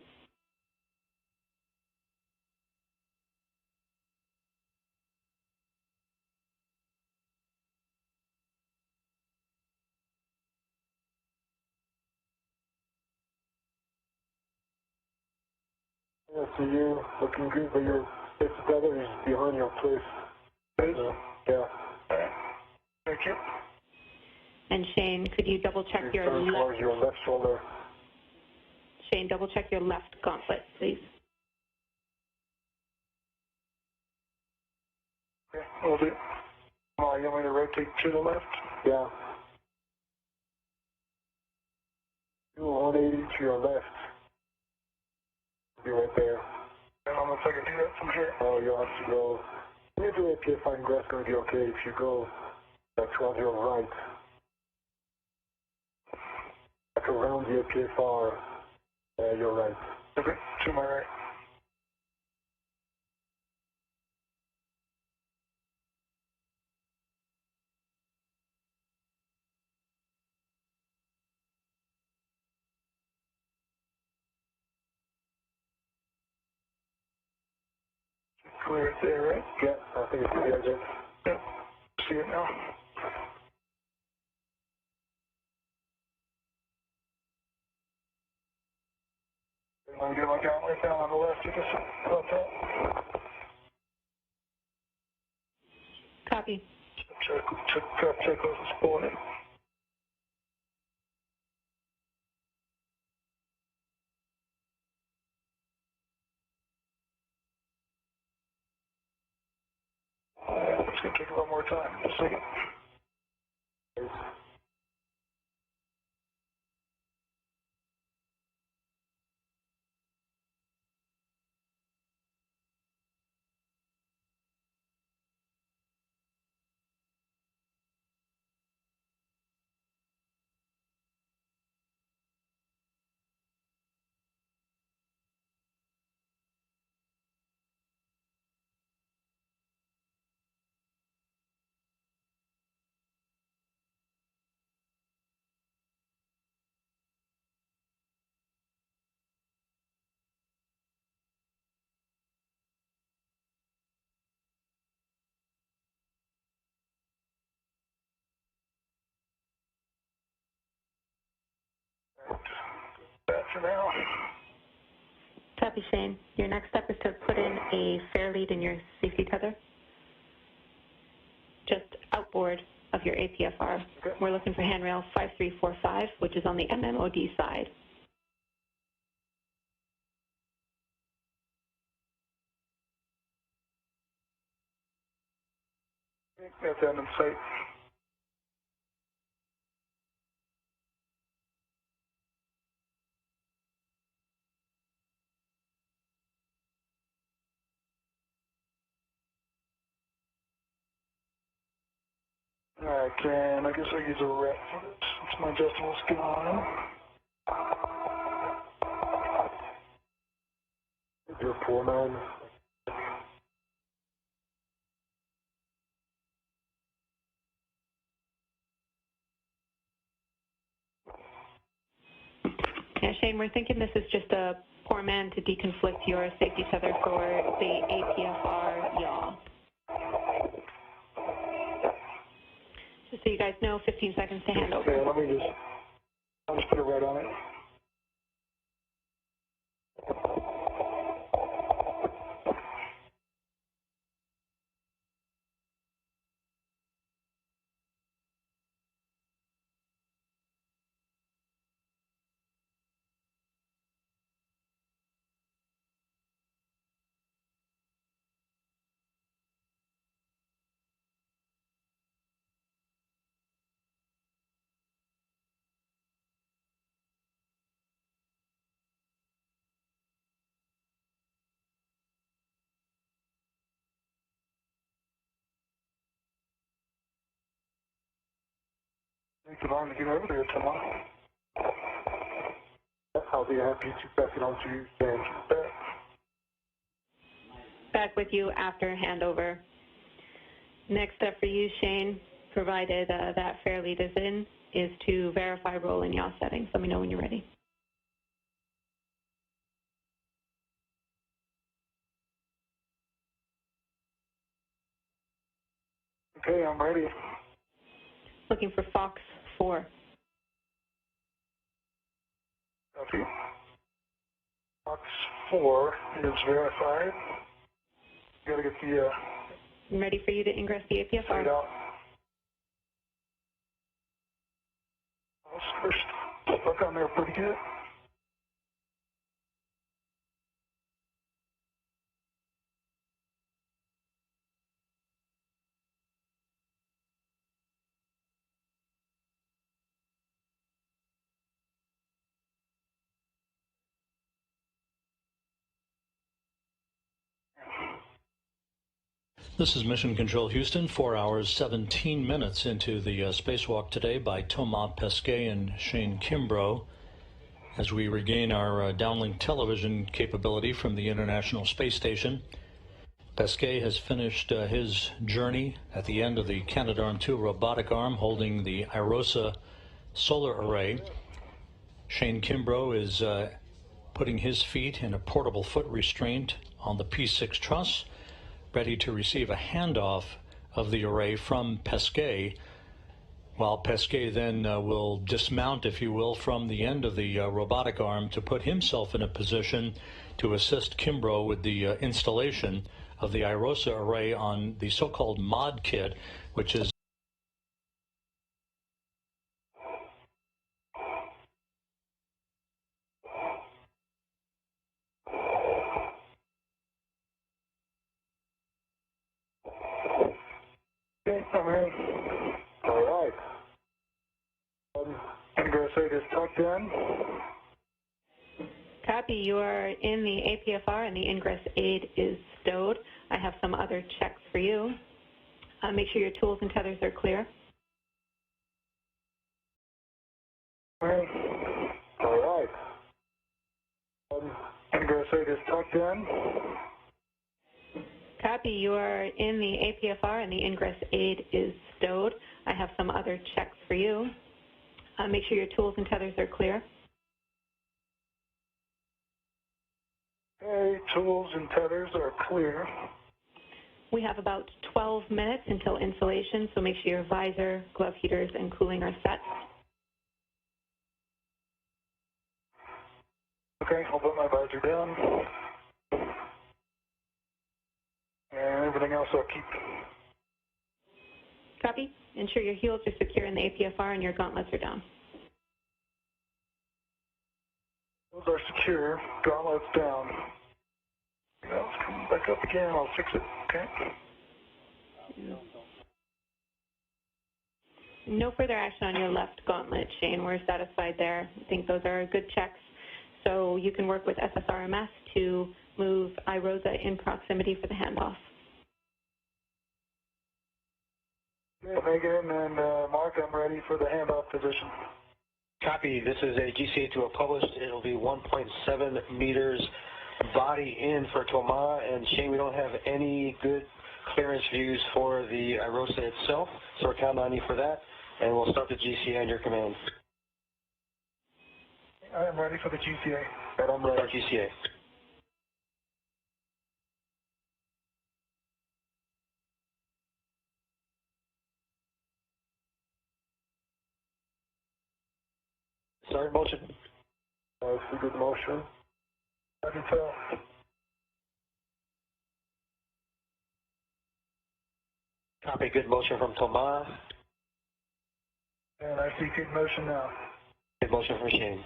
Yeah, so you're looking good, but your face together is behind your place. Yeah. All right. Thank you. And Shane, could you double check your Turn left? towards your left shoulder. Shane, double check your left gauntlet, please. Okay, will do. You want me to rotate to the left? Yeah. Do 180 to your left. Be right there. I don't know if I can do that from here. Oh, you'll have to go. When you do APFR ingress, it's going to be okay if you go towards your right. Like around the APFR, your right. Okay, to my right. Clear it there, right? Yeah, I think it's the edge. Yeah, see it now. I'm getting my gauntlet down on the left. You can see about that. Copy. Check those is pulling it. It's going to take a little more time. Just a second. That for now. Copy, Shane. Your next step is to put in a fair lead in your safety tether, just outboard of your APFR. Okay. We're looking for handrail 5345, which is on the MMOD side. That's end in sight. I guess I use a rep for this since my decibel's gone. Your foreman. Yeah, Shane, we're thinking this is just a poor man to deconflict your safety tether for the APFR yaw. Just so you guys know, 15 seconds to hand over. Okay, I'll just put it right on it. Take it on to get over there tomorrow. I'll be happy to pass it on to you, James. Back with you after handover. Next step for you, Shane, provided that fair lead is in, is to verify roll and yaw settings. Let me know when you're ready. Okay, I'm ready. Looking for Fox 4. Copy. Box 4 is verified. Gotta get the I'm ready for you to ingress the APFR. straight out. First, stuck on there pretty good. This is Mission Control Houston, 4 hours, 17 minutes into the spacewalk today by Thomas Pesquet and Shane Kimbrough as we regain our downlink television capability from the International Space Station. Pesquet has finished his journey at the end of the Canadarm2 robotic arm holding the IROSA solar array. Shane Kimbrough is putting his feet in a portable foot restraint on the P6 truss, ready to receive a handoff of the array from Pesquet, while Pesquet then will dismount, if you will, from the end of the robotic arm to put himself in a position to assist Kimbrough with the installation of the IROSA array on the so-called mod kit, which is Okay, I'm ready. All right. Ingress 8 is tucked in. Copy. You are in the APFR and the ingress aid is stowed. I have some other checks for you. Make sure your tools and tethers are clear. All All right. Ingress 8 is tucked in. Copy. You are in the APFR and the ingress aid is stowed. I have some other checks for you. Make sure your tools and tethers are clear. Okay, tools and tethers are clear. We have about 12 minutes until installation, so make sure your visor, glove heaters, and cooling are set. Okay, I'll put my visor down. And everything else I'll keep. Copy. Ensure your heels are secure in the APFR and your gauntlets are down. Those are secure. Gauntlets down. Let's come back up again. I'll fix it. Okay. No further action on your left gauntlet, Shane. We're satisfied there. I think those are good checks. So you can work with SSRMS to move iRosa in proximity for the handoff. Okay, Megan and Mark, I'm ready for the handoff position. Copy. This is a GCA to a published. It'll be 1.7 meters body in for Thomas. And Shane, we don't have any good clearance views for the iRosa itself, so we're counting on you for that. And we'll start the GCA on your command. I am ready for the GCA. And I'm ready. Start GCA. Start motion. See good motion. I can tell. Copy. Good motion from Thomas. And I see good motion now. Good motion from Shane.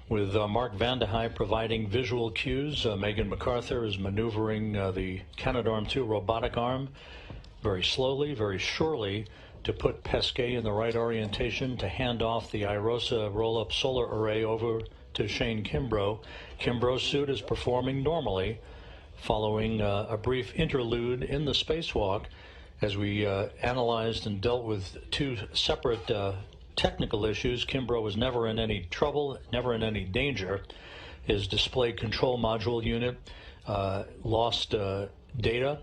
With Mark Vandehei providing visual cues, Megan MacArthur is maneuvering the Canadarm2 robotic arm very slowly, very surely, to put Pesquet in the right orientation to hand off the iRosa roll-up solar array over to Shane Kimbrough. Kimbrough's suit is performing normally, following a brief interlude in the spacewalk as we analyzed and dealt with two separate technical issues. Kimbrough was never in any trouble, never in any danger. His display control module unit lost data.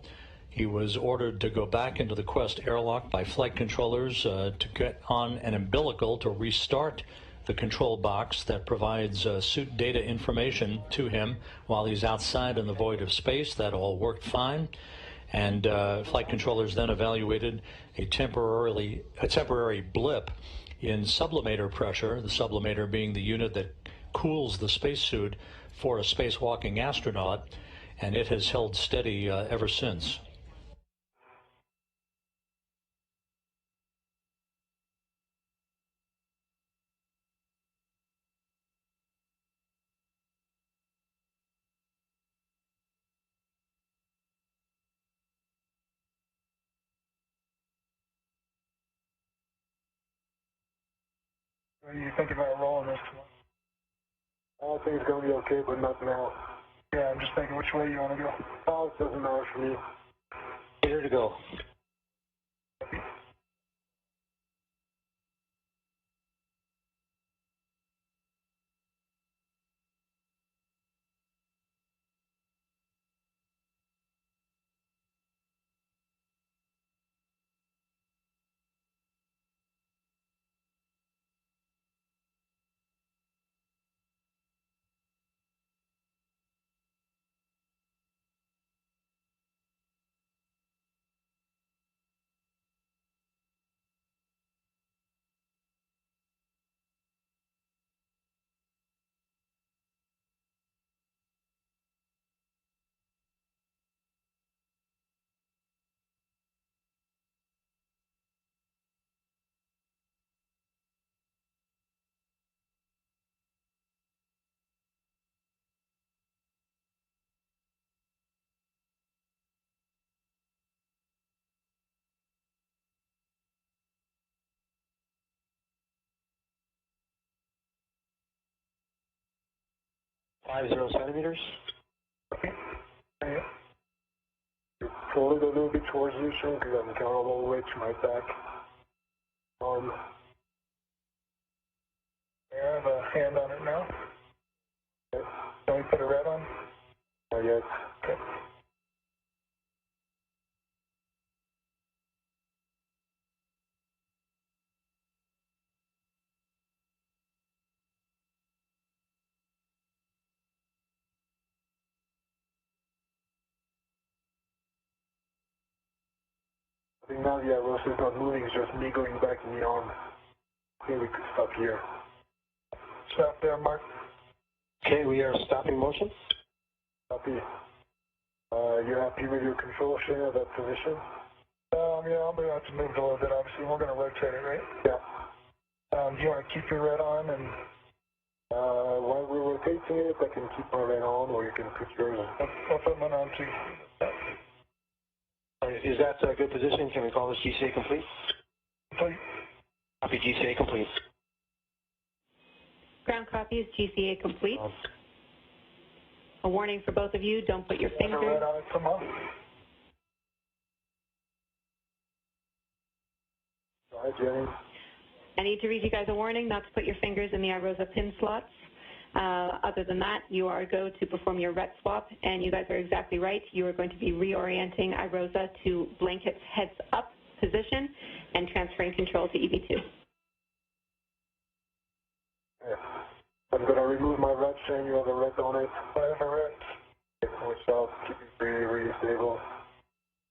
He was ordered to go back into the Quest airlock by flight controllers to get on an umbilical to restart the control box that provides suit data information to him while he's outside in the void of space. That all worked fine. And flight controllers then evaluated a temporary blip in sublimator pressure, the sublimator being the unit that cools the spacesuit for a spacewalking astronaut, and it has held steady ever since. What do you think about rolling this one? I think it's going to be okay, but not now. Yeah, I'm just thinking which way you want to go. Oh, it doesn't matter for me. Here to go. centimeters. Yeah. Pull it a little bit towards you, Shane, because I'm counting all the way to my back arm. Yeah, I have a hand on it now. Okay. Can we put a red on? Not yet. Okay. I think now the iRosa is not moving, it's just me going back in the arm. I think we could stop here. Stop there, Mark. Okay, we are stopping motion. Copy. You happy with your control share at that position? Yeah, I'm going to have to move it a little bit. Obviously, we're going to rotate it, right? Yeah. Do you want to keep your red on? And while we're rotating it, I can keep my red on, or you can put yours on. I'll put mine on too. Is that a good position? Can we call this GCA complete? Complete. Copy, GCA complete. Ground copy is GCA complete. A warning for both of you, don't put your fingers. Red on it, come on. Go ahead, Jenny. I need to read you guys a warning not to put your fingers in the iRosa pin slots. Other than that, you are go to perform your ret swap, and you guys are exactly right. You are going to be reorienting iRosa to blanket's heads-up position and transferring control to EV2. Yeah. I'm going to remove my red chain. You have a red on it. I have a red. Which I'll keep it really, really stable.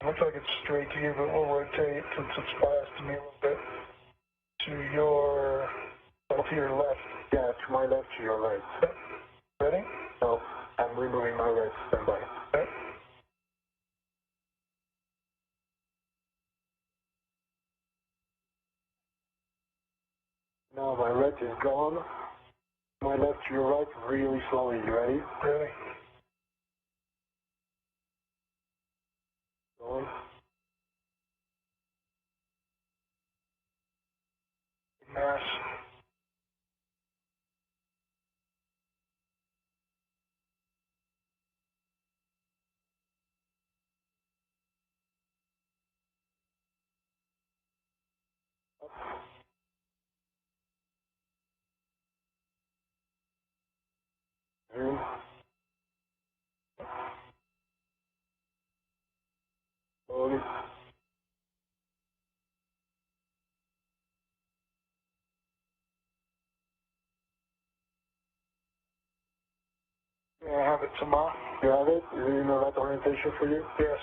Looks like it's straight to you, but we'll rotate since it's biased to me a little bit. To your left. Yeah, to my left, to your right. Yep. Ready? No, I'm removing my red. Stand by. Okay. Now my red is gone. My left to your right, really slowly. You ready? Ready. Going. Mass. Zoom. Slowly. Yeah, I have it, Tama. You have it? Is it in the right orientation for you? Yes.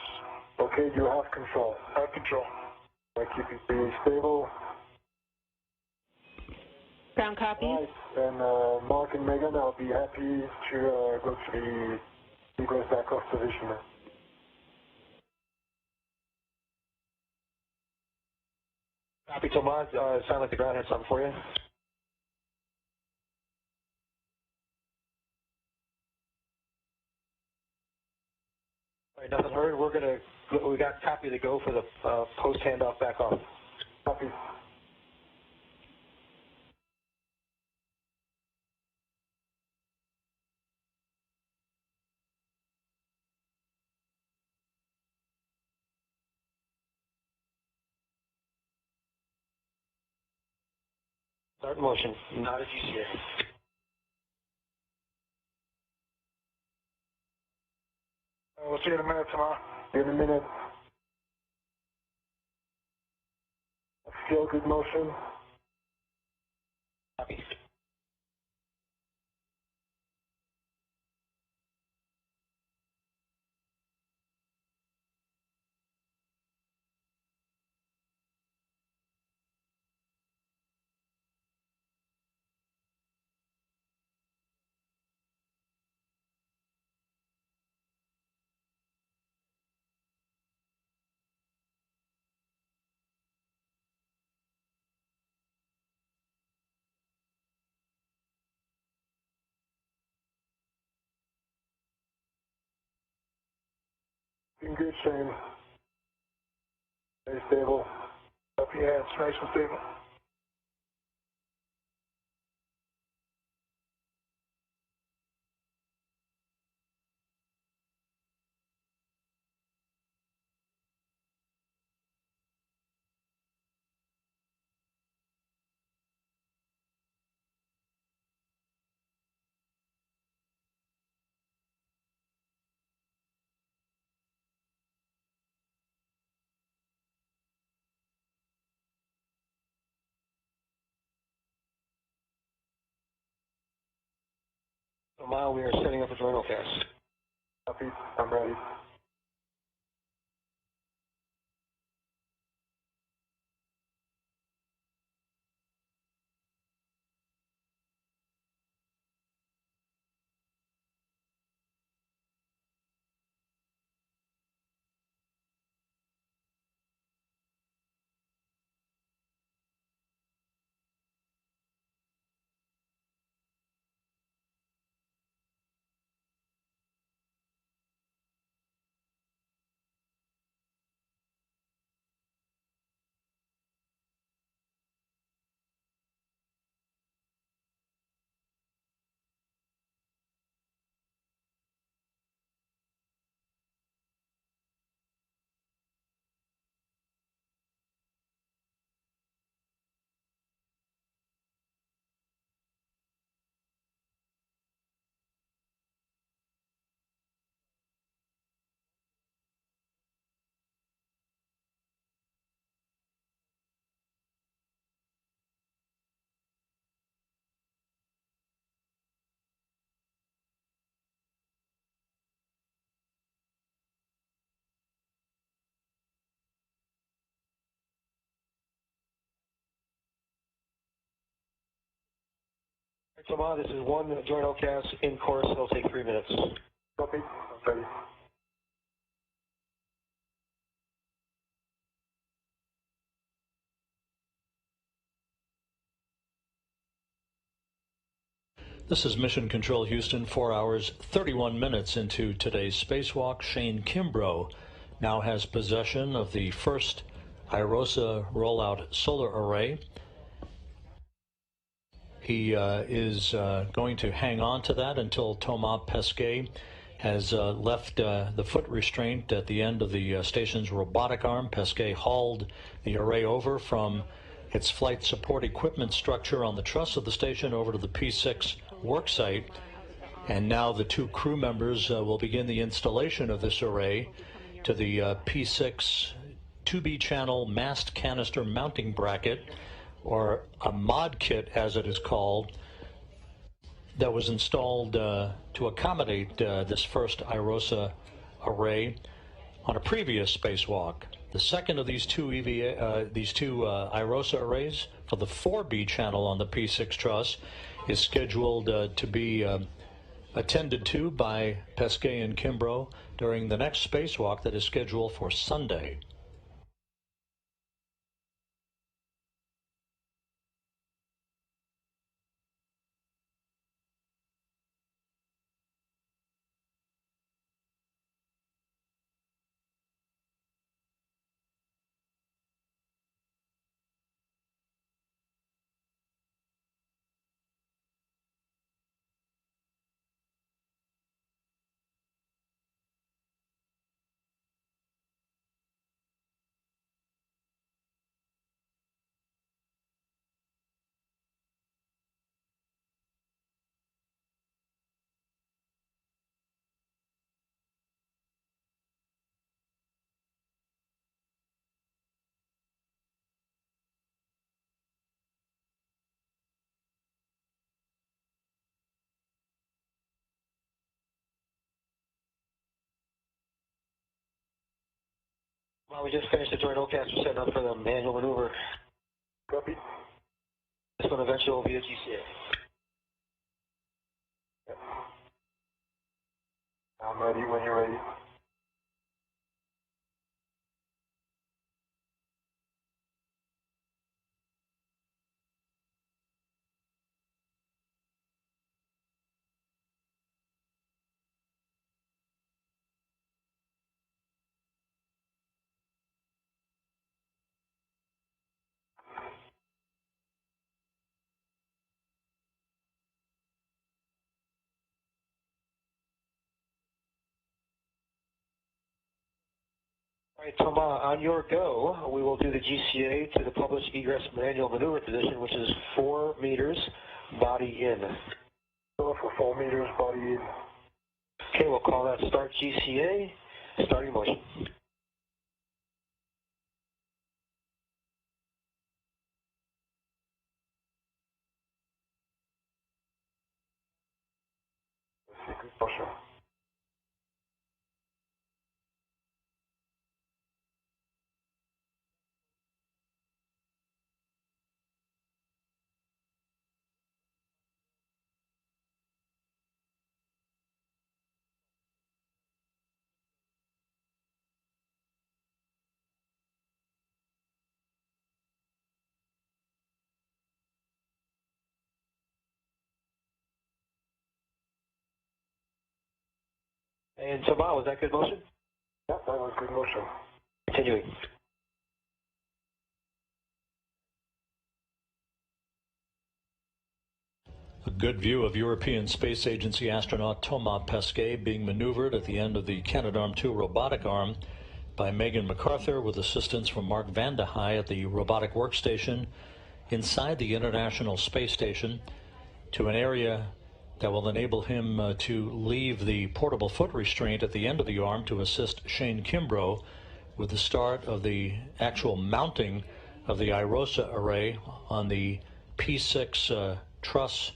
Okay, you have control. I have control. I keep it really stable. Ground copy. Nice. And Mark and Megan, I'll be happy to go to the egress back off position now. Copy, Tomas. Sound like the ground had something for you. All right, nothing heard. We got copy to go for the post handoff back off. Copy. Start motion. Not a GCA. We'll see you in a minute, Tama. In a minute. Feel good motion. Copy. In good shape. Very stable. Yeah, it's nice and stable. So now we are setting up a journal cast. Copy. I'm ready. Thomas, this is one joint LCAS in course. It'll take 3 minutes. Copy. Ready. This is Mission Control Houston, 4 hours, 31 minutes into today's spacewalk. Shane Kimbrough now has possession of the first IROSA rollout solar array. He is going to hang on to that until Thomas Pesquet has left the foot restraint at the end of the station's robotic arm. Pesquet hauled the array over from its flight support equipment structure on the truss of the station over to the P6 worksite, and now the two crew members will begin the installation of this array to the P6 2B channel mast canister mounting bracket, or a mod kit as it is called, that was installed to accommodate this first IROSA array on a previous spacewalk. The second of these two IROSA arrays for the 4B channel on the P6 truss is scheduled to be attended to by Pesquet and Kimbrough during the next spacewalk that is scheduled for Sunday. Well, we just finished the joint LCAS. We're setting up for the manual maneuver. Copy. This one eventually will be a GCA. Yep. I'm ready when you're ready. All right, Thomas, on your go, we will do the GCA to the published egress manual maneuver position, which is 4 meters, body in. Go for 4 meters, body in. Okay, we'll call that start GCA, starting motion. Secret motion. And Thomas, was that good motion? Yep, that was good motion. Continuing. A good view of European Space Agency astronaut Thomas Pesquet being maneuvered at the end of the Canadarm2 robotic arm by Megan MacArthur with assistance from Mark Van de Heij at the robotic workstation inside the International Space Station to an area that will enable him to leave the portable foot restraint at the end of the arm to assist Shane Kimbrough with the start of the actual mounting of the IROSA array on the P6 truss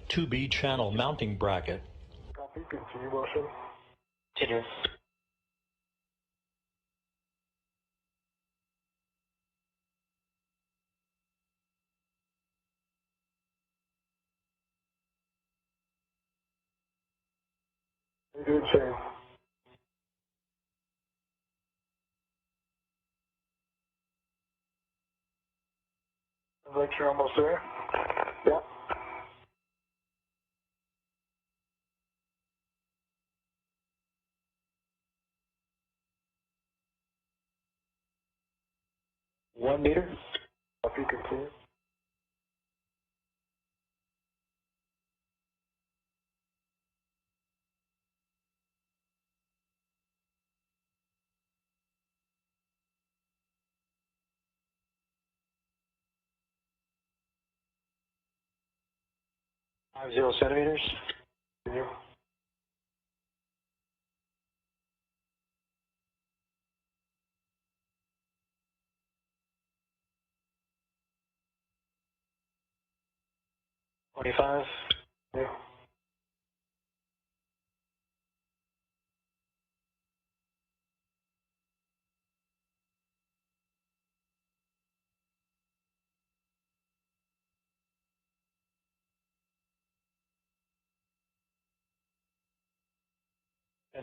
2B channel mounting bracket. Copy, continue motion. Continuing. Good, Shane. Sounds like you're almost there. Yeah. One meter. Copy, continue. .50 centimeters. Continue. .25. Yeah.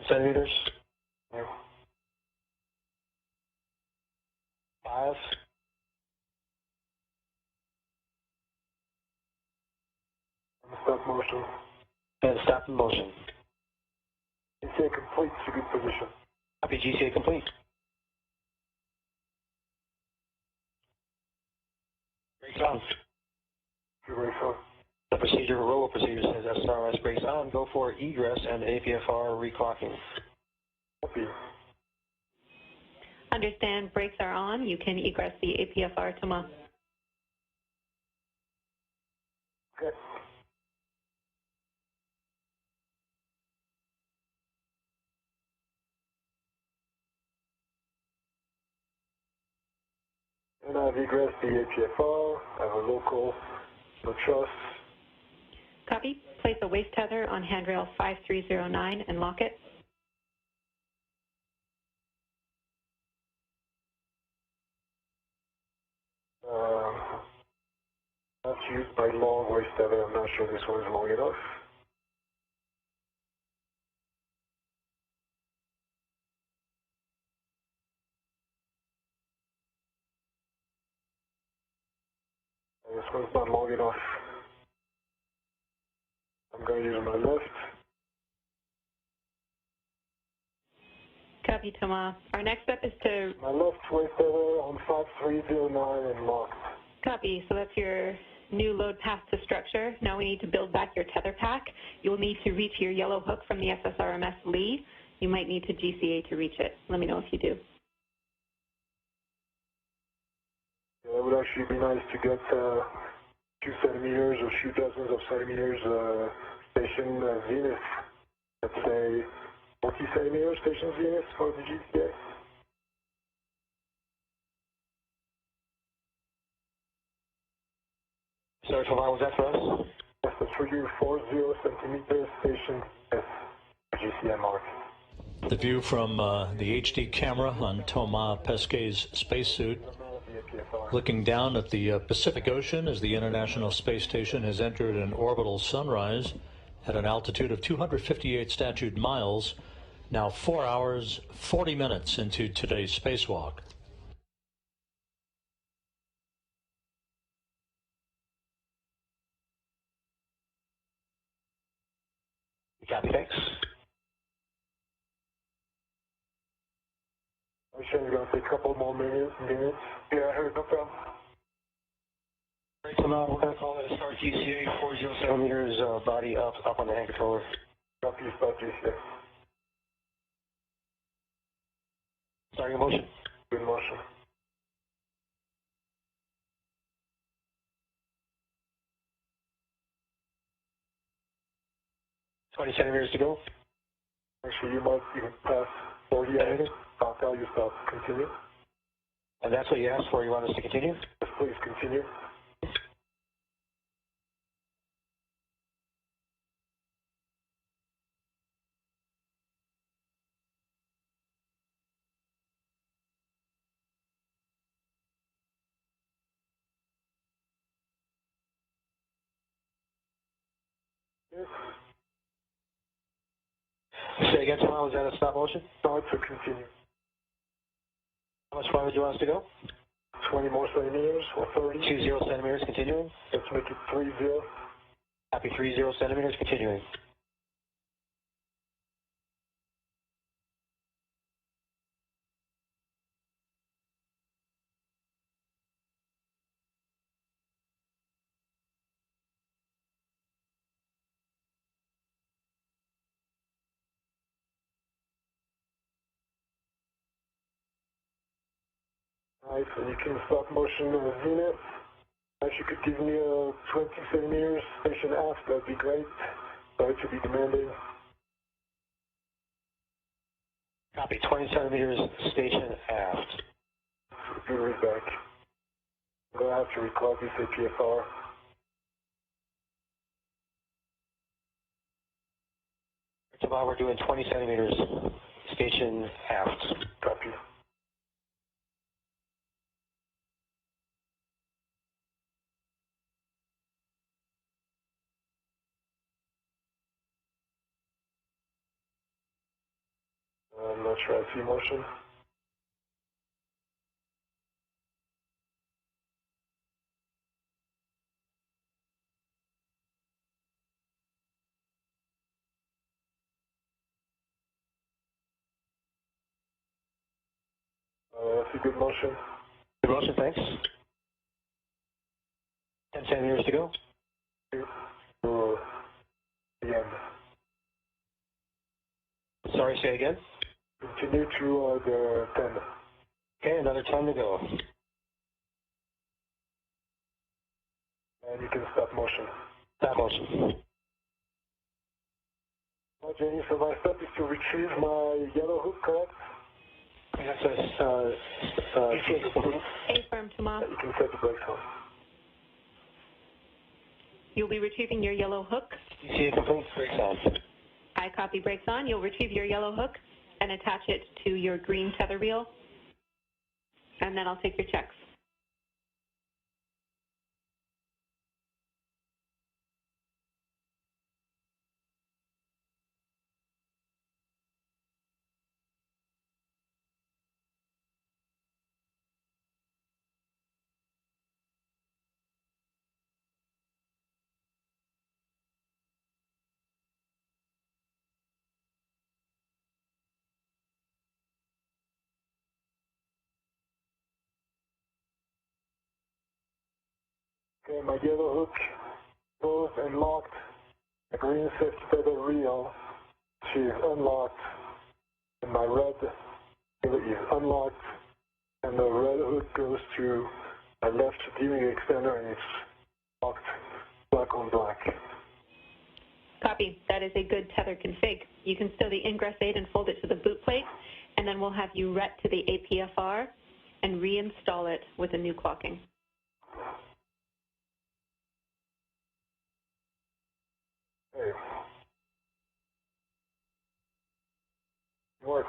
Centimeters. Yeah. 5. Stop motion. And stop in motion. GCA complete to good position. Copy, GCA complete. Brakes on. Two brakes on. The procedure, roll procedure says SRS brakes on. Go for egress and APFR reclocking. Copy. Understand brakes are on. You can egress the APFR, Thomas. Okay. And I've egressed the APFR. I have a local, no truss. Copy. Place a waist tether on handrail 5309 and lock it. That's used my long waist tether. I'm not sure this one is long enough. This one's not long enough. I'm going to use my left. Copy, Thomas. Our next step is to... My left waist tether on 5309 and locked. Copy. So that's your new load path to structure. Now we need to build back your tether pack. You'll need to reach your yellow hook from the SSRMS Lee. You might need to GCA to reach it. Let me know if you do. Yeah, it would actually be nice to get 2 centimeters or few dozens of centimeters station zenith. Let's say 40 centimeters station zenith for the GCA. Sorry, how long was that for us? Yes, that's for you, 40 centimeters station zenith for GCA mark. The view from the HD camera on Thomas Pesquet's spacesuit, looking down at the Pacific Ocean as the International Space Station has entered an orbital sunrise at an altitude of 258 statute miles, now 4 hours, 40 minutes into today's spacewalk. Copy, thanks. I'm sure it's going to take a couple more minutes. Yeah, I heard, no problem. Right, so now we're going to call it a start GCA, 40 centimeters, body up on the hand controller. Copy, start GCA. Starting motion. Good motion. .20 centimeters to go. Actually, you might even pass 40 centimeters. I'll tell you stop. Continue. And that's what you asked for. You want us to continue? Yes, please continue. Say again, Tom, was that a stop motion? No, it's a continue. How much farther do you want us to go? 20 more centimeters or 30. 20 centimeters, continuing. Let's make it 30. Copy, 30 centimeters, continuing. Alright, so you can stop motion zenith. If you could give me a 20 centimeters station aft, that'd be great. Sorry to be demanding. Copy, 20 centimeters, station aft. Be right back. I'm going to have to record this APFR. Tomorrow we're doing 20 centimeters, station aft. Copy. I'm not sure I see motion. That's a good motion. Good motion, thanks. 10 centimeters to go. To the end. Sorry, say again. Continue to the 10. Okay, another 10 to go. And you can stop motion. Stop motion. Jenny, so my step is to retrieve my yellow hook, correct? Yes, Affirm, Tomas. You can set the brakes on. You'll be retrieving your yellow hook. see it complete, brakes on. I copy brakes on. You'll retrieve your yellow hook and attach it to your green tether reel. And then I'll take your checks. Okay, my yellow hook closed and locked. The green safety tether reel is unlocked. And my red is unlocked. And the red hook goes to my left viewing extender and it's locked black on black. Copy. That is a good tether config. You can stow the ingress aid and fold it to the boot plate, and then we'll have you ret to the APFR and reinstall it with a new clocking. Hey. Work.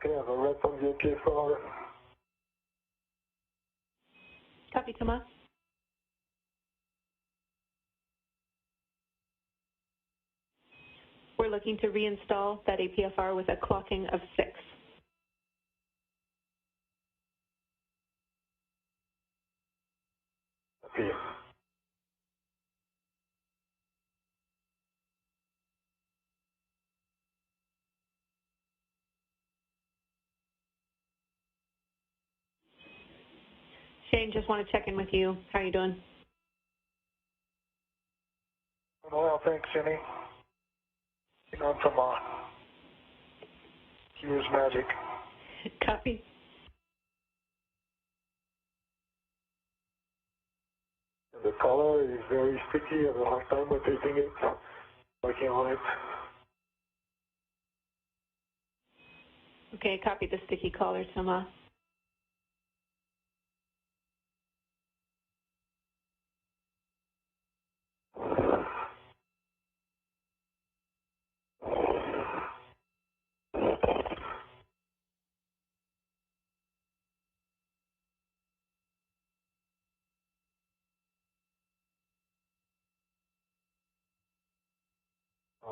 Okay, I have a red on the APFR. Copy, Tomas. We're looking to reinstall that APFR with a clocking of 6. Shane, just want to check in with you. How are you doing? Well, thanks, Jenny. I'm from Here's Magic. Copy. The collar is very sticky. I have a hard time rotating it, working on it. Okay, copy the sticky collar, Thomas.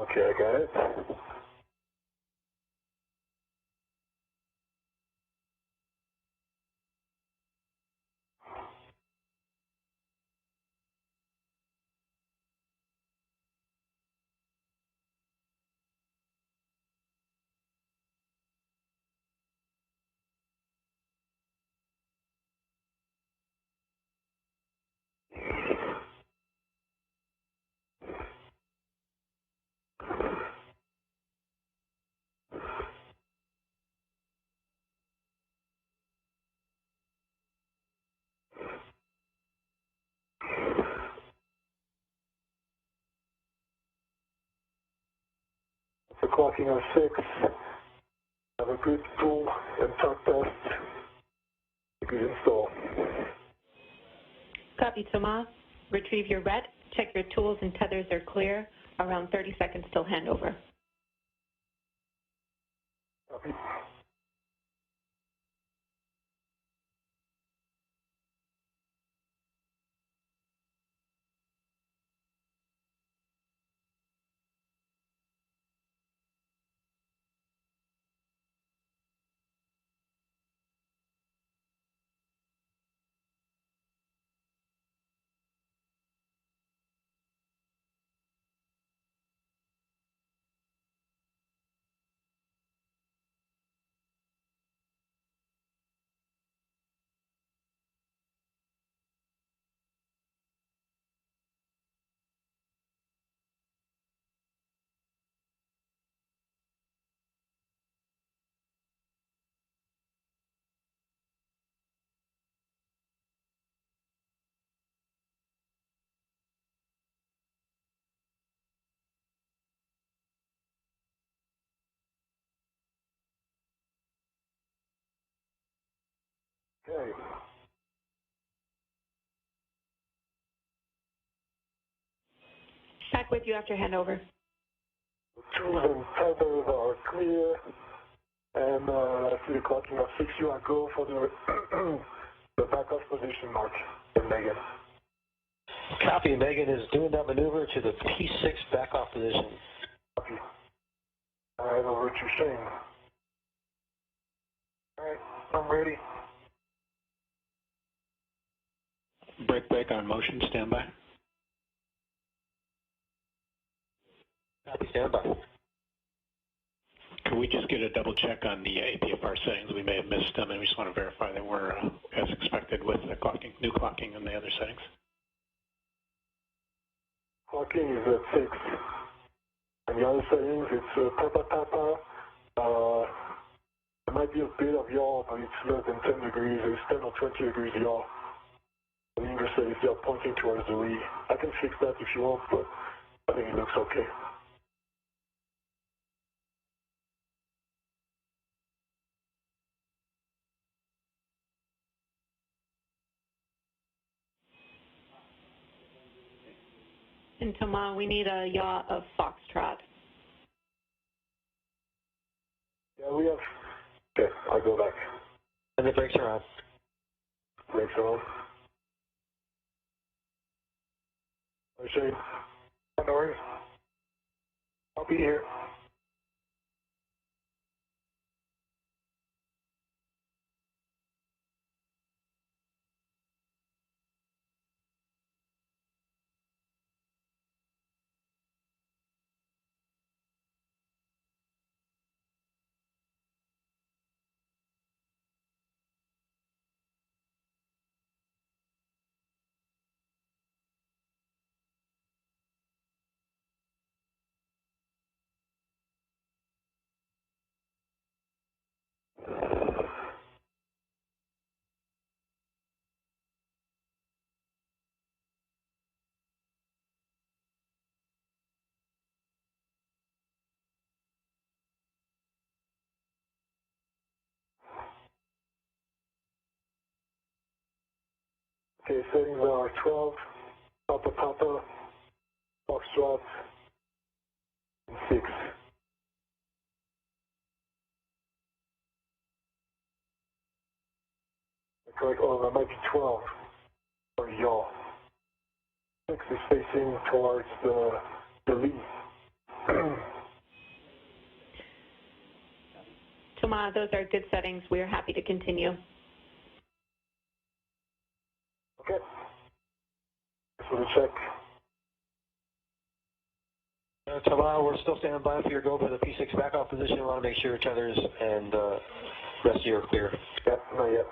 Okay, I got it. The clocking on 6. Have a good pull and torque test. A good install. Copy, Thomas. Retrieve your ret. Check your tools and tethers are clear. Around 30 seconds till handover. Copy. Okay. Back with you after handover. The tools and tethers are clear. And after the clocking of 6, you are go for the the back-off position mark with Megan. Copy. Megan is doing that maneuver to the P6 back-off position. Copy. All right, over to Shane. All right, I'm ready. Break on motion, standby. Copy. Stand by. Can we just get a double check on the APFR settings? We may have missed them, and we just want to verify that we're as expected with the clocking, new clocking, and the other settings. Clocking is at 6. And the other settings, it's Papa Papa. There might be a bit of yaw, but it's less than 10 degrees. It's 10 or 20 degrees yaw. The English says they are pointing towards the lee. I can fix that if you want, but I think it looks okay. And Thomas, we need a yaw of Foxtrot. Yeah, we have. Okay, I'll go back. And the brakes are on. Brakes are on. Hi, Shane. No worries. I'll be here. Okay, settings are 12, Papa Papa, Foxtrot, and 6. Correct, oh, that might be 12 for y'all. 6 is facing towards the lee. Thomas, those are good settings. We are happy to continue. Okay. Just want to check. Thomas, we're still standing by for your go for the P6 backoff position. We want to make sure tethers and rest of you are clear. Yep, not yet.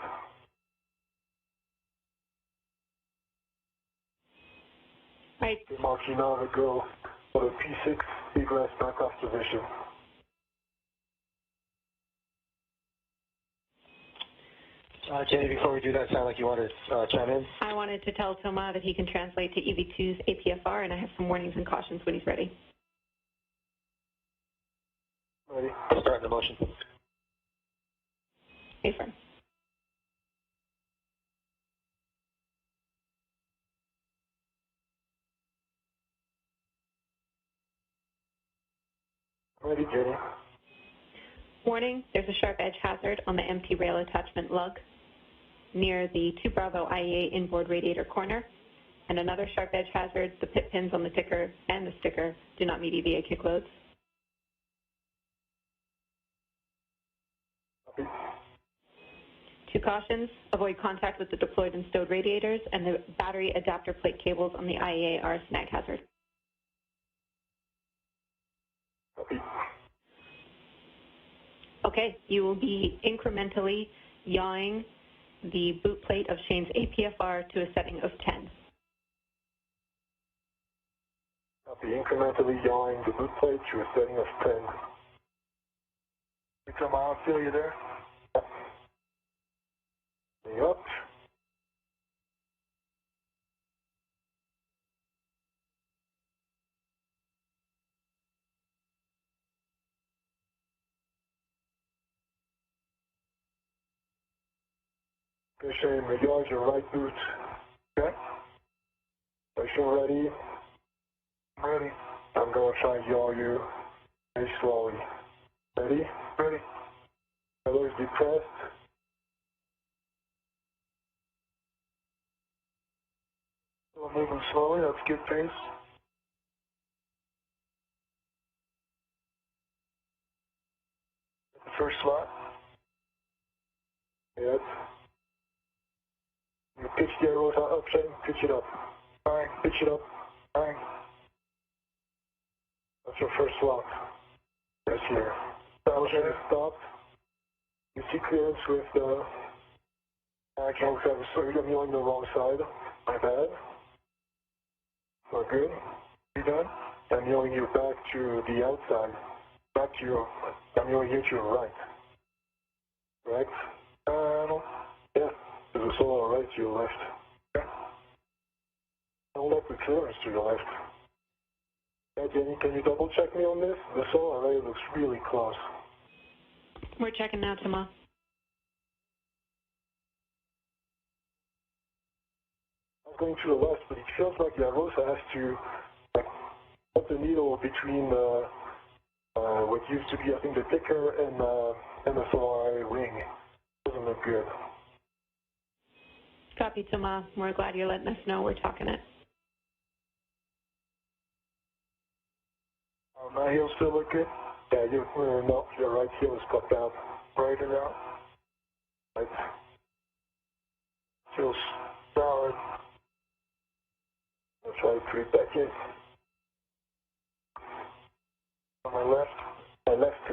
Right. Marking now to go for the P6 egress backoff position. Jenny, before we do that, sound like you want to chime in? I wanted to tell Thomas that he can translate to EV2's APFR, and I have some warnings and cautions when he's ready. Ready? Start the motion. Affirm. Ready, Jenny. Warning, there's a sharp edge hazard on the empty rail attachment lug near the 2 Bravo IEA inboard radiator corner, and another sharp edge hazard, the pit pins on the ticker and the sticker do not meet EVA kick loads. Copy. 2 cautions, avoid contact with the deployed and stowed radiators, and the battery adapter plate cables on the IEA are a snag hazard. Copy. Okay, you will be incrementally yawing the boot plate of Shane's APFR to a setting of 10. Copy. Incrementally yawing the boot plate to a setting of 10. You come out, feel you there? Bring up. Okay, Shane, regards your right boot. Okay. Station ready. I'm ready. I'm going to try and yaw you very slowly. Ready? Ready. Elbows depressed. Still moving slowly, that's good pace. The first slot. Yes. You pitch the arrows up, Shane. Pitch it up. Fine. Pitch it up. Fine. That's your first slot. Yes, here. Motion is stopped. You see clearance with the... I can't say, sorry, I'm yelling the wrong side. My bad. We're good. You done? I'm yelling you back to the outside. Back to your... I'm yelling you to your right. Correct? No. Yeah. There's a solar right to your left. Okay. Hold up with clearance to your left. Yeah, Jenny, can you double check me on this? The solar array looks really close. We're checking now, Thomas. I'm going to the left, but it feels like the Arosa has to put the needle between what used to be, I think, the ticker and the solar array ring. Doesn't look good. Copy, Thomas. We're glad you're letting us know we're talking it. My heel still look good? Yeah, no, your right heel is popped out. Right it out. Right. Feels solid. I'll try to put it back in. On my left. My left.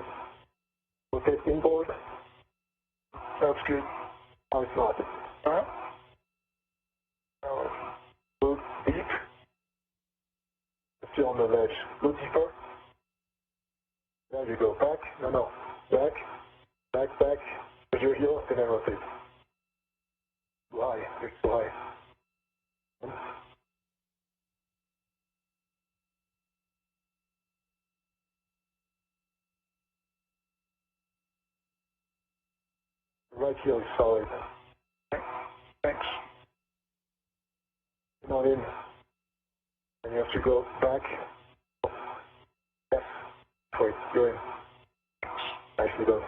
Rotate inboard. That's good. No, it's not. Alright. Go deep. Still on the ledge. Go deeper. There you go. Back. No. Back. Back, back. With your heel, and then rotate. Too high. It's too high. Right heel is solid. Thanks. Not in. And you have to go back. Yes. Wait, you're in. Nicely done.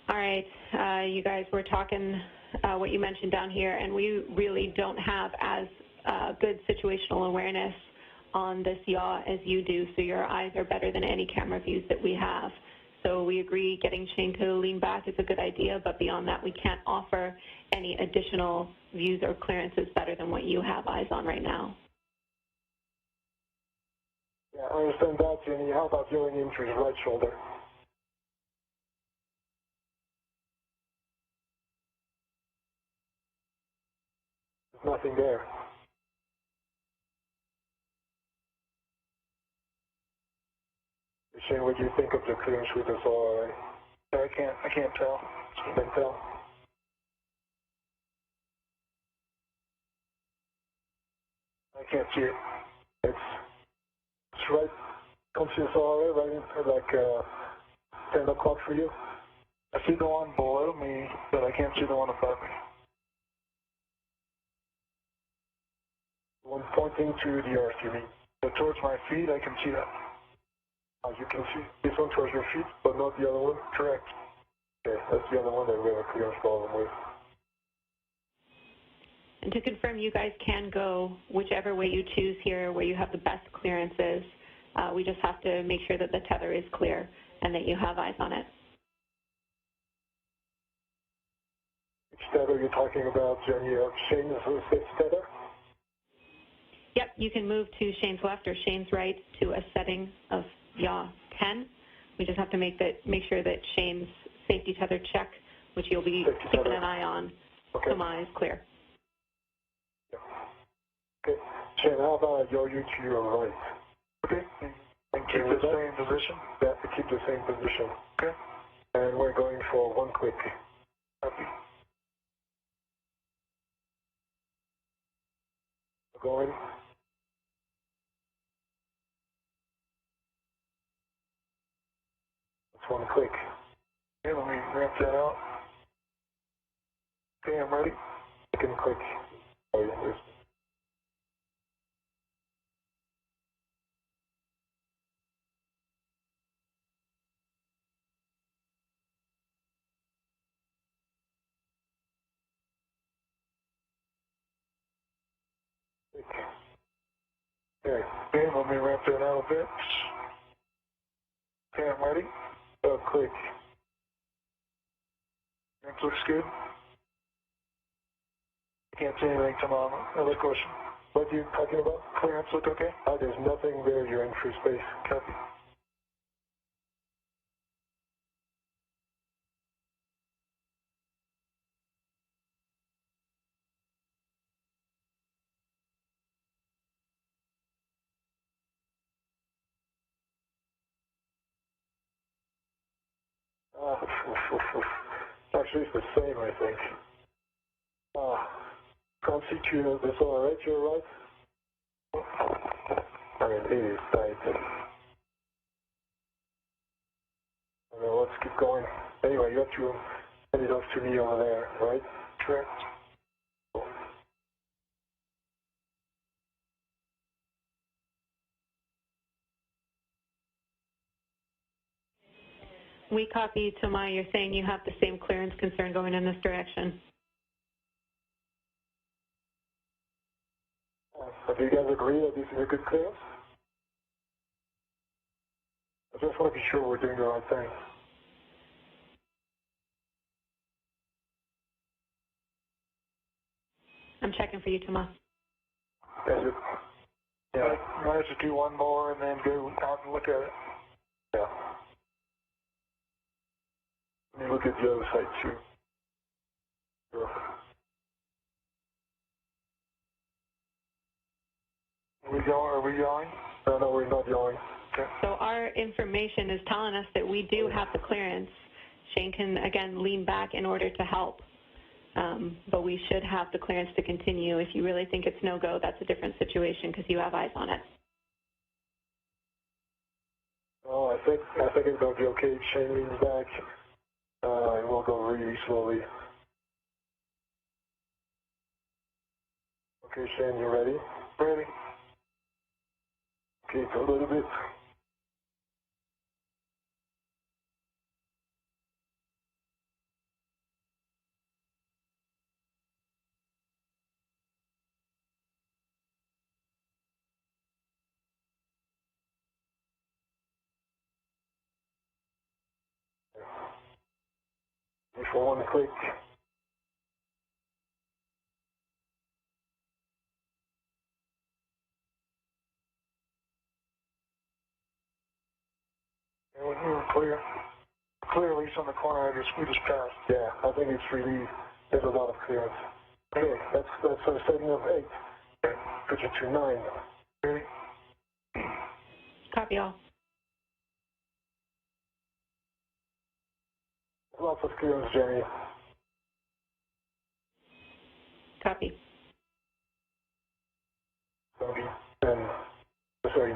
All right, you guys were talking what you mentioned down here, and we really don't have as good situational awareness on this yaw as you do, so your eyes are better than any camera views that we have. So we agree getting Shane to lean back is a good idea, but beyond that, we can't offer any additional views or clearances better than what you have eyes on right now. Yeah, I understand that, Jenny. How about going into his right shoulder? There's nothing there. Shane, what do you think of the clearance with the solar array? I can't tell. You can tell. I can't see it. It's right. Comes to the solar array, right in like 10 o'clock for you. I see the one below me, but I can't see the one above me. The one pointing to the earth, you mean? So towards my feet, I can see that. You can see this one towards your feet, but not the other one? Correct. Okay, that's the other one that we have a clearance problem with. And to confirm, you guys can go whichever way you choose here, where you have the best clearances. We just have to make sure that the tether is clear and that you have eyes on it. Which tether are you talking about, Jenny? Shane's tether? Yep, you can move to Shane's left or Shane's right to a setting of yaw 10. We just have to make sure that Shane's safety tether check, which you'll be keeping an eye on, Thomas, is clear. Yeah. Okay, Shane, how about I yaw you to your right? Okay, and keep the same position? Yeah, keep the same position. Okay. And we're going for one click. Copy. Going. That's one click. Okay, let me ramp that out. Okay, I'm ready. Second click. Oh, yeah, Okay, let me ramp that out a bit. Okay, I'm ready. click. Ramp looks good. I can't see anything, Tom. Another question. What are you talking about? Clearance look okay? There's nothing there. You're in free space. Copy. Actually, it's the same, I think. Can't see to the solar right, you're right. I mean, it is tight. Okay, let's keep going. Anyway, you have to send it off to me over there, right? Correct. We copy, Thomas. You're saying you have the same clearance concern going in this direction. Do you guys agree that this is a good clearance? I just want to be sure we're doing the right thing. I'm checking for you, Thomas. Is it? Yeah. I might have to do one more and then go out and look at it. Yeah. Let me look at the other side too. Sure. Are we going? No, we're not going. Okay. So our information is telling us that we do have the clearance. Shane can, again, lean back in order to help. but we should have the clearance to continue. If you really think it's no-go, that's a different situation because you have eyes on it. Oh, I think it's going to be okay. Shane leans back. And we'll go really slowly. Okay, Shane, you ready? Ready. Okay, go a little bit. Before one click. And when we were clear at least on the corner, we just passed. Yeah, I think it's really, there's a lot of clearance. Okay, that's a setting of 8. Okay, put you to 9. Ready? Copy all. Lots of clearance, Jenny. Copy.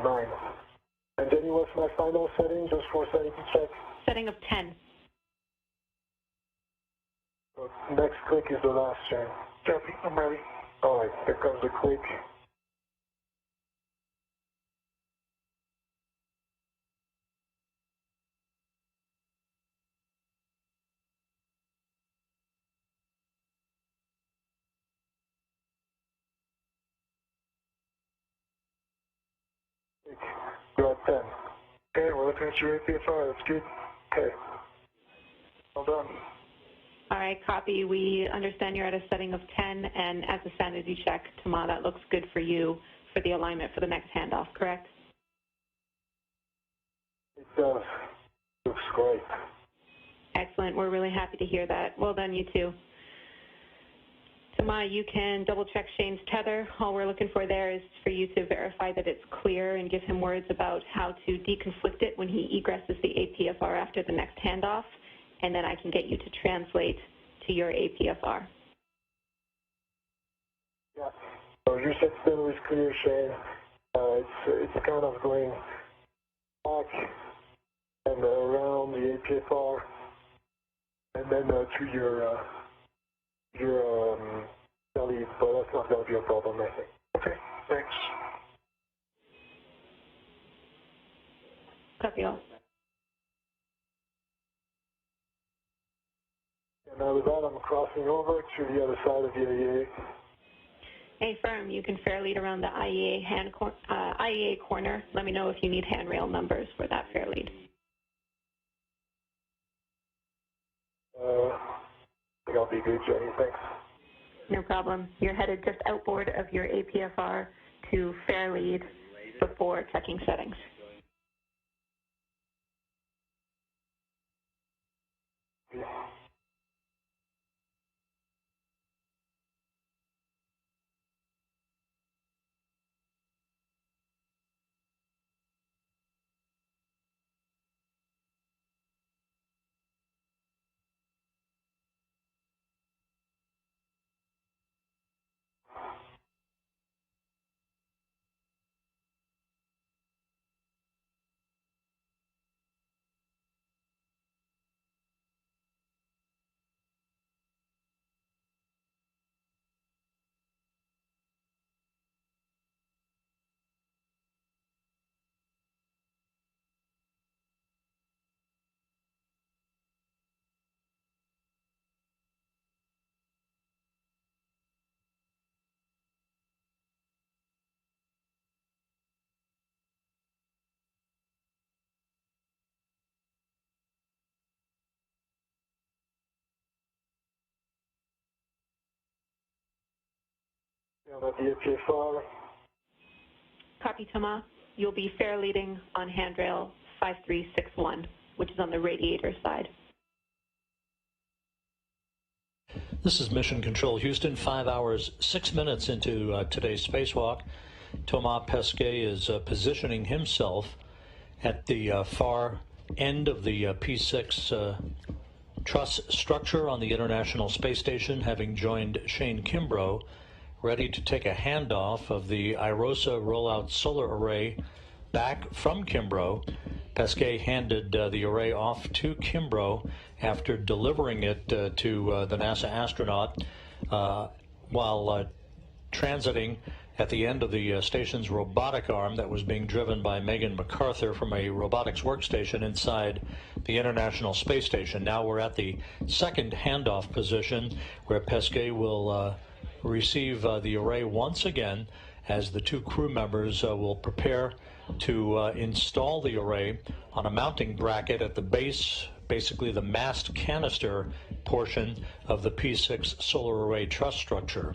9. And Jenny, what's my final setting, just for sanity check? Setting of 10. So next click is the last, Shane. Copy. I'm ready. All right, here comes the click. You're at 10. Okay, we're looking at your APFR. That's good. Okay. Well done. All right, copy. We understand you're at a setting of 10, and as a sanity check, Tama, that looks good for you for the alignment for the next handoff, correct? It does. Looks great. Excellent. We're really happy to hear that. Well done, you two. Tama, you can double-check Shane's tether. All we're looking for there is for you to verify that it's clear and give him words about how to deconflict it when he egresses the APFR after the next handoff, and then I can get you to translate to your APFR. Yeah. So your set still is clear, Shane. It's kind of going back and around the APFR, and then to your belly, but that's not going to be a problem, I think. Okay, thanks. Copy all. And now with that, I'm crossing over to the other side of the IEA. Hey, firm, you can fair lead around the IEA corner. Let me know if you need handrail numbers for that fair lead. I think I'll be good, Jenny. Thanks. No problem. You're headed just outboard of your APFR to fair lead before checking settings. Yeah. Down at the APFR. Copy, Tama. You'll be fair leading on handrail 5361, which is on the radiator side. This is Mission Control Houston, 5 hours, 6 minutes into today's spacewalk. Thomas Pesquet is positioning himself at the far end of the P6 truss structure on the International Space Station, having joined Shane Kimbrough, ready to take a handoff of the IROSA rollout solar array back from Kimbrough. Pesquet handed the array off to Kimbrough after delivering it to the NASA astronaut while transiting at the end of the station's robotic arm that was being driven by Megan MacArthur from a robotics workstation inside the International Space Station. Now we're at the second handoff position where Pesquet will receive the array once again as the two crew members will prepare to install the array on a mounting bracket at the base, basically the mast canister portion of the P6 solar array truss structure.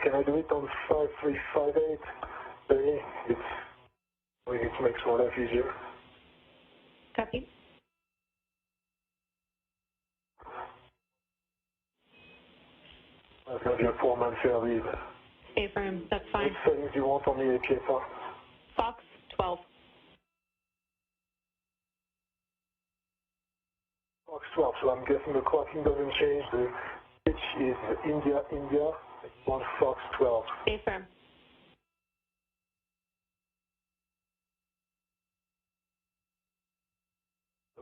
Can I do it on 5358? It makes my life easier. Copy. That's going to be a 4-man fair lead. Stay firm. That's fine. What settings do you want on the APFR? Fox 12. Fox 12, so I'm guessing the clocking doesn't change. The pitch is India, India, on Fox 12. Stay firm.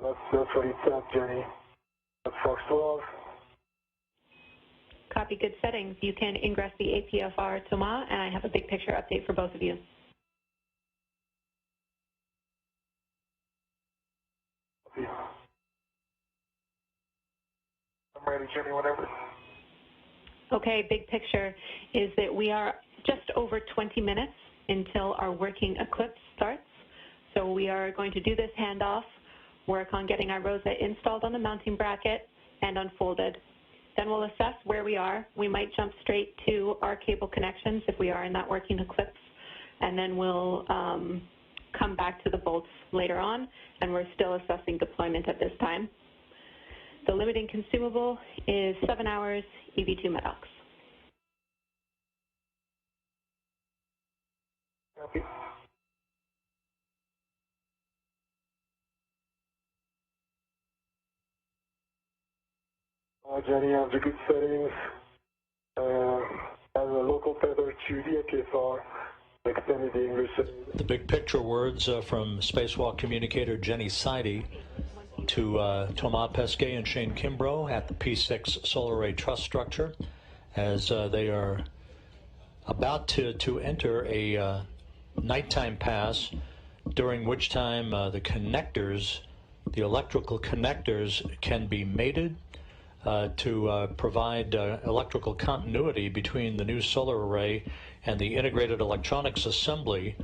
That's what it said, Jenny. That's Fox 12. Copy, good settings. You can ingress the APFR, Thomas, and I have a big picture update for both of you. I'm ready, Jenny, whenever. Okay, big picture is that we are just over 20 minutes until our working eclipse starts. So we are going to do this handoff, work on getting our ROSA installed on the mounting bracket and unfolded. Then we'll assess where we are. We might jump straight to our cable connections if we are in that working eclipse, and then we'll come back to the bolts later on, and we're still assessing deployment at this time. The limiting consumable is 7 hours EV2 MEDOX. Copy. Jenny has the good settings. Has a local tether to the APFR. Extended the English settings. The big picture words from Spacewalk communicator Jenny Seide to Thomas Pesquet and Shane Kimbrough at the P6 solar array truss structure as they are about to enter a nighttime pass, during which time the connectors, the electrical connectors, can be mated to provide electrical continuity between the new solar array and the integrated electronics assembly,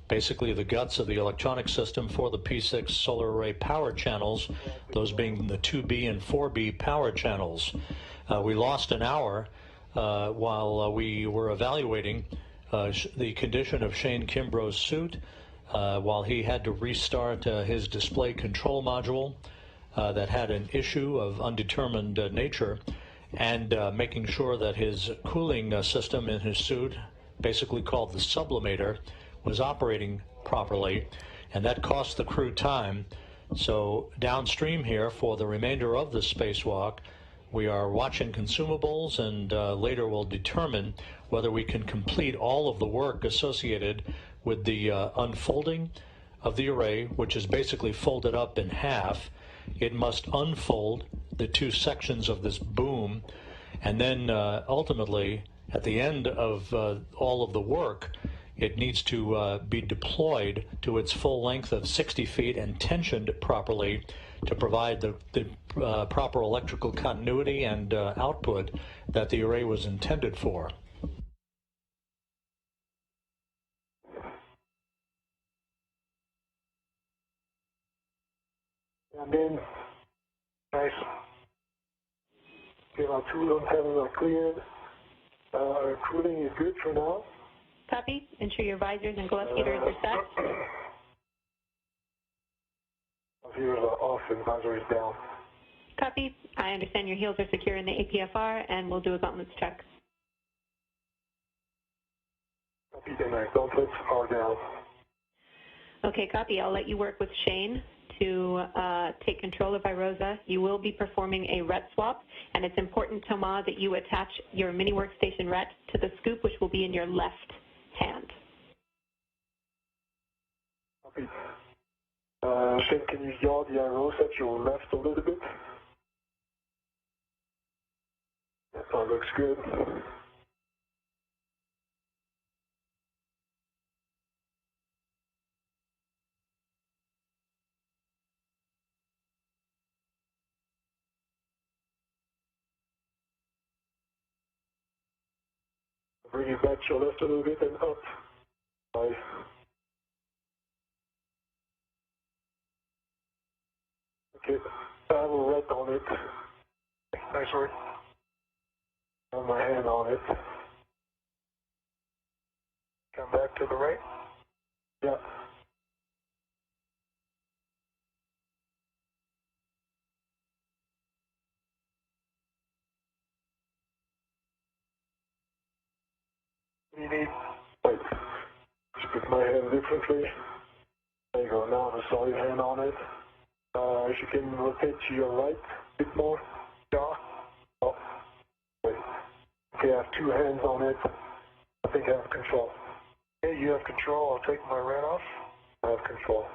basically the guts of the electronic system for the P6 solar array power channels, those being the 2B and 4B power channels. We lost an hour while we were evaluating the condition of Shane Kimbrough's suit while he had to restart his display control module that had an issue of undetermined nature, and making sure that his cooling system in his suit, basically called the sublimator, was operating properly, and that cost the crew time. So downstream here, for the remainder of the spacewalk, we are watching consumables, and later we'll determine whether we can complete all of the work associated with the unfolding of the array, which is basically folded up in half. It must unfold the two sections of this boom, and then ultimately, at the end of all of the work, it needs to be deployed to its full length of 60 feet and tensioned properly to provide the proper electrical continuity and output that the array was intended for. And then, nice. Okay, our two antennas are cleared. Our cooling is good for now. Copy. Ensure your visors and glove heaters are set. Heaters are off and visor is down. Copy. I understand your heels are secure in the APFR, and we'll do a gauntlets check. Copy, then don't let R down. Okay, copy. I'll let you work with Shane to take control of Irosa. You will be performing a RET swap, and it's important, Thomas, that you attach your mini workstation RET to the scoop, which will be in your left hand. Copy. Shane, can you yaw the Irosa at your left a little bit? That looks good. Bring it back to your left a little bit and up. Nice. Okay, I have a red on it. Nice work. I have my hand on it. Come back to the right. Yeah. You need, wait, just put my hand differently. There you go, now I saw your hand on it. If you can rotate to your right a bit more. Yeah. Oh, wait. Okay, I have two hands on it. I think I have control. Okay, you have control. I'll take my red off. I have control.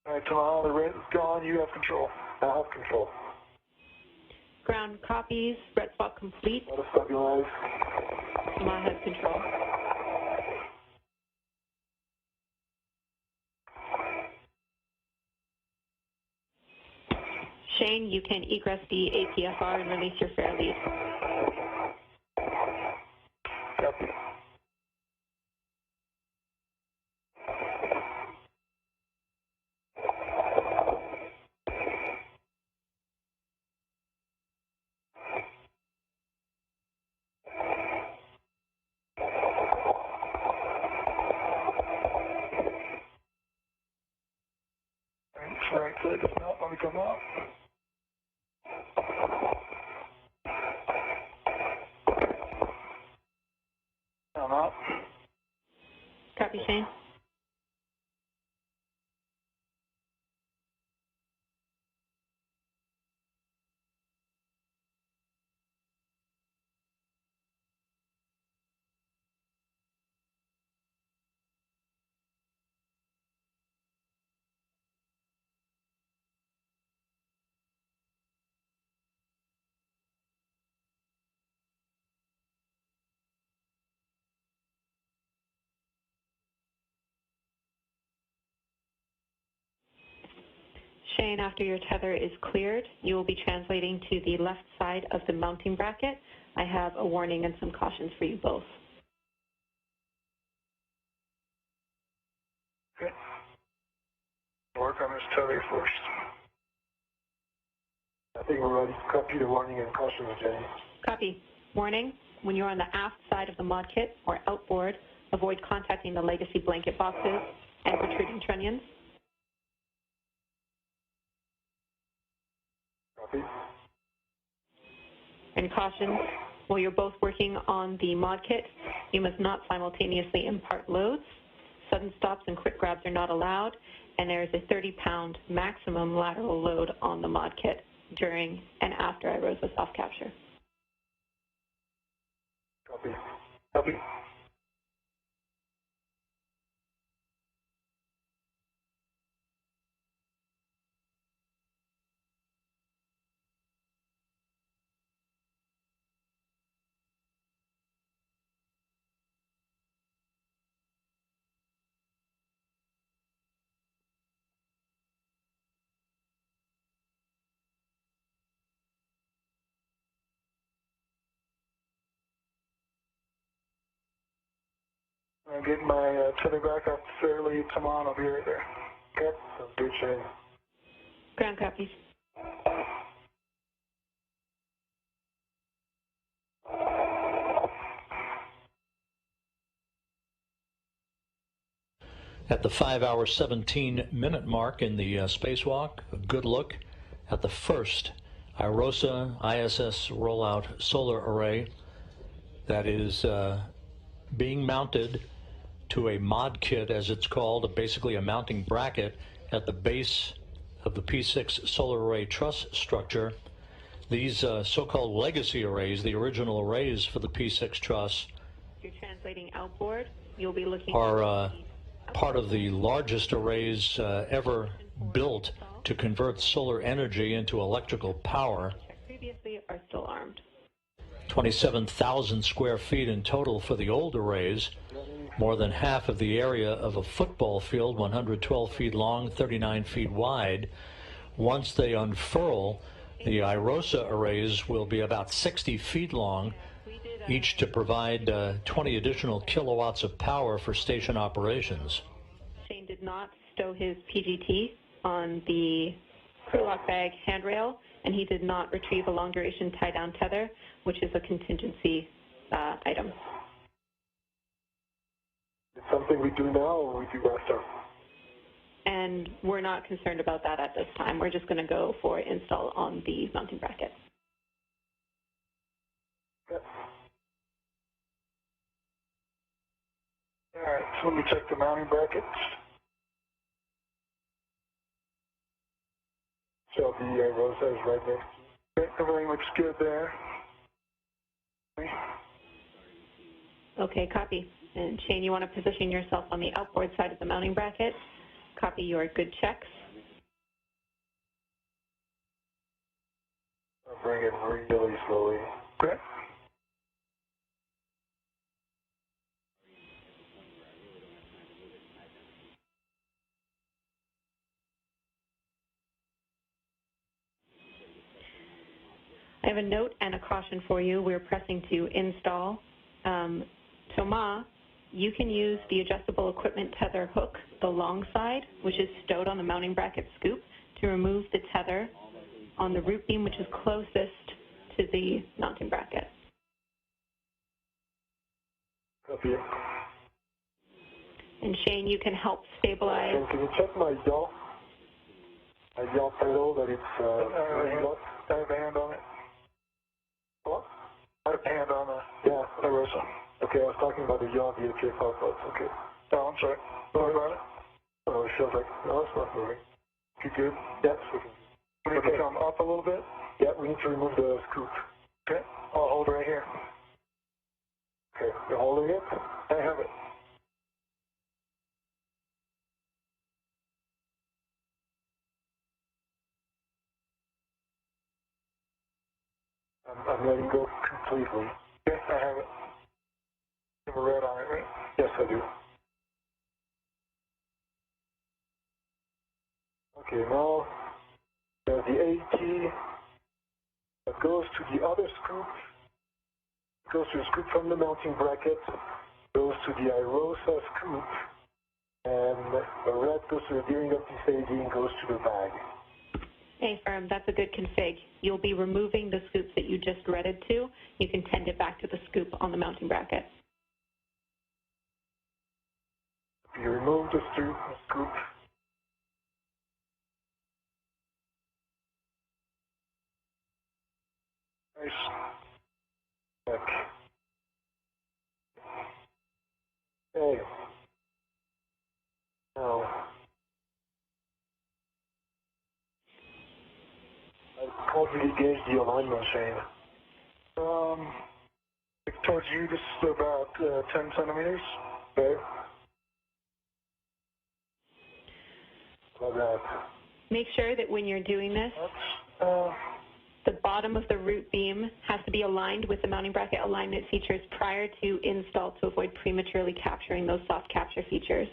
All right, Tom, the red is gone. You have control. I have control. Ground copies, RET swap complete. Let us stabilize. Thomas has control. Shane, you can egress the APFR and release your fair lead. Copy. Right click, no, let me come up. I'm up. Copy, Shane. Shane, after your tether is cleared, you will be translating to the left side of the mounting bracket. I have a warning and some cautions for you both. Okay. Work on this tether first. I think we're ready. Copy the warning and cautions, Jenny. Copy. Warning, when you're on the aft side of the mod kit or outboard, avoid contacting the legacy blanket boxes and protruding trunnions. Copy. And caution, while you're both working on the mod kit, you must not simultaneously impart loads. Sudden stops and quick grabs are not allowed, and there is a 30-pound maximum lateral load on the mod kit during and after Irosa soft capture. Copy. Copy. I'm getting my tether back up fairly. Come on, I'll be right there. Yep, sounds good, Shane. Ground copies. At the 5-hour, 17-minute mark in the spacewalk, a good look at the first IROSA ISS rollout solar array that is being mounted to a mod kit, as it's called, basically a mounting bracket at the base of the P6 solar array truss structure. These so-called legacy arrays, the original arrays for the P6 truss, If you're translating outboard, you'll be looking are part of the largest arrays ever built to convert solar energy into electrical power. Previously are still armed. 27,000 square feet in total for the old arrays, more than half of the area of a football field, 112 feet long, 39 feet wide. Once they unfurl, the IROSA arrays will be about 60 feet long, each to provide 20 additional kilowatts of power for station operations. Shane did not stow his PGT on the crew lock bag handrail, and he did not retrieve a long-duration tie-down tether, which is a contingency item. It's something we do now or we do after? And we're not concerned about that at this time. We're just going to go for install on the mounting bracket. Yep. All right, so let me check the mounting brackets. So the ROSA is right next to you. Okay, everything looks good there. Okay, copy. And Shane, you want to position yourself on the outboard side of the mounting bracket. Copy your good checks. I'll bring it really slowly. Okay. I have a note and a caution for you. We're pressing to install. Thomas, you can use the adjustable equipment tether hook, the long side, which is stowed on the mounting bracket scoop, to remove the tether on the root beam, which is closest to the mounting bracket. Copy. And Shane, you can help stabilize. And can you check my yaw? My yaw pedal that it's locked? I have a hand on it. What? I have a hand on the Yeah. ROSA. Okay, I was talking about the yaw VHF outputs. Okay. Oh, I'm sorry. Sorry about it. Oh, it feels like, no, it's not moving. You good? Yes, we can. We need to come up a little bit. Yeah, we need to remove the scoop. Okay. I'll hold right here. Okay, you're holding it? I have it. I'm letting go completely. Okay, I have it. You have a red on it, right? Yes, I do. Okay, now there's the AT that goes to the other scoop, goes to the scoop from the mounting bracket, goes to the IROSA scoop, and the red goes to the gearing up piece AD and goes to the bag. Hey, firm, that's a good config. You'll be removing the scoops that you just redded to. You can tend it back to the scoop on the mounting bracket. You remove the scoop. Nice. Back. Okay. Now, I can't really gauge the alignment, Shane. Towards you, this is about 10 centimeters. Okay. Like that. Make sure that when you're doing this, the bottom of the root beam has to be aligned with the mounting bracket alignment features prior to install to avoid prematurely capturing those soft capture features.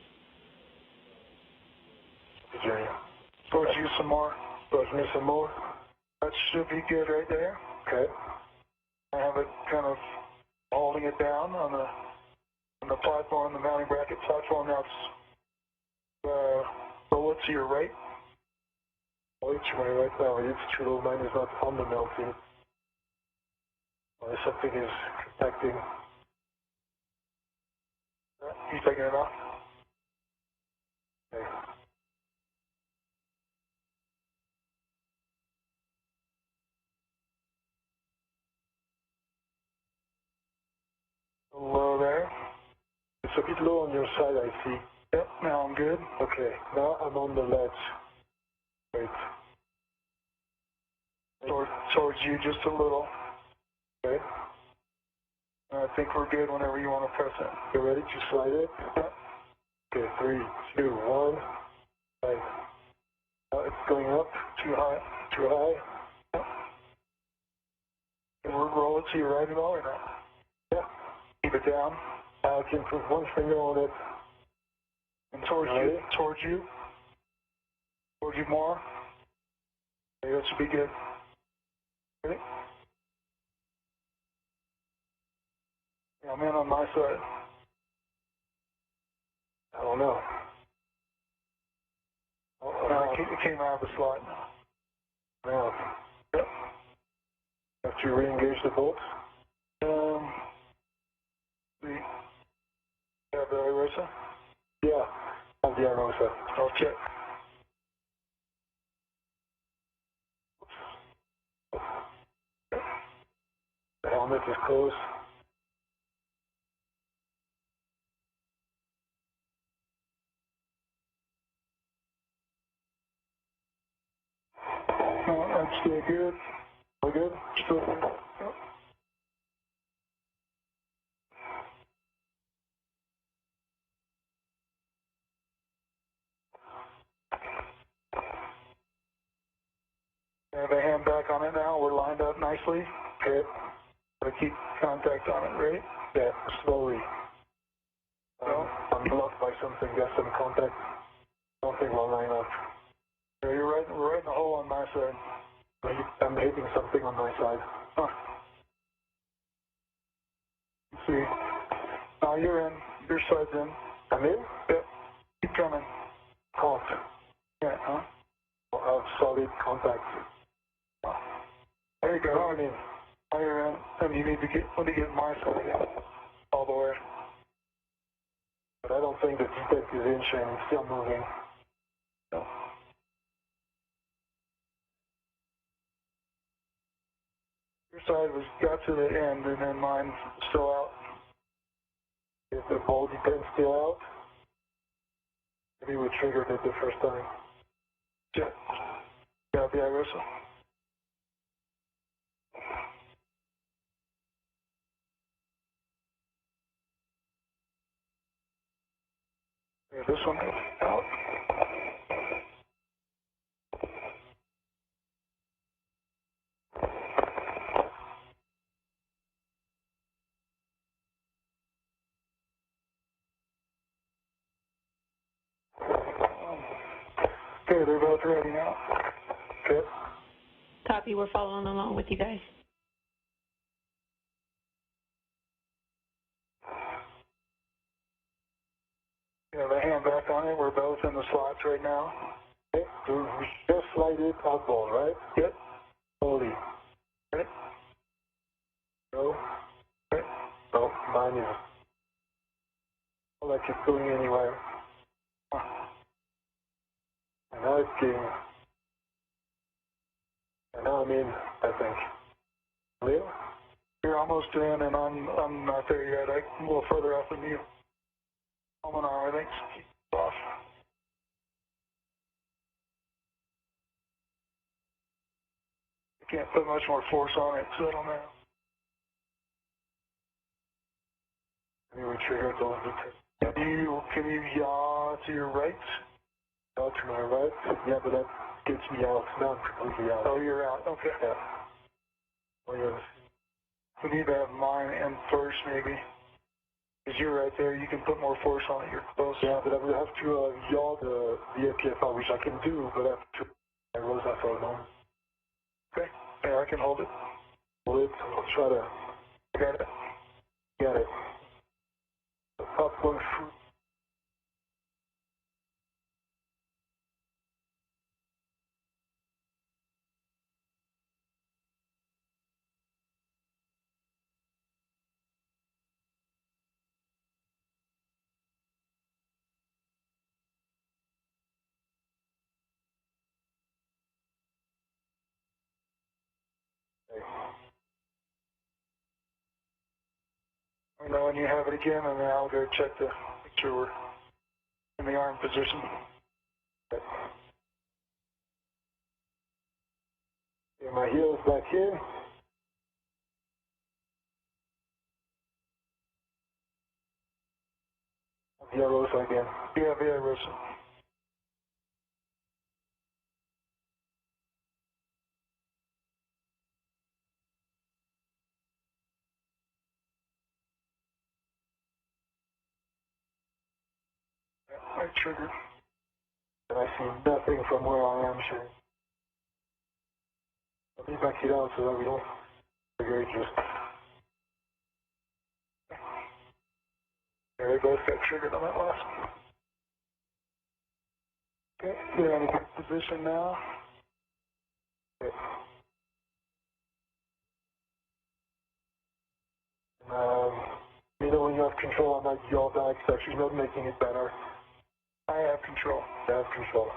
Virginia. Towards you some more. Towards me some more. That should be good right there. Okay. I have it kind of holding it down on the platform, the mounting bracket platform. Now it's bullets to your right. Oh, to my right now. It's too low. Mine is not on the melting. Something is contacting. You taking it off? Okay. Low there. It's a bit low on your side, I see. Yep, now I'm good. Okay, now I'm on the ledge. Wait. Towards you just a little. Okay. I think we're good whenever you want to press it. You ready to slide it? Yep. Okay, 3, 2, 1. Right. Now it's going up. Too high. Too high. Yep. Can we roll it to your right at all or not? Yeah. Keep it down. I can put one finger on it. And towards you. Towards you. Towards you more. Okay, that should be good. Ready? Yeah, I'm in on my side. I don't know. No, it came out of the slot. Now. Yep. Have to re-engage the bolts. You have the Arosa? Yeah, on the Arosa. I'll check. The helmet is closed. No, that's still good. We're good? Still good. Yep. I have a hand back on it now. We're lined up nicely. Okay. Gotta keep contact on it, right? Yeah, slowly. I'm blocked by something. There's some contact. Something will line up. Yeah, we're right in the hole on my side. I'm hitting something on my side. Huh. Let's see. Now you're in. Your side's in. I'm in? Yep. Keep coming. Can't. Yeah, huh? I have solid contact. There you go. Now I'm in. Now you're in. And you need to get my side again. All the way. But I don't think the detect is in, Shane. It's still moving. No. Your side got to the end, and then mine's still out. Is the ball detect still out? Maybe we triggered it the first time. Yeah. Yeah, the Arosa. Yeah, this one is out. Okay, they're both ready now. Okay. Copy, we're following along with you guys. You have a hand back on it. We're both in the slots right now. Okay. So we just slide it outboard, right? Yep. Slowly. Ready? No. Ready? No, mine is. Not like it's going anywhere. And now it's getting. And now I'm in, I think. Leo? You're almost in, and I'm not there yet. I'm a little further off than you. I'm an hour, I think. Keep off. Can't put much more force on it, so I don't know. Maybe we triggered those detectors. Can you yaw to your right? Out to my right? Yeah, but that gets me out. Now I'm completely out. Oh, you're out. Okay. Yeah. Oh, yeah. We need to have mine in first, maybe. Because you're right there. You can put more force on it. You're close. Yeah, but I will have to yaw the APFR, which I can do, but I have to. I rose that for a moment. Okay. Yeah, I can hold it. Hold it. I'll try to. Got it. Got it. The top one through. I know when you have it again, and then I'll go check to make sure we're in the arm position. Okay, my heel is back in. Via Rosa again. Yeah, Via Rosa. I triggered. And I see nothing from where I am shooting. Let me back it out so that we don't trigger it just. Yeah, they both got triggered on that last one. Okay, you're in a good position now. Okay. You know when you have control on that yaw back section, not making it better. I have control. I have control.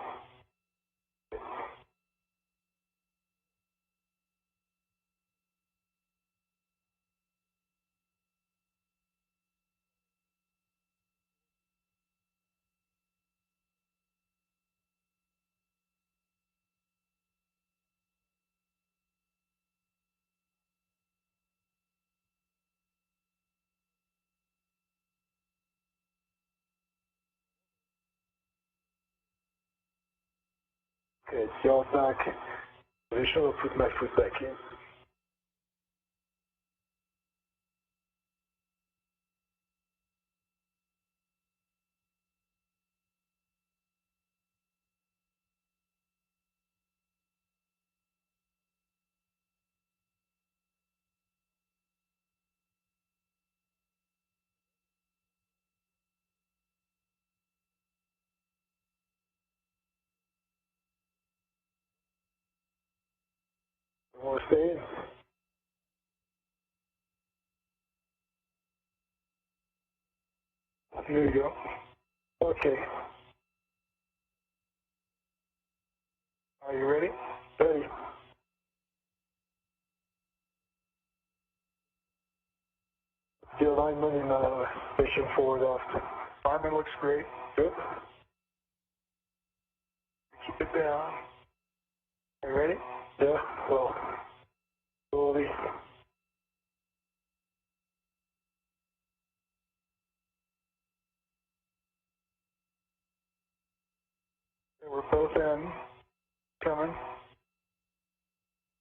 Okay, it's yaw back position. I'll put my foot back in. You want to stay in? There you go. Okay. Are you ready? Ready. The alignment in station forward aft. Alignment looks great. Good. Keep it down. Are you ready? Yeah, well, slowly. We're both in. Coming.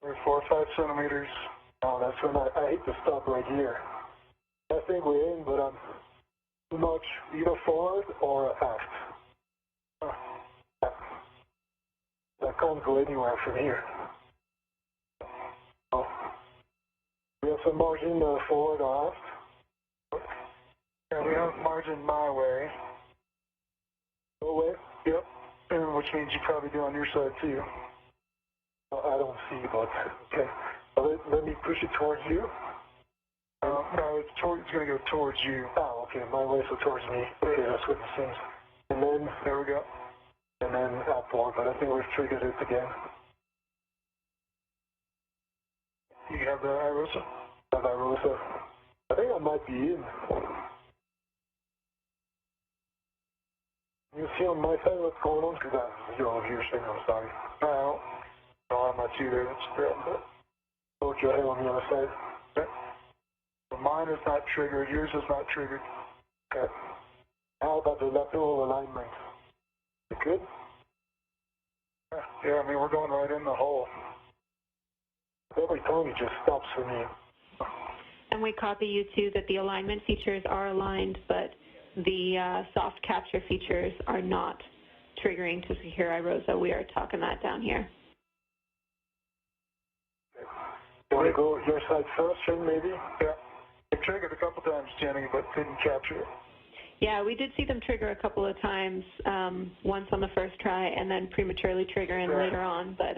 We're 4 or 5 centimeters. Oh, that's when I hate to stop right here. I think we're in, but I'm too much either forward or aft. I can't go anywhere from here. Oh. We have some margin forward or aft. Yeah, we have margin my way. No way? Yep. And which means you probably do on your side too. I don't see, but okay. Let me push it towards you. No, it's going to go towards you. Oh, okay. My way, so towards me. Okay, that's what it seems. And then, there we go. And then outboard, but I think we've triggered it again. You have the IROSA? Have IROSA. I think I might be in. You see on my side what's going on? Because I have zero view thing, I'm sorry. No, I'm not you there. That's great. Hold your head on the other side. Okay. Well, mine is not triggered. Yours is not triggered. Okay. How about the lateral alignment? Good? Yeah, I mean, we're going right in the hole. Every time it just stops for me. And we copy you too that the alignment features are aligned, but the soft capture features are not triggering to secure IROSA. We are talking that down here. You want to go your side first, Shane, maybe? Yeah. It triggered a couple times, Jenny, but didn't capture it. Yeah, we did see them trigger a couple of times, once on the first try and then prematurely triggering later on. But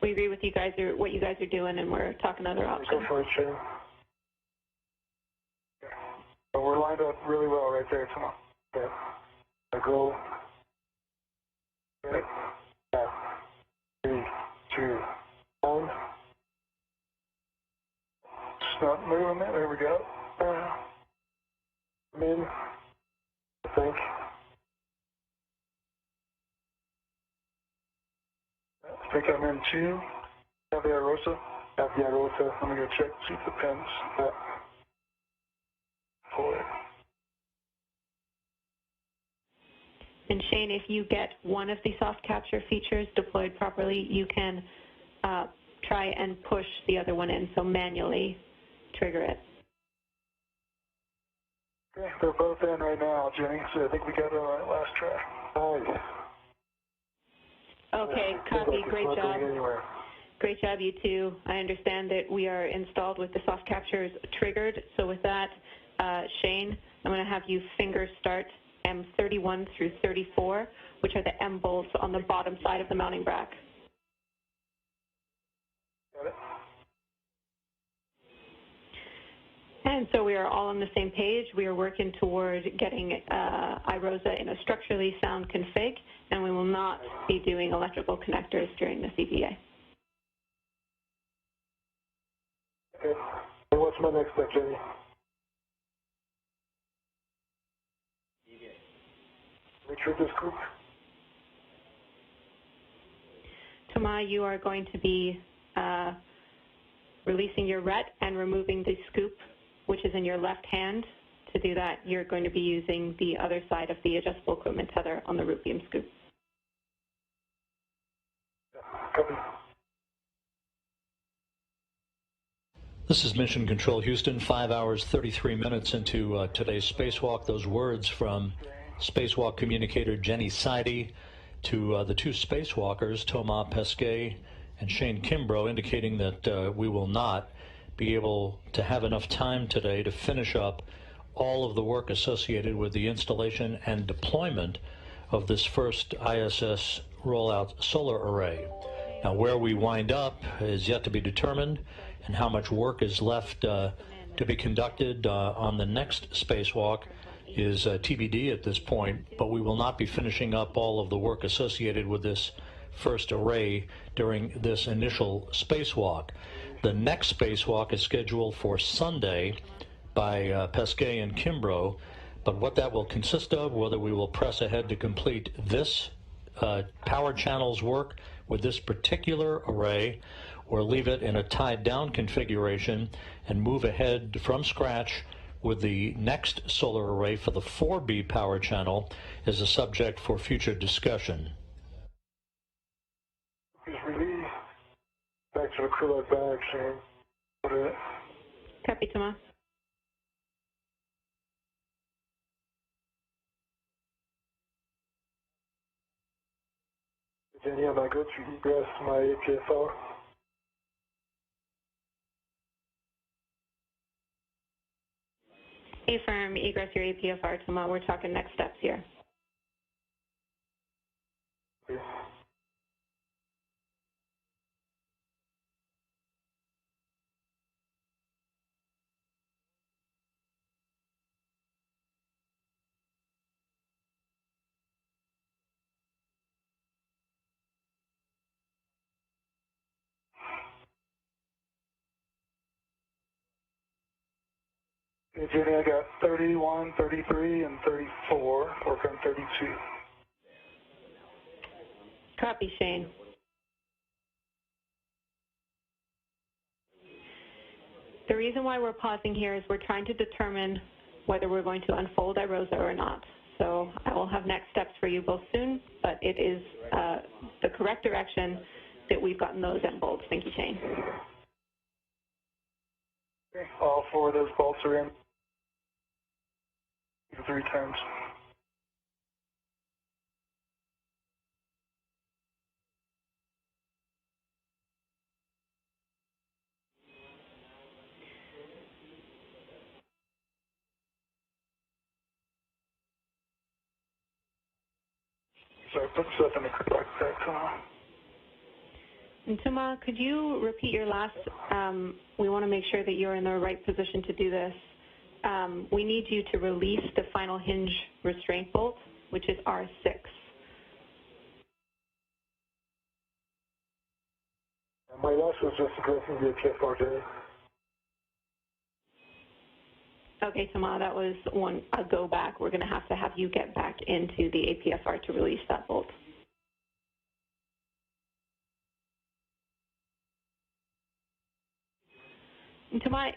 we agree with you guys, what you guys are doing, and we're talking other options. Go for it, Shane. But we're lined up really well right there, come on. Yeah. I go. Ready? Yeah. 3, 2, 1. Just not moving it. There we go. I'm in, I think. I think I'm in too. Avia-Rosa. Avia-Rosa. Let me go check, see if the pins. Pull it. And Shane, if you get one of the soft capture features deployed properly, you can try and push the other one in, so manually trigger it. Okay, they're both in right now, Jenny, so I think we got it on that last try. Nice. Okay, copy. Great job. Great job, you two. I understand that we are installed with the soft captures triggered. So with that, Shane, I'm going to have you finger start M31 through 34, which are the M bolts on the bottom side of the mounting bracket. Got it. And so we are all on the same page. We are working toward getting iRosa in a structurally sound config, and we will not be doing electrical connectors during this EVA. Okay. And what's my next step, Jenny? Retrieve this group. Thomas, you are going to be releasing your RET and removing the scoop, which is in your left hand. To do that, you're going to be using the other side of the adjustable equipment tether on the root beam scoop. Copy. This is Mission Control Houston, 5 hours, 33 minutes into today's spacewalk. Those words from spacewalk communicator Jenny Seide to the two spacewalkers, Thomas Pesquet and Shane Kimbrough, indicating that we will not be able to have enough time today to finish up all of the work associated with the installation and deployment of this first ISS rollout solar array. Now, where we wind up is yet to be determined, and how much work is left to be conducted on the next spacewalk is TBD at this point, but we will not be finishing up all of the work associated with this first array during this initial spacewalk. The next spacewalk is scheduled for Sunday by Pesquet and Kimbrough, but what that will consist of, whether we will press ahead to complete this power channels work with this particular array, or leave it in a tied-down configuration and move ahead from scratch with the next solar array for the 4B power channel, is a subject for future discussion. Just release. Back to the crew light bag, Shane. Put it. Copy, Thomas. Jenny, am I good to egress my APSR? Affirm, egress your APFR, Thomas. We're talking next steps here. Okay. Hey, Jenny, I got 31, 33, and 34. Work on 32. Copy, Shane. The reason why we're pausing here is we're trying to determine whether we're going to unfold iRosa or not. So I will have next steps for you both soon, but it is the correct direction that we've gotten those M bolts. Thank you, Shane. Okay. All four of those bolts are in. 3 times. So put stuff in the correct back. And Thomas, could you repeat your last, we want to make sure that you're in the right position to do this. We need you to release the final hinge restraint bolt, which is R6. My last was just addressing the APSR, Jenny. Okay, Tama, that was a go back. We're going to have you get back into the APFR to release that bolt. And Tama,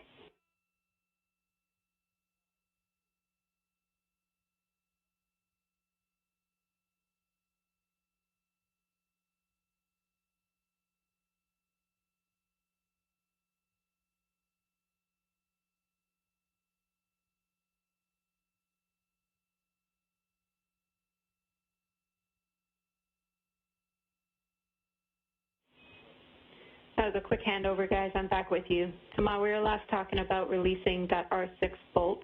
that was a quick handover, guys. I'm back with you. Tama, we were last talking about releasing that R6 bolt.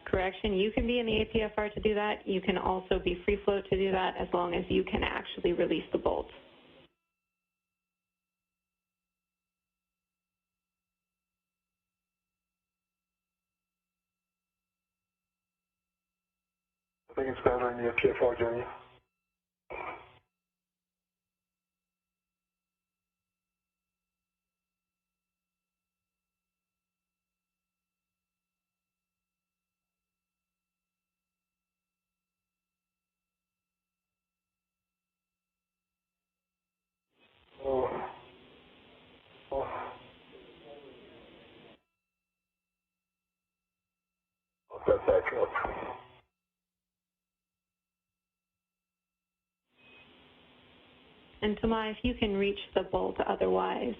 Correction, you can be in the APFR to do that. You can also be free flow to do that as long as you can actually release the bolt. I think it's better in the APFR, Jenny. That's excellent. And Tama, if you can reach the bolt otherwise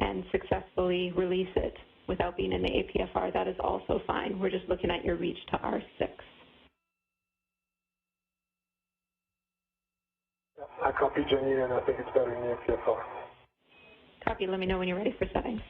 and successfully release it without being in the APFR, that is also fine. We're just looking at your reach to R6. I copy Jenny, and I think it's better in the APFR. Copy. Let me know when you're ready for settings.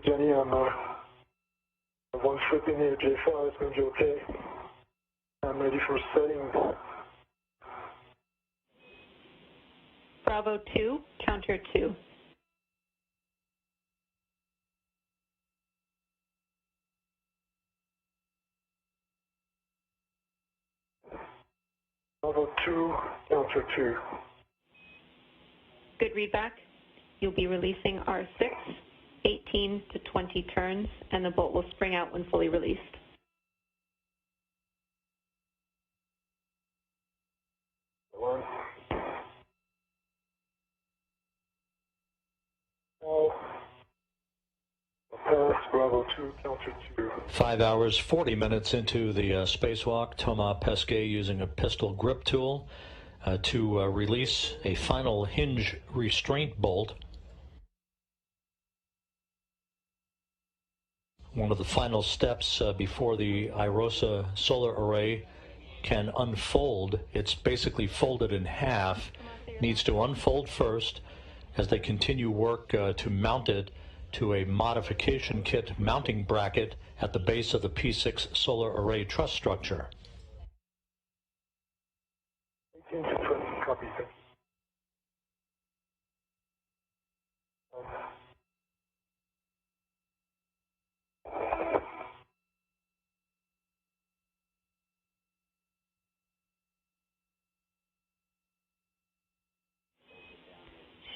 Jenny, I'm one trip in the APFR. It's going to be okay. I'm ready for settings. Bravo 2, counter 2. Bravo 2, counter 2. Good readback. You'll be releasing R6, 18 to 20 turns, and the bolt will spring out when fully released. One. Oh. Pass, Bravo 2, counter 2. 5 hours, 40 minutes into the spacewalk, Thomas Pesquet using a pistol grip tool to release a final hinge restraint bolt. One of the final steps before the IROSA solar array can unfold. It's basically folded in half. Needs to unfold first as they continue work to mount it to a modification kit mounting bracket at the base of the P6 solar array truss structure. 18 to 20, copy.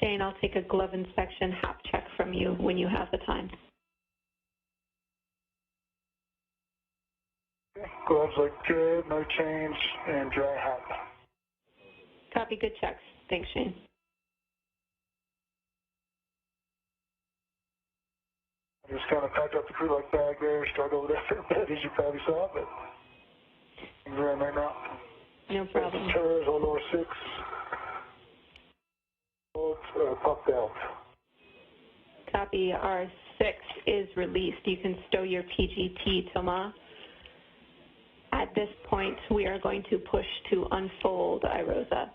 Shane, I'll take a glove inspection hap check from you when you have the time. Gloves look good, no change, and dry hat. Copy, good checks. Thanks, Shane. I just kind of packed up the crew like bag there, struggled with it a bit, as you probably saw, but things are in right now. No problem. Turns on R6. popped out. Copy. R6 is released. You can stow your PGT, Thomas. At this point, we are going to push to unfold IROSA.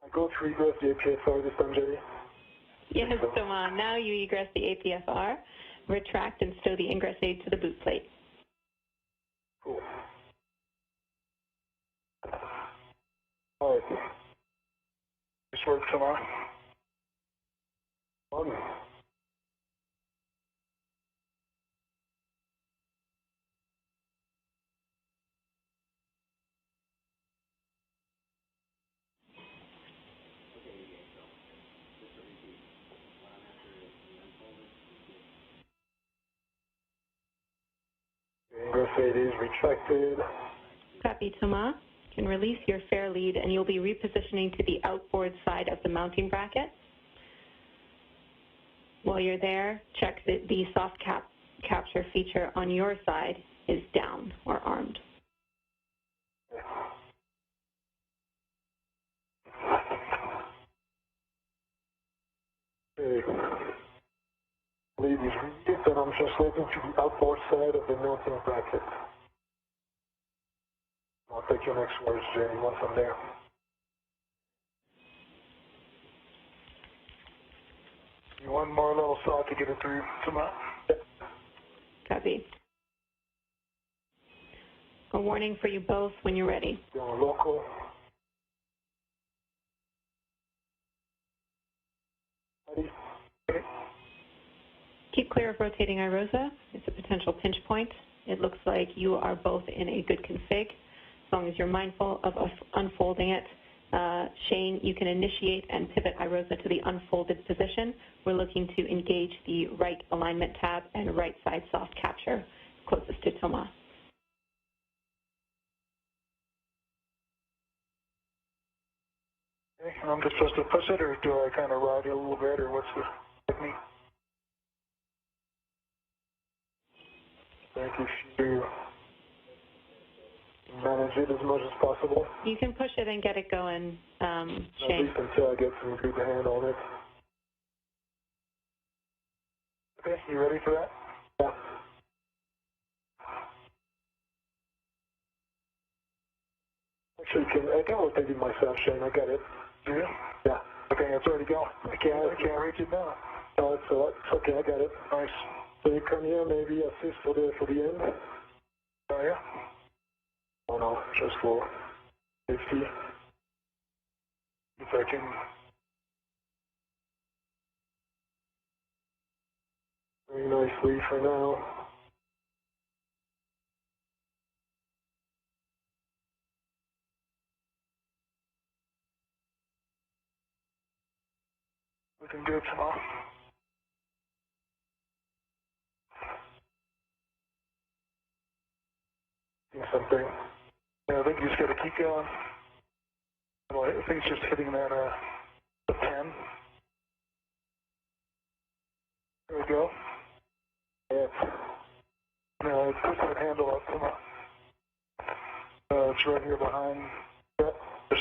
I go to egress the APSR this time, Jerry. Yes, Thomas. Now you egress the APSR, retract and stow the ingress aid to the boot plate. Cool. All right. Nice work, Thomas. On. Ingress aid is retracted. Copy, Thomas. You can release your fair lead, and you'll be repositioning to the outboard side of the mounting bracket. While you're there, check that the soft capture feature on your side is down or armed. Okay. Lead is read, and I'm translating to the outboard side of the mounting bracket. I'll take your next words, Jenny, once I'm there. You want more level saw to get it through, Thomas? Copy. A warning for you both when you're ready. Going local. Ready? Okay. Keep clear of rotating IROSA. It's a potential pinch point. It looks like you are both in a good config, as long as you're mindful of unfolding it. Shane, you can initiate and pivot IROSA to the unfolded position. We're looking to engage the right alignment tab and right side soft capture closest to Thomas. Okay, I'm just supposed to push it, or do I kind of ride it a little bit, or what's the technique? I think you manage it as much as possible. You can push it and get it going, At Shane. least until I get some good hand on it. Okay, you ready for that? Yeah. Actually, I can rotate it myself, Shane. I got it. Do you? Yeah. Okay, it's already going. I can't reach it now. No, it's okay. I got it. Nice. So you come here, maybe assist for the end. Oh yeah. Oh no, just for safety. If I can. Very nicely for now. Looking good, Thomas. See something. Yeah, I think you just got to keep going. Well, I think it's just hitting that a 10. There we go. Yeah. Now push that handle up, come on. It's right here behind the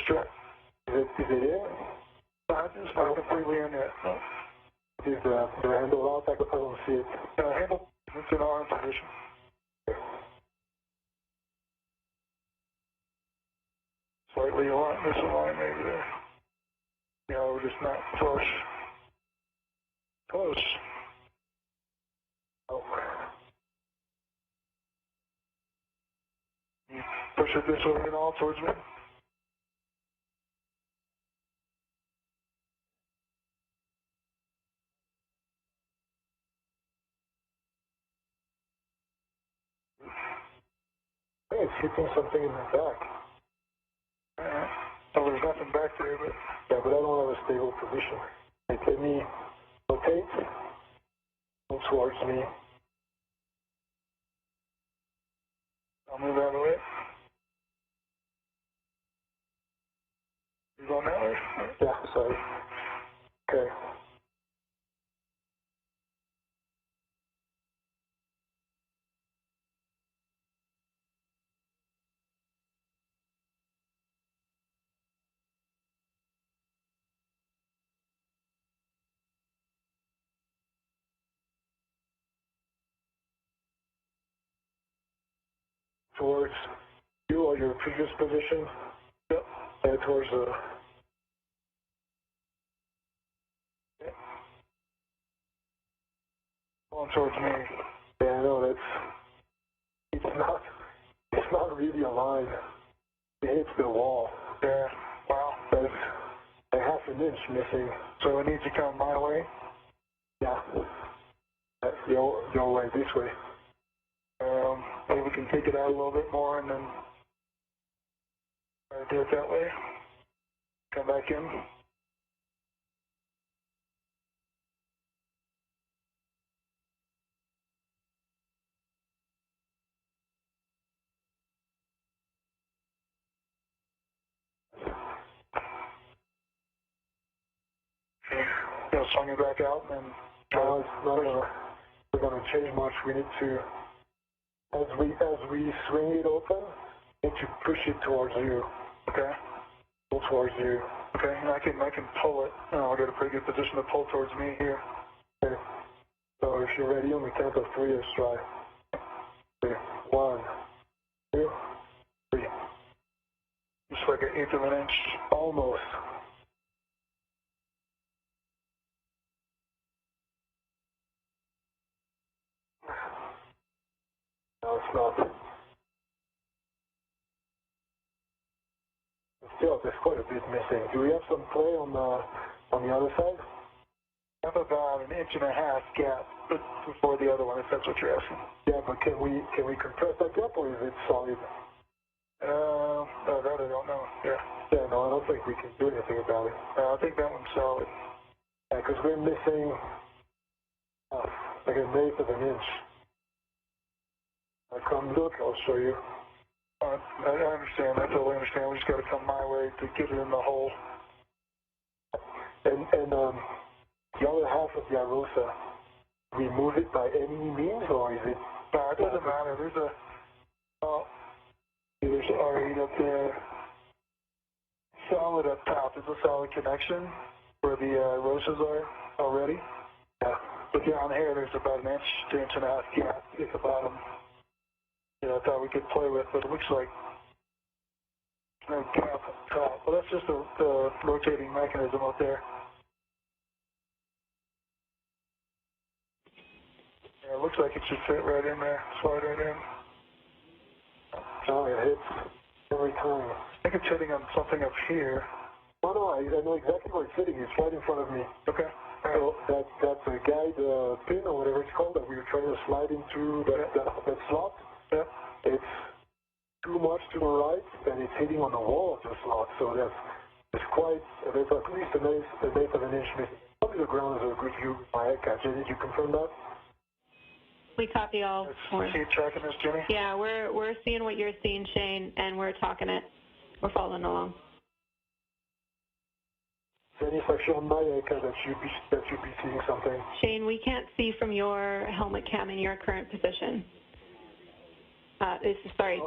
strap. Is it in? It's not completely in yet. No. Is the handle out? I don't see it. Handle, it's in arm position. Slightly misaligned maybe there. Yeah, we're just not flush. Close. Oh. You push it this way and all towards me. Hey, it's hitting something in the back. Well, there's nothing back there, but Yeah, but I don't have a stable position. Wait, let me rotate. Move towards me. I'll move out of the way. You going that way? Yeah, sorry. Okay. towards you or your previous position. Yep. And towards the. Going towards me. Yeah, I know it's not really aligned. It hits the wall. Yeah. Wow. There's a half an inch missing. So it needs to come my way? Yeah. Your way, this way. Maybe we can take it out a little bit more and then do it that way. Come back in. Swing it back out and No, it's not going to change much. We need to, as we swing it open, we need to push it towards you. Okay. Pull towards you. Okay, and I can pull it. I got a pretty good position to pull towards me here. Okay. So if you're ready on the count of 3, let's try. 3, 1, 2, 3. Just like an eighth of an inch. Almost. No, it's not. Still, there's quite a bit missing. Do we have some play on the other side? I have about an inch and a half gap before the other one, if that's what you're asking. Yeah, but can we compress that gap, or is it solid? That I don't know. Yeah. Yeah, no, I don't think we can do anything about it. I think that one's solid. Yeah, because we're missing like an eighth of an inch. Come look, I'll show you. I understand. I totally understand. We just got to come my way to get it in the hole. And the other half of the Arosa, we move it by any means, or is it? No, it doesn't matter. There's already up there. Solid up top. There's a solid connection where the Rosas are already. Yeah. But down here, there's about an inch to inch and a half gap at the bottom. I thought we could play with, but it looks like no gap on top. Well, that's just the rotating mechanism up there. Yeah, it looks like it should fit right in there, slide right in. No, it hits every time. I think it's hitting on something up here. Oh, no, I know exactly where it's hitting. It's right in front of me. Okay. So that's a guide pin or whatever it's called that we were trying to slide into that slot. Yeah. It's too much to the right, and it's hitting on the wall of the slot. So there's at least an eighth of an inch missing. Probably the ground is a good view by ECA. Jenny, did you confirm that? We copy all. Keep tracking this, Jenny? Yeah, we're seeing what you're seeing, Shane, and we're talking it. We're following along. Jenny, if I show my ECA that you'd be seeing something. Shane, we can't see from your helmet cam in your current position. Sorry.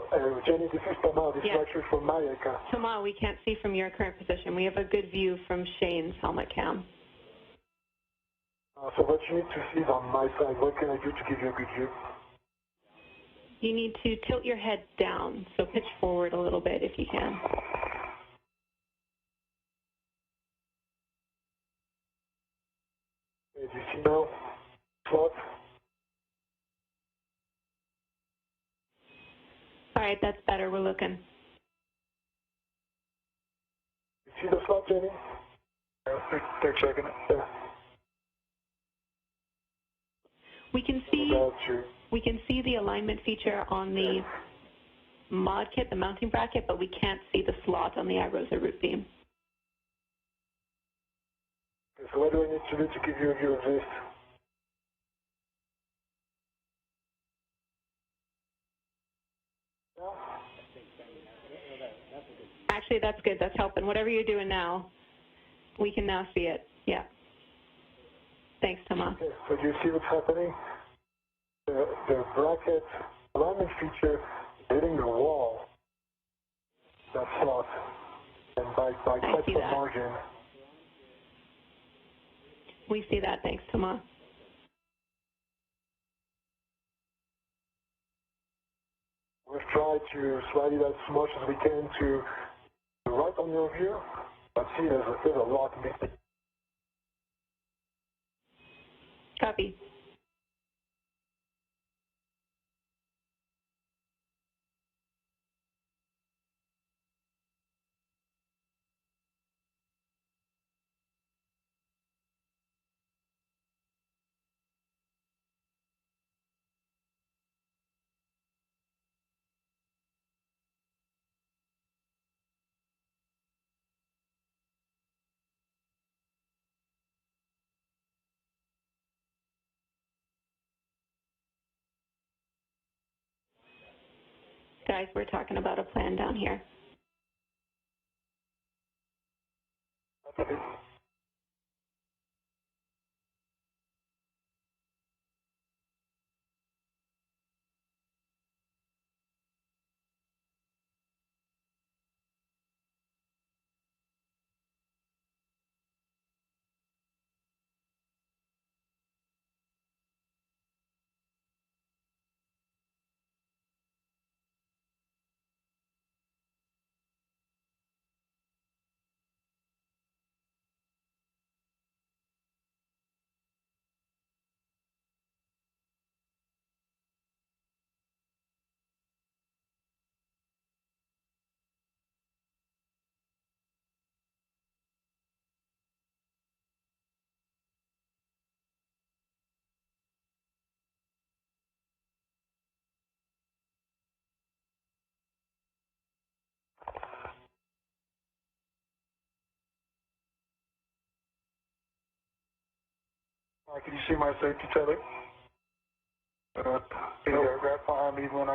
Jenny, this is Thomas. This is actually from my ECA. Thomas, we can't see from your current position. We have a good view from Shane's helmet cam. So what you need to see is on my side. What can I do to give you a good view? You need to tilt your head down, so pitch forward a little bit if you can. Do you see now? Slot? All right, that's better. We're looking. You see the slot, Jenny? Yeah, they're checking it. Yeah. We can see the alignment feature on the mod kit, the mounting bracket, but we can't see the slot on the iRosa root beam. Okay, so what do I need to do to give you a view of this? Actually, that's good. That's helping. Whatever you're doing now, we can now see it. Yeah. Thanks, Thomas. Okay, so do you see what's happening? The bracket alignment feature is hitting the wall, that slot, and by quite some margin. We see that. Thanks, Thomas. Withdraw try to slide it as much as we can to the right on your view. But see, there's a lot missing. Copy. Guys, we're talking about a plan down here. Okay. Can you see my safety tether? Right behind me when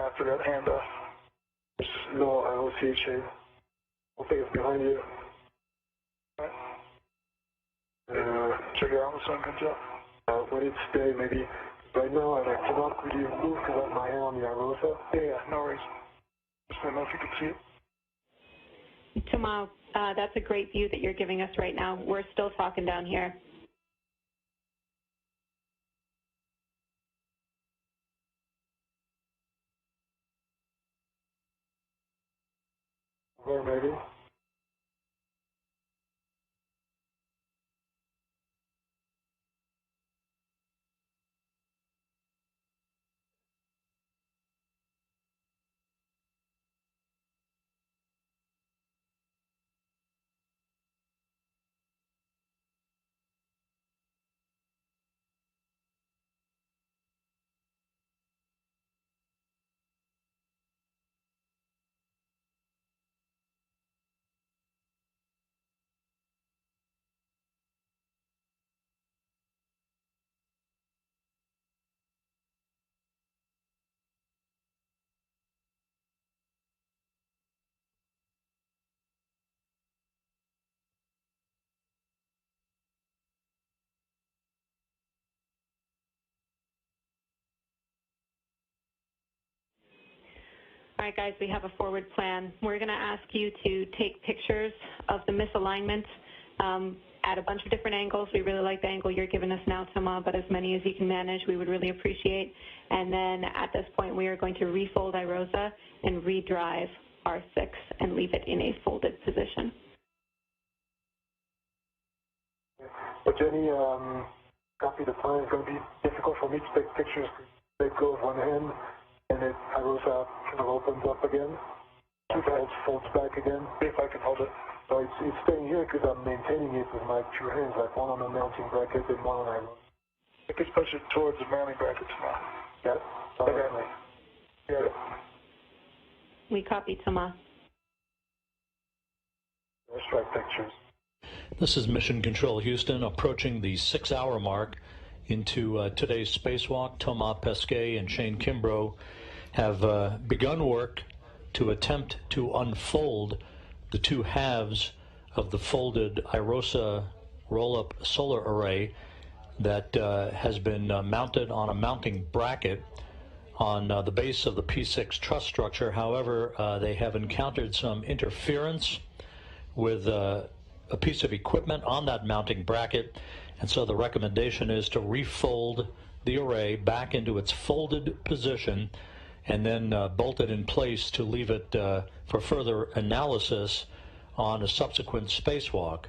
after that handoff. No, I don't see a chain. I think it's behind you. Right. Check it out when the sun comes up. When it stay, maybe. Right now, I cannot really move because I have my hand on the AROSA. Yeah, no worries. Just don't know if you can see it. Thomas, that's a great view that you're giving us right now. We're still talking down here. Where maybe? All right, guys, we have a forward plan. We're going to ask you to take pictures of the misalignment at a bunch of different angles. We really like the angle you're giving us now, Thomas, but as many as you can manage, we would really appreciate. And then at this point, we are going to refold IROSA and redrive R6 and leave it in a folded position. But Jenny, copy the plan. It's going to be difficult for me to take pictures. Let go of one hand, and it IROSA kind of opens up again. Folds back again. See if I can hold it. So it's staying here because I'm maintaining it with my two hands, like one on the mounting bracket and one on IROSA. I can push it towards the mounting brackets now. Yeah. Okay. Yeah. We copy, Thomas. Let's try pictures. This is Mission Control Houston, approaching the 6-hour mark into today's spacewalk. Thomas Pesquet and Shane Kimbrough have begun work to attempt to unfold the two halves of the folded IROSA roll-up solar array that has been mounted on a mounting bracket on the base of the P6 truss structure. However, they have encountered some interference with a piece of equipment on that mounting bracket, and so the recommendation is to refold the array back into its folded position and then bolted in place to leave it for further analysis on a subsequent spacewalk.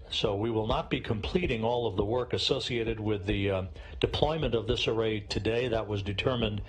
So we will not be completing all of the work associated with the deployment of this array today. That was determined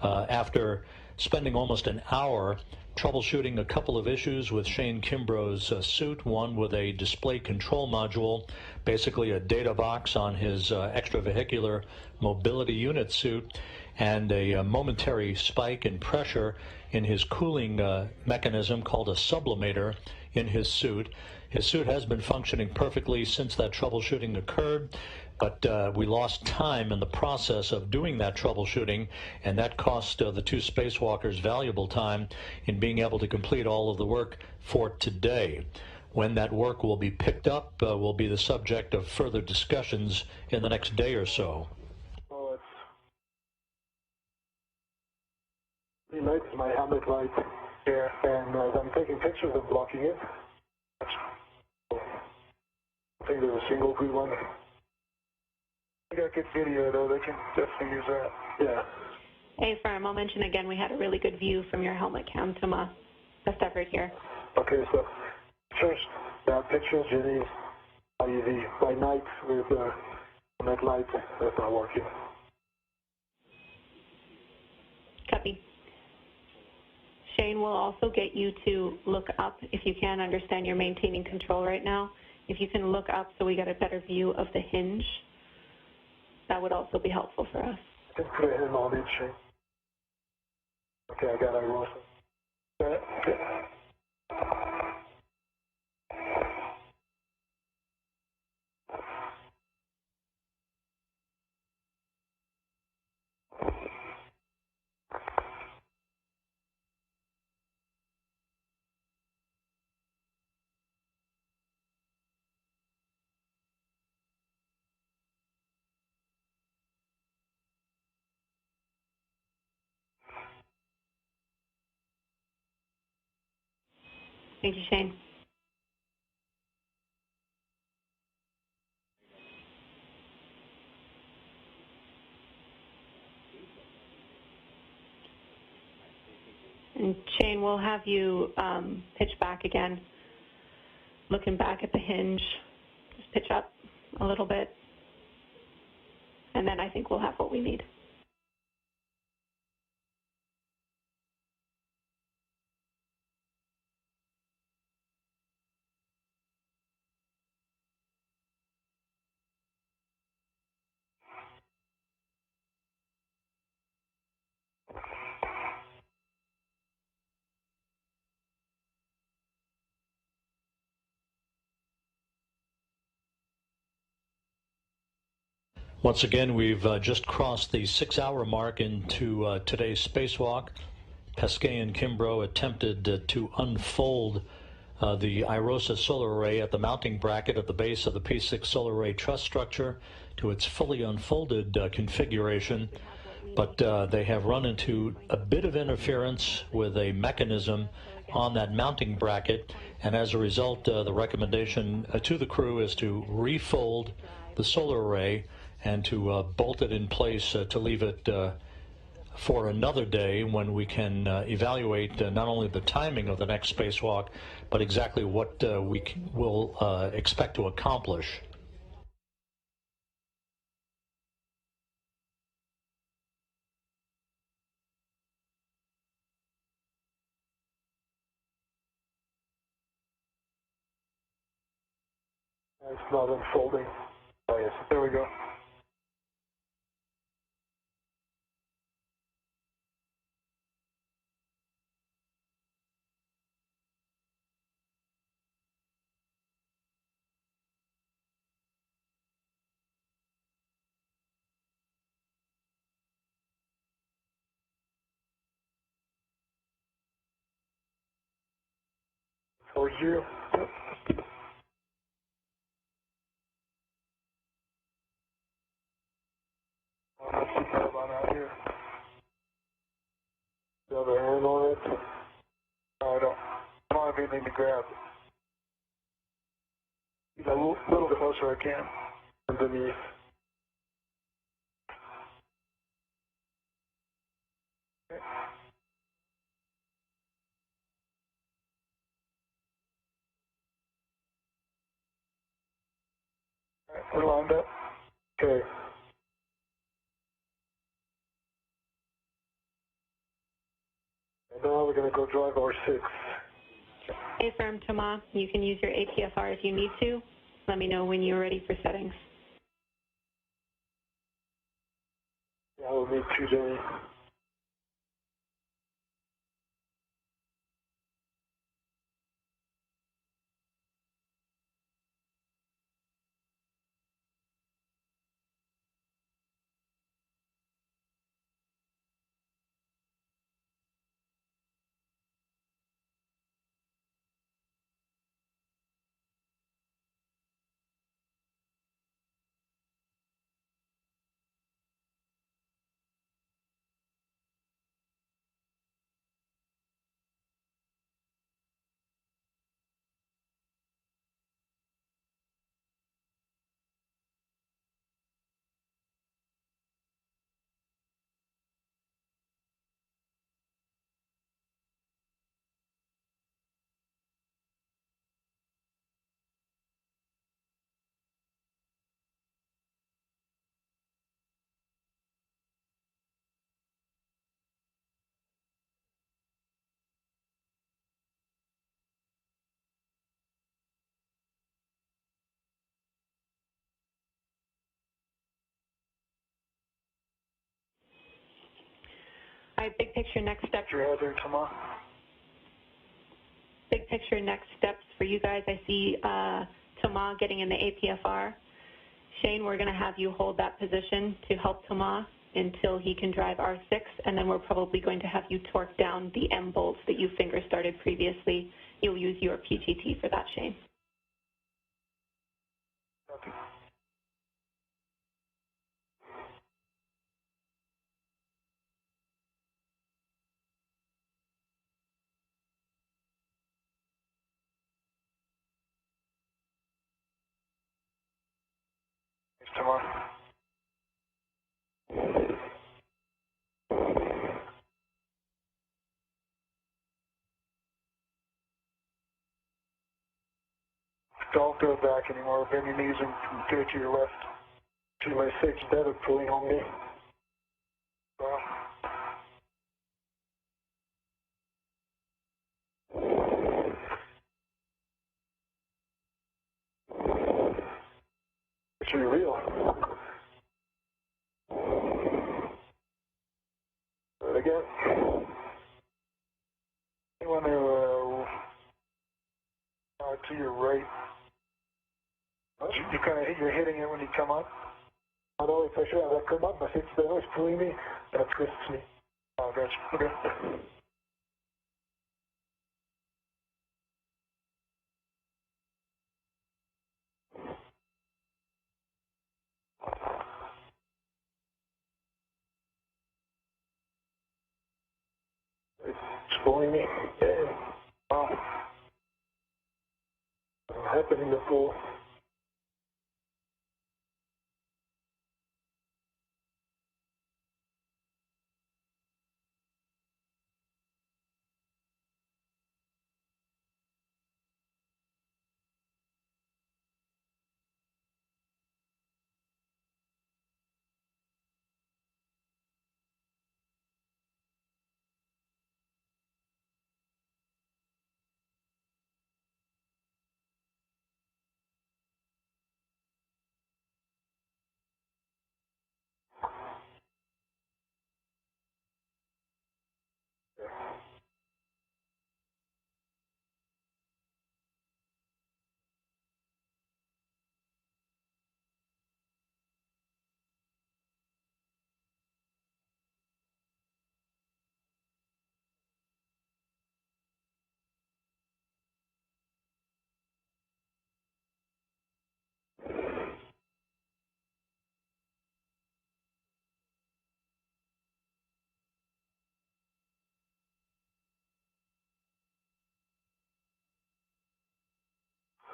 after spending almost an hour troubleshooting a couple of issues with Shane Kimbrough's suit, one with a display control module, basically a data box on his extravehicular mobility unit suit, and a momentary spike in pressure in his cooling mechanism called a sublimator in his suit. His suit has been functioning perfectly since that troubleshooting occurred, but we lost time in the process of doing that troubleshooting, and that cost the two spacewalkers valuable time in being able to complete all of the work for today. When that work will be picked up will be the subject of further discussions in the next day or so. Oh, it's lights my helmet light. Yeah, and I'm taking pictures of blocking it. I think there's a single good one. We got good video though, they can definitely use that. Yeah. Hey, Firm, I'll mention again we had a really good view from your helmet cam, Thomas. Best effort here. Okay, so first, pictures, Jenny, by night with that light that's not working. Copy. Shane will also get you to look up, if you can understand you're maintaining control right now. If you can look up so we get a better view of the hinge, that would also be helpful for us. I can put a hand on it, Shane. Okay, I got it, Ross. Got it? Okay. Thank you, Shane. And Shane, we'll have you pitch back again, looking back at the hinge. Just pitch up a little bit, and then I think we'll have what we need. Once again, we've just crossed the 6-hour mark into today's spacewalk. Pesquet and Kimbrough attempted to unfold the IROSA solar array at the mounting bracket at the base of the P6 solar array truss structure to its fully unfolded configuration, but they have run into a bit of interference with a mechanism on that mounting bracket, and as a result, the recommendation to the crew is to refold the solar array and to bolt it in place to leave it for another day when we can evaluate not only the timing of the next spacewalk, but exactly what we will expect to accomplish. It's not unfolding. Oh yes, there we go. For you. Let's see that one out here. The other hand on it. No, I don't have anything to grab. A little closer I can. Underneath. we're lined up. Okay. And now we're going to go drive R6. Affirm, Thomas. You can use your APFR if you need to. Let me know when you're ready for settings. Yeah, we'll need to, Jenny. All right, big picture next steps. Your hazard, Thomas. Big picture next steps for you guys. I see Thomas getting in the APFR. Shane, we're going to have you hold that position to help Thomas until he can drive R6, and then we're probably going to have you torque down the M bolts that you finger started previously. You'll use your PGT for that, Shane. Okay. Thanks, Thomas. Don't go back anymore. Bend your knees and go to your left. To my 6 dead of pulling on me. Well, It's really real. Again. you want to your right. You're hitting it when you come up. I know if I should have that come up, my 6 dead was pulling me. That twists me. Oh, gotcha. Okay. It's pulling me. Yeah. Well, Happening before.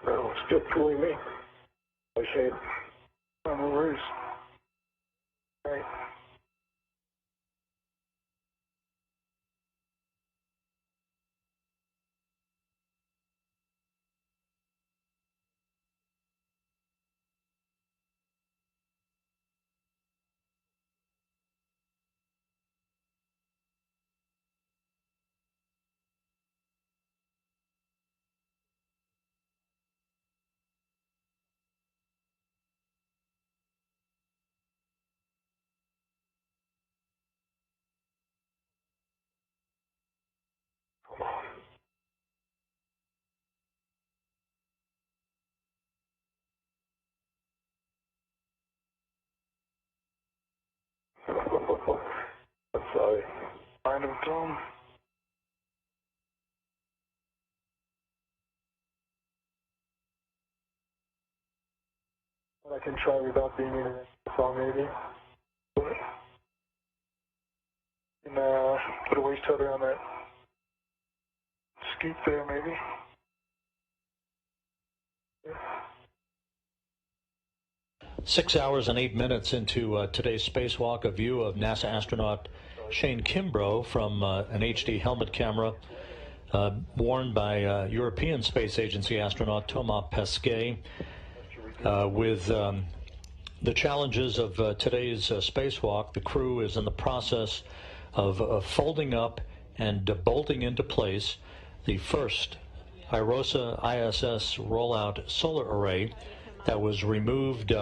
No, it's still pulling me. I say, no worries. All right. I'm sorry. Find him, Tom. I can try without being in a song, maybe. And put a waist tether on that scoop there, maybe. Yeah. 6 hours and 8 minutes into today's spacewalk, a view of NASA astronaut Shane Kimbrough from an HD helmet camera worn by European Space Agency astronaut Thomas Pesquet, with the challenges of today's spacewalk. The crew is in the process of folding up and bolting into place the first IROSA ISS rollout solar array that was removed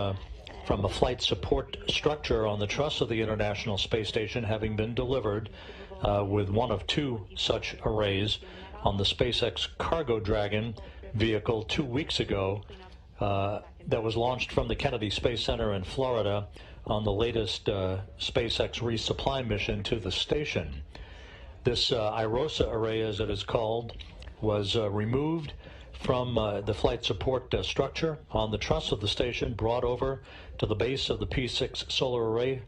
from a flight support structure on the truss of the International Space Station, having been delivered with one of two such arrays on the SpaceX Cargo Dragon vehicle 2 weeks ago that was launched from the Kennedy Space Center in Florida on the latest SpaceX resupply mission to the station. This IROSA array, as it is called, was removed from the flight support structure on the truss of the station, brought over to the base of the P6 solar array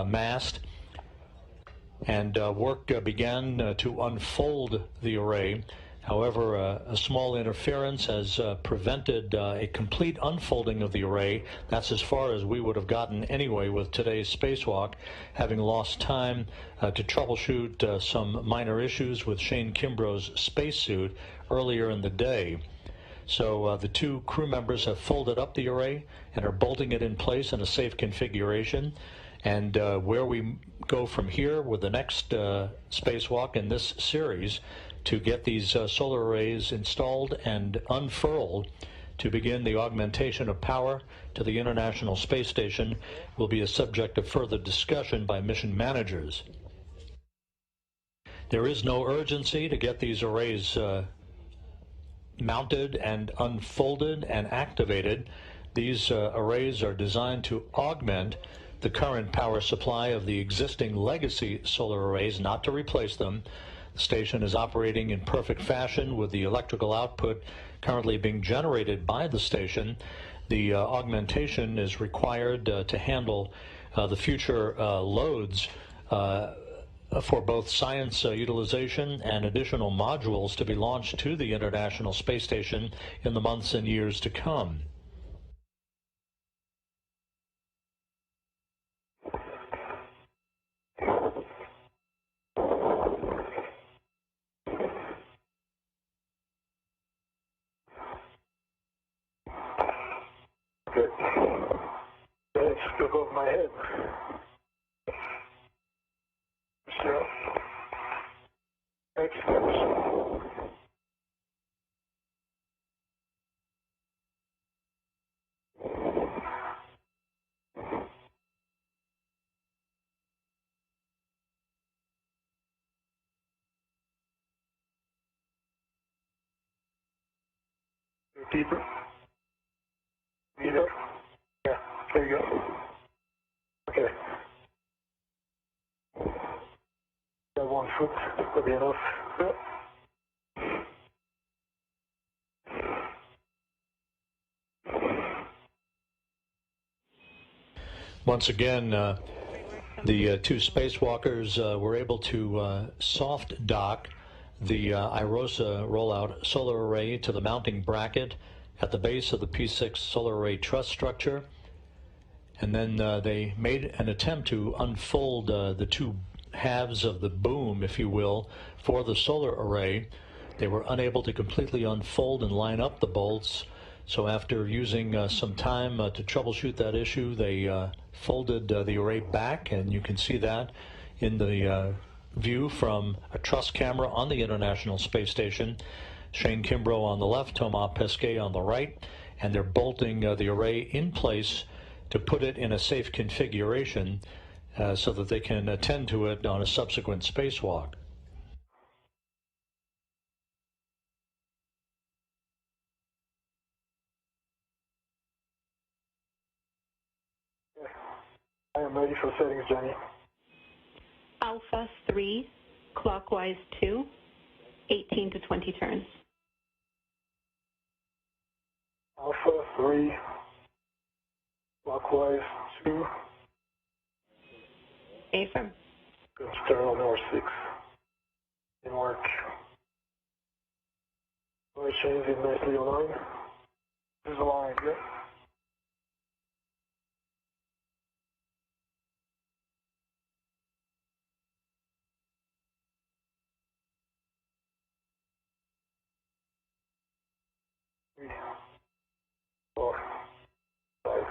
mast, and work began to unfold the array. However, a small interference has prevented a complete unfolding of the array. That's as far as we would have gotten anyway with today's spacewalk, having lost time to troubleshoot some minor issues with Shane Kimbrough's spacesuit earlier in the day. So the two crew members have folded up the array and are bolting it in place in a safe configuration. And where we go from here with the next spacewalk in this series to get these solar arrays installed and unfurled to begin the augmentation of power to the International Space Station will be a subject of further discussion by mission managers. There is no urgency to get these arrays mounted and unfolded and activated. These arrays are designed to augment the current power supply of the existing legacy solar arrays, not to replace them. The station is operating in perfect fashion with the electrical output currently being generated by the station. The augmentation is required to handle the future loads for both science utilization and additional modules to be launched to the International Space Station in the months and years to come. Good. It's above my head. Yeah. Excellent. Deeper. Deeper. Yeah, there you go. Okay. Got 1 foot, that'll be enough. Yep. Once again, the two spacewalkers were able to soft dock the IROSA rollout solar array to the mounting bracket at the base of the P6 solar array truss structure. And then they made an attempt to unfold the two halves of the boom, if you will, for the solar array. They were unable to completely unfold and line up the bolts. So after using some time to troubleshoot that issue, they folded the array back, and you can see that in the view from a truss camera on the International Space Station. Shane Kimbrough on the left, Thomas Pesquet on the right, and they're bolting the array in place to put it in a safe configuration so that they can attend to it on a subsequent spacewalk. I am ready for settings, Jenny. Alpha 3, clockwise 2, 18 to 20 turns. Alpha 3, clockwise 2. Affirm. Good stern on hour 6. In work. Alright, Shane, is it nicely aligned? Is aligned, yep. Three, 4, 5.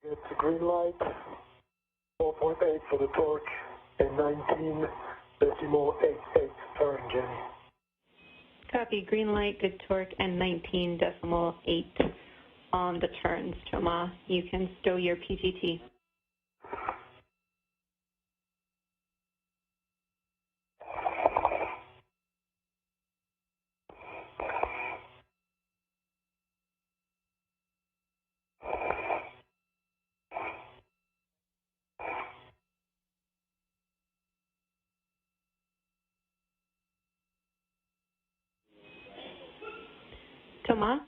It's a green light, 4.8 for the torque, and 19.88 turn, Jenny. Copy. Green light, good torque, and 19.8 on the turns, Thomas. You can stow your PGT. Thomas,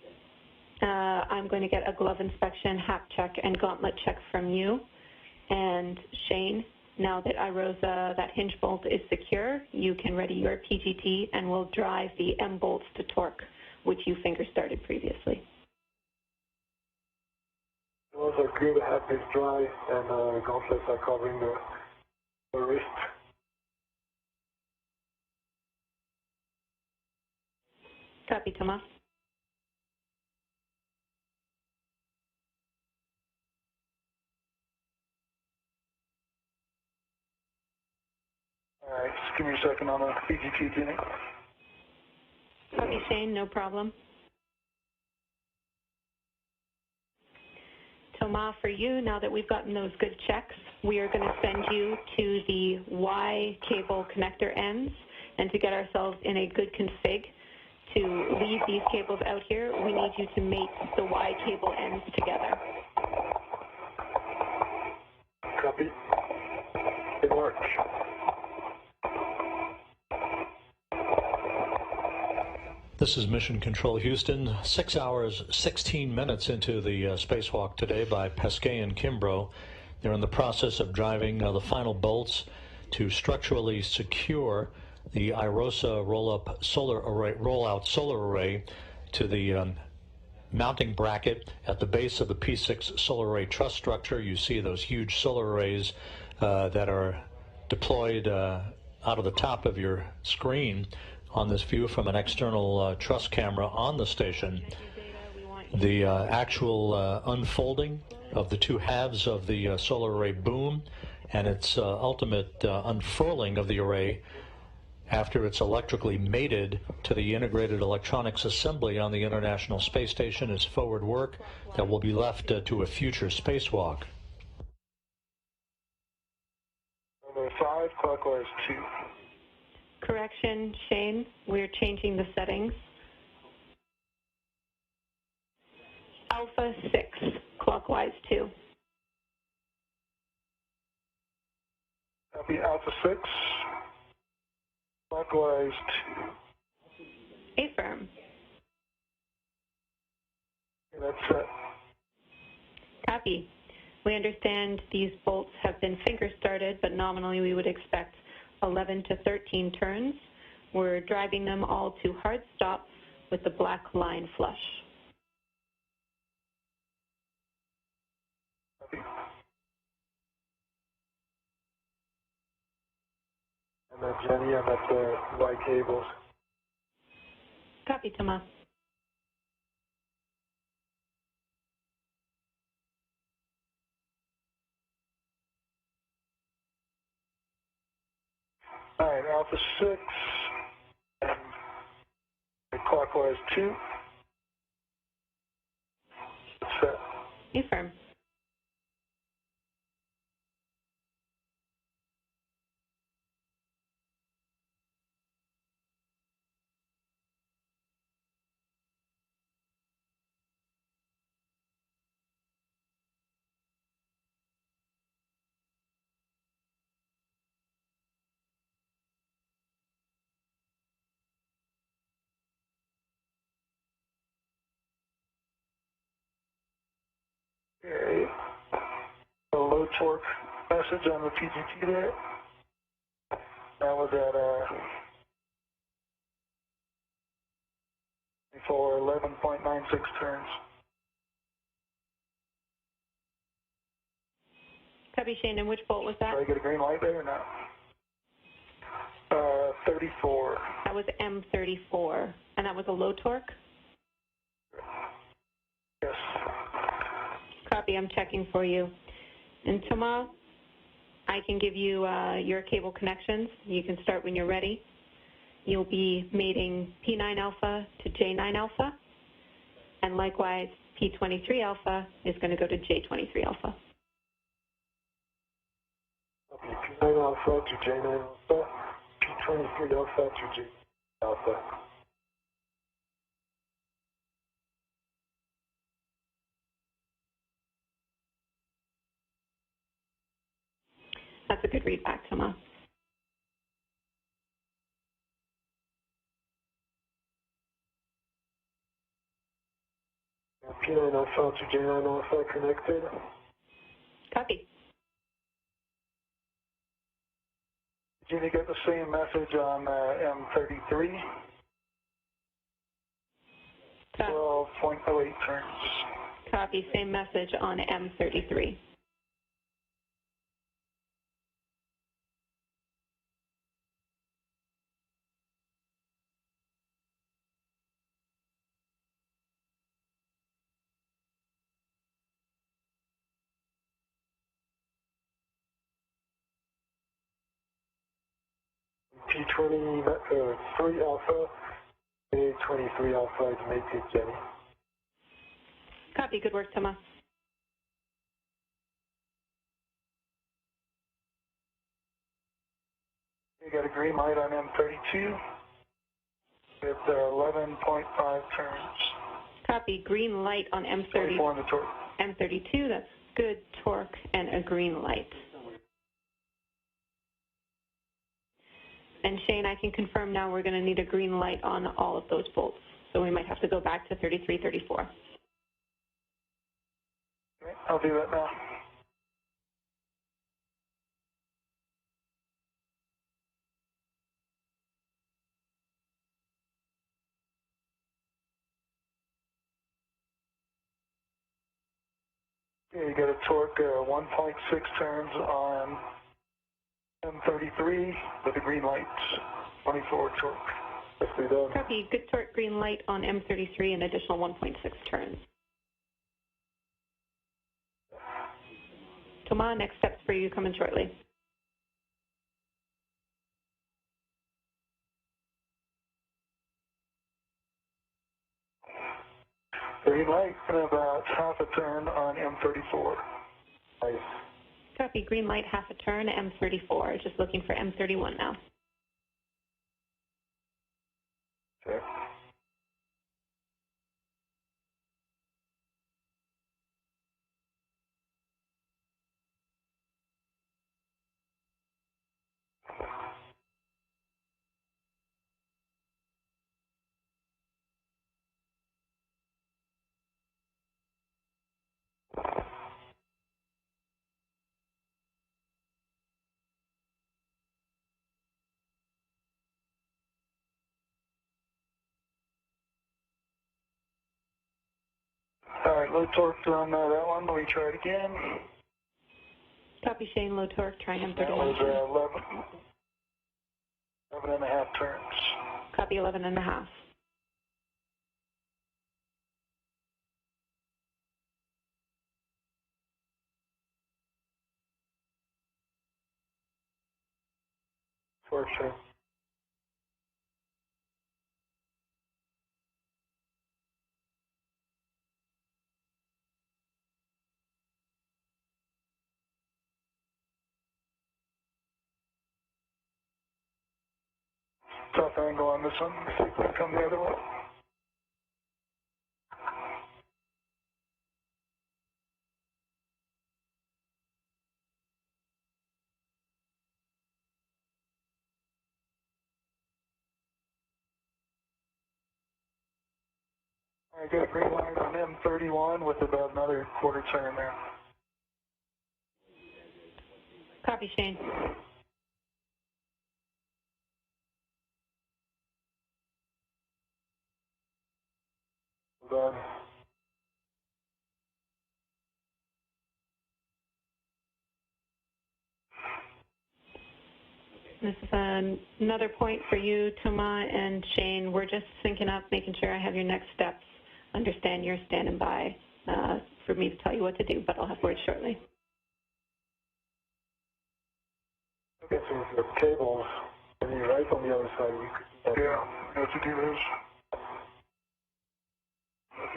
I'm going to get a glove inspection, hap check, and gauntlet check from you. And Shane, now that that hinge bolt is secure, you can ready your PGT and we'll drive the M bolts to torque, which you finger started previously. Those are good, hap is dry, and gauntlets are covering the wrist. Copy, Thomas. All right, just give me a second on the PGT, Jenny. Copy, Shane, no problem. Thomas, for you, now that we've gotten those good checks, we are going to send you to the Y cable connector ends, and to get ourselves in a good config to leave these cables out here, we need you to mate the Y cable ends together. Copy. It works. This is Mission Control Houston, 6 hours, 16 minutes into the spacewalk today by Pesquet and Kimbrough. They're in the process of driving the final bolts to structurally secure the IROSA rollout solar array to the mounting bracket at the base of the P6 solar array truss structure. You see those huge solar arrays that are deployed out of the top of your screen on this view from an external truss camera on the station. The actual unfolding of the two halves of the solar array boom and its ultimate unfurling of the array after it's electrically mated to the integrated electronics assembly on the International Space Station is forward work that will be left to a future spacewalk. Number 5, clockwise 2. Correction, Shane, we're changing the settings. Alpha 6, clockwise 2. Copy, Alpha 6, clockwise 2. Affirm. Okay, that's set. Copy. We understand these bolts have been finger started, but nominally we would expect 11 to 13 turns. We're driving them all to hard stop with the black line flush. Copy. And then Jenny, I'm at the Y cables. Copy, Thomas. Alpha 6, and clockwise 2. Set. Affirm. Okay. A low torque message on the PGT there. That was at for 11.96 turns. Copy, Shane. And which bolt was that? Did I get a green light there or not? 34. That was M34. And that was a low torque? Yes. Copy. I'm checking for you. And Thomas, I can give you your cable connections. You can start when you're ready. You'll be mating P9 alpha to J9 alpha. And likewise, P23 alpha is going to go to J23 alpha. P9 alpha to J9 alpha, P23 alpha to J alpha. That's a good read back, Thomas. P9 alpha to J9 alpha connected. Copy. Did you get the same message on M33? 12.08 turns. Copy. Same message on M33. P23 alpha, A23 alpha is mated Jenny. Copy. Good work, Thomas. You got a green light on M32 with 11.5 turns. Copy. Green light on M30. 24 on the torque. M32. That's good torque and a green light. And Shane, I can confirm now we're going to need a green light on all of those bolts. So we might have to go back to 33, 34. Okay, I'll do that now. Okay, you got a torque 1.6 turns on M33 with the green lights, 24 torque. Let's do that. Copy. Good torque, green light on M33, an additional 1.6 turns. Thomas, next steps for you coming shortly. Green light and about half a turn on M34. Nice. Copy. Green light, half a turn, M34. Just looking for M31 now. Okay. All right, low torque on that one. Let me try it again. Copy, Shane. Low torque, trying That was M31. 11 and a half turns. Copy, 11 and a half. Torque turn. tough angle on this one. See if we can come the other way. I got a green light on M31 with about another quarter turn there. Copy, Shane. Done. This is another point for you, Thomas and Shane. We're just syncing up, making sure I have your next steps. Understand you're standing by for me to tell you what to do, but I'll have words shortly. Okay, so the cables, and you're right on the other side. Yeah, we have to do this.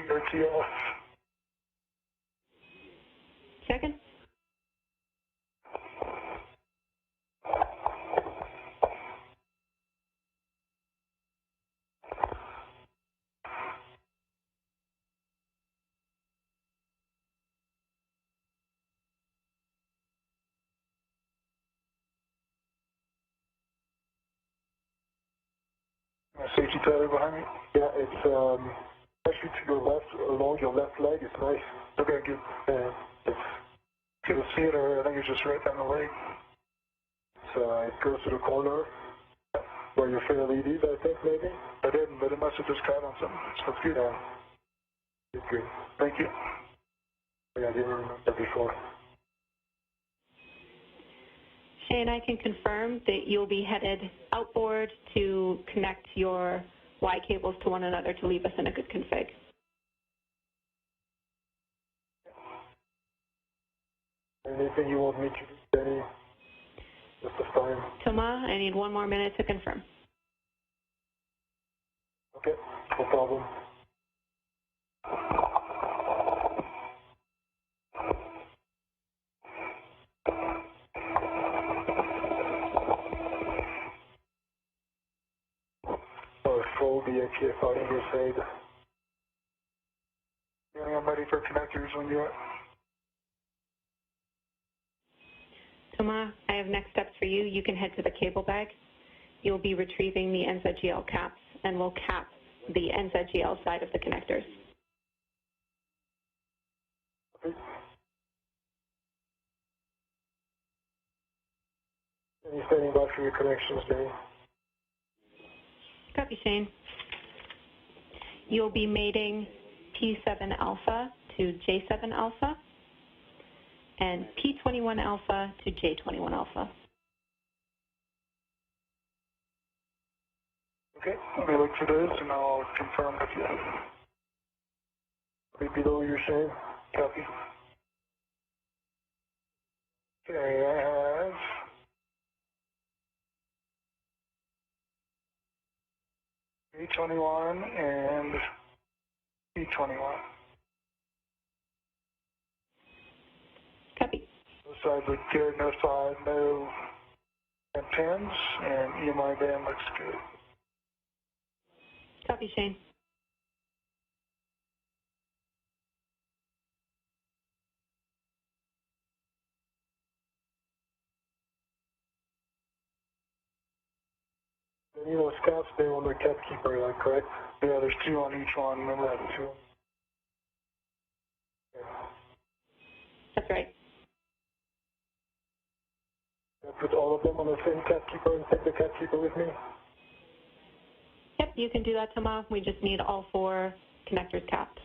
RTF. Second. Safety tether behind me. Yeah, it's actually to your left, along your left leg. It's nice. Okay, good. It's Couldn't see it, or I think it's just right down the leg. it goes to the corner where you feel LEDs, I think, maybe. I didn't, but it must have just caught on something. So it's good. Yeah. It's good. Thank you. Yeah, I didn't remember that before. Shane, I can confirm that you'll be headed outboard to connect your Y cables to one another to leave us in a good config. Anything you want me to do, Danny? Just the time. Thomas, I need one more minute to confirm. Okay, no problem. Full BAPF out in your side. Yeah, I'm ready for connectors when you are. Thomas, I have next steps for you. You can head to the cable bag. You'll be retrieving the NZGL caps, and we'll cap the NZGL side of the connectors. Okay. And you're standing by for your connections, Danny. Copy, Shane. You'll be mating P7 alpha to J7 alpha and P21 alpha to J21 alpha. Okay, let me look for this and I'll confirm with you. Right below your Shane. Copy. Okay, I have P21 and P21. Copy. Both sides look good, no side, no pins, and EMI band looks good. Copy, Shane. And you know, Scott's been on the cap keeper, is that correct? Yeah, there's two on each one, remember that two. That's right. I put all of them on the same cap keeper and take the cap keeper with me? Yep, you can do that, Thomas. We just need all 4 connectors capped.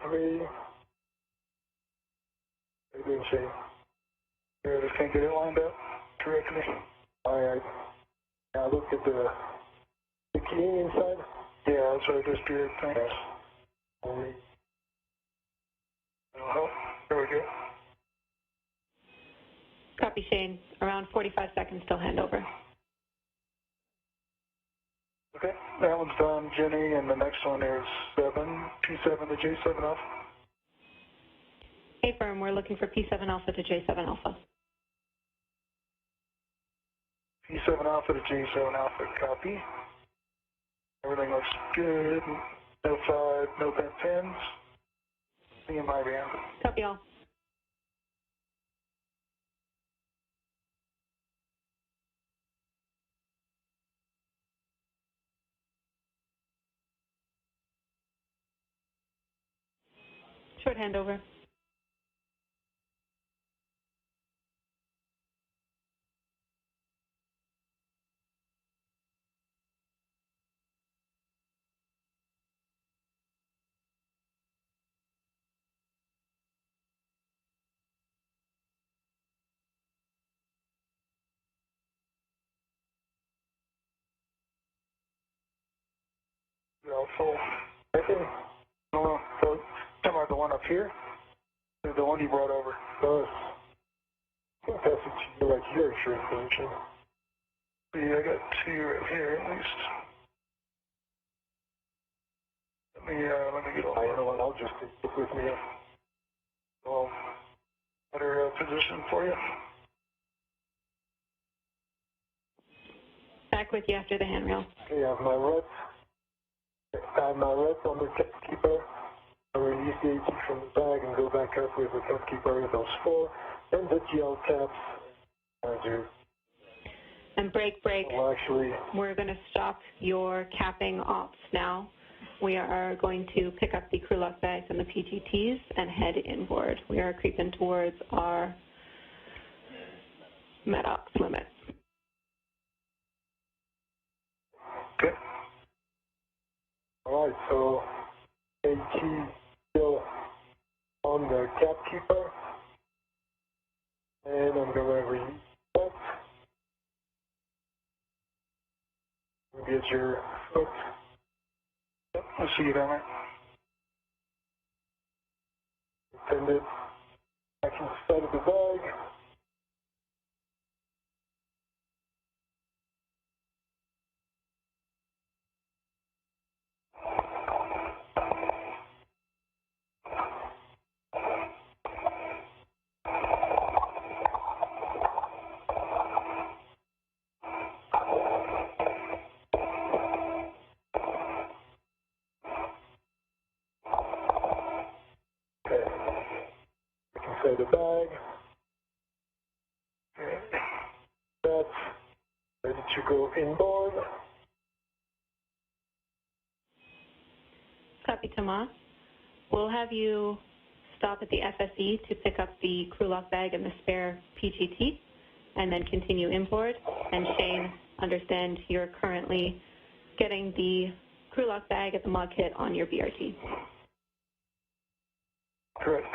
3. How you doing, Shane? Yeah, I just can't get it lined up correctly. Alright. Now look at the key inside. Yeah, that's right, just did. Thanks. Alright. That'll help. There we go. Copy, Shane. Around 45 seconds till handover. Okay, that one's done, Jenny, and the next one is P7 to J7 Alpha. Hey, firm, we're looking for P7 Alpha to J7 Alpha. P7 Alpha to J7 Alpha, copy. Everything looks good. No side, no bent pins. Me and my band. Copy all. Short handover. Also, I think, no, so, talking about the one up here, or the one you brought over. I think that's what you do right here, sure information. Yeah, I got two right here at least. Let me get all You know what, I'll just take it with me. better position for you. Back with you after the handrail. Okay, I have my rep. I have my rep on the keeper. I release the AT from the bag and go back up with the keeper with those 4. And the GL taps. I do. And break. Well, actually, We're going to stop your capping ops now. We are going to pick up the crew lock bags and the PGTs and head inboard. We are creeping towards our MEDOX limit. Okay. alright, so AT still on the cap keeper. And I'm going to release that. Get your foot. Yep, I see you down there. Send it back inside of the bag. Okay. Back inside the bag. Okay. That's ready to go inboard. Copy, Tomas. We'll have you stop at the FSE to pick up the crew lock bag and the spare PGT, and then continue inboard. And Shane, understand you're currently getting the crew lock bag at the mod kit on your BRT. Correct.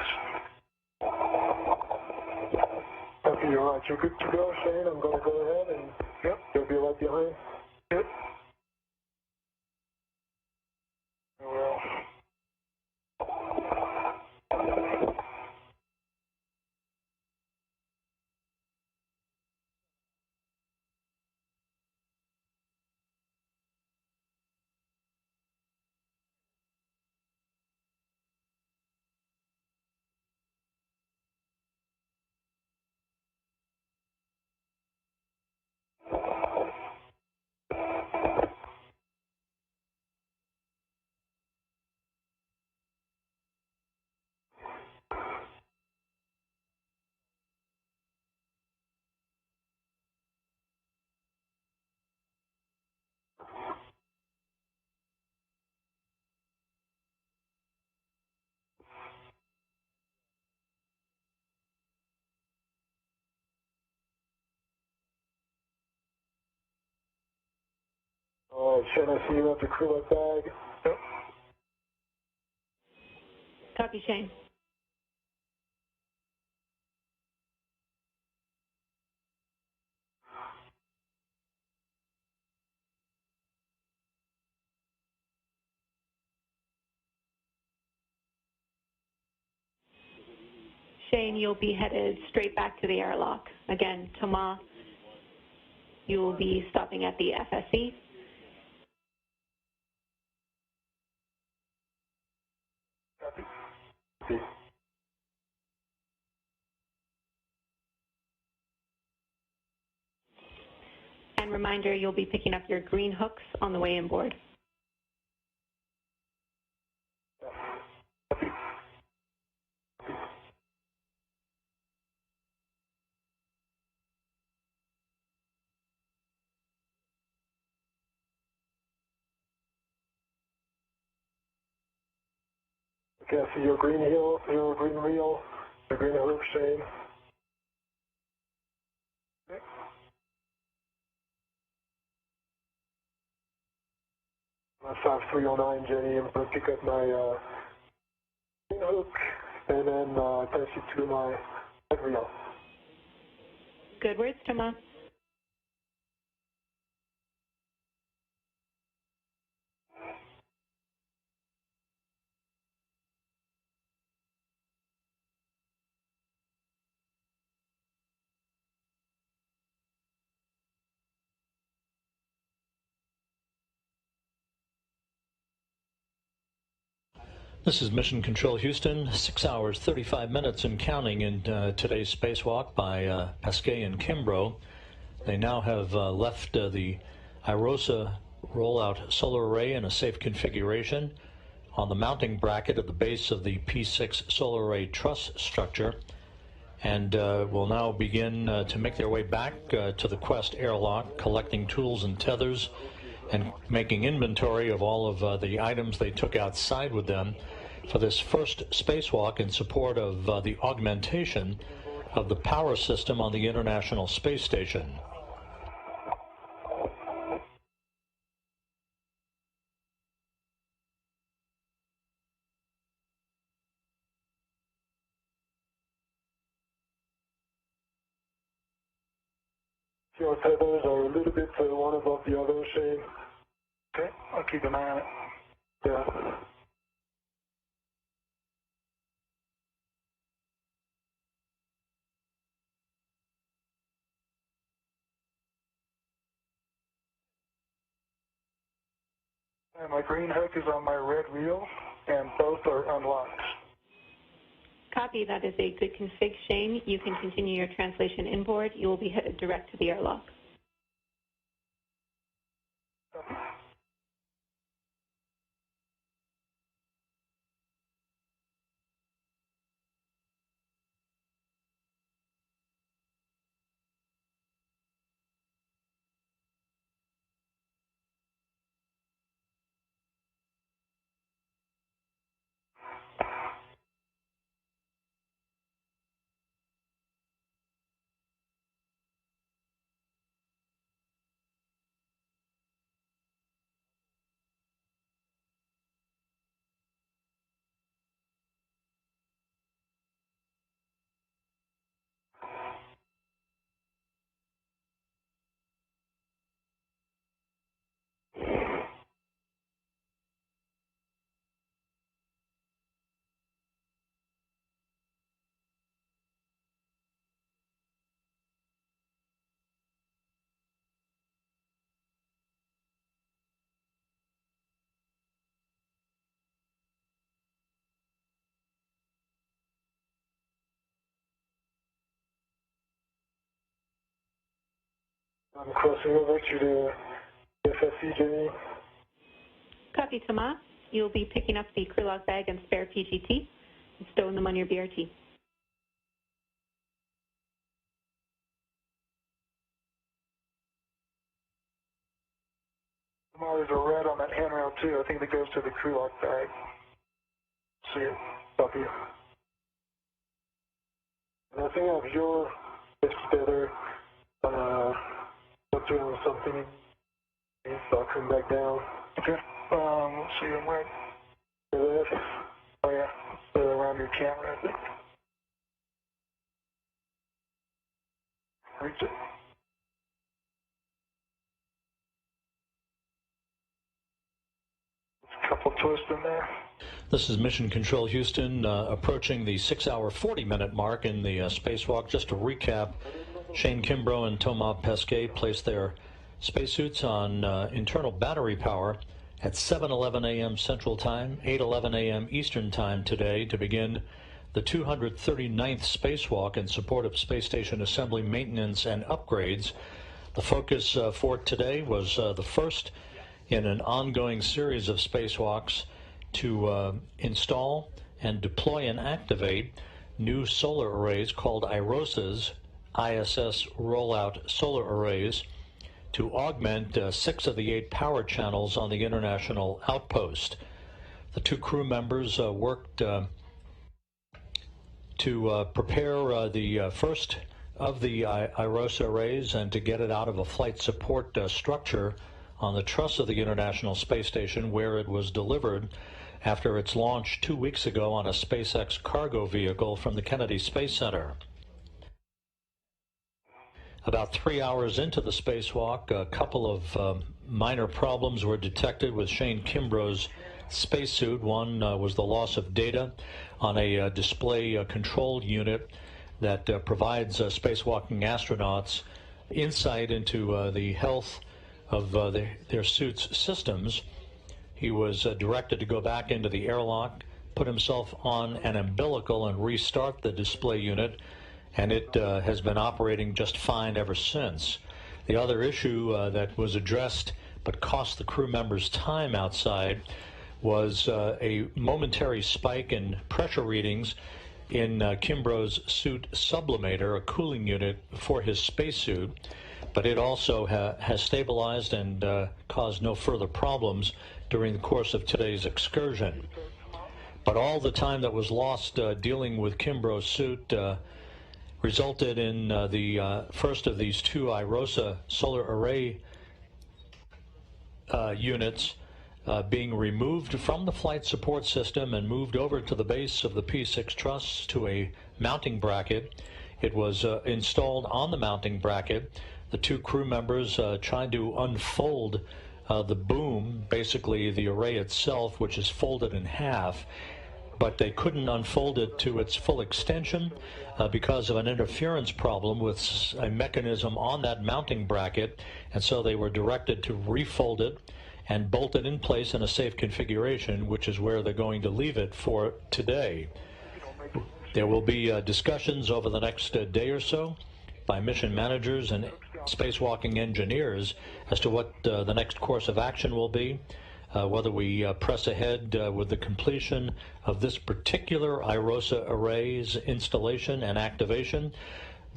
Okay, you're right. You're good to go, Shane. I'm going to go ahead and Yep. you'll be right behind. Yep. Well. Alright, Shane, I see you at the crew lock bag. Yep. Copy, Shane. Shane, you'll be headed straight back to the airlock. Again, Thomas, you will be stopping at the FSE. Copy. And reminder, you'll be picking up your green hooks on the way inboard. Okay, I see your green reel, your green hook, Shane. Okay. My 5309, Jenny, I'm going to pick up my green hook and then attach it to my red reel. Good words, Thomas. This is Mission Control Houston, 6 hours, 35 minutes and counting in today's spacewalk by Pesquet and Kimbrough. They now have left the IROSA rollout solar array in a safe configuration on the mounting bracket at the base of the P6 solar array truss structure, and will now begin to make their way back to the Quest airlock, collecting tools and tethers and making inventory of all of the items they took outside with them for this first spacewalk in support of the augmentation of the power system on the International Space Station. Your tethers are a little bit one above the other, Shane. Okay, I'll keep an eye on it. Yeah. And my green hook is on my red reel, and both are unlocked. Copy. That is a good config, Shane. You can continue your translation inboard. You will be headed direct to the airlock. I'm crossing over to the FSC, Jenny. Copy, Thomas. You'll be picking up the crew log bag and spare PGT and stowing them on your BRT. There's a red on that handrail too. I think that goes to the crew lock bag. See it? Copy. And I think I have your better doing something, so I'll come back down. Okay. Let's see, I'm right. Oh yeah, around your camera, I think. Reach it. A couple twists in there. This is Mission Control Houston, approaching the 6-hour, 40-minute mark in the spacewalk. Just to recap, Shane Kimbrough and Thomas Pesquet placed their spacesuits on internal battery power at 7:11 a.m. Central Time, 8:11 a.m. Eastern Time today to begin the 239th spacewalk in support of space station assembly, maintenance, and upgrades. The focus for today was the first in an ongoing series of spacewalks to install and deploy and activate new solar arrays called IROSAs, ISS Rollout Solar Arrays, to augment 6 of the 8 power channels on the International Outpost. The 2 crew members worked to prepare the first of the IROSA arrays and to get it out of a flight support structure on the truss of the International Space Station, where it was delivered after its launch 2 weeks ago on a SpaceX cargo vehicle from the Kennedy Space Center. About 3 hours into the spacewalk, a couple of minor problems were detected with Shane Kimbrough's spacesuit. One was the loss of data on a display control unit that provides spacewalking astronauts insight into the health of their suit's systems. He was directed to go back into the airlock, put himself on an umbilical, and restart the display unit, and it has been operating just fine ever since. The other issue that was addressed but cost the crew members time outside was a momentary spike in pressure readings in Kimbrough's suit sublimator, a cooling unit for his spacesuit, but it also has stabilized and caused no further problems during the course of today's excursion. But all the time that was lost dealing with Kimbrough's suit resulted in the first of these 2 IROSA solar array units being removed from the flight support system and moved over to the base of the P6 truss to a mounting bracket. It was installed on the mounting bracket. The 2 crew members tried to unfold the boom, basically the array itself, which is folded in half, but they couldn't unfold it to its full extension because of an interference problem with a mechanism on that mounting bracket, and so they were directed to refold it and bolt it in place in a safe configuration, which is where they're going to leave it for today. There will be discussions over the next day or so by mission managers and spacewalking engineers as to what the next course of action will be, whether we press ahead with the completion of this particular IROSA array's installation and activation,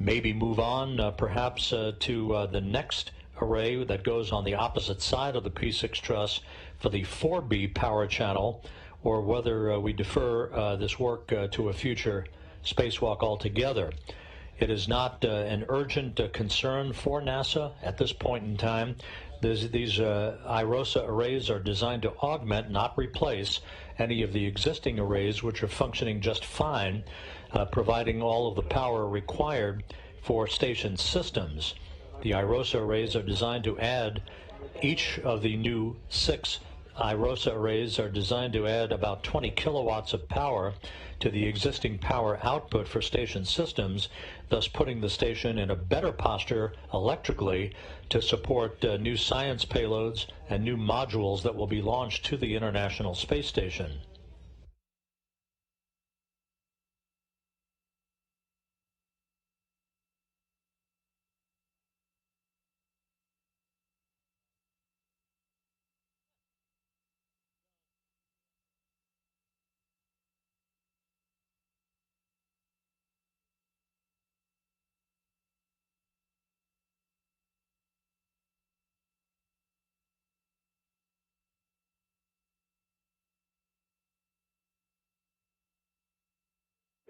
maybe move on perhaps to the next array that goes on the opposite side of the P6 truss for the 4B power channel, or whether we defer this work to a future spacewalk altogether. It is not an urgent concern for NASA at this point in time. These IROSA arrays are designed to augment, not replace, any of the existing arrays, which are functioning just fine, providing all of the power required for station systems. The IROSA arrays are designed to add, each of the new 6 IROSA arrays are designed to add about 20 kilowatts of power to the existing power output for station systems, thus putting the station in a better posture electrically to support new science payloads and new modules that will be launched to the International Space Station.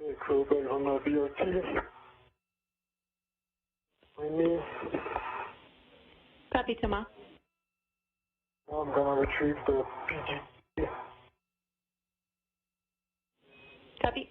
Hey, crew, back on the BRT. Find me. Copy, Thomas. I'm gonna retrieve the PG. Copy.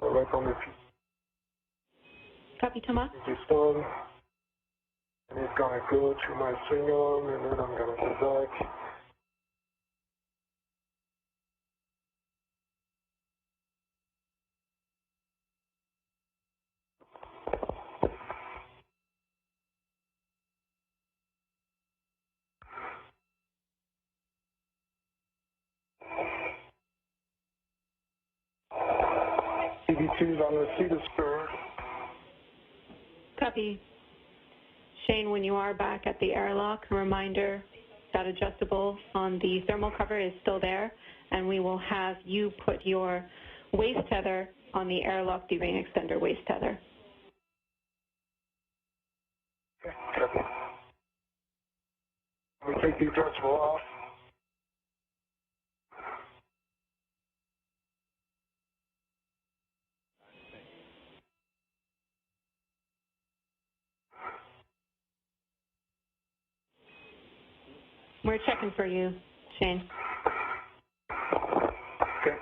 Right on the feet. Copy, Thomas. It's done. And it's gonna go to my swing arm, and then I'm gonna go back. EV2's on the seat of spur. Copy. Shane, when you are back at the airlock, a reminder that adjustable on the thermal cover is still there, and we will have you put your waist tether on the airlock D-ring extender waist tether. Okay, copy. We take the adjustable off. We're checking for you, Shane. Okay.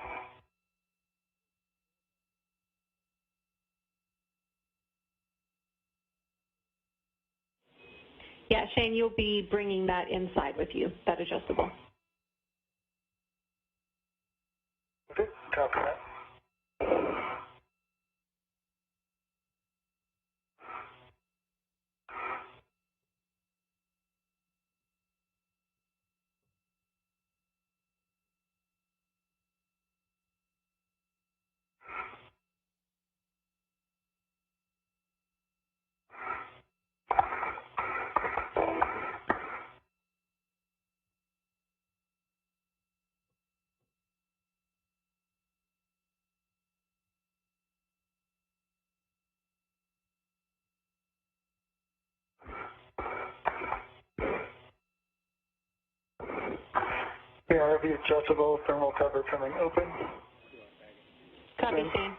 Yeah, Shane, you'll be bringing that inside with you, that adjustable. Okay, copy that. Okay, I have the adjustable thermal cover coming open. Copy, Shane.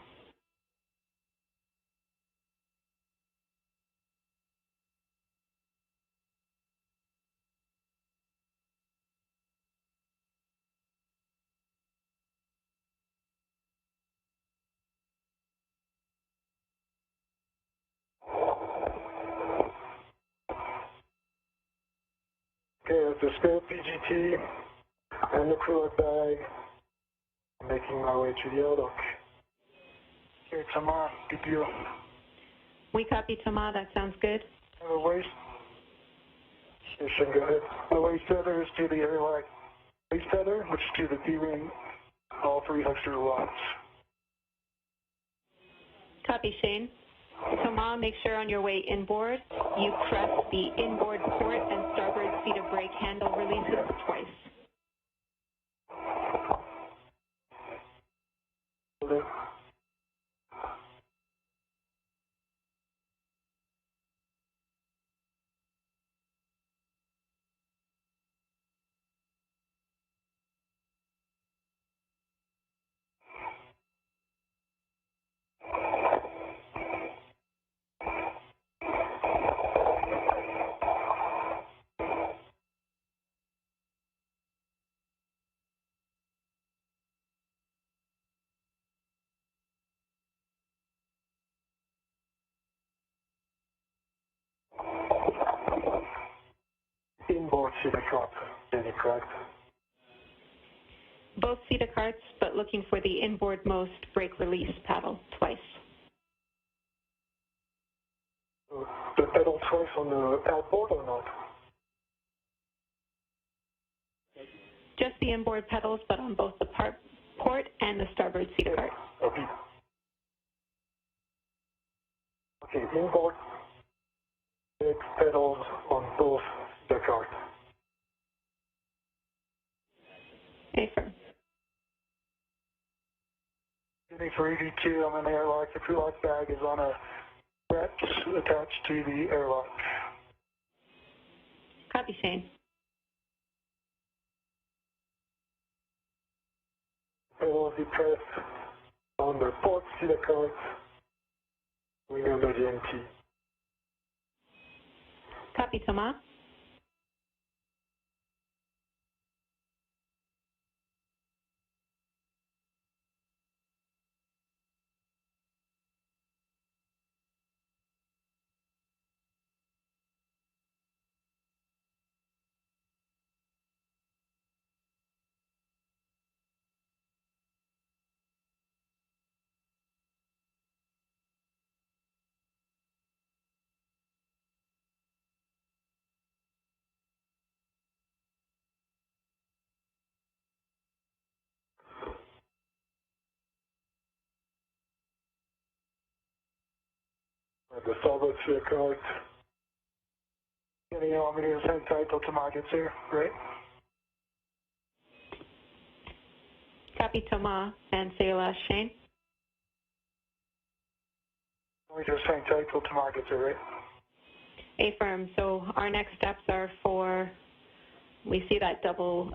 Okay, I have the scope, PGT, and the cooler bag. I'm making my way to the airlock. Okay, Tamar, good deal. We copy, Thomas. That sounds good. The waist. Station, go ahead. The waist tether is to the airlock waist tether, which is to the D-ring, all 3 extra rods. Copy, Shane. Thomas, make sure on your way inboard, you press the inboard port and starboard seat of brake handle releases twice. Okay. Inboard seat cart, Jenny, correct? Both seat carts, but looking for the inboardmost brake release paddle twice. The pedal twice on the outboard or not? Just the inboard pedals, but on both the port and the starboard seat cart. Okay. Okay, inboard brake pedals on both the cart. Affirm. For EV2, I'm in the airlock. The pre-lock bag is on a brett attached to the airlock. Copy, Shane. I will depress on the port seal account. Remember the MT. Copy, Thomas. The starboard seal account. And you want me to send title to markets here, right? Copy, Thomas. And say your last, Shane. We just send title to markets here, right? Affirm. So our next steps are for, we see that double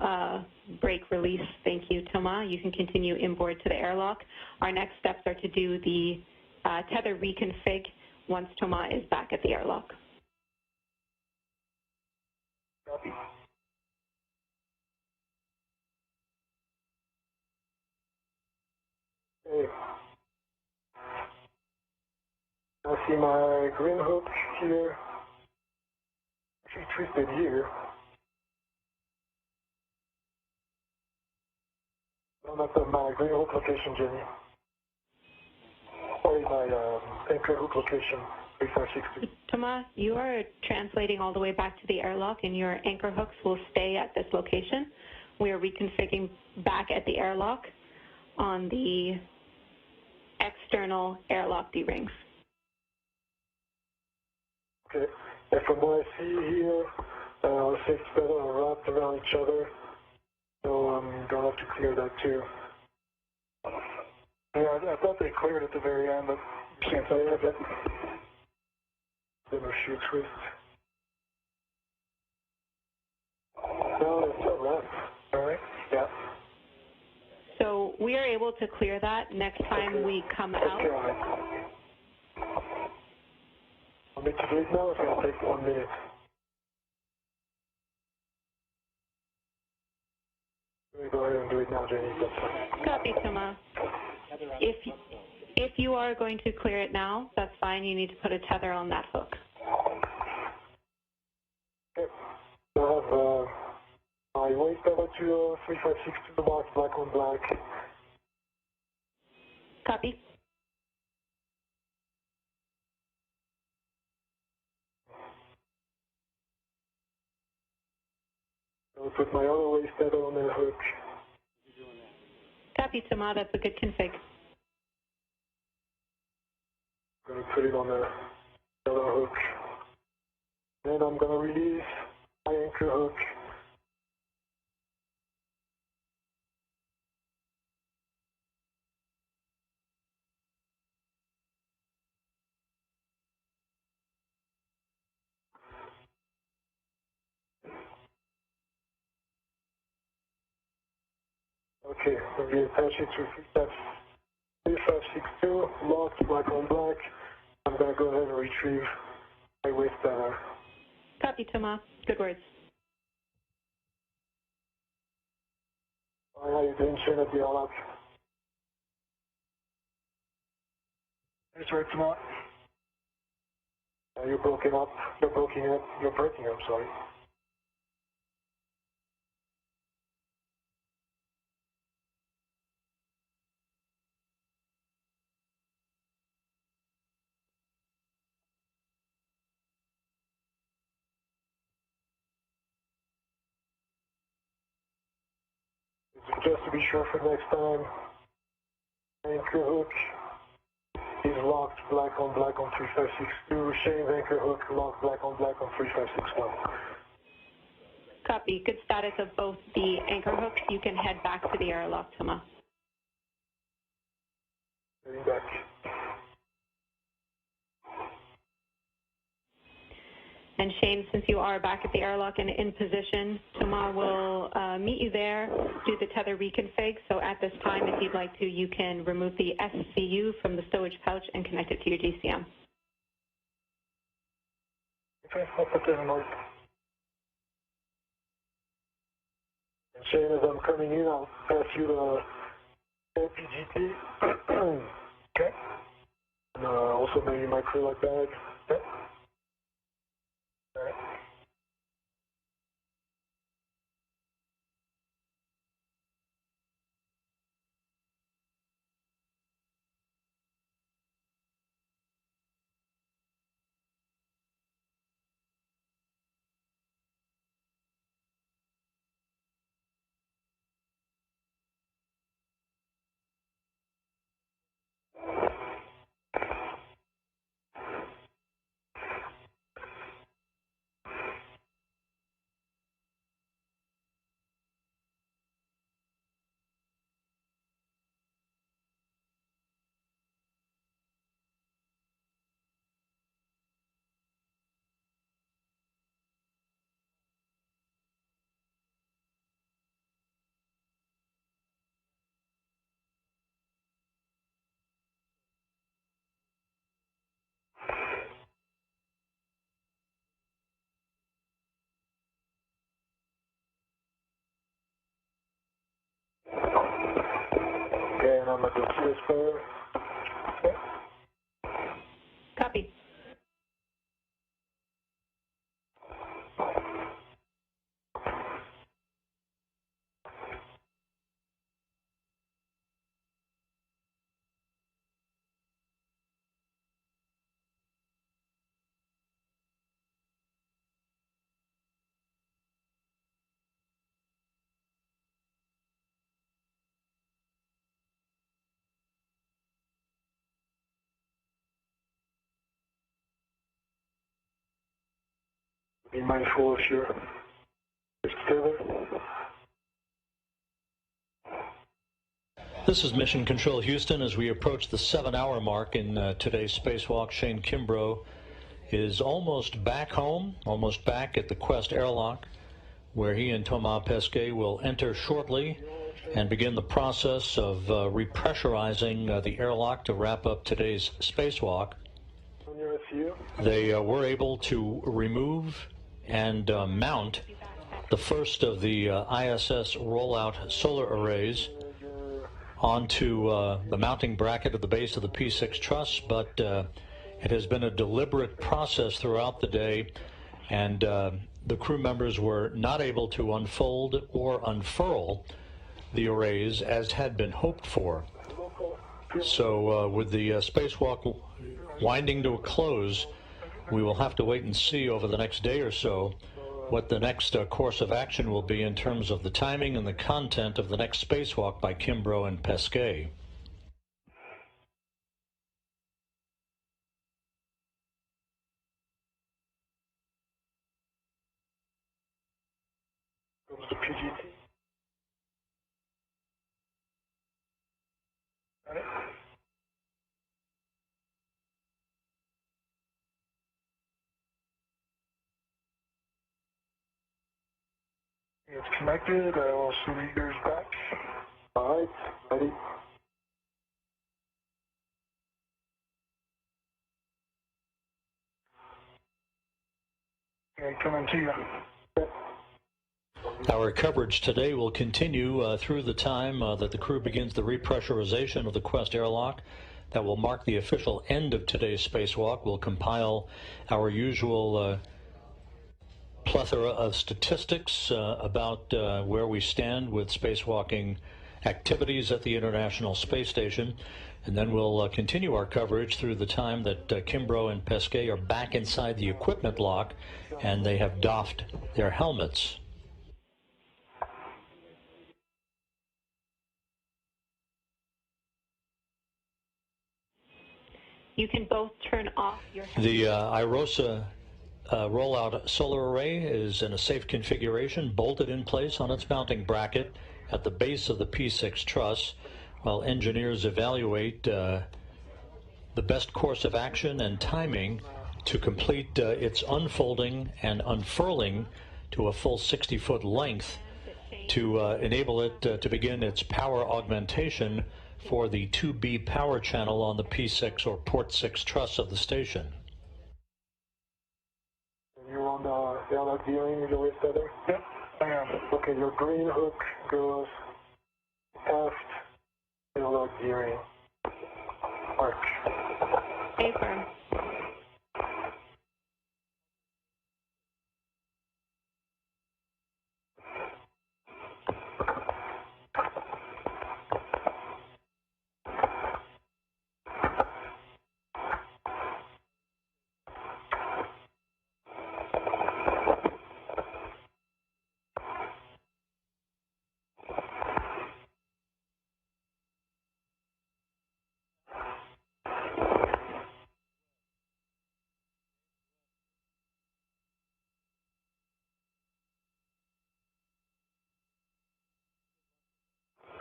brake release. Thank you, Thomas. You can continue inboard to the airlock. Our next steps are to do the tether reconfig once Thomas is back at the airlock. Copy. Okay. I see my green hook here. Actually twisted here. I'm at my green hook location, Jenny. Or my anchor hook location, 3562. Thomas, you are translating all the way back to the airlock, and your anchor hooks will stay at this location. We are reconfiguring back at the airlock on the external airlock D-rings. Okay, and from what I see here, the safety pedal are wrapped around each other, so I'm going to have to clear that too. Yeah, I thought they cleared at the very end, but can't tell you that. Then a shoe twist. No, it's not wrapped. All right? Yeah. So we are able to clear that next time we come out. Want me to do it now? It's going to take 1 minute. Let me go ahead and do it now, Jenny. That's fine. Copy, Thomas. If you are going to clear it now, that's fine. You need to put a tether on that hook. Okay. I have my waist over to 3562 marked black on black. Copy. I'll put my other waist tether on the hook. Copy, Thomas. That's a good config. I'm going to put it on the other hook. Then I'm going to release my anchor hook. Okay, I'm going to attach it to 3562, locked, black on black. I'm going to go ahead and retrieve my waist tether. Copy, Thomas. Good words. How are you doing, Shane, at the airlock? That's right, Thomas. You're broken up. You're breaking up. You're breaking up, sorry. Just to be sure for next time, anchor hook is locked black on 3562. Shane's anchor hook locked black on 3561. Copy. Good status of both the anchor hooks. You can head back to the airlock, Thomas. Heading back. And Shane, since you are back at the airlock and in position, Thomas will meet you there, do the tether reconfig. So at this time, if you'd like to, you can remove the SCU from the stowage pouch and connect it to your GCM. Okay, I'll put that in order. And Shane, as I'm coming in, I'll pass you the LPGT. Okay. And also maybe my acrylic bag. Okay. All right. Okay, and I'm at the PS4. Okay. Copy. Be mindful if you're together. This is Mission Control Houston. As we approach the 7-hour mark in today's spacewalk, Shane Kimbrough is almost back home, almost back at the Quest airlock, where he and Thomas Pesquet will enter shortly and begin the process of repressurizing the airlock to wrap up today's spacewalk. On your SU. They were able to remove and mount the first of the ISS rollout solar arrays onto the mounting bracket at the base of the P6 truss, but it has been a deliberate process throughout the day, and the crew members were not able to unfold or unfurl the arrays as had been hoped for. So with the spacewalk winding to a close, we will have to wait and see over the next day or so what the next course of action will be in terms of the timing and the content of the next spacewalk by Kimbrough and Pesquet. Goes to PGT. Got it. It's connected. I will assume Igor's back. All right, ready. Okay, coming to you. Our coverage today will continue through the time that the crew begins the repressurization of the Quest airlock. That will mark the official end of today's spacewalk. We'll compile our usual plethora of statistics about where we stand with spacewalking activities at the International Space Station, and then we'll continue our coverage through the time that Kimbrough and Pesquet are back inside the equipment lock and they have doffed their helmets. You can both turn off your helmet. The IROSA rollout solar array is in a safe configuration, bolted in place on its mounting bracket at the base of the P6 truss, while engineers evaluate the best course of action and timing to complete its unfolding and unfurling to a full 60-foot length to enable it to begin its power augmentation for the 2B power channel on the P6 or port 6 truss of the station. You're on the airlock gearing with your waist tether? Yep, I am. Okay, your green hook goes aft, airlock gearing. Mark. Affirm.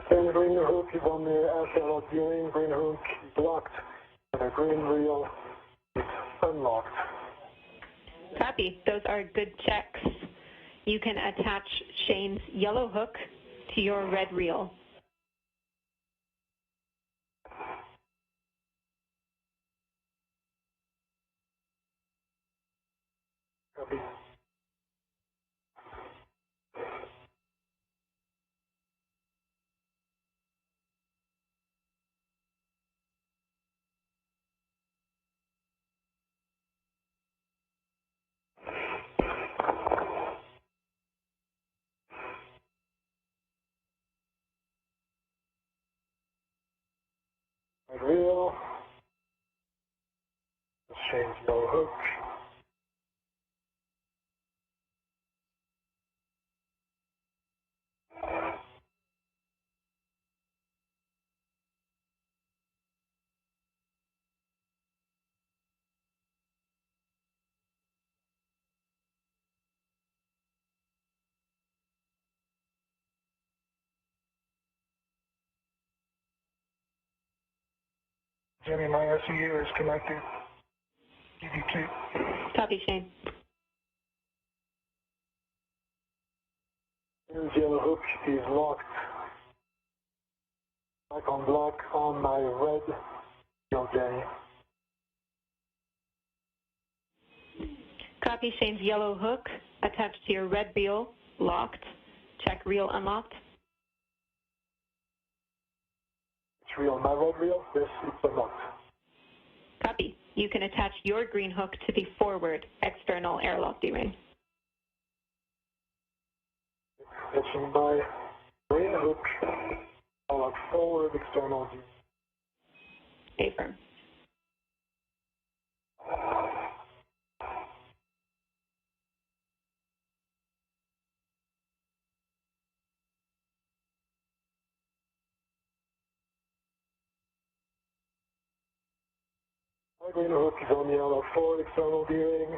And green hook is on the aft airlock gearing, green hook is locked, and a green reel is unlocked. Copy. Those are good checks. You can attach Shane's yellow hook to your red reel. Copy. Red reel. Change yellow hook. Jenny, my SEU is connected. ED2. Copy, Shane. Here's yellow hook is locked. Back on block on my red reel, Jenny. Copy, Shane's yellow hook attached to your red reel, locked. Check reel unlocked. It's reel, my red reel? Yes, it's unlocked. Copy. You can attach your green hook to the forward external airlock D-ring. Attaching my green hook, airlock forward external D. Affirm. My green hook is on the airlock forward external D-ring.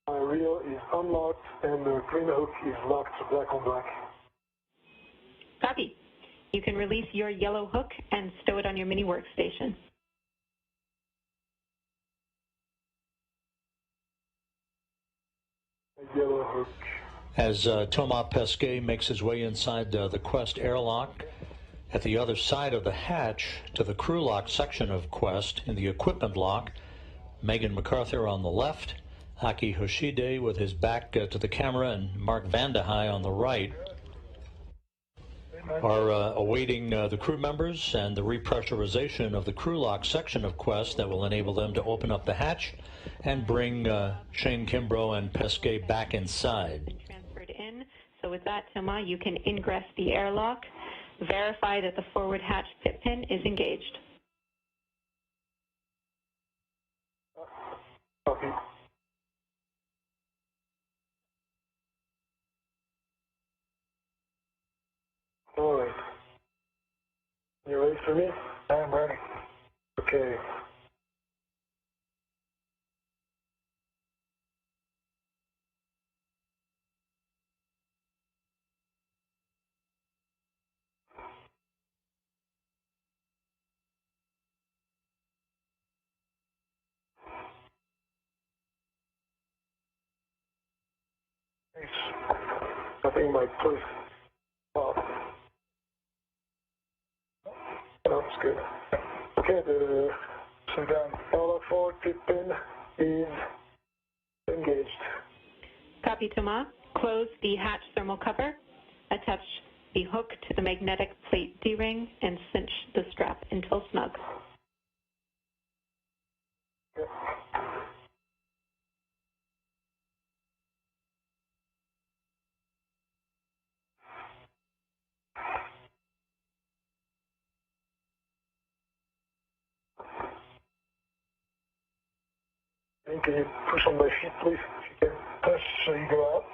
My reel is unlocked and the green hook is locked black on black. Copy. You can release your yellow hook and stow it on your mini workstation. Yellow hook. As Thomas Pesquet makes his way inside the Quest airlock, at the other side of the hatch to the crew lock section of Quest in the equipment lock, Megan MacArthur on the left, Aki Hoshide with his back to the camera, and Mark Vandehei on the right are awaiting the crew members and the repressurization of the crew lock section of Quest that will enable them to open up the hatch and bring Shane Kimbrough and Pesquet back inside. Transferred in. So with that, Thomas, you can ingress the airlock, verify that the forward hatch pit pin is engaged. Copy. All right. You ready for me? I am ready. Okay. I think my first off. No, it's good. Okay, the So done. LR4 pin is engaged. Copy, Thomas. Close the hatch thermal cover. Attach the hook to the magnetic plate D-ring and cinch the strap until snug. Yep. Can you push on my feet, please, if you can? Push so you go out.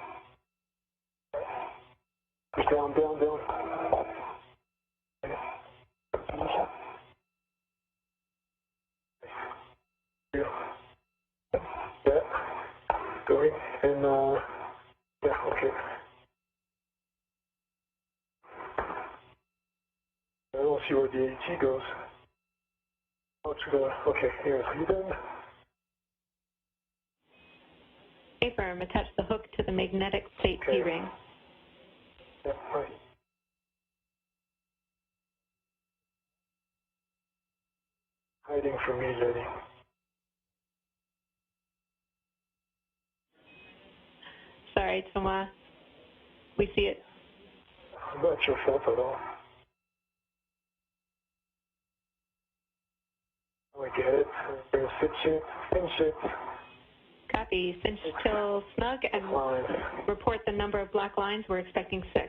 Push down, down, down. Yeah. Going and yeah, okay. I don't see where the AT goes. Oh, to the, okay, here's hidden. Stay firm. Attach the hook to the magnetic plate Okay. D-ring. Yeah, right. Hiding from me, Jenny. Sorry, Thomas. We see it. Not your fault at all. Oh, I get it. I'm going to cinch it. Copy. Cinch till snug and Line. report the number of black lines. We're expecting 6.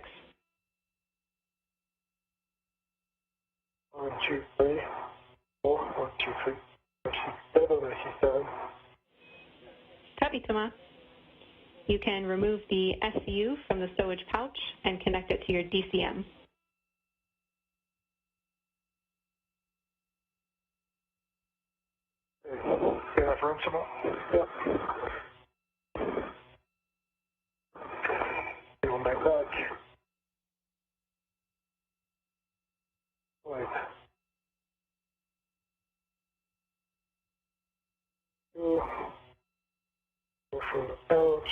1, 2, 3, 4, 1, 2, 3. I see 7, I see 7. Copy, Thomas. You can remove the SCU from the stowage pouch and connect it to your DCM. Got enough room, Thomas? Yep. Going back. Right. Go from the pouch.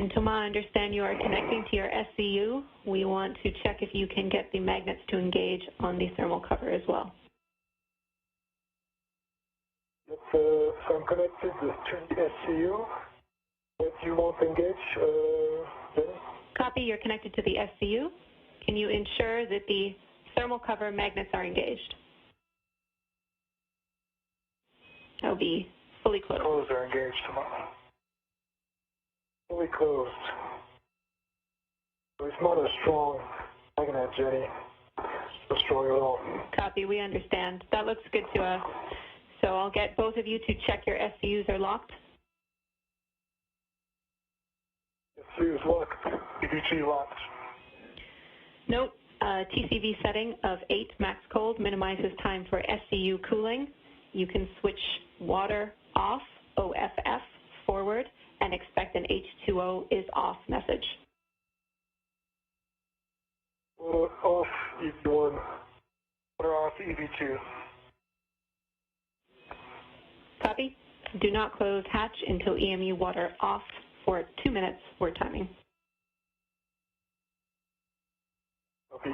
And Thomas, I understand you are connecting to your SCU. We want to check if you can get the magnets to engage on the thermal cover as well. Yep, so I'm connected to the SCU. If you want to engage, then Copy, you're connected to the SCU. Can you ensure that the thermal cover magnets are engaged? That will be fully closed. Closed or engaged, Thomas. fully closed. So it's not a strong magnet, Jenny. Not strong at all. Copy, we understand. That looks good to us. So I'll get both of you to check your SCUs are locked. SCU is locked. EVT locked. Note, TCV setting of 8 max cold minimizes time for SCU cooling. You can switch water off, OFF, forward, and expect an H2O is off message. Water off, EV1. Water off, EV2. Copy. Do not close hatch until EMU water off for 2 minutes word timing. Copy.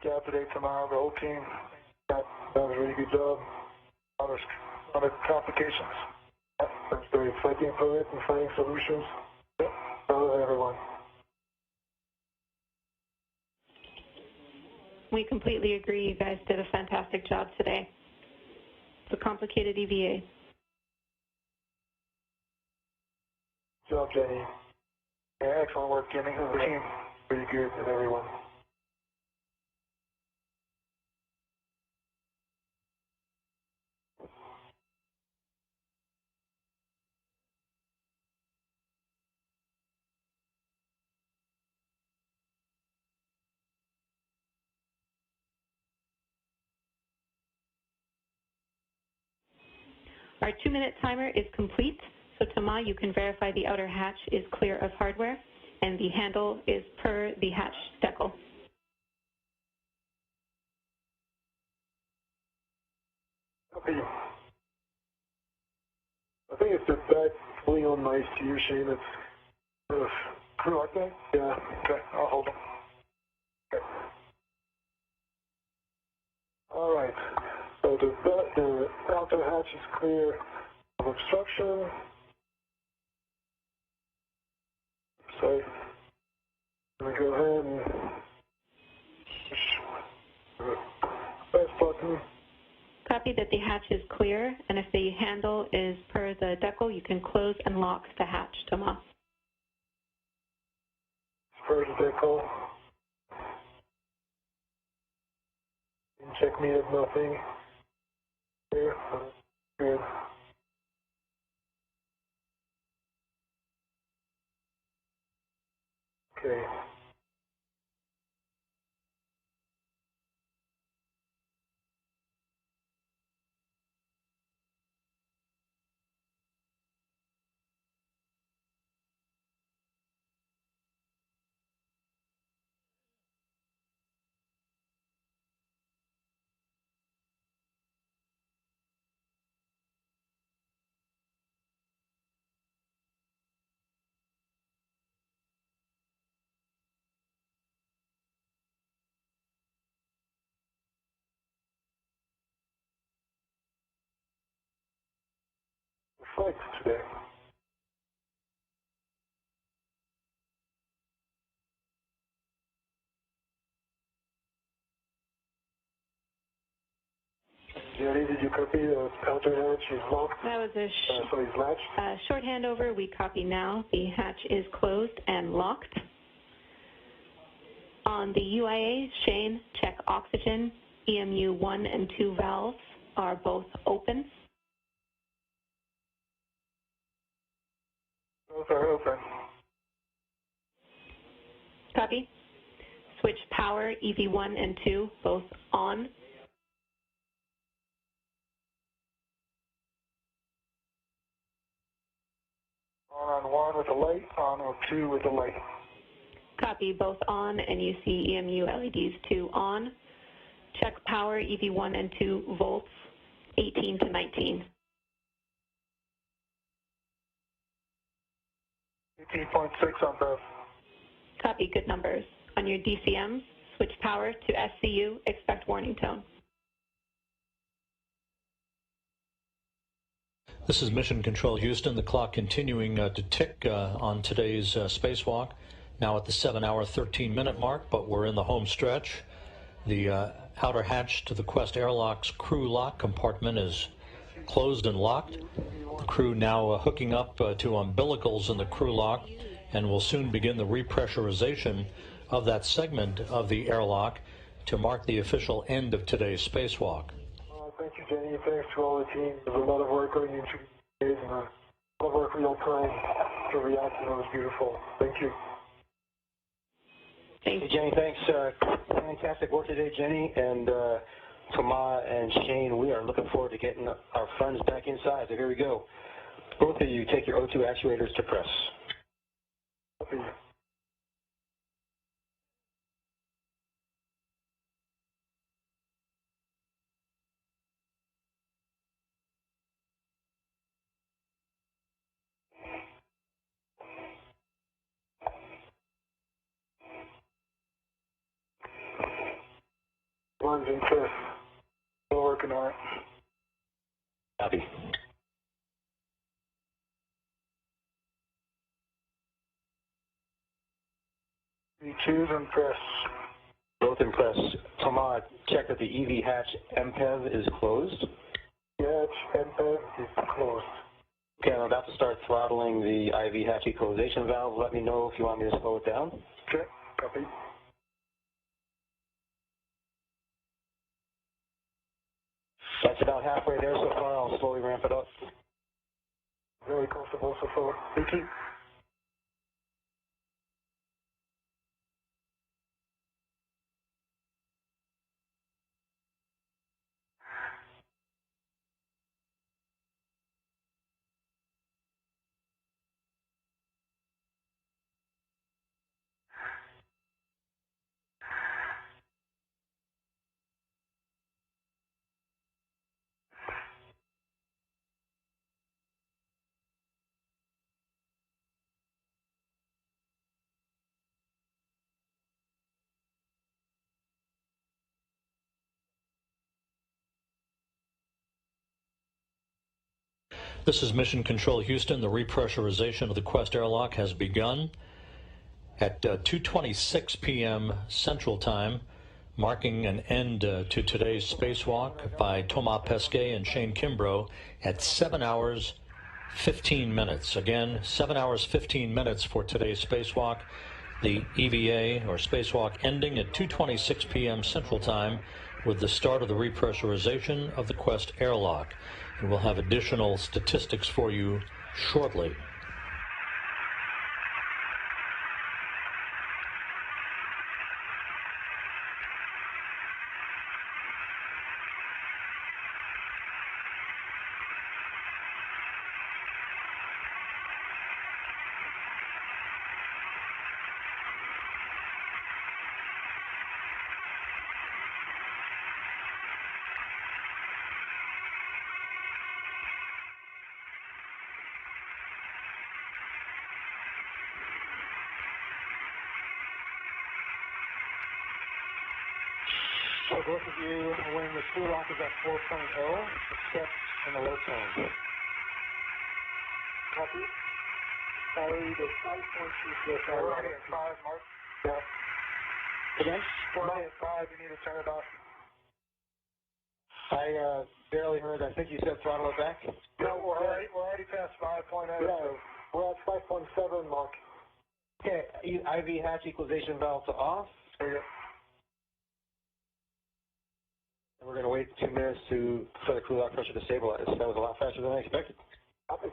Great job today, Tamara, the whole team. That was a really good job. A lot of complications. That's very fighting for it and finding solutions. Yep, proud of everyone. We completely agree. You guys did a fantastic job today. It's a complicated EVA. Good job, Jenny. Yeah, excellent work, Jenny. The team, pretty good, and everyone. Our 2-minute timer is complete. So, Tama, you can verify the outer hatch is clear of hardware, and the handle is per the hatch decal. Okay. I think it's the back fully on nice to you, Shane. It's kind of Crew like that? yeah. Okay, I'll hold them. Okay. All right. So the outer hatch is clear of obstruction. So I'm going to go ahead and push the press button. Copy that the hatch is clear, and if the handle is per the decal, you can close and lock the hatch, Tama. First decal. Check me if nothing. Here. Good. Okay. Flight today. Jerry, did you copy the outer hatch is locked? That was a So it's latched? short handover. We copy now. The hatch is closed and locked. On the UIA, Shane, check oxygen. EMU 1 and 2 valves are both open. Both are open. Copy. Switch power, EV1 and 2, both on. On 1 with the light, on 2 with the light. Copy, both on, and you see EMU LEDs 2 on. Check power, EV1 and 2 volts, 18 to 19. 18.6 on both. Copy, good numbers. On your DCMs, switch power to SCU, expect warning tone. This is Mission Control Houston. The clock continuing to tick on today's spacewalk. Now at the 7-hour, 13-minute mark, but we're in the home stretch. The outer hatch to the Quest airlock's crew lock compartment is closed and locked. The crew now hooking up to umbilicals in the crew lock, and will soon begin the repressurization of that segment of the airlock to mark the official end of today's spacewalk. Thank you, Jenny. Thanks to all the team. There's a lot of work going into it, and a lot of work real time to react, and it was beautiful. Thank you. Thanks. Hey, Jenny, thanks. Fantastic work today, Jenny, and Thomas and Shane. We are looking forward to getting our friends back inside. So here we go. Both of you take your O2 actuators to press. Copy. engine test. Still working on it. Copy. V2's in press. Both in press. Thomas, check that the EV hatch MPEV is closed. Hatch MPEV is closed. Okay, I'm about to start throttling the IV hatch equalization valve. Let me know if you want me to slow it down. Okay, copy. That's about halfway there so far. I'll slowly ramp it up. Very comfortable so far. Thank you. This is Mission Control Houston. The repressurization of the Quest airlock has begun at 2:26 p.m. Central Time, marking an end to today's spacewalk by Thomas Pesquet and Shane Kimbrough at 7 hours 15 minutes. Again, 7 hours 15 minutes for today's spacewalk. The EVA, or spacewalk, ending at 2:26 p.m. Central Time with the start of the repressurization of the Quest airlock. And we'll have additional statistics for you shortly. So both of you, when the crew lock is at 4.0, accept in the low tone. Copy. Sorry, the 5.2. Yes, we're already at 5, Mark. Yeah. Again? We're already at 5. You need to turn it off. I barely heard. I think you said throttle it back. No, we're already past 5.0. Yeah, So we're at 5.7, Mark. Okay, IV hatch equalization valve to off. there you go. And we're going to wait 2 minutes for the crew lock pressure to stabilize. That was a lot faster than I expected. Copy.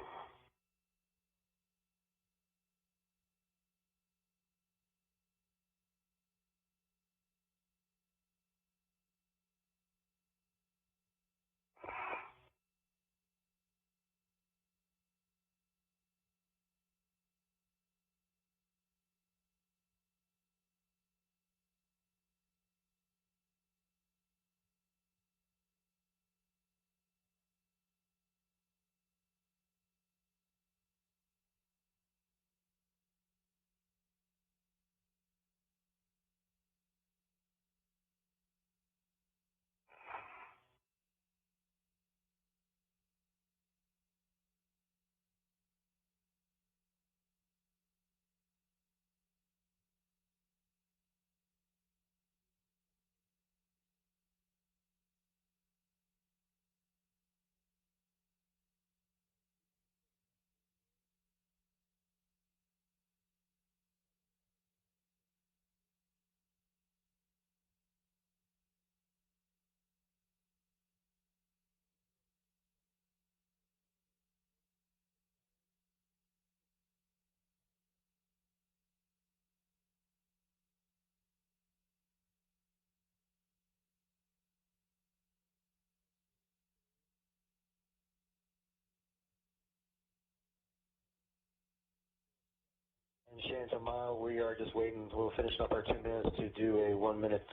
And Shane, Tomal, we are just waiting. We'll finish up our 2 minutes to do a 1 minute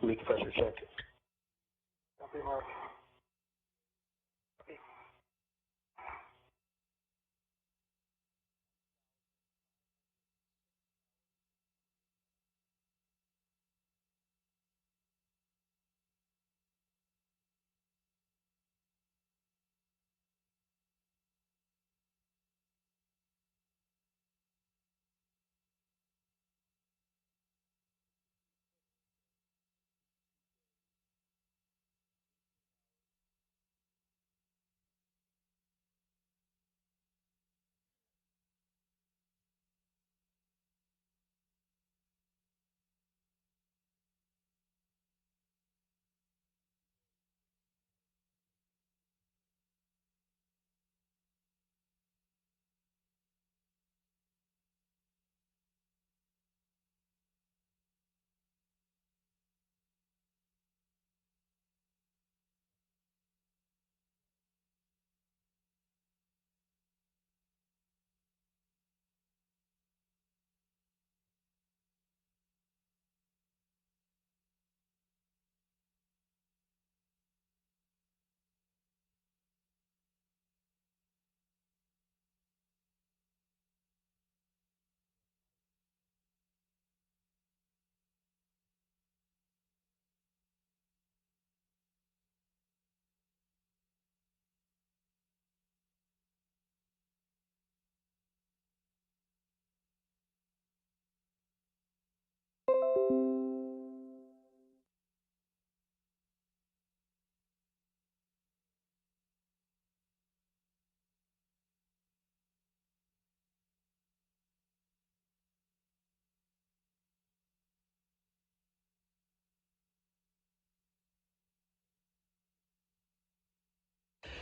leak pressure check. Copy, Mark.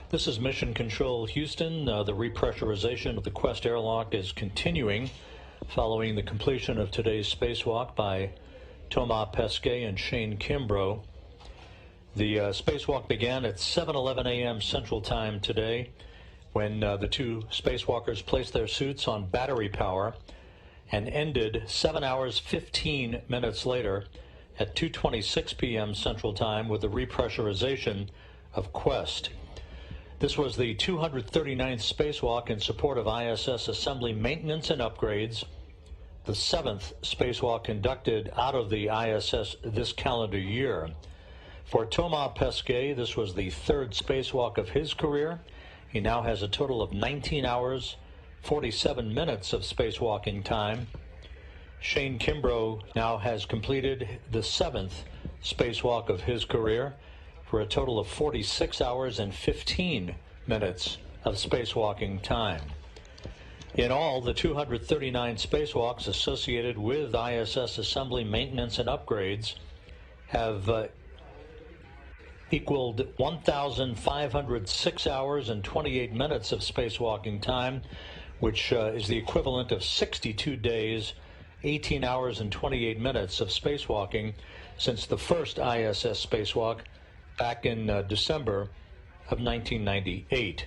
This is Mission Control Houston. The repressurization of the Quest airlock is continuing following the completion of today's spacewalk by Thomas Pesquet and Shane Kimbrough. The spacewalk began at 7:11 a.m. Central Time today when the two spacewalkers placed their suits on battery power and ended 7 hours 15 minutes later at 2:26 p.m. Central Time with the repressurization of Quest. This was the 239th spacewalk in support of ISS assembly maintenance and upgrades, the 7th spacewalk conducted out of the ISS this calendar year. For Thomas Pesquet, this was the 3rd spacewalk of his career. He now has a total of 19 hours, 47 minutes of spacewalking time. Shane Kimbrough now has completed the 7th spacewalk of his career for a total of 46 hours and 15 minutes of spacewalking time. In all, the 239 spacewalks associated with ISS assembly, maintenance, and upgrades have equaled 1,506 hours and 28 minutes of spacewalking time, which is the equivalent of 62 days, 18 hours and 28 minutes of spacewalking since the first ISS spacewalk back in December of 1998.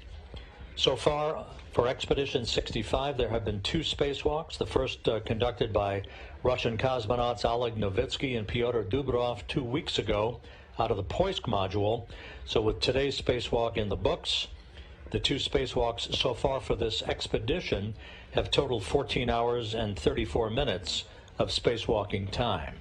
So far, for Expedition 65, there have been 2 spacewalks, the first conducted by Russian cosmonauts Oleg Novitsky and Pyotr Dubrov 2 weeks ago out of the Poisk module. So with today's spacewalk in the books, the 2 spacewalks so far for this expedition have totaled 14 hours and 34 minutes of spacewalking time.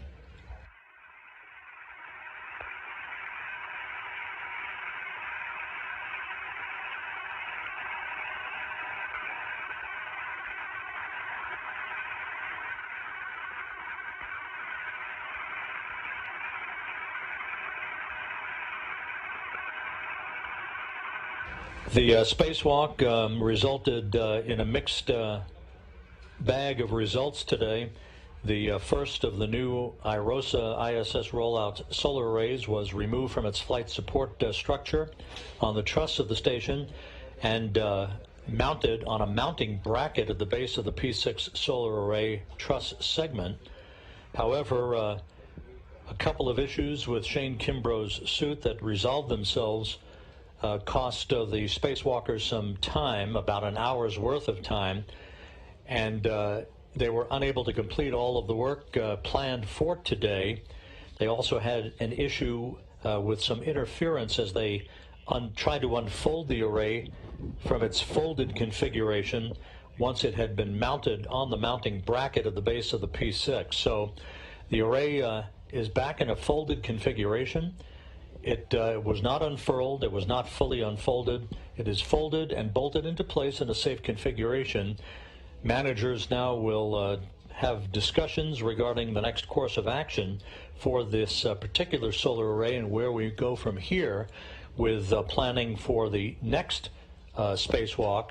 The spacewalk resulted in a mixed bag of results today. The first of the new IROSA ISS rollout solar arrays was removed from its flight support structure on the truss of the station and mounted on a mounting bracket at the base of the P6 solar array truss segment. However, a couple of issues with Shane Kimbrough's suit that resolved themselves cost the spacewalkers some time, about an hour's worth of time, and they were unable to complete all of the work planned for today. They also had an issue with some interference as they tried to unfold the array from its folded configuration once it had been mounted on the mounting bracket at the base of the P6. So the array is back in a folded configuration. It was not unfurled, it was not fully unfolded. It is folded and bolted into place in a safe configuration. Managers now will have discussions regarding the next course of action for this particular solar array and where we go from here with planning for the next spacewalk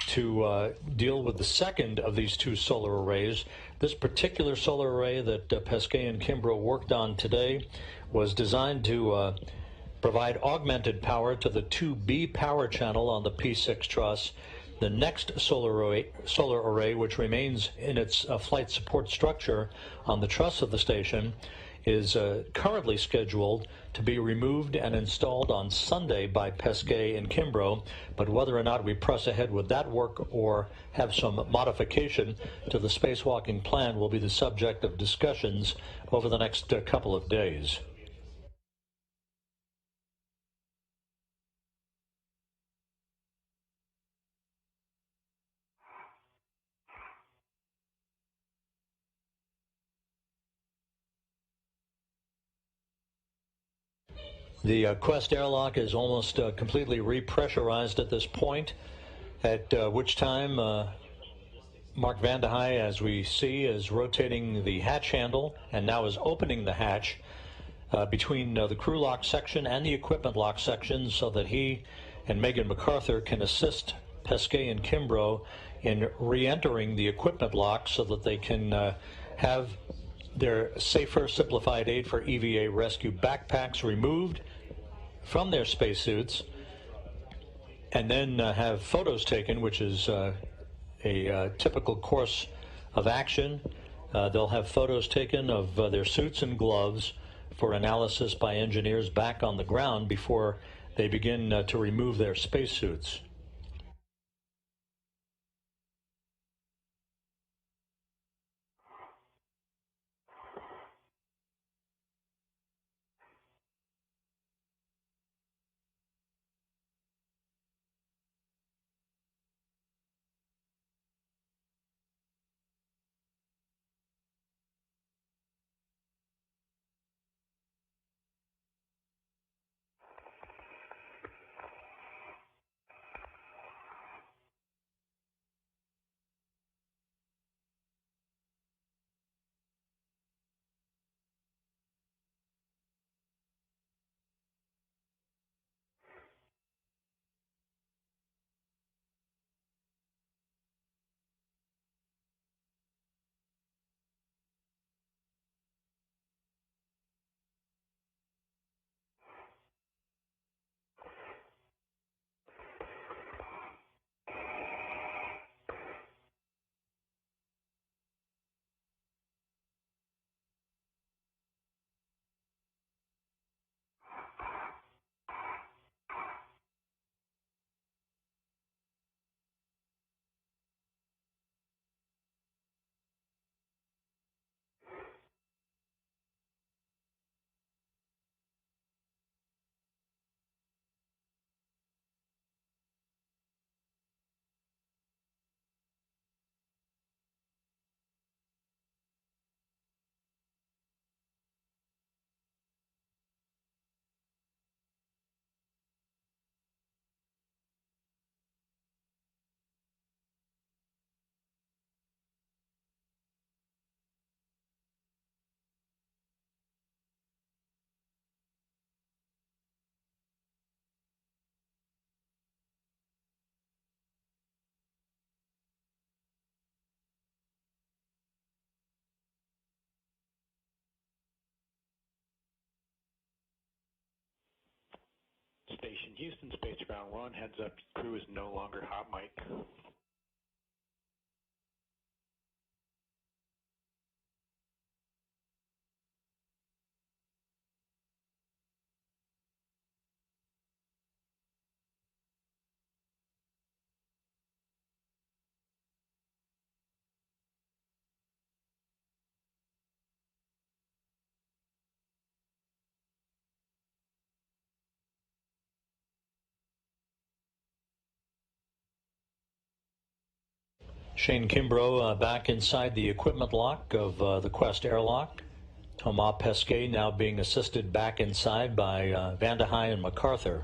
to deal with the second of these 2 solar arrays. This particular solar array that Pesquet and Kimbrough worked on today was designed to provide augmented power to the 2B power channel on the P6 truss. The next solar array, which remains in its flight support structure on the truss of the station, is currently scheduled to be removed and installed on Sunday by Pesquet and Kimbrough, but whether or not we press ahead with that work or have some modification to the spacewalking plan will be the subject of discussions over the next couple of days. The Quest airlock is almost completely repressurized at this point, at which time Mark Vande Hei, as we see, is rotating the hatch handle and now is opening the hatch between the crew lock section and the equipment lock section so that he and Megan MacArthur can assist Pesquet and Kimbrough in re-entering the equipment lock so that they can have their safer simplified aid for EVA rescue backpacks removed from their spacesuits and then have photos taken, which is a typical course of action. They'll have photos taken of their suits and gloves for analysis by engineers back on the ground before they begin to remove their spacesuits. Station Houston, space ground 1, heads up, crew is no longer hot mic. Shane Kimbrough back inside the equipment lock of the Quest airlock. Thomas Pesquet now being assisted back inside by Van de Heij and MacArthur.